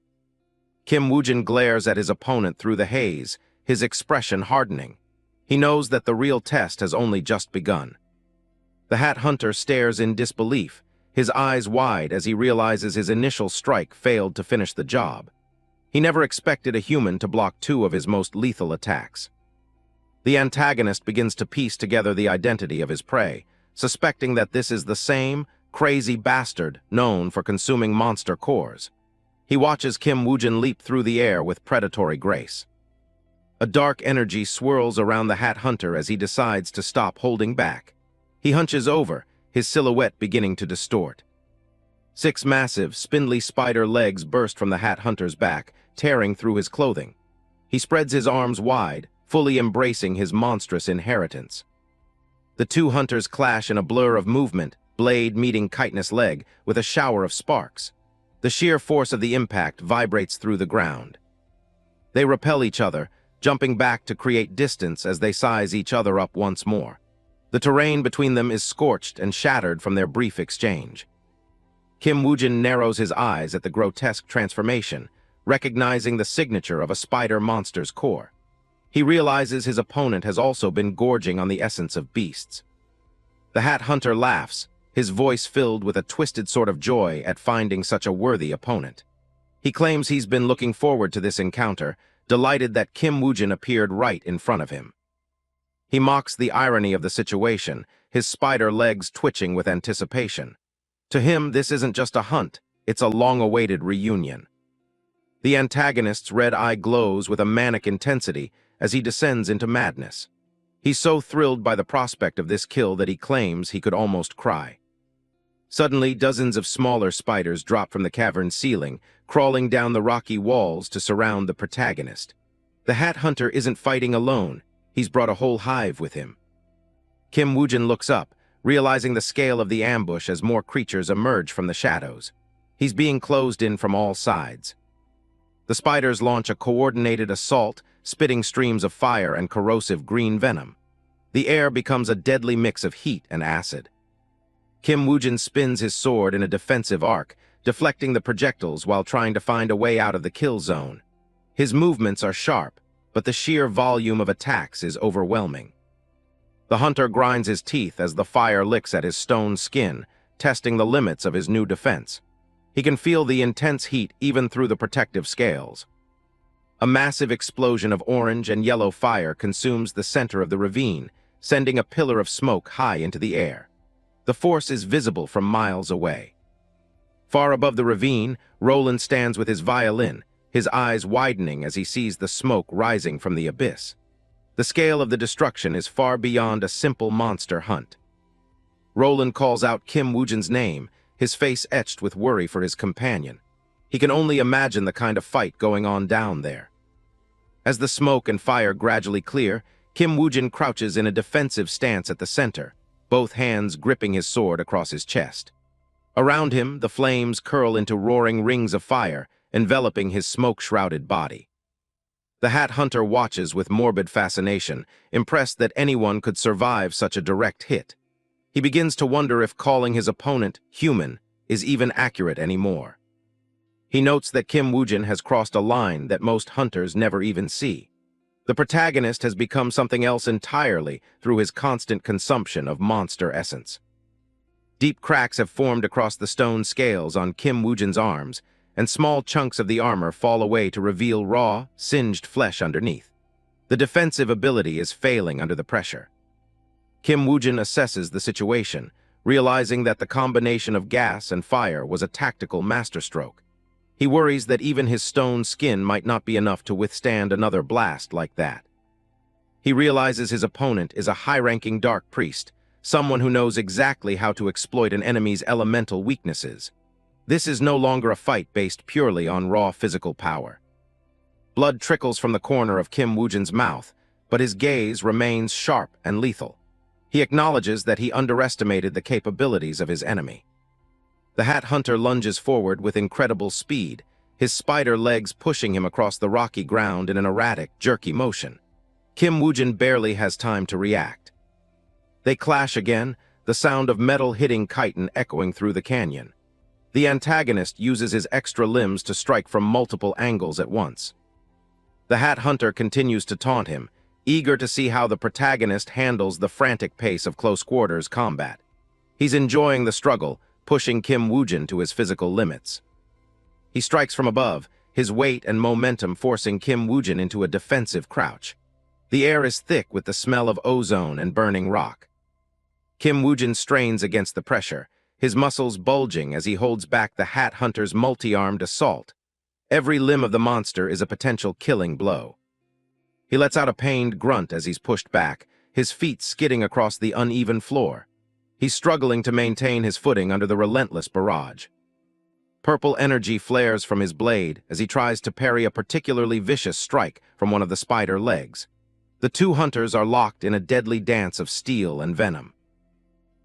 Kim Woojin glares at his opponent through the haze, his expression hardening. He knows that the real test has only just begun. The hat hunter stares in disbelief, his eyes wide as he realizes his initial strike failed to finish the job. He never expected a human to block two of his most lethal attacks. The antagonist begins to piece together the identity of his prey, suspecting that this is the same crazy bastard known for consuming monster cores. He watches Kim Woojin leap through the air with predatory grace. A dark energy swirls around the hat hunter as he decides to stop holding back. He hunches over, his silhouette beginning to distort. 6 massive, spindly spider legs burst from the hat hunter's back, tearing through his clothing. He spreads his arms wide, fully embracing his monstrous inheritance. The two hunters clash in a blur of movement, blade meeting chitinous leg, with a shower of sparks. The sheer force of the impact vibrates through the ground. They repel each other, jumping back to create distance as they size each other up once more. The terrain between them is scorched and shattered from their brief exchange. Kim Woojin narrows his eyes at the grotesque transformation, recognizing the signature of a spider monster's core. He realizes his opponent has also been gorging on the essence of beasts. The hat hunter laughs, his voice filled with a twisted sort of joy at finding such a worthy opponent. He claims he's been looking forward to this encounter, delighted that Kim Woojin appeared right in front of him. He mocks the irony of the situation, his spider legs twitching with anticipation. To him, this isn't just a hunt, it's a long-awaited reunion. The antagonist's red eye glows with a manic intensity as he descends into madness. He's so thrilled by the prospect of this kill that he claims he could almost cry. Suddenly, dozens of smaller spiders drop from the cavern's ceiling, crawling down the rocky walls to surround the protagonist. The hat hunter isn't fighting alone, he's brought a whole hive with him. Kim Woojin looks up, realizing the scale of the ambush as more creatures emerge from the shadows. He's being closed in from all sides. The spiders launch a coordinated assault, spitting streams of fire and corrosive green venom. The air becomes a deadly mix of heat and acid. Kim Woojin spins his sword in a defensive arc, deflecting the projectiles while trying to find a way out of the kill zone. His movements are sharp, but the sheer volume of attacks is overwhelming. The hunter grinds his teeth as the fire licks at his stone skin, testing the limits of his new defense. He can feel the intense heat even through the protective scales. A massive explosion of orange and yellow fire consumes the center of the ravine, sending a pillar of smoke high into the air. The force is visible from miles away. Far above the ravine, Roland stands with his violin, his eyes widening as he sees the smoke rising from the abyss. The scale of the destruction is far beyond a simple monster hunt. Roland calls out Kim Woojin's name, his face etched with worry for his companion. He can only imagine the kind of fight going on down there. As the smoke and fire gradually clear, Kim Woojin crouches in a defensive stance at the center, both hands gripping his sword across his chest. Around him, the flames curl into roaring rings of fire, enveloping his smoke-shrouded body. The Hat Hunter watches with morbid fascination, impressed that anyone could survive such a direct hit. He begins to wonder if calling his opponent human is even accurate anymore. He notes that Kim Woojin has crossed a line that most hunters never even see. The protagonist has become something else entirely through his constant consumption of monster essence. Deep cracks have formed across the stone scales on Kim Woojin's arms, and small chunks of the armor fall away to reveal raw, singed flesh underneath. The defensive ability is failing under the pressure. Kim Woojin assesses the situation, realizing that the combination of gas and fire was a tactical masterstroke. He worries that even his stone skin might not be enough to withstand another blast like that. He realizes his opponent is a high-ranking dark priest, someone who knows exactly how to exploit an enemy's elemental weaknesses. This is no longer a fight based purely on raw physical power. Blood trickles from the corner of Kim Woojin's mouth, but his gaze remains sharp and lethal. He acknowledges that he underestimated the capabilities of his enemy. The Hat Hunter lunges forward with incredible speed, his spider legs pushing him across the rocky ground in an erratic, jerky motion. Kim Woojin barely has time to react. They clash again, the sound of metal hitting chitin echoing through the canyon. The antagonist uses his extra limbs to strike from multiple angles at once. The Hat Hunter continues to taunt him, eager to see how the protagonist handles the frantic pace of close-quarters combat. He's enjoying the struggle, pushing Kim Woojin to his physical limits. He strikes from above, his weight and momentum forcing Kim Woojin into a defensive crouch. The air is thick with the smell of ozone and burning rock. Kim Woojin strains against the pressure, his muscles bulging as he holds back the Hat Hunter's multi-armed assault. Every limb of the monster is a potential killing blow. He lets out a pained grunt as he's pushed back, his feet skidding across the uneven floor. He's struggling to maintain his footing under the relentless barrage. Purple energy flares from his blade as he tries to parry a particularly vicious strike from one of the spider legs. The two hunters are locked in a deadly dance of steel and venom.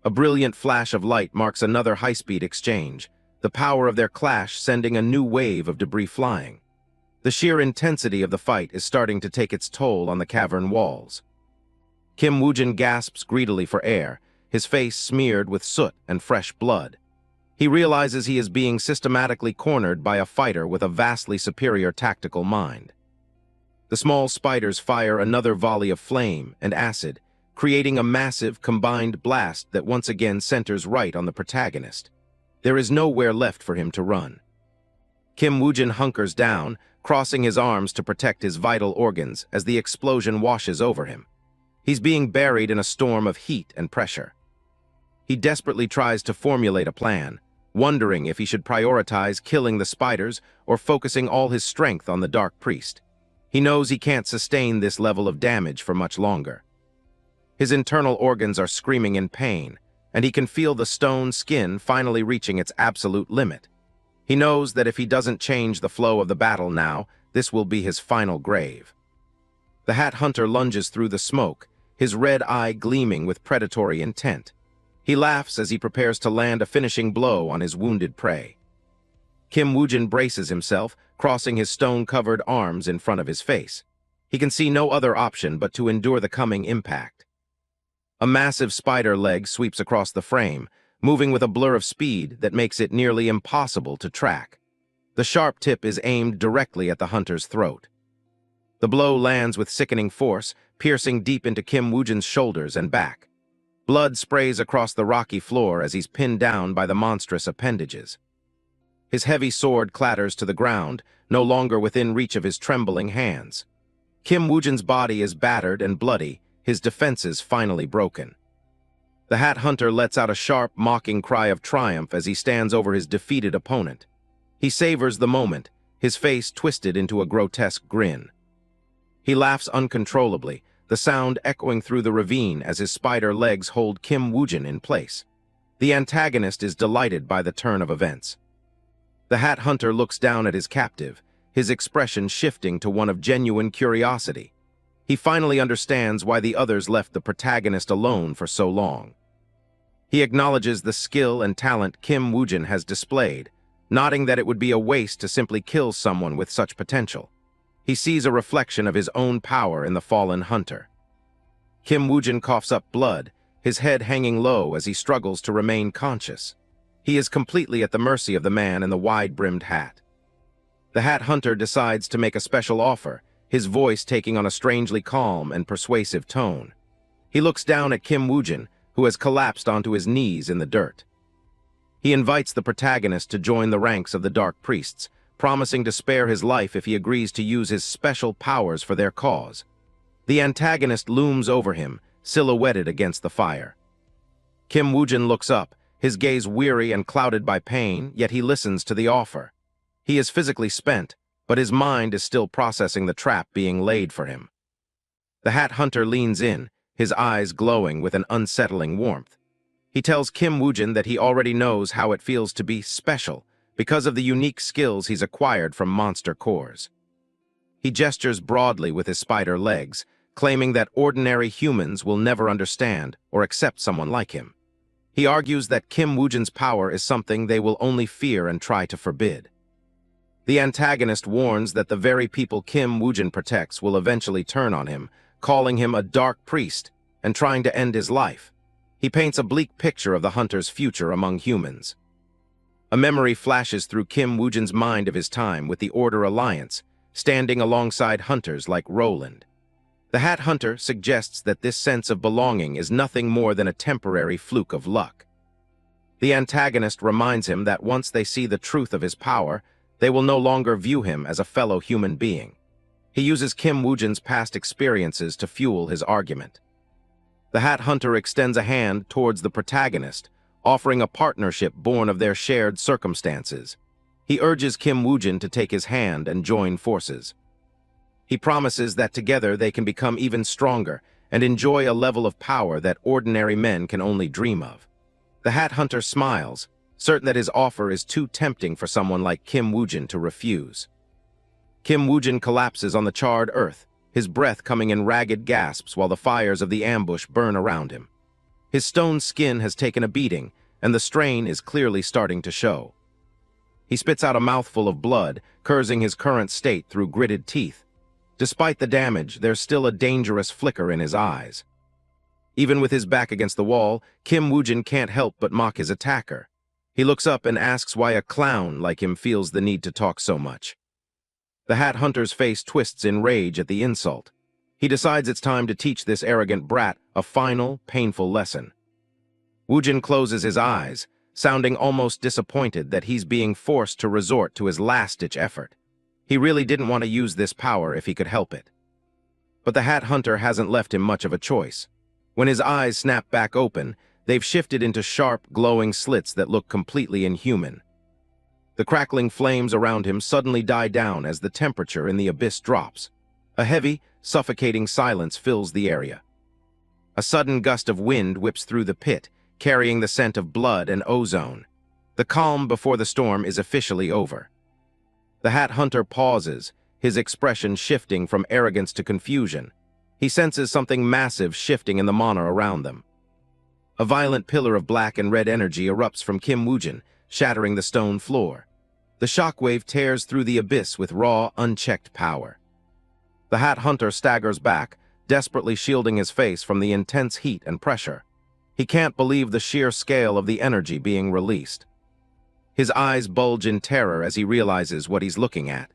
A brilliant flash of light marks another high-speed exchange, the power of their clash sending a new wave of debris flying. The sheer intensity of the fight is starting to take its toll on the cavern walls. Kim Woojin gasps greedily for air, his face smeared with soot and fresh blood. He realizes he is being systematically cornered by a fighter with a vastly superior tactical mind. The small spiders fire another volley of flame and acid, creating a massive, combined blast that once again centers right on the protagonist. There is nowhere left for him to run. Kim Woojin hunkers down, crossing his arms to protect his vital organs as the explosion washes over him. He's being buried in a storm of heat and pressure. He desperately tries to formulate a plan, wondering if he should prioritize killing the spiders or focusing all his strength on the Dark Priest. He knows he can't sustain this level of damage for much longer. His internal organs are screaming in pain, and he can feel the stone skin finally reaching its absolute limit. He knows that if he doesn't change the flow of the battle now, this will be his final grave. The Hat Hunter lunges through the smoke, his red eye gleaming with predatory intent. He laughs as he prepares to land a finishing blow on his wounded prey. Kim Woojin braces himself, crossing his stone-covered arms in front of his face. He can see no other option but to endure the coming impact. A massive spider leg sweeps across the frame, moving with a blur of speed that makes it nearly impossible to track. The sharp tip is aimed directly at the hunter's throat. The blow lands with sickening force, piercing deep into Kim Woojin's shoulders and back. Blood sprays across the rocky floor as he's pinned down by the monstrous appendages. His heavy sword clatters to the ground, no longer within reach of his trembling hands. Kim Woojin's body is battered and bloody, his defenses finally broken. The Hat Hunter lets out a sharp, mocking cry of triumph as he stands over his defeated opponent. He savors the moment, his face twisted into a grotesque grin. He laughs uncontrollably, the sound echoing through the ravine as his spider legs hold Kim Woojin in place. The antagonist is delighted by the turn of events. The Hat Hunter looks down at his captive, his expression shifting to one of genuine curiosity. He finally understands why the others left the protagonist alone for so long. He acknowledges the skill and talent Kim Woojin has displayed, nodding that it would be a waste to simply kill someone with such potential. He sees a reflection of his own power in the fallen hunter. Kim Woojin coughs up blood, his head hanging low as he struggles to remain conscious. He is completely at the mercy of the man in the wide-brimmed hat. The Hat Hunter decides to make a special offer, his voice taking on a strangely calm and persuasive tone. He looks down at Kim Woojin, who has collapsed onto his knees in the dirt. He invites the protagonist to join the ranks of the Dark Priests, promising to spare his life if he agrees to use his special powers for their cause. The antagonist looms over him, silhouetted against the fire. Kim Woojin looks up, his gaze weary and clouded by pain, yet he listens to the offer. He is physically spent, but his mind is still processing the trap being laid for him. The Hat Hunter leans in, his eyes glowing with an unsettling warmth. He tells Kim Woojin that he already knows how it feels to be special because of the unique skills he's acquired from monster cores. He gestures broadly with his spider legs, claiming that ordinary humans will never understand or accept someone like him. He argues that Kim Woojin's power is something they will only fear and try to forbid. The antagonist warns that the very people Kim Woojin protects will eventually turn on him, calling him a dark priest and trying to end his life. He paints a bleak picture of the hunter's future among humans. A memory flashes through Kim Woojin's mind of his time with the Order Alliance, standing alongside hunters like Roland. The Hat Hunter suggests that this sense of belonging is nothing more than a temporary fluke of luck. The antagonist reminds him that once they see the truth of his power, they will no longer view him as a fellow human being. He uses Kim Woojin's past experiences to fuel his argument. The Hat Hunter extends a hand towards the protagonist, offering a partnership born of their shared circumstances. He urges Kim Woojin to take his hand and join forces. He promises that together they can become even stronger and enjoy a level of power that ordinary men can only dream of. The Hat Hunter smiles, certain that his offer is too tempting for someone like Kim Woojin to refuse. Kim Woojin collapses on the charred earth, his breath coming in ragged gasps while the fires of the ambush burn around him. His stone skin has taken a beating, and the strain is clearly starting to show. He spits out a mouthful of blood, cursing his current state through gritted teeth. Despite the damage, there's still a dangerous flicker in his eyes. Even with his back against the wall, Kim Woojin can't help but mock his attacker. He looks up and asks why a clown like him feels the need to talk so much. The Hat Hunter's face twists in rage at the insult. He decides it's time to teach this arrogant brat a final, painful lesson. Woojin closes his eyes, sounding almost disappointed that he's being forced to resort to his last-ditch effort. He really didn't want to use this power if he could help it. But the Hat Hunter hasn't left him much of a choice. When his eyes snap back open, they've shifted into sharp, glowing slits that look completely inhuman. The crackling flames around him suddenly die down as the temperature in the abyss drops. A heavy, suffocating silence fills the area. A sudden gust of wind whips through the pit, carrying the scent of blood and ozone. The calm before the storm is officially over. The Hat Hunter pauses, his expression shifting from arrogance to confusion. He senses something massive shifting in the mana around them. A violent pillar of black and red energy erupts from Kim Woojin, shattering the stone floor. The shockwave tears through the abyss with raw, unchecked power. The Hat Hunter staggers back, desperately shielding his face from the intense heat and pressure. He can't believe the sheer scale of the energy being released. His eyes bulge in terror as he realizes what he's looking at.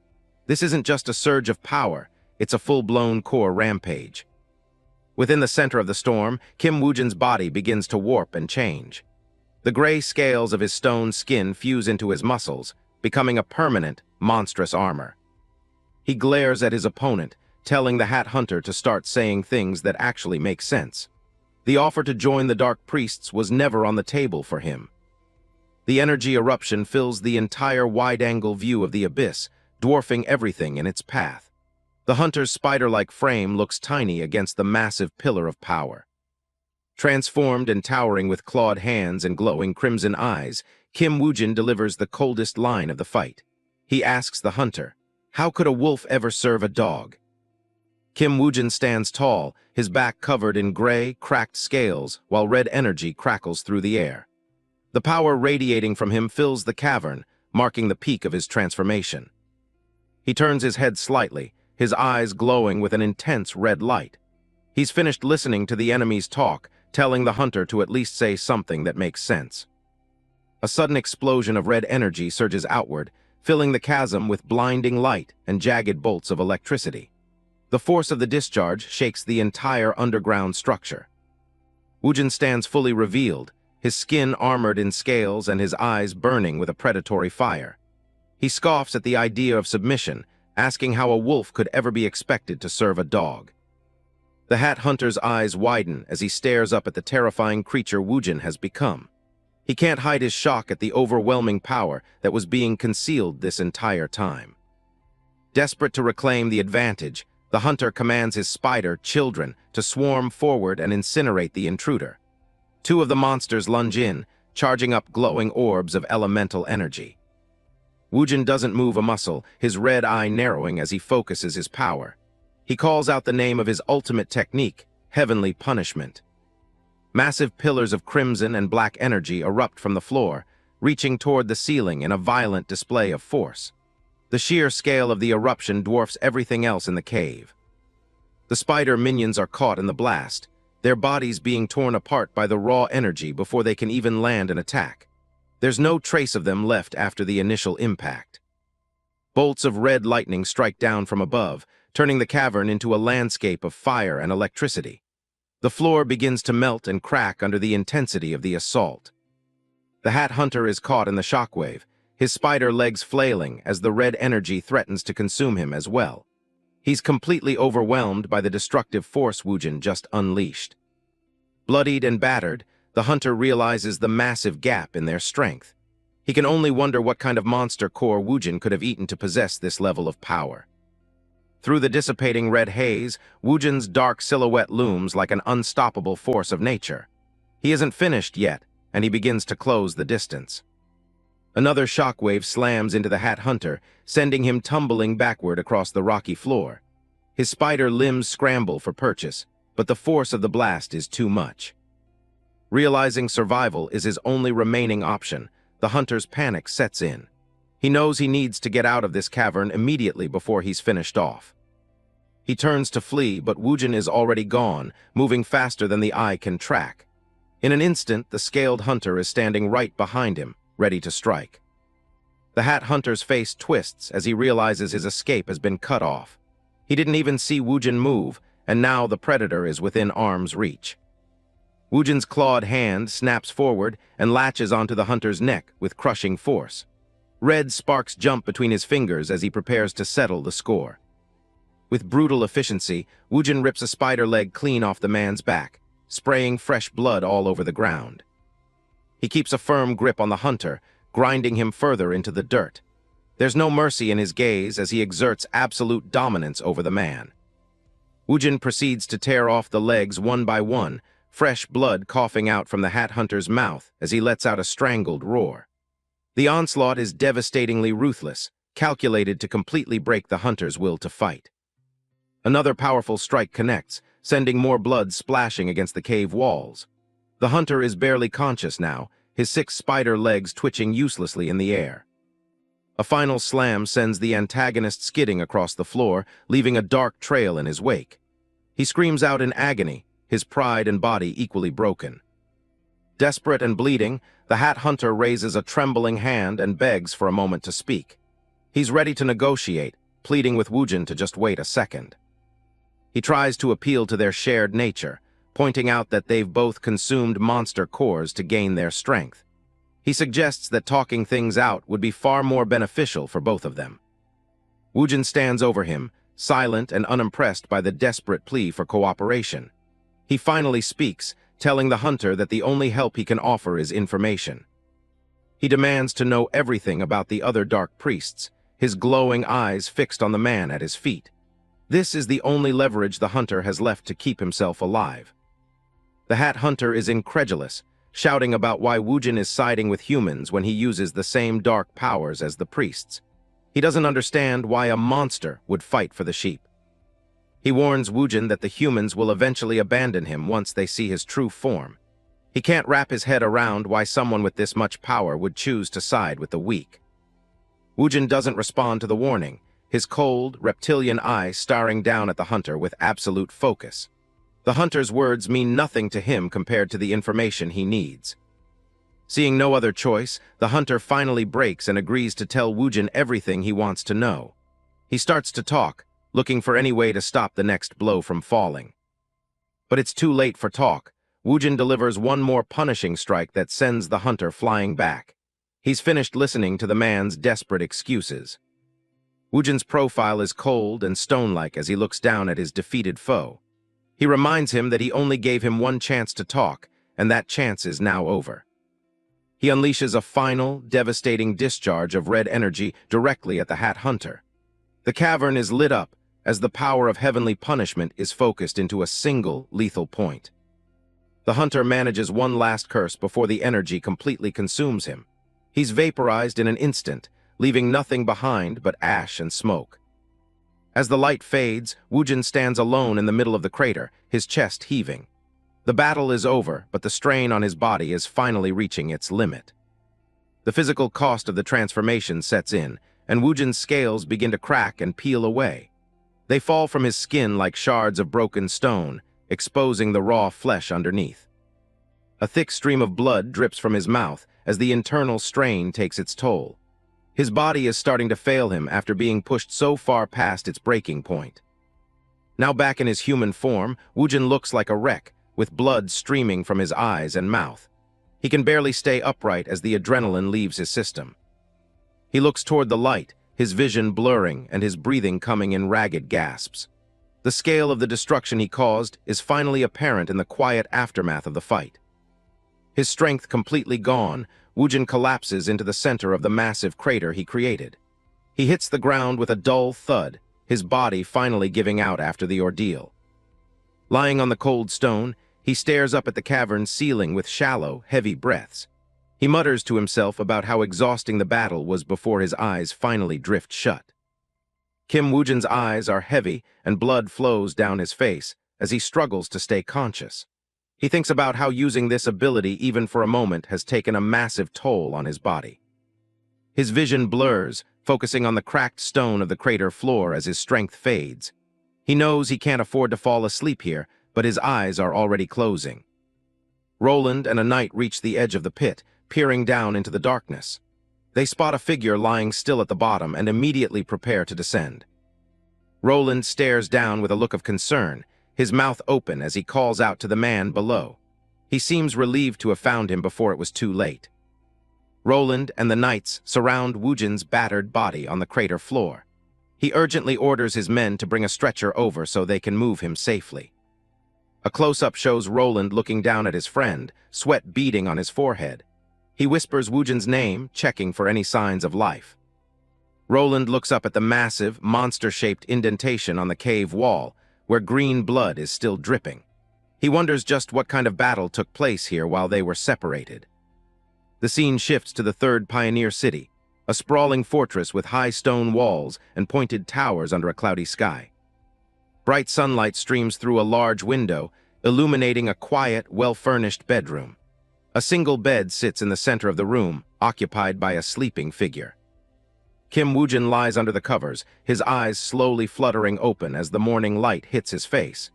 This isn't just a surge of power, it's a full-blown core rampage. Within the center of the storm, Kim Woojin's body begins to warp and change. The gray scales of his stone skin fuse into his muscles, becoming a permanent, monstrous armor. He glares at his opponent, telling the Hat Hunter to start saying things that actually make sense. The offer to join the Dark Priests was never on the table for him. The energy eruption fills the entire wide-angle view of the abyss, dwarfing everything in its path. The hunter's spider-like frame looks tiny against the massive pillar of power. Transformed and towering with clawed hands and glowing crimson eyes, Kim Woojin delivers the coldest line of the fight. He asks the hunter, "How could a wolf ever serve a dog?" Kim Woojin stands tall, his back covered in gray, cracked scales, while red energy crackles through the air. The power radiating from him fills the cavern, marking the peak of his transformation. He turns his head slightly, his eyes glowing with an intense red light. He's finished listening to the enemy's talk, telling the hunter to at least say something that makes sense. A sudden explosion of red energy surges outward, filling the chasm with blinding light and jagged bolts of electricity. The force of the discharge shakes the entire underground structure. Woojin stands fully revealed, his skin armored in scales and his eyes burning with a predatory fire. He scoffs at the idea of submission, asking how a wolf could ever be expected to serve a dog. The Hat Hunter's eyes widen as he stares up at the terrifying creature Woojin has become. He can't hide his shock at the overwhelming power that was being concealed this entire time. Desperate to reclaim the advantage, the hunter commands his spider children to swarm forward and incinerate the intruder. Two of the monsters lunge in, charging up glowing orbs of elemental energy. Woojin doesn't move a muscle, his red eye narrowing as he focuses his power. He calls out the name of his ultimate technique, Heavenly Punishment. Massive pillars of crimson and black energy erupt from the floor, reaching toward the ceiling in a violent display of force. The sheer scale of the eruption dwarfs everything else in the cave. The spider minions are caught in the blast, their bodies being torn apart by the raw energy before they can even land an attack. There's no trace of them left after the initial impact. Bolts of red lightning strike down from above, turning the cavern into a landscape of fire and electricity. The floor begins to melt and crack under the intensity of the assault. The Hat Hunter is caught in the shockwave, his spider legs flailing as the red energy threatens to consume him as well. He's completely overwhelmed by the destructive force Woojin just unleashed. Bloodied and battered, the hunter realizes the massive gap in their strength. He can only wonder what kind of monster core Woojin could have eaten to possess this level of power. Through the dissipating red haze, Woojin's dark silhouette looms like an unstoppable force of nature. He isn't finished yet, and he begins to close the distance. Another shockwave slams into the Hat Hunter, sending him tumbling backward across the rocky floor. His spider limbs scramble for purchase, but the force of the blast is too much. Realizing survival is his only remaining option, the hunter's panic sets in. He knows he needs to get out of this cavern immediately before he's finished off. He turns to flee, but Woojin is already gone, moving faster than the eye can track. In an instant, the scaled hunter is standing right behind him, ready to strike. The Hat Hunter's face twists as he realizes his escape has been cut off. He didn't even see Woojin move, and now the predator is within arm's reach. Woojin's clawed hand snaps forward and latches onto the hunter's neck with crushing force. Red sparks jump between his fingers as he prepares to settle the score. With brutal efficiency, Woojin rips a spider leg clean off the man's back, spraying fresh blood all over the ground. He keeps a firm grip on the hunter, grinding him further into the dirt. There's no mercy in his gaze as he exerts absolute dominance over the man. Woojin proceeds to tear off the legs one by one, fresh blood coughing out from the Hat Hunter's mouth as he lets out a strangled roar. The onslaught is devastatingly ruthless, calculated to completely break the hunter's will to fight. Another powerful strike connects, sending more blood splashing against the cave walls. The hunter is barely conscious now, his 6 spider legs twitching uselessly in the air. A final slam sends the antagonist skidding across the floor, leaving a dark trail in his wake. He screams out in agony, his pride and body equally broken. Desperate and bleeding, the Hat Hunter raises a trembling hand and begs for a moment to speak. He's ready to negotiate, pleading with Woojin to just wait a second. He tries to appeal to their shared nature, pointing out that they've both consumed monster cores to gain their strength. He suggests that talking things out would be far more beneficial for both of them. Woojin stands over him, silent and unimpressed by the desperate plea for cooperation. He finally speaks, telling the hunter that the only help he can offer is information. He demands to know everything about the other dark priests, his glowing eyes fixed on the man at his feet. This is the only leverage the hunter has left to keep himself alive. The Hat Hunter is incredulous, shouting about why Woojin is siding with humans when he uses the same dark powers as the priests. He doesn't understand why a monster would fight for the sheep. He warns Woojin that the humans will eventually abandon him once they see his true form. He can't wrap his head around why someone with this much power would choose to side with the weak. Woojin doesn't respond to the warning, his cold, reptilian eyes staring down at the hunter with absolute focus. The hunter's words mean nothing to him compared to the information he needs. Seeing no other choice, the hunter finally breaks and agrees to tell Woojin everything he wants to know. He starts to talk, looking for any way to stop the next blow from falling. But it's too late for talk. Woojin delivers one more punishing strike that sends the hunter flying back. He's finished listening to the man's desperate excuses. Woojin's profile is cold and stone-like as he looks down at his defeated foe. He reminds him that he only gave him one chance to talk, and that chance is now over. He unleashes a final, devastating discharge of red energy directly at the Hat Hunter. The cavern is lit up as the power of heavenly punishment is focused into a single lethal point. The hunter manages one last curse before the energy completely consumes him. He's vaporized in an instant, leaving nothing behind but ash and smoke. As the light fades, Woojin stands alone in the middle of the crater, his chest heaving. The battle is over, but the strain on his body is finally reaching its limit. The physical cost of the transformation sets in, and Woojin's scales begin to crack and peel away. They fall from his skin like shards of broken stone, exposing the raw flesh underneath. A thick stream of blood drips from his mouth as the internal strain takes its toll. His body is starting to fail him after being pushed so far past its breaking point. Now back in his human form, Woojin looks like a wreck, with blood streaming from his eyes and mouth. He can barely stay upright as the adrenaline leaves his system. He looks toward the light, his vision blurring and his breathing coming in ragged gasps. The scale of the destruction he caused is finally apparent in the quiet aftermath of the fight. His strength completely gone, Woojin collapses into the center of the massive crater he created. He hits the ground with a dull thud, his body finally giving out after the ordeal. Lying on the cold stone, he stares up at the cavern's ceiling with shallow, heavy breaths. He mutters to himself about how exhausting the battle was before his eyes finally drift shut. Kim Woojin's eyes are heavy and blood flows down his face as he struggles to stay conscious. He thinks about how using this ability even for a moment has taken a massive toll on his body. His vision blurs, focusing on the cracked stone of the crater floor as his strength fades. He knows he can't afford to fall asleep here, but his eyes are already closing. Roland and a knight reach the edge of the pit, peering down into the darkness. They spot a figure lying still at the bottom and immediately prepare to descend. Roland stares down with a look of concern, his mouth open as he calls out to the man below. He seems relieved to have found him before it was too late. Roland and the knights surround Woojin's battered body on the crater floor. He urgently orders his men to bring a stretcher over so they can move him safely. A close-up shows Roland looking down at his friend, sweat beading on his forehead. He whispers Woojin's name, checking for any signs of life. Roland looks up at the massive, monster-shaped indentation on the cave wall, where green blood is still dripping. He wonders just what kind of battle took place here while they were separated. The scene shifts to the third pioneer city, a sprawling fortress with high stone walls and pointed towers under a cloudy sky. Bright sunlight streams through a large window, illuminating a quiet, well-furnished bedroom. A single bed sits in the center of the room, occupied by a sleeping figure. Kim Woojin lies under the covers, his eyes slowly fluttering open as the morning light hits his face.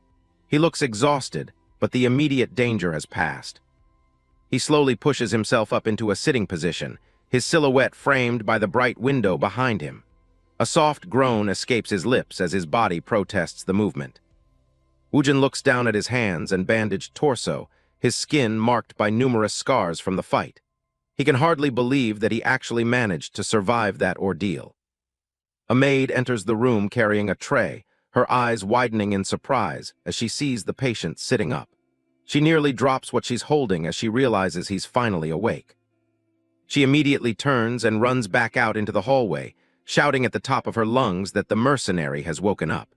He looks exhausted, but the immediate danger has passed. He slowly pushes himself up into a sitting position, his silhouette framed by the bright window behind him. A soft groan escapes his lips as his body protests the movement. Woojin looks down at his hands and bandaged torso, his skin marked by numerous scars from the fight. He can hardly believe that he actually managed to survive that ordeal. A maid enters the room carrying a tray, her eyes widening in surprise as she sees the patient sitting up. She nearly drops what she's holding as she realizes he's finally awake. She immediately turns and runs back out into the hallway, shouting at the top of her lungs that the mercenary has woken up.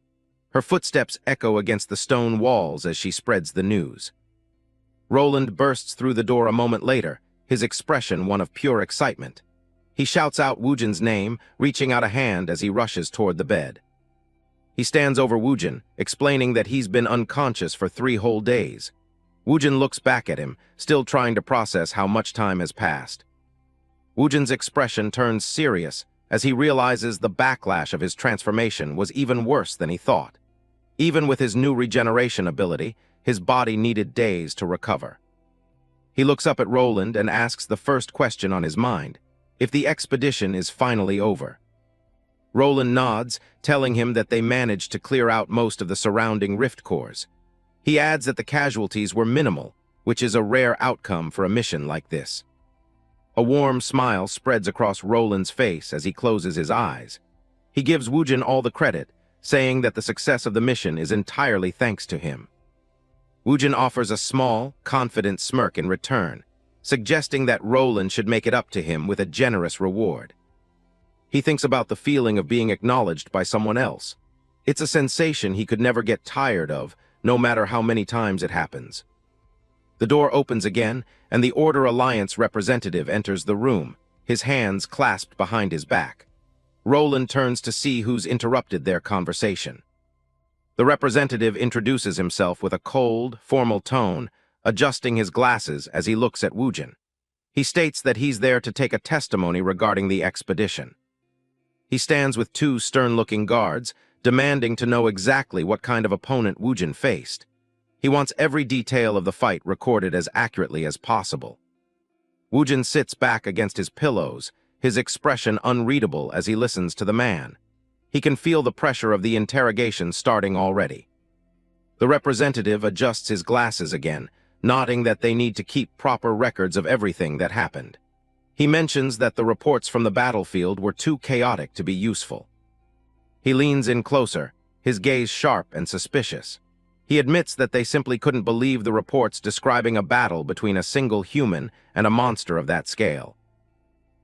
Her footsteps echo against the stone walls as she spreads the news. Roland bursts through the door a moment later, his expression one of pure excitement. He shouts out Woojin's name, reaching out a hand as he rushes toward the bed. He stands over Woojin, explaining that he's been unconscious for 3 whole days. Woojin looks back at him, still trying to process how much time has passed. Woojin's expression turns serious as he realizes the backlash of his transformation was even worse than he thought. Even with his new regeneration ability, his body needed days to recover. He looks up at Roland and asks the first question on his mind, if the expedition is finally over. Roland nods, telling him that they managed to clear out most of the surrounding rift cores. He adds that the casualties were minimal, which is a rare outcome for a mission like this. A warm smile spreads across Roland's face as he closes his eyes. He gives Woojin all the credit, saying that the success of the mission is entirely thanks to him. Woojin offers a small, confident smirk in return, suggesting that Roland should make it up to him with a generous reward. He thinks about the feeling of being acknowledged by someone else. It's a sensation he could never get tired of, no matter how many times it happens. The door opens again, and the Order Alliance representative enters the room, his hands clasped behind his back. Roland turns to see who's interrupted their conversation. The representative introduces himself with a cold, formal tone, adjusting his glasses as he looks at Woojin. He states that he's there to take a testimony regarding the expedition. He stands with 2 stern-looking guards, demanding to know exactly what kind of opponent Woojin faced. He wants every detail of the fight recorded as accurately as possible. Woojin sits back against his pillows, his expression unreadable as he listens to the man. He can feel the pressure of the interrogation starting already. The representative adjusts his glasses again, nodding that they need to keep proper records of everything that happened. He mentions that the reports from the battlefield were too chaotic to be useful. He leans in closer, his gaze sharp and suspicious. He admits that they simply couldn't believe the reports describing a battle between a single human and a monster of that scale.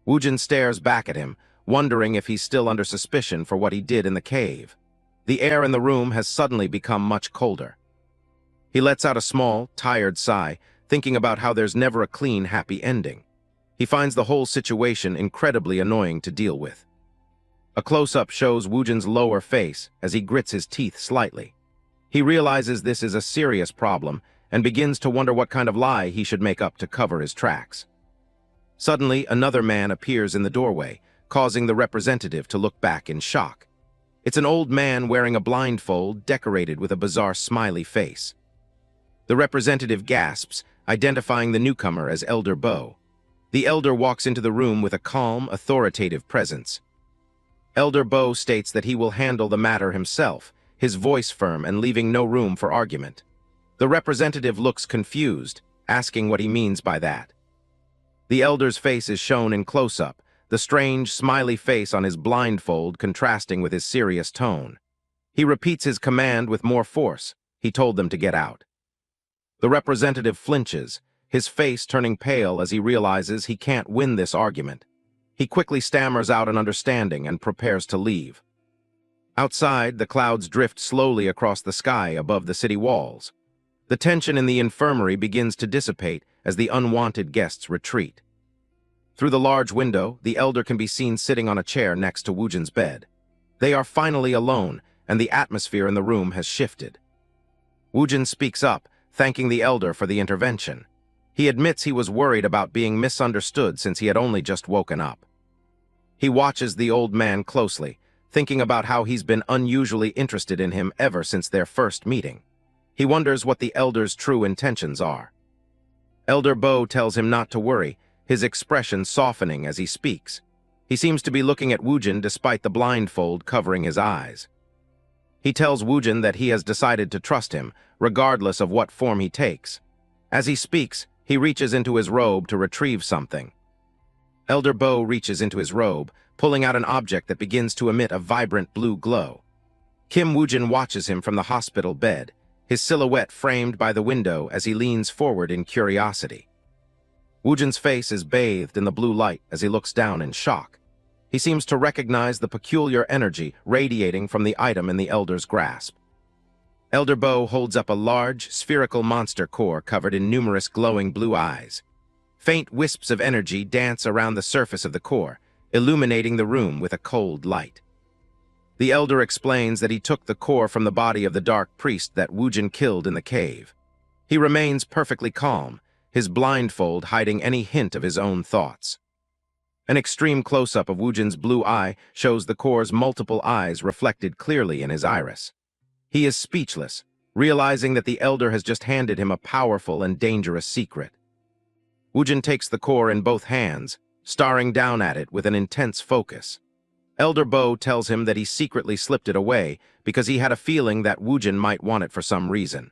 Woojin stares back at him, wondering if he's still under suspicion for what he did in the cave. The air in the room has suddenly become much colder. He lets out a small, tired sigh, thinking about how there's never a clean, happy ending. He finds the whole situation incredibly annoying to deal with. A close-up shows Woojin's lower face as he grits his teeth slightly. He realizes this is a serious problem and begins to wonder what kind of lie he should make up to cover his tracks. Suddenly, another man appears in the doorway, causing the representative to look back in shock. It's an old man wearing a blindfold decorated with a bizarre smiley face. The representative gasps, identifying the newcomer as Elder Bo. The elder walks into the room with a calm, authoritative presence. Elder Bo states that he will handle the matter himself, his voice firm and leaving no room for argument. The representative looks confused, asking what he means by that. The elder's face is shown in close-up, the strange, smiley face on his blindfold contrasting with his serious tone. He repeats his command with more force. He told them to get out. The representative flinches, his face turning pale as he realizes he can't win this argument. He quickly stammers out an understanding and prepares to leave. Outside, the clouds drift slowly across the sky above the city walls. The tension in the infirmary begins to dissipate as the unwanted guests retreat. Through the large window, the elder can be seen sitting on a chair next to Woojin's bed. They are finally alone, and the atmosphere in the room has shifted. Woojin speaks up, thanking the elder for the intervention. He admits he was worried about being misunderstood since he had only just woken up. He watches the old man closely, thinking about how he's been unusually interested in him ever since their first meeting. He wonders what the elder's true intentions are. Elder Bo tells him not to worry, his expression softening as he speaks. He seems to be looking at Woojin despite the blindfold covering his eyes. He tells Woojin that he has decided to trust him, regardless of what form he takes. As he speaks, he reaches into his robe to retrieve something. Elder Bo reaches into his robe, pulling out an object that begins to emit a vibrant blue glow. Kim Woojin watches him from the hospital bed, his silhouette framed by the window as he leans forward in curiosity. Woojin's face is bathed in the blue light as he looks down in shock. He seems to recognize the peculiar energy radiating from the item in the elder's grasp. Elder Bo holds up a large, spherical monster core covered in numerous glowing blue eyes. Faint wisps of energy dance around the surface of the core, illuminating the room with a cold light. The elder explains that he took the core from the body of the dark priest that Woojin killed in the cave. He remains perfectly calm, his blindfold hiding any hint of his own thoughts. An extreme close-up of Woojin's blue eye shows the core's multiple eyes reflected clearly in his iris. He is speechless, realizing that the elder has just handed him a powerful and dangerous secret. Woojin takes the core in both hands, staring down at it with an intense focus. Elder Bo tells him that he secretly slipped it away because he had a feeling that Woojin might want it for some reason.